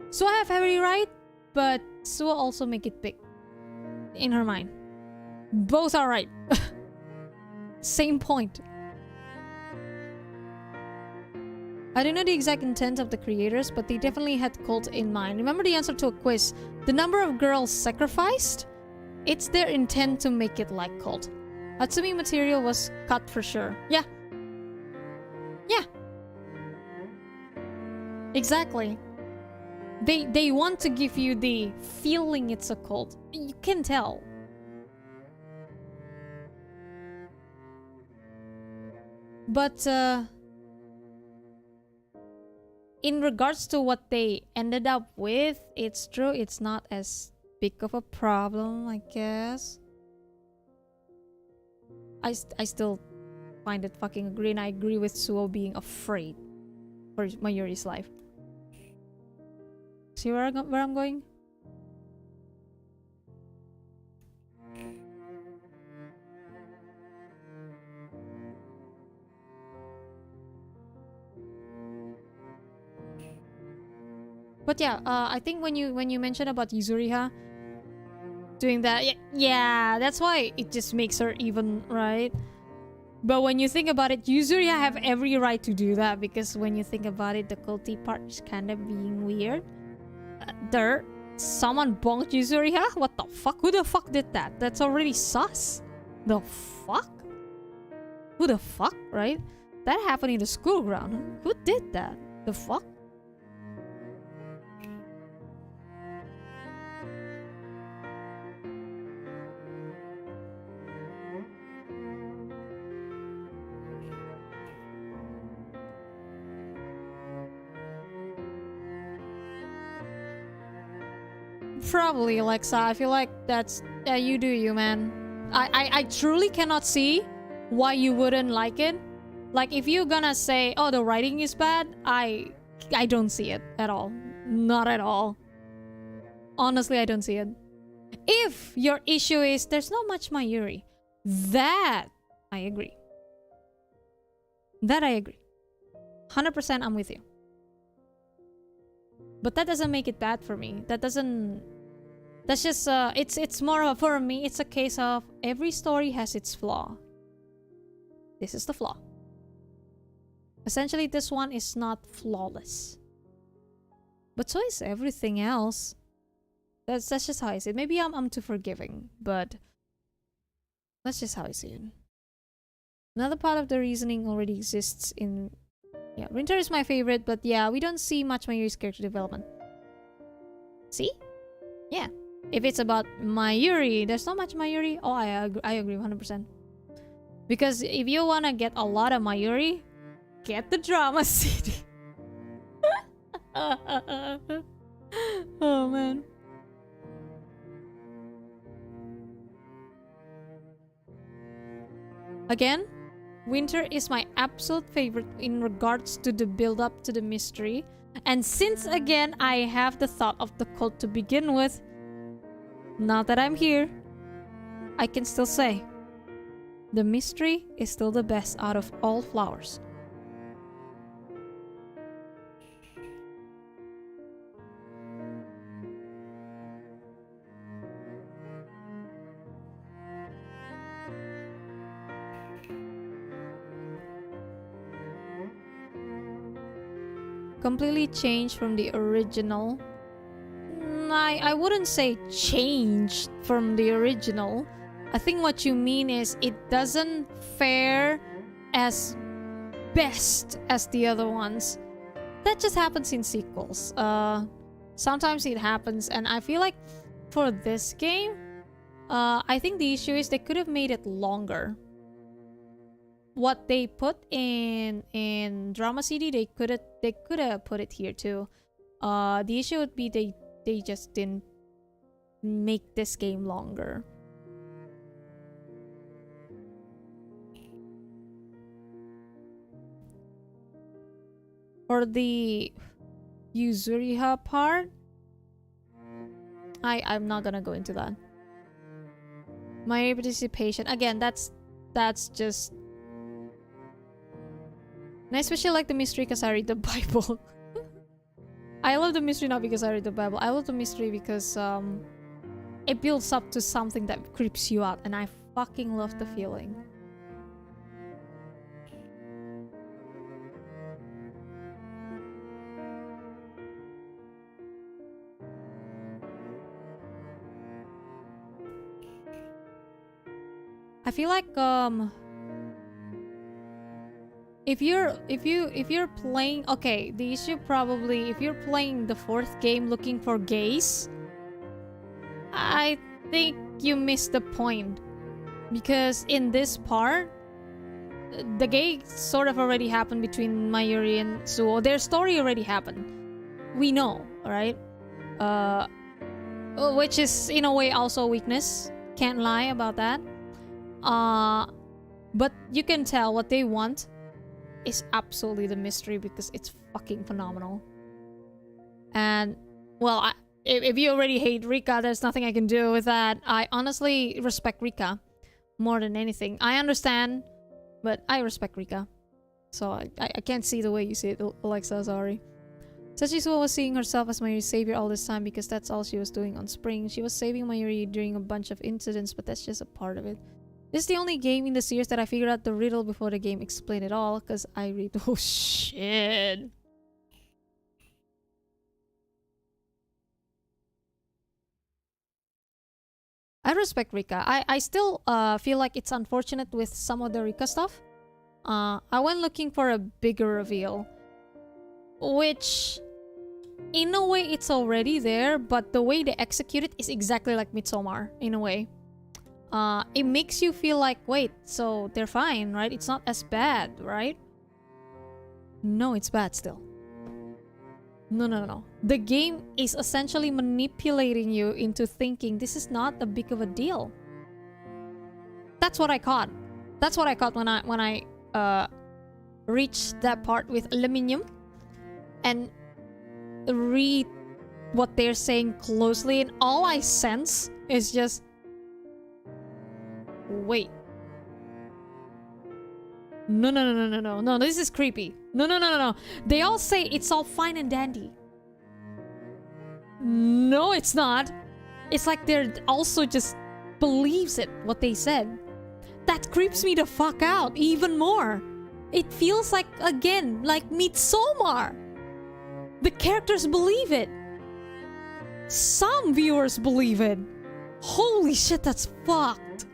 So I have every right, but Suo also make it big in her mind. Both are right. Same point. I don't know the exact intent of the creators, but they definitely had cult in mind. Remember the answer to a quiz? The number of girls sacrificed? It's their intent to make it like cult. Hatsumi material was cut for sure. Yeah. Yeah. Exactly. They want to give you the feeling it's a cult. You can tell. But in regards to what they ended up with, it's true, it's not as big of a problem, I guess. I still find it fucking agree, and I agree with Suo being afraid for Mayuri's life. See where I'm going? But yeah, I think when you mentioned about Yuzuriha doing that, yeah, that's why it just makes her even, right? But when you think about it, Yuzuriha have every right to do that, because when you think about it, the culty part is kind of being weird. Someone bonked Yuzuriha? What the fuck? Who the fuck did that? That's already sus. The fuck? Who the fuck, right? That happened in the school ground. Who did that? The fuck? Probably, Alexa. I feel like that's... you do you, man. I truly cannot see why you wouldn't like it. Like, if you're gonna say, oh, the writing is bad, I don't see it at all. Not at all. Honestly, I don't see it. If your issue is there's not much Mayuri, that I agree. That I agree. 100% I'm with you. But that doesn't make it bad for me. That doesn't... That's just, it's more of, for me, it's a case of every story has its flaw. This is the flaw. Essentially, this one is not flawless. But so is everything else. That's just how I see it. Maybe I'm too forgiving, but that's just how I see it. Another part of the reasoning already exists in... Yeah, Winter is my favorite, but yeah, we don't see much Mayuri's character development. See? Yeah. If it's about Mayuri, there's not much Mayuri. Oh, I agree 100%. Because if you wanna get a lot of Mayuri, get the drama CD. Oh man. Again, Winter is my absolute favorite in regards to the build-up to the mystery. And since again, I have the thought of the cult to begin with, now that I'm here, I can still say the mystery is still the best out of all flowers. Completely changed from the original. I wouldn't say changed from the original. I think what you mean is it doesn't fare as best as the other ones. That just happens in sequels. Sometimes it happens, and I feel like for this game, I think the issue is they could have made it longer. What they put in drama CD, they could have put it here too. The issue would be they just didn't make this game longer. For the Yuzuriha part, I'm not gonna go into that. My participation, again, that's just... And I especially like the mystery because I read the Bible. I love the mystery not because I read the Bible. I love the mystery because it builds up to something that creeps you out, and I fucking love the feeling. I feel like if you're playing, okay, the issue probably, if you're playing the fourth game looking for gays, I think you missed the point. Because in this part, the gay sort of already happened between Mayuri and Suo. Their story already happened. We know, right? Which is in a way also a weakness. Can't lie about that. But you can tell what they want is absolutely the mystery because it's fucking phenomenal. And, well, if you already hate Rika, there's nothing I can do with that. I honestly respect Rika more than anything. I understand, but I respect Rika. So I can't see the way you see it, Alexa, sorry. Sachisuo was seeing herself as Mayuri's savior all this time because that's all she was doing on Spring. She was saving Mayuri during a bunch of incidents, but that's just a part of it. This is the only game in the series that I figured out the riddle before the game explained it all, because I read... Oh, shit. I respect Rika. I still feel like it's unfortunate with some of the Rika stuff. I went looking for a bigger reveal, which in a way it's already there, but the way they execute it is exactly like Midsommar in a way. It makes you feel like, wait, so they're fine, right? It's not as bad, right? No, it's bad still. No. The game is essentially manipulating you into thinking this is not a big of a deal. That's what I caught. That's what I caught when I reach that part with aluminium and read what they're saying closely, and all I sense is just, wait. No, this is creepy. No. They all say it's all fine and dandy. No, it's not. It's like they're also just believes it, what they said. That creeps me the fuck out even more. It feels like, again, like Midsommar. The characters believe it. Some viewers believe it. Holy shit, that's fucked.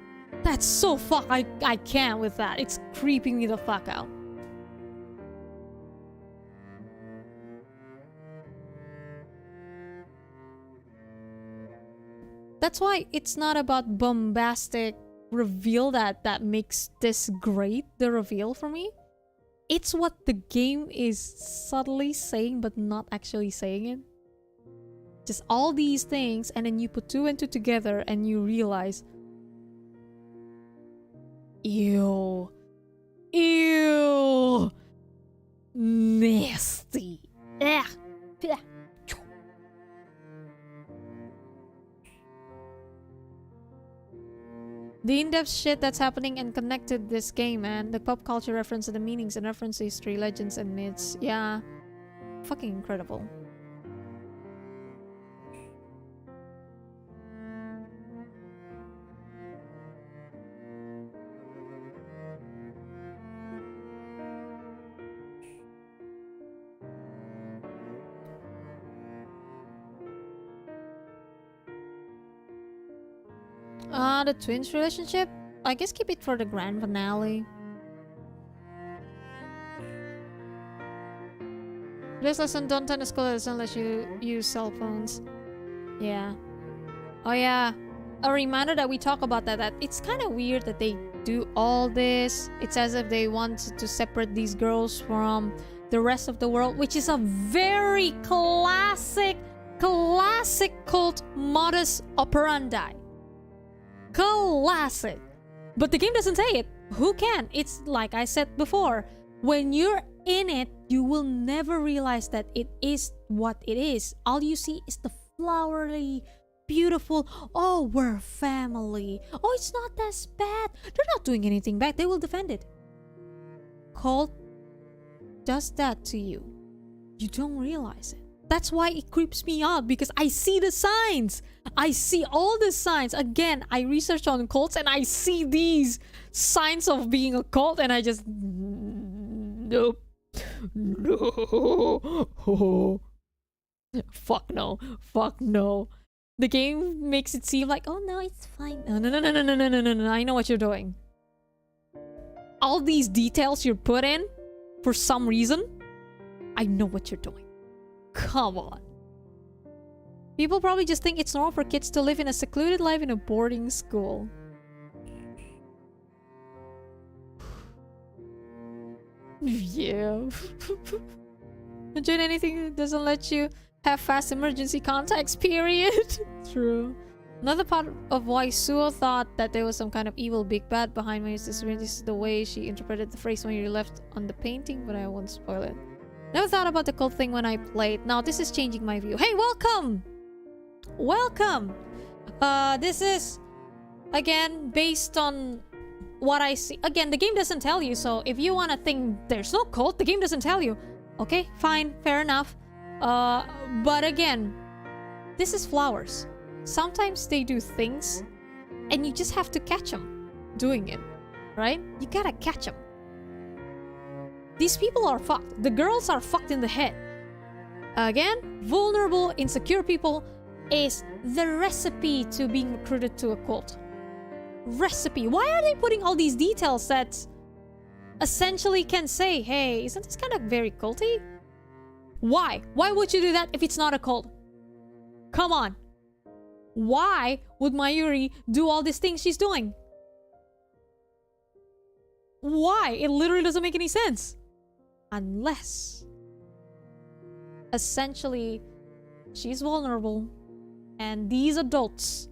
That's so fucked. I can't with that. It's creeping me the fuck out. That's why it's not about bombastic reveal that makes this great, the reveal for me. It's what the game is subtly saying but not actually saying it. Just all these things, and then you put two and two together and you realize, ew, nasty. Ugh. The in-depth shit that's happening and connected this game, man. The pop culture reference to the meanings and reference to history, legends, and myths. Yeah. Fucking incredible. The twins relationship? I guess keep it for the grand finale. This lesson, don't attend a school that doesn't let you use cell phones. Yeah. Oh yeah. A reminder that we talk about that it's kind of weird that they do all this. It's as if they want to separate these girls from the rest of the world, which is a very classic cult modus operandi. Classic. But the game doesn't say it. Who can? It's like I said before. When you're in it, you will never realize that it is what it is. All you see is the flowery, beautiful, oh, we're family. Oh, it's not that bad. They're not doing anything bad. They will defend it. Cult does that to you. You don't realize it. That's why it creeps me out, because I see the signs. I see all the signs. Again, I research on cults and I see these signs of being a cult and I just... Nope. No. Fuck no. Fuck no. The game makes it seem like, oh no, it's fine. No. I know what you're doing. All these details you're put in, for some reason, I know what you're doing. Come on. People probably just think it's normal for kids to live in a secluded life in a boarding school. Yeah. Enjoy anything that doesn't let you have fast emergency contacts, period. True. Another part of why Suo thought that there was some kind of evil big bad behind me is the way she interpreted the phrase when you left on the painting, but I won't spoil it. Never thought about the cult thing when I played. Now this is changing my view. Hey, welcome! Welcome! This is, again, based on what I see. Again, the game doesn't tell you, so if you want to think there's no cult, the game doesn't tell you. Okay, fine, fair enough. But again, this is flowers. Sometimes they do things, and you just have to catch them doing it, right? You gotta catch them. These people are fucked. The girls are fucked in the head. Again, vulnerable, insecure people is the recipe to being recruited to a cult. Recipe. Why are they putting all these details that essentially can say, hey, isn't this kind of very culty? Why? Why would you do that if it's not a cult? Come on. Why would Mayuri do all these things she's doing? Why? It literally doesn't make any sense. Unless, essentially, she's vulnerable and these adults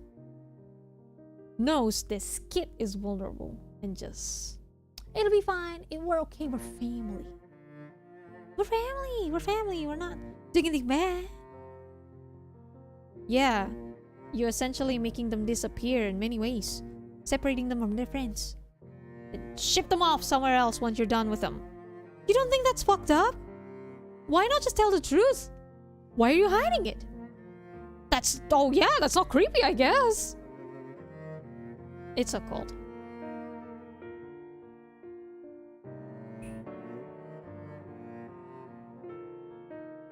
knows this kid is vulnerable and just It'll be fine. We're okay. We're family. We're family. We're family. We're not doing anything bad. Yeah, you're essentially making them disappear in many ways, separating them from their friends. And ship them off somewhere else once you're done with them. You don't think that's fucked up? Why not just tell the truth? Why are you hiding it? Oh yeah, that's not creepy, I guess. It's a cult.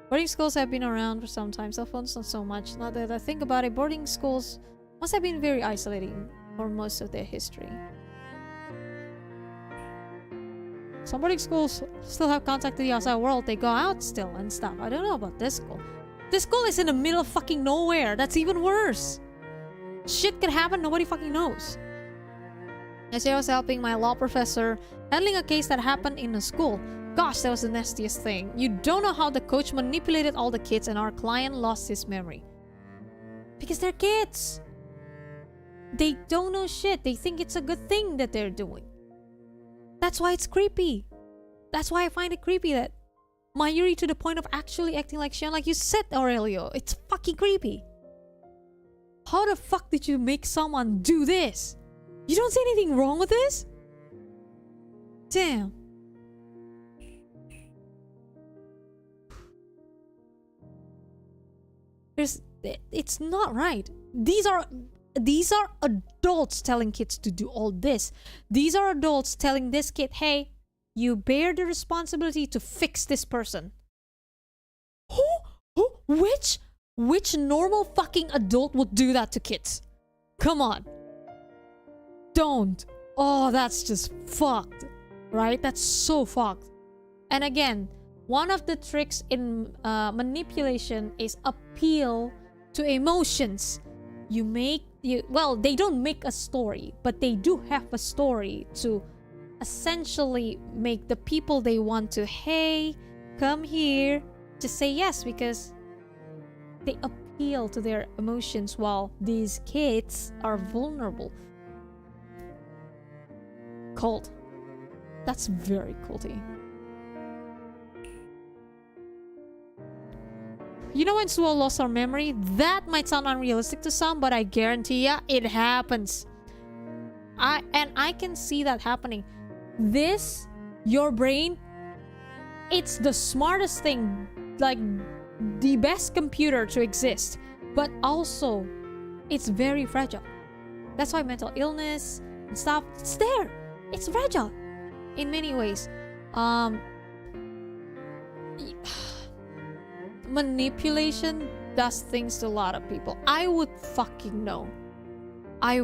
Boarding schools have been around for some time. Cell phones not so much. Now that I think about it, boarding schools must have been very isolating for most of their history. Some boarding schools still have contact to the outside world. They go out still and stuff. I don't know about this school. This school is in the middle of fucking nowhere. That's even worse. Shit could happen, nobody fucking knows. Yesterday I was helping my law professor handling a case that happened in a school. Gosh, that was the nastiest thing. You don't know how the coach manipulated all the kids and our client lost his memory. Because they're kids. They don't know shit. They think it's a good thing that they're doing. That's why it's creepy. That's why I find it creepy that Mayuri to the point of actually acting like Shion, like you said, Aurelio. It's fucking creepy. How the fuck did you make someone do this? You don't see anything wrong with this? Damn. It's not right. These are adults telling kids to do all this. These are adults telling this kid, hey, you bear the responsibility to fix this person. Which normal fucking adult would do that to kids? Come on. Don't. Oh, that's just fucked. Right? That's so fucked. And again, one of the tricks in manipulation is appeal to emotions. Well, they don't make a story, but they do have a story to essentially make the people they want to, hey, come here, just say yes, because they appeal to their emotions while these kids are vulnerable. Cult. That's very culty. You know when Suo lost her memory? That might sound unrealistic to some, but I guarantee ya, it happens. I can see that happening. Your brain, it's the smartest thing, like the best computer to exist, but also it's very fragile. That's why mental illness and stuff, it's there. It's fragile in many ways. Manipulation does things to a lot of people. I would fucking know. I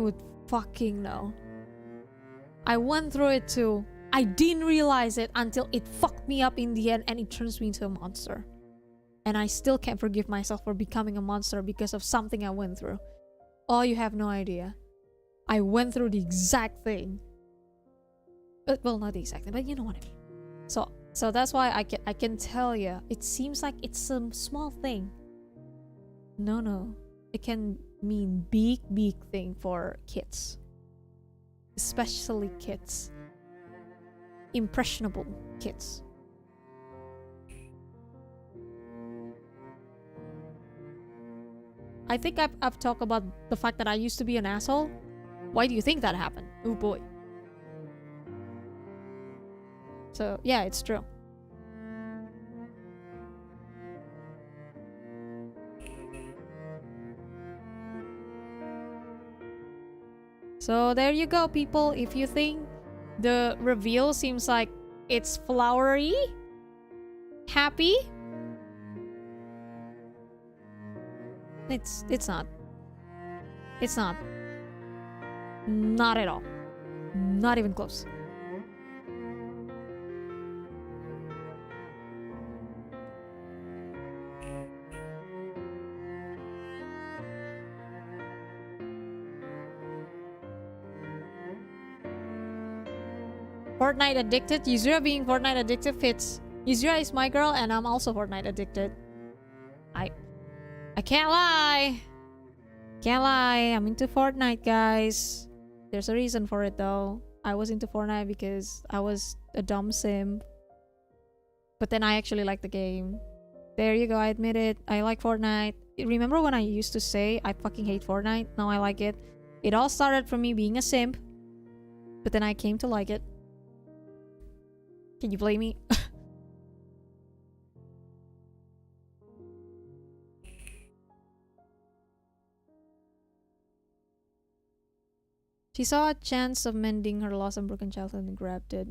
went through it too. I didn't realize it until it fucked me up in the end and it turns me into a monster. And I still can't forgive myself for becoming a monster because of something I went through. Oh, you have no idea. I went through the exact thing. Well, not the exact thing, but you know what I mean. So that's why I can tell you, it seems like it's a small thing. No. It can mean big thing for kids. Especially kids. Impressionable kids. I think I've talked about the fact that I used to be an asshole. Why do you think that happened? Oh boy. So, yeah, it's true. So, there you go, people. If you think the reveal seems like it's flowery, happy, it's not. It's not. Not at all. Not even close. Fortnite addicted. Yuzura being Fortnite addicted fits. Yuzura is my girl and I'm also Fortnite addicted. I can't lie. Can't lie. I'm into Fortnite, guys. There's a reason for it though. I was into Fortnite because I was a dumb simp. But then I actually liked the game. There you go, I admit it. I like Fortnite. Remember when I used to say I fucking hate Fortnite? Now I like it. It all started from me being a simp. But then I came to like it. Can you blame me? She saw a chance of mending her lost and broken childhood and grabbed it.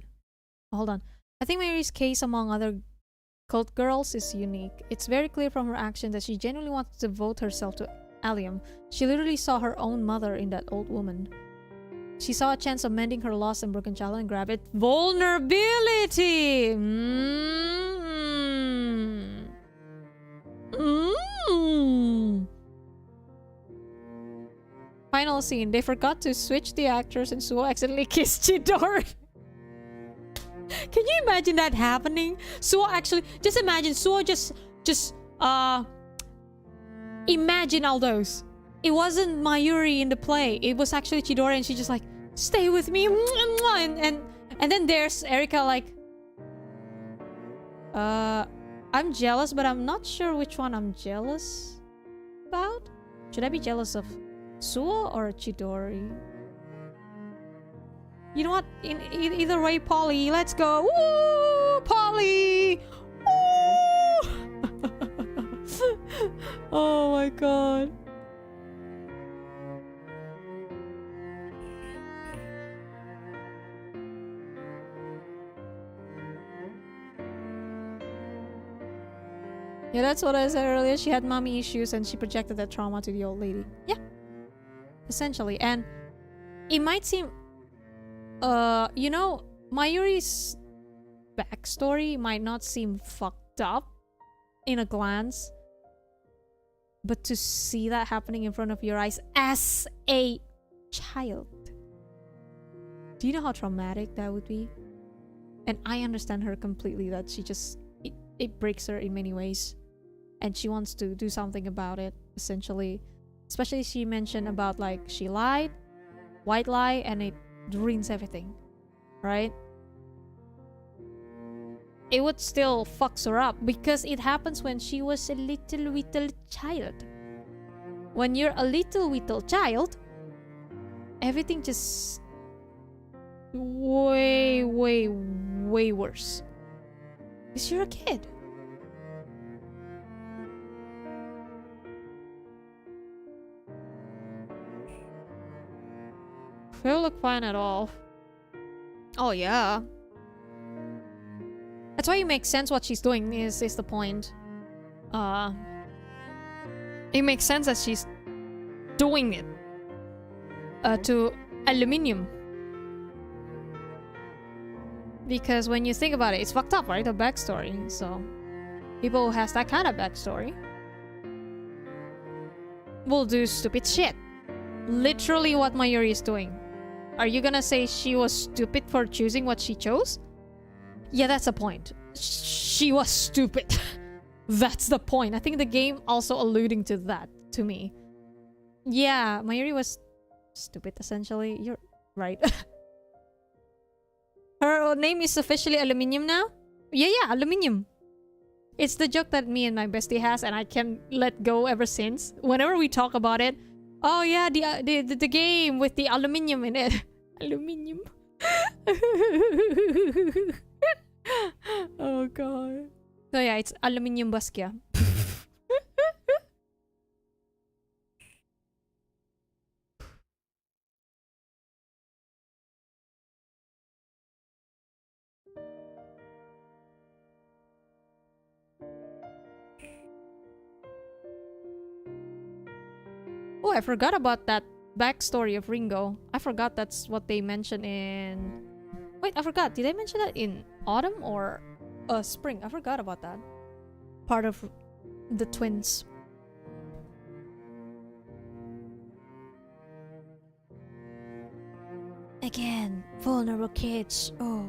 Hold on. I think Mary's case among other cult girls is unique. It's very clear from her actions that she genuinely wants to devote herself to Allium. She literally saw her own mother in that old woman. She saw a chance of mending her lost and broken childhood and grabbed it. Vulnerability! Final scene. They forgot to switch the actors and Suo accidentally kissed Chidori. Can you imagine that happening? Suo actually... Just imagine. Suo just imagine all those. It wasn't Mayuri in the play. It was actually Chidori and she just like, stay with me. And then there's Erika like... I'm jealous, but I'm not sure which one I'm jealous about. Should I be jealous of Suo or Chidori? You know what? In either way, Polly, let's go. Woo! Polly! Woo! Oh my god. Yeah, that's what I said earlier. She had mommy issues and she projected that trauma to the old lady. Yeah. Essentially. And it might seem... you know, Mayuri's backstory might not seem fucked up in a glance. But to see that happening in front of your eyes as a child. Do you know how traumatic that would be? And I understand her completely, that she just... It breaks her in many ways. And she wants to do something about it, essentially. Especially she mentioned about like, she lied, white lie, and it ruins everything. Right? It would still fucks her up because it happens when she was a little child. When you're a little child, everything just way worse. Because you're a kid. They look fine at all. Oh yeah. That's why it makes sense what she's doing is the point. It makes sense that she's doing it to aluminium. Because when you think about it, it's fucked up, right? The backstory. So people who has that kind of backstory will do stupid shit. Literally what Mayuri is doing. Are you gonna say she was stupid for choosing what she chose? Yeah, that's the point. She was stupid. That's the point. I think the game also alluding to that, to me. Yeah, Mayuri was stupid, essentially. You're right. Her name is officially Aluminium now? Yeah, Aluminium. It's the joke that me and my bestie has, and I can't let go ever since. Whenever we talk about it, oh yeah, the game with the aluminium in it. Aluminium. Oh god. So yeah, it's Aluminium Baskia. Oh, I forgot about that backstory of Ringo. I forgot that's what they mentioned in... Wait, I forgot. Did I mention that in autumn or spring? I forgot about that. Part of the twins. Again, vulnerable kids. Oh.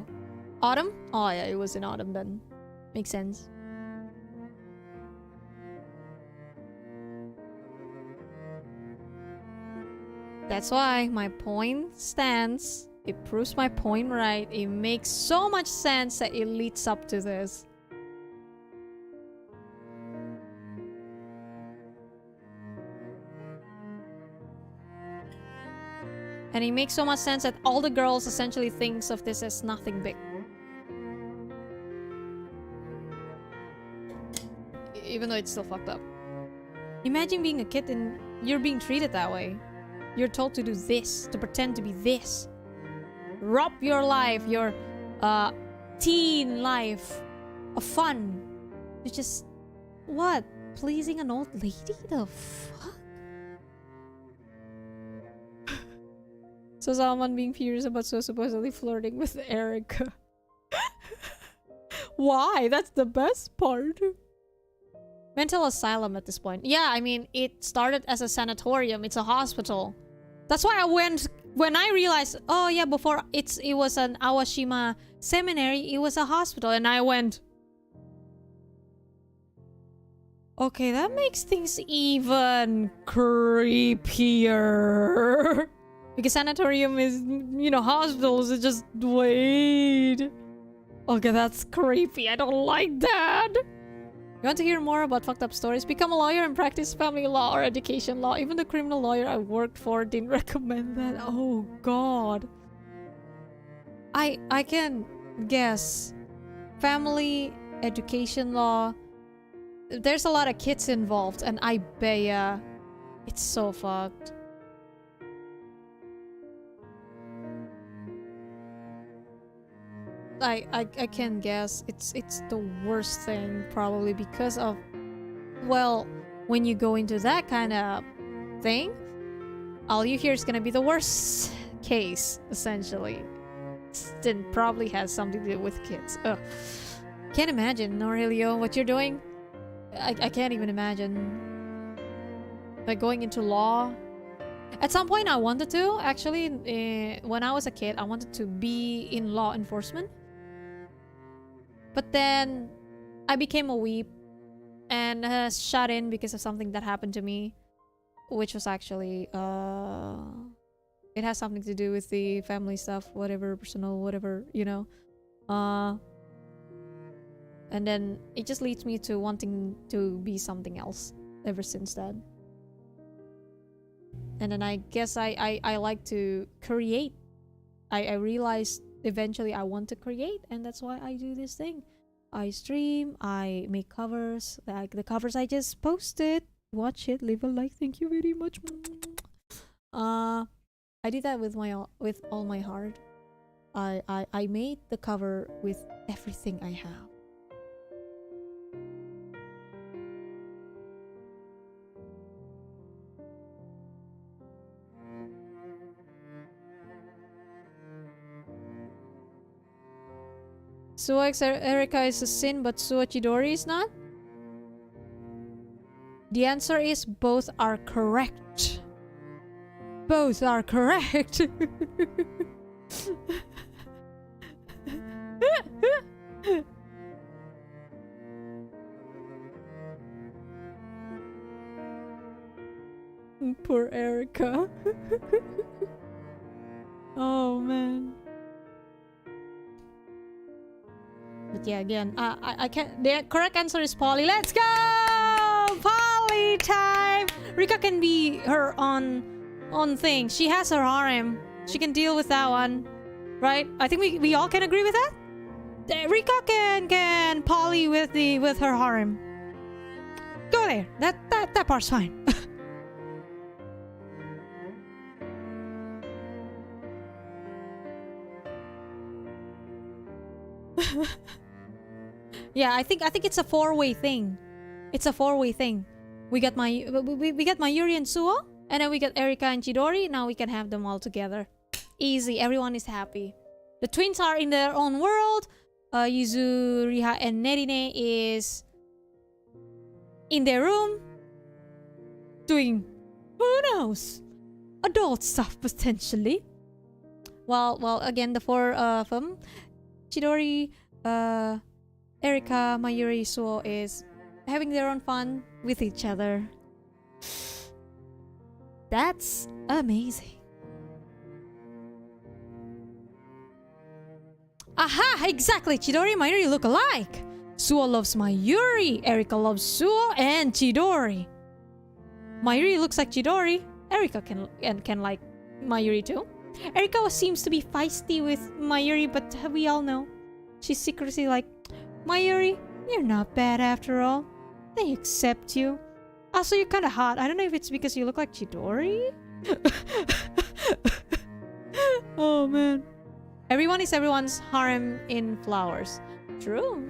Autumn? Oh yeah, it was in autumn then. Makes sense. That's why my point stands. It proves my point right. It makes so much sense that it leads up to this. And it makes so much sense that all the girls essentially thinks of this as nothing big. Even though it's still fucked up. Imagine being a kid and you're being treated that way. You're told to do this, to pretend to be this. Rob your life, your teen life of fun. You just... What? Pleasing an old lady? The fuck? So someone being furious about so supposedly flirting with Erica. Why? That's the best part. Mental asylum at this point. Yeah, I mean, it started as a sanatorium. It's a hospital. That's why I went... When I realized, oh yeah, before it was an Awashima seminary, it was a hospital. And I went... Okay, that makes things even creepier. Because sanatorium is, you know, hospitals are just... Wait. Okay, that's creepy. I don't like that. You want to hear more about fucked up stories? Become a lawyer and practice family law or education law. Even the criminal lawyer I worked for didn't recommend that. Oh god. I can guess. Family, education law. There's a lot of kids involved, and I bet ya it's so fucked. I can guess it's the worst thing, probably because of, well, when you go into that kind of thing, all you hear is gonna be the worst case, essentially. It probably has something to do with kids. Ugh. Can't imagine, Aurelio, what you're doing. I can't even imagine. Like going into law. At some point I wanted to, actually, when I was a kid, I wanted to be in law enforcement. But then I became a weep and shut in because of something that happened to me, which was actually it has something to do with the family stuff, whatever, personal, whatever, you know. And then it just leads me to wanting to be something else ever since then. And then I guess I like to create. I realized eventually I want to create, and that's why I do this thing. I stream, I make covers, like the covers I just posted. Watch it, leave a like, thank you very much. I did that with all my heart. I made the cover with everything I have. Suo x Erika is a sin, but Suo Chidori is not? The answer is both are correct. Both are correct. Poor Erika. Oh man. But yeah, again, I can't. The correct answer is Polly. Let's go! Polly time! Rika can be her own thing. She has her harem. She can deal with that one. Right? I think we all can agree with that? Rika can Polly with her harem. Go there. That part's fine. Yeah, I think it's a four-way thing. It's a four-way thing. We got Mayuri and Suo, and then we got Erika and Chidori. Now we can have them all together. Easy. Everyone is happy. The twins are in their own world. Yuzu, Riha, and Nerine is in their room doing, who knows, adult stuff potentially. Well, again, the four of them, Chidori, Erika, Mayuri, Suo is having their own fun with each other. That's amazing. Aha! Exactly! Chidori and Mayuri look alike! Suo loves Mayuri, Erika loves Suo, and Chidori. Mayuri looks like Chidori. Erika can like Mayuri too. Erika seems to be feisty with Mayuri, but we all know she's secretly like, Mayuri, you're not bad after all. They accept you. Also, you're kind of hot. I don't know if it's because you look like Chidori. Oh man. Everyone is everyone's harem in flowers. True.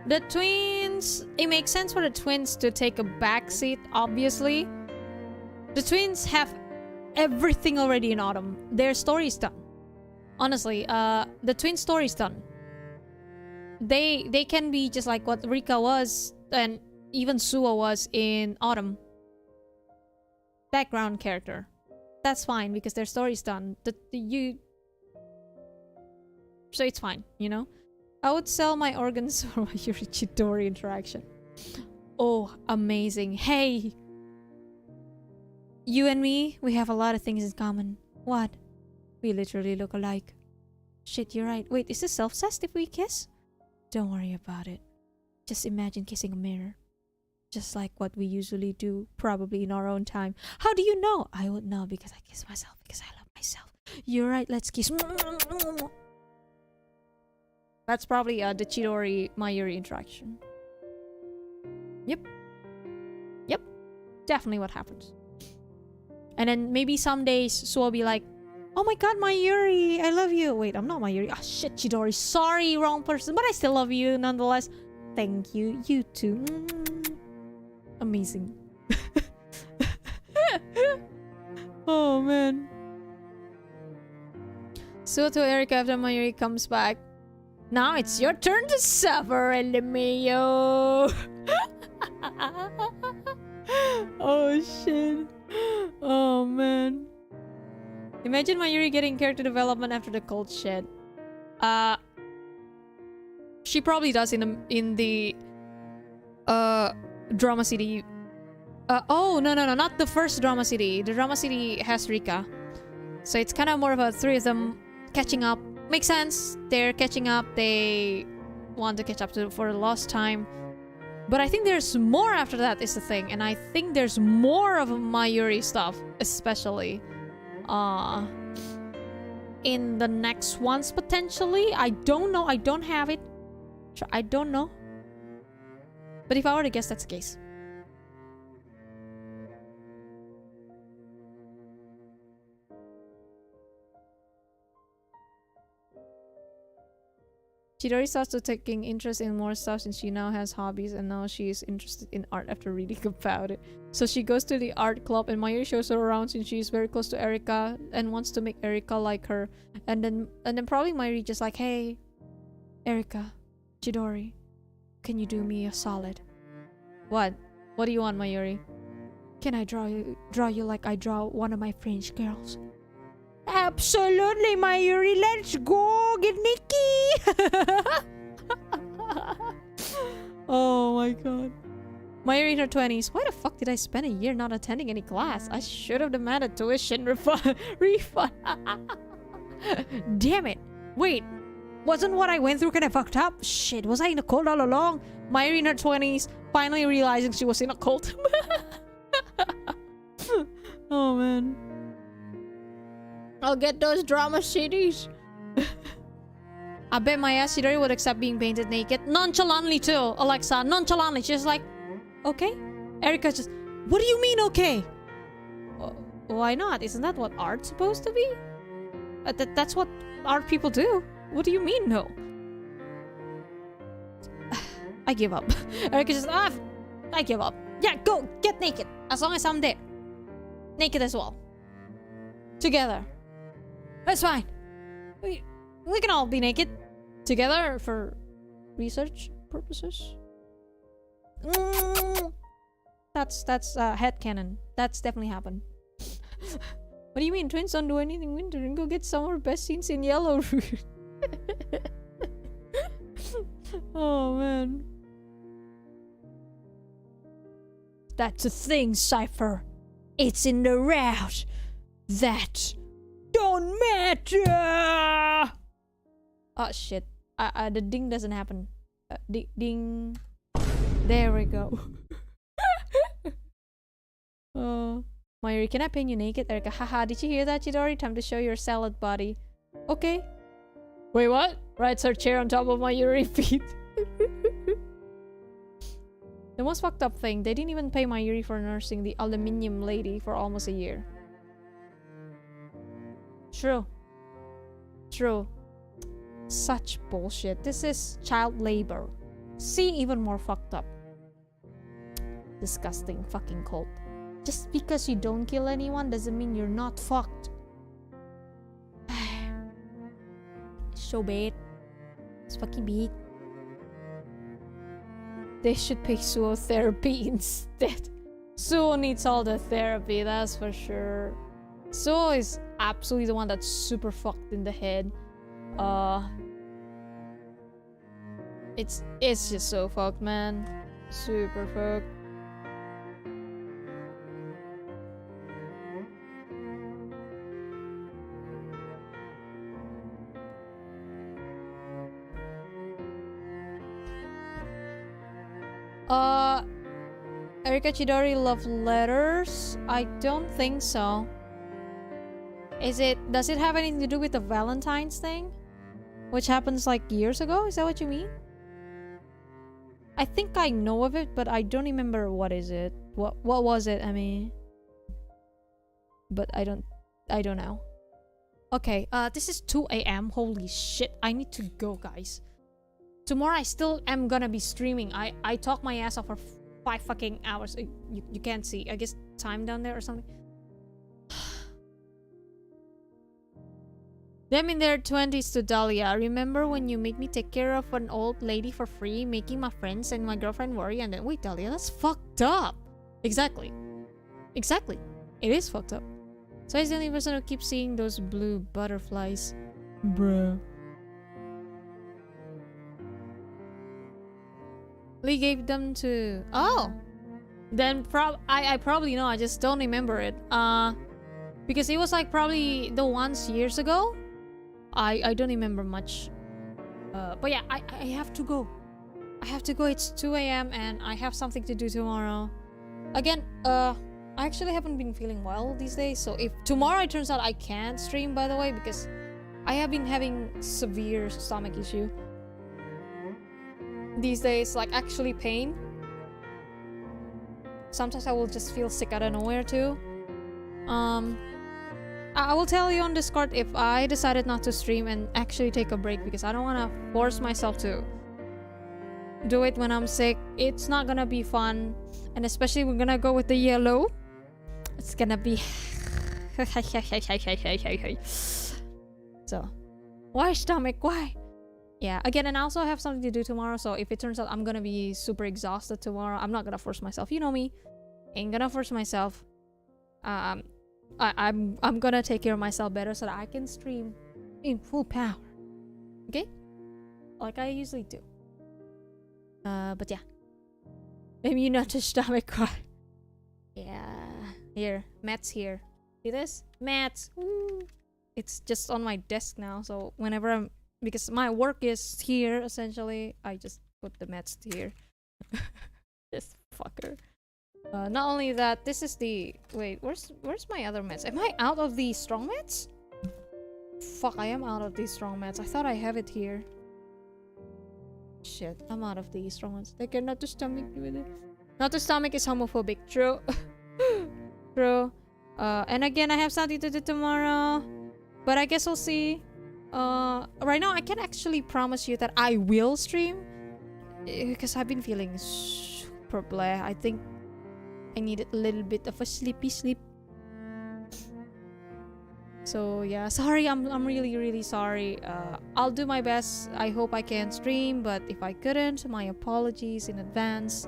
The twins... It makes sense for the twins to take a backseat, obviously. The twins have everything already in autumn. Their story is done. Honestly, the twin story is done. They can be just like what Rika was and even Suo was in autumn. Background character. That's fine because their story is done. So it's fine, you know? I would sell my organs for my Yuri Chidori interaction. Oh, amazing. Hey! You and me, we have a lot of things in common. What? We literally look alike. Shit, you're right. Wait, is this self-cessed if we kiss? Don't worry about it. Just imagine kissing a mirror. Just like what we usually do, probably in our own time. How do you know? I would know because I kiss myself, because I love myself. You're right, let's kiss. That's probably the Chidori Mayuri interaction. Yep. Yep. Definitely what happens. And then maybe some days Suo will be like, oh my god, Mayuri, I love you. Wait, I'm not Mayuri. Ah, shit, Chidori. Sorry, wrong person. But I still love you nonetheless. Thank you. You too. Amazing. Oh, man. So to Erika after Mayuri comes back. Now it's your turn to suffer, LMAO. Oh, shit. Oh, man. Imagine Mayuri getting character development after the cult shed. She probably does in the drama CD. Oh no, not the first drama CD. The drama CD has Rika, so it's kind of more of a three of them catching up. Makes sense. They're catching up. They want to catch up for the lost time. But I think there's more after that is the thing, and I think there's more of Mayuri stuff, especially. In the next ones potentially. I don't know. I don't have it. I don't know. But if I were to guess, that's the case. Chidori starts to taking interest in more stuff since she now has hobbies and now she is interested in art after reading about it. So she goes to the art club and Mayuri shows her around since she is very close to Erika and wants to make Erika like her. And then probably Mayuri just like, hey, Erika, Chidori, can you do me a solid? What? What do you want, Mayuri? Can I draw you like I draw one of my French girls? Absolutely, Mayuri. Let's go get Nikki. Oh my god. Mayuri in her 20s. Why the fuck did I spend a year not attending any class? I should have demanded tuition refund. Damn it. Wait. Wasn't what I went through kind of fucked up? Shit, was I in a cult all along? Mayuri in her 20s, finally realizing she was in a cult. Oh man. I'll get those drama CDs. I bet my ass Chidori would accept being painted naked. Nonchalantly too, Alexa. Nonchalantly. She's like, okay. Erika just, what do you mean okay? Why not? Isn't that what art's supposed to be? That's what art people do. What do you mean no? I give up. Erika just, I give up. Yeah, go, get naked. As long as I'm there. Naked as well. Together. That's fine. We can all be naked together for research purposes. That's headcanon. That's definitely happened. What do you mean twins don't do anything winter and go get some of our best scenes in yellow? Oh man. That's the thing, Cypher. It's in the route that don't matter. Oh shit. The ding doesn't happen. Ding. There we go. Mayuri, can I paint you naked? Erika, haha, did you hear that, Chidori? Time to show your salad body. Okay. Wait, what? Rides her chair on top of my Yuri feet. The most fucked up thing, they didn't even pay my Yuri for nursing the aluminium lady for almost a year. True. True. Such bullshit. This is child labor. See, even more fucked up. Disgusting fucking cult. Just because you don't kill anyone doesn't mean you're not fucked. So bad. It's fucking big. They should pay Suo therapy instead. Suo needs all the therapy, that's for sure. Suo is absolutely the one that's super fucked in the head. It's just so fucked, man. Super fucked. Erika Chidori love letters? I don't think so. Does it have anything to do with the Valentine's thing? Which happens like years ago? Is that what you mean? I think I know of it, but I don't remember what is it. What was it, I mean? But I don't know. Okay, this is 2 AM. Holy shit, I need to go, guys. Tomorrow I still am gonna be streaming. I talk my ass off for 5 fucking hours. You can't see. I guess time down there or something. Them in their 20s to Dahlia. Remember when you make me take care of an old lady for free, making my friends and my girlfriend worry, and then wait, Dahlia, that's fucked up. Exactly. Exactly. It is fucked up. So he's the only person who keeps seeing those blue butterflies. Bruh. Lee gave them to... Oh! Then I probably know, I just don't remember it. Because it was like probably the ones years ago. I don't remember much. But yeah, I have to go. I have to go. It's 2 AM and I have something to do tomorrow. Again, I actually haven't been feeling well these days. So if tomorrow it turns out I can't stream, by the way, because I have been having severe stomach issue these days, like actually pain. Sometimes I will just feel sick out of nowhere too. I will tell you on Discord if I decided not to stream and actually take a break, because I don't want to force myself to do it when I'm sick. It's not gonna be fun, and especially we're gonna go with the yellow. It's gonna be so why stomach, why? Yeah, again, and I also have something to do tomorrow, so if it turns out I'm gonna be super exhausted tomorrow, I'm not gonna force myself. You know me. Ain't gonna force myself. I'm gonna take care of myself better so that I can stream in full power. Okay? Like I usually do. But yeah. Maybe not to stomach cry. Yeah. Here. Matt's here. See this? Matt's. Woo. It's just on my desk now, so whenever because my work is here, essentially, I just put the mats here. This fucker. Not only that, this is the... Wait, where's my other mats? Am I out of the strong mats? Fuck, I am out of these strong mats. I thought I have it here. Shit, I'm out of these strong ones. They care not to stomach with it. Not to stomach is homophobic. True. True. And again, I have something to do tomorrow. But I guess we'll see. Right now I can actually promise you that I will stream, because I've been feeling super blah. I think I needed a little bit of a sleepy sleep. So yeah, sorry, I'm really sorry. I'll do my best. I hope I can stream, but if I couldn't, my apologies in advance.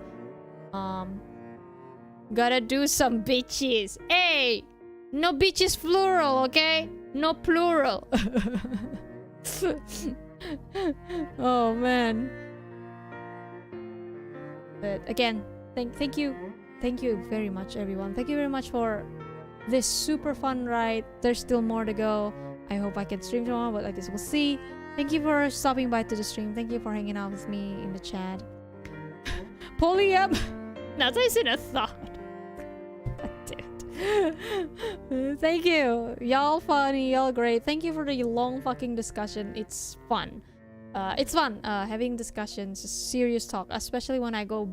Gotta do some bitches. Hey, no bitches plural, okay? No plural. Oh man. But again, thank you thank you very much, everyone. Thank you very much for this super fun ride. There's still more to go. I hope I can stream tomorrow, but like this, we'll see. Thank you for stopping by to the stream. Thank you for hanging out with me in the chat. Polyam! Now that's in a thought. Thank you. Y'all funny, y'all great. Thank you for the long fucking discussion. It's fun. It's fun having discussions, serious talk, especially when I go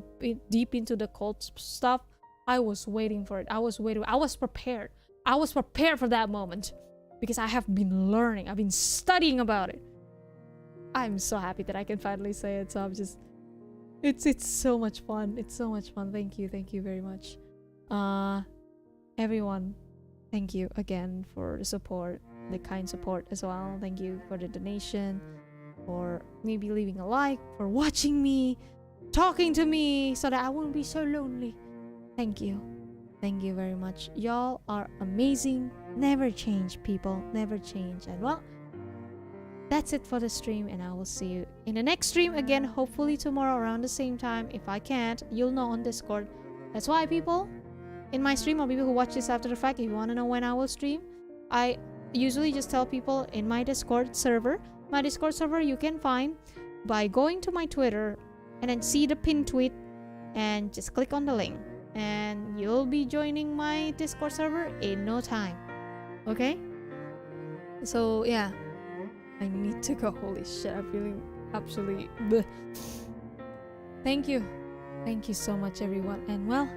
deep into the cult stuff. I was waiting for it. I was prepared. I was prepared for that moment because I have been learning. I've been studying about it. I'm so happy that I can finally say it. So I'm just, it's so much fun. It's so much fun. Thank you very much. Everyone, thank you again for the support, the kind support as well. Thank you for the donation, for maybe leaving a like, for watching me, talking to me so that I won't be so lonely. Thank you very much. Y'all are amazing. Never change, people, never change. And well, that's it for the stream, and I will see you in the next stream again, hopefully tomorrow around the same time. If I can't, you'll know on Discord. That's why, people in my stream, or people who watch this after the fact, if you want to know when I will stream, I usually just tell people in my Discord server. My Discord server you can find by going to my Twitter and then see the pinned tweet and just click on the link, and you'll be joining my Discord server in no time. Okay? So yeah, I need to go. Holy shit, I'm feeling absolutely bleh. Thank you so much, everyone, and well,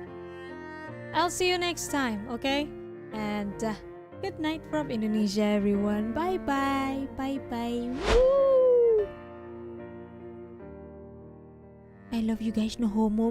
I'll see you next time, okay? And good night from Indonesia, everyone. Bye bye. Woo! I love you guys, no homo.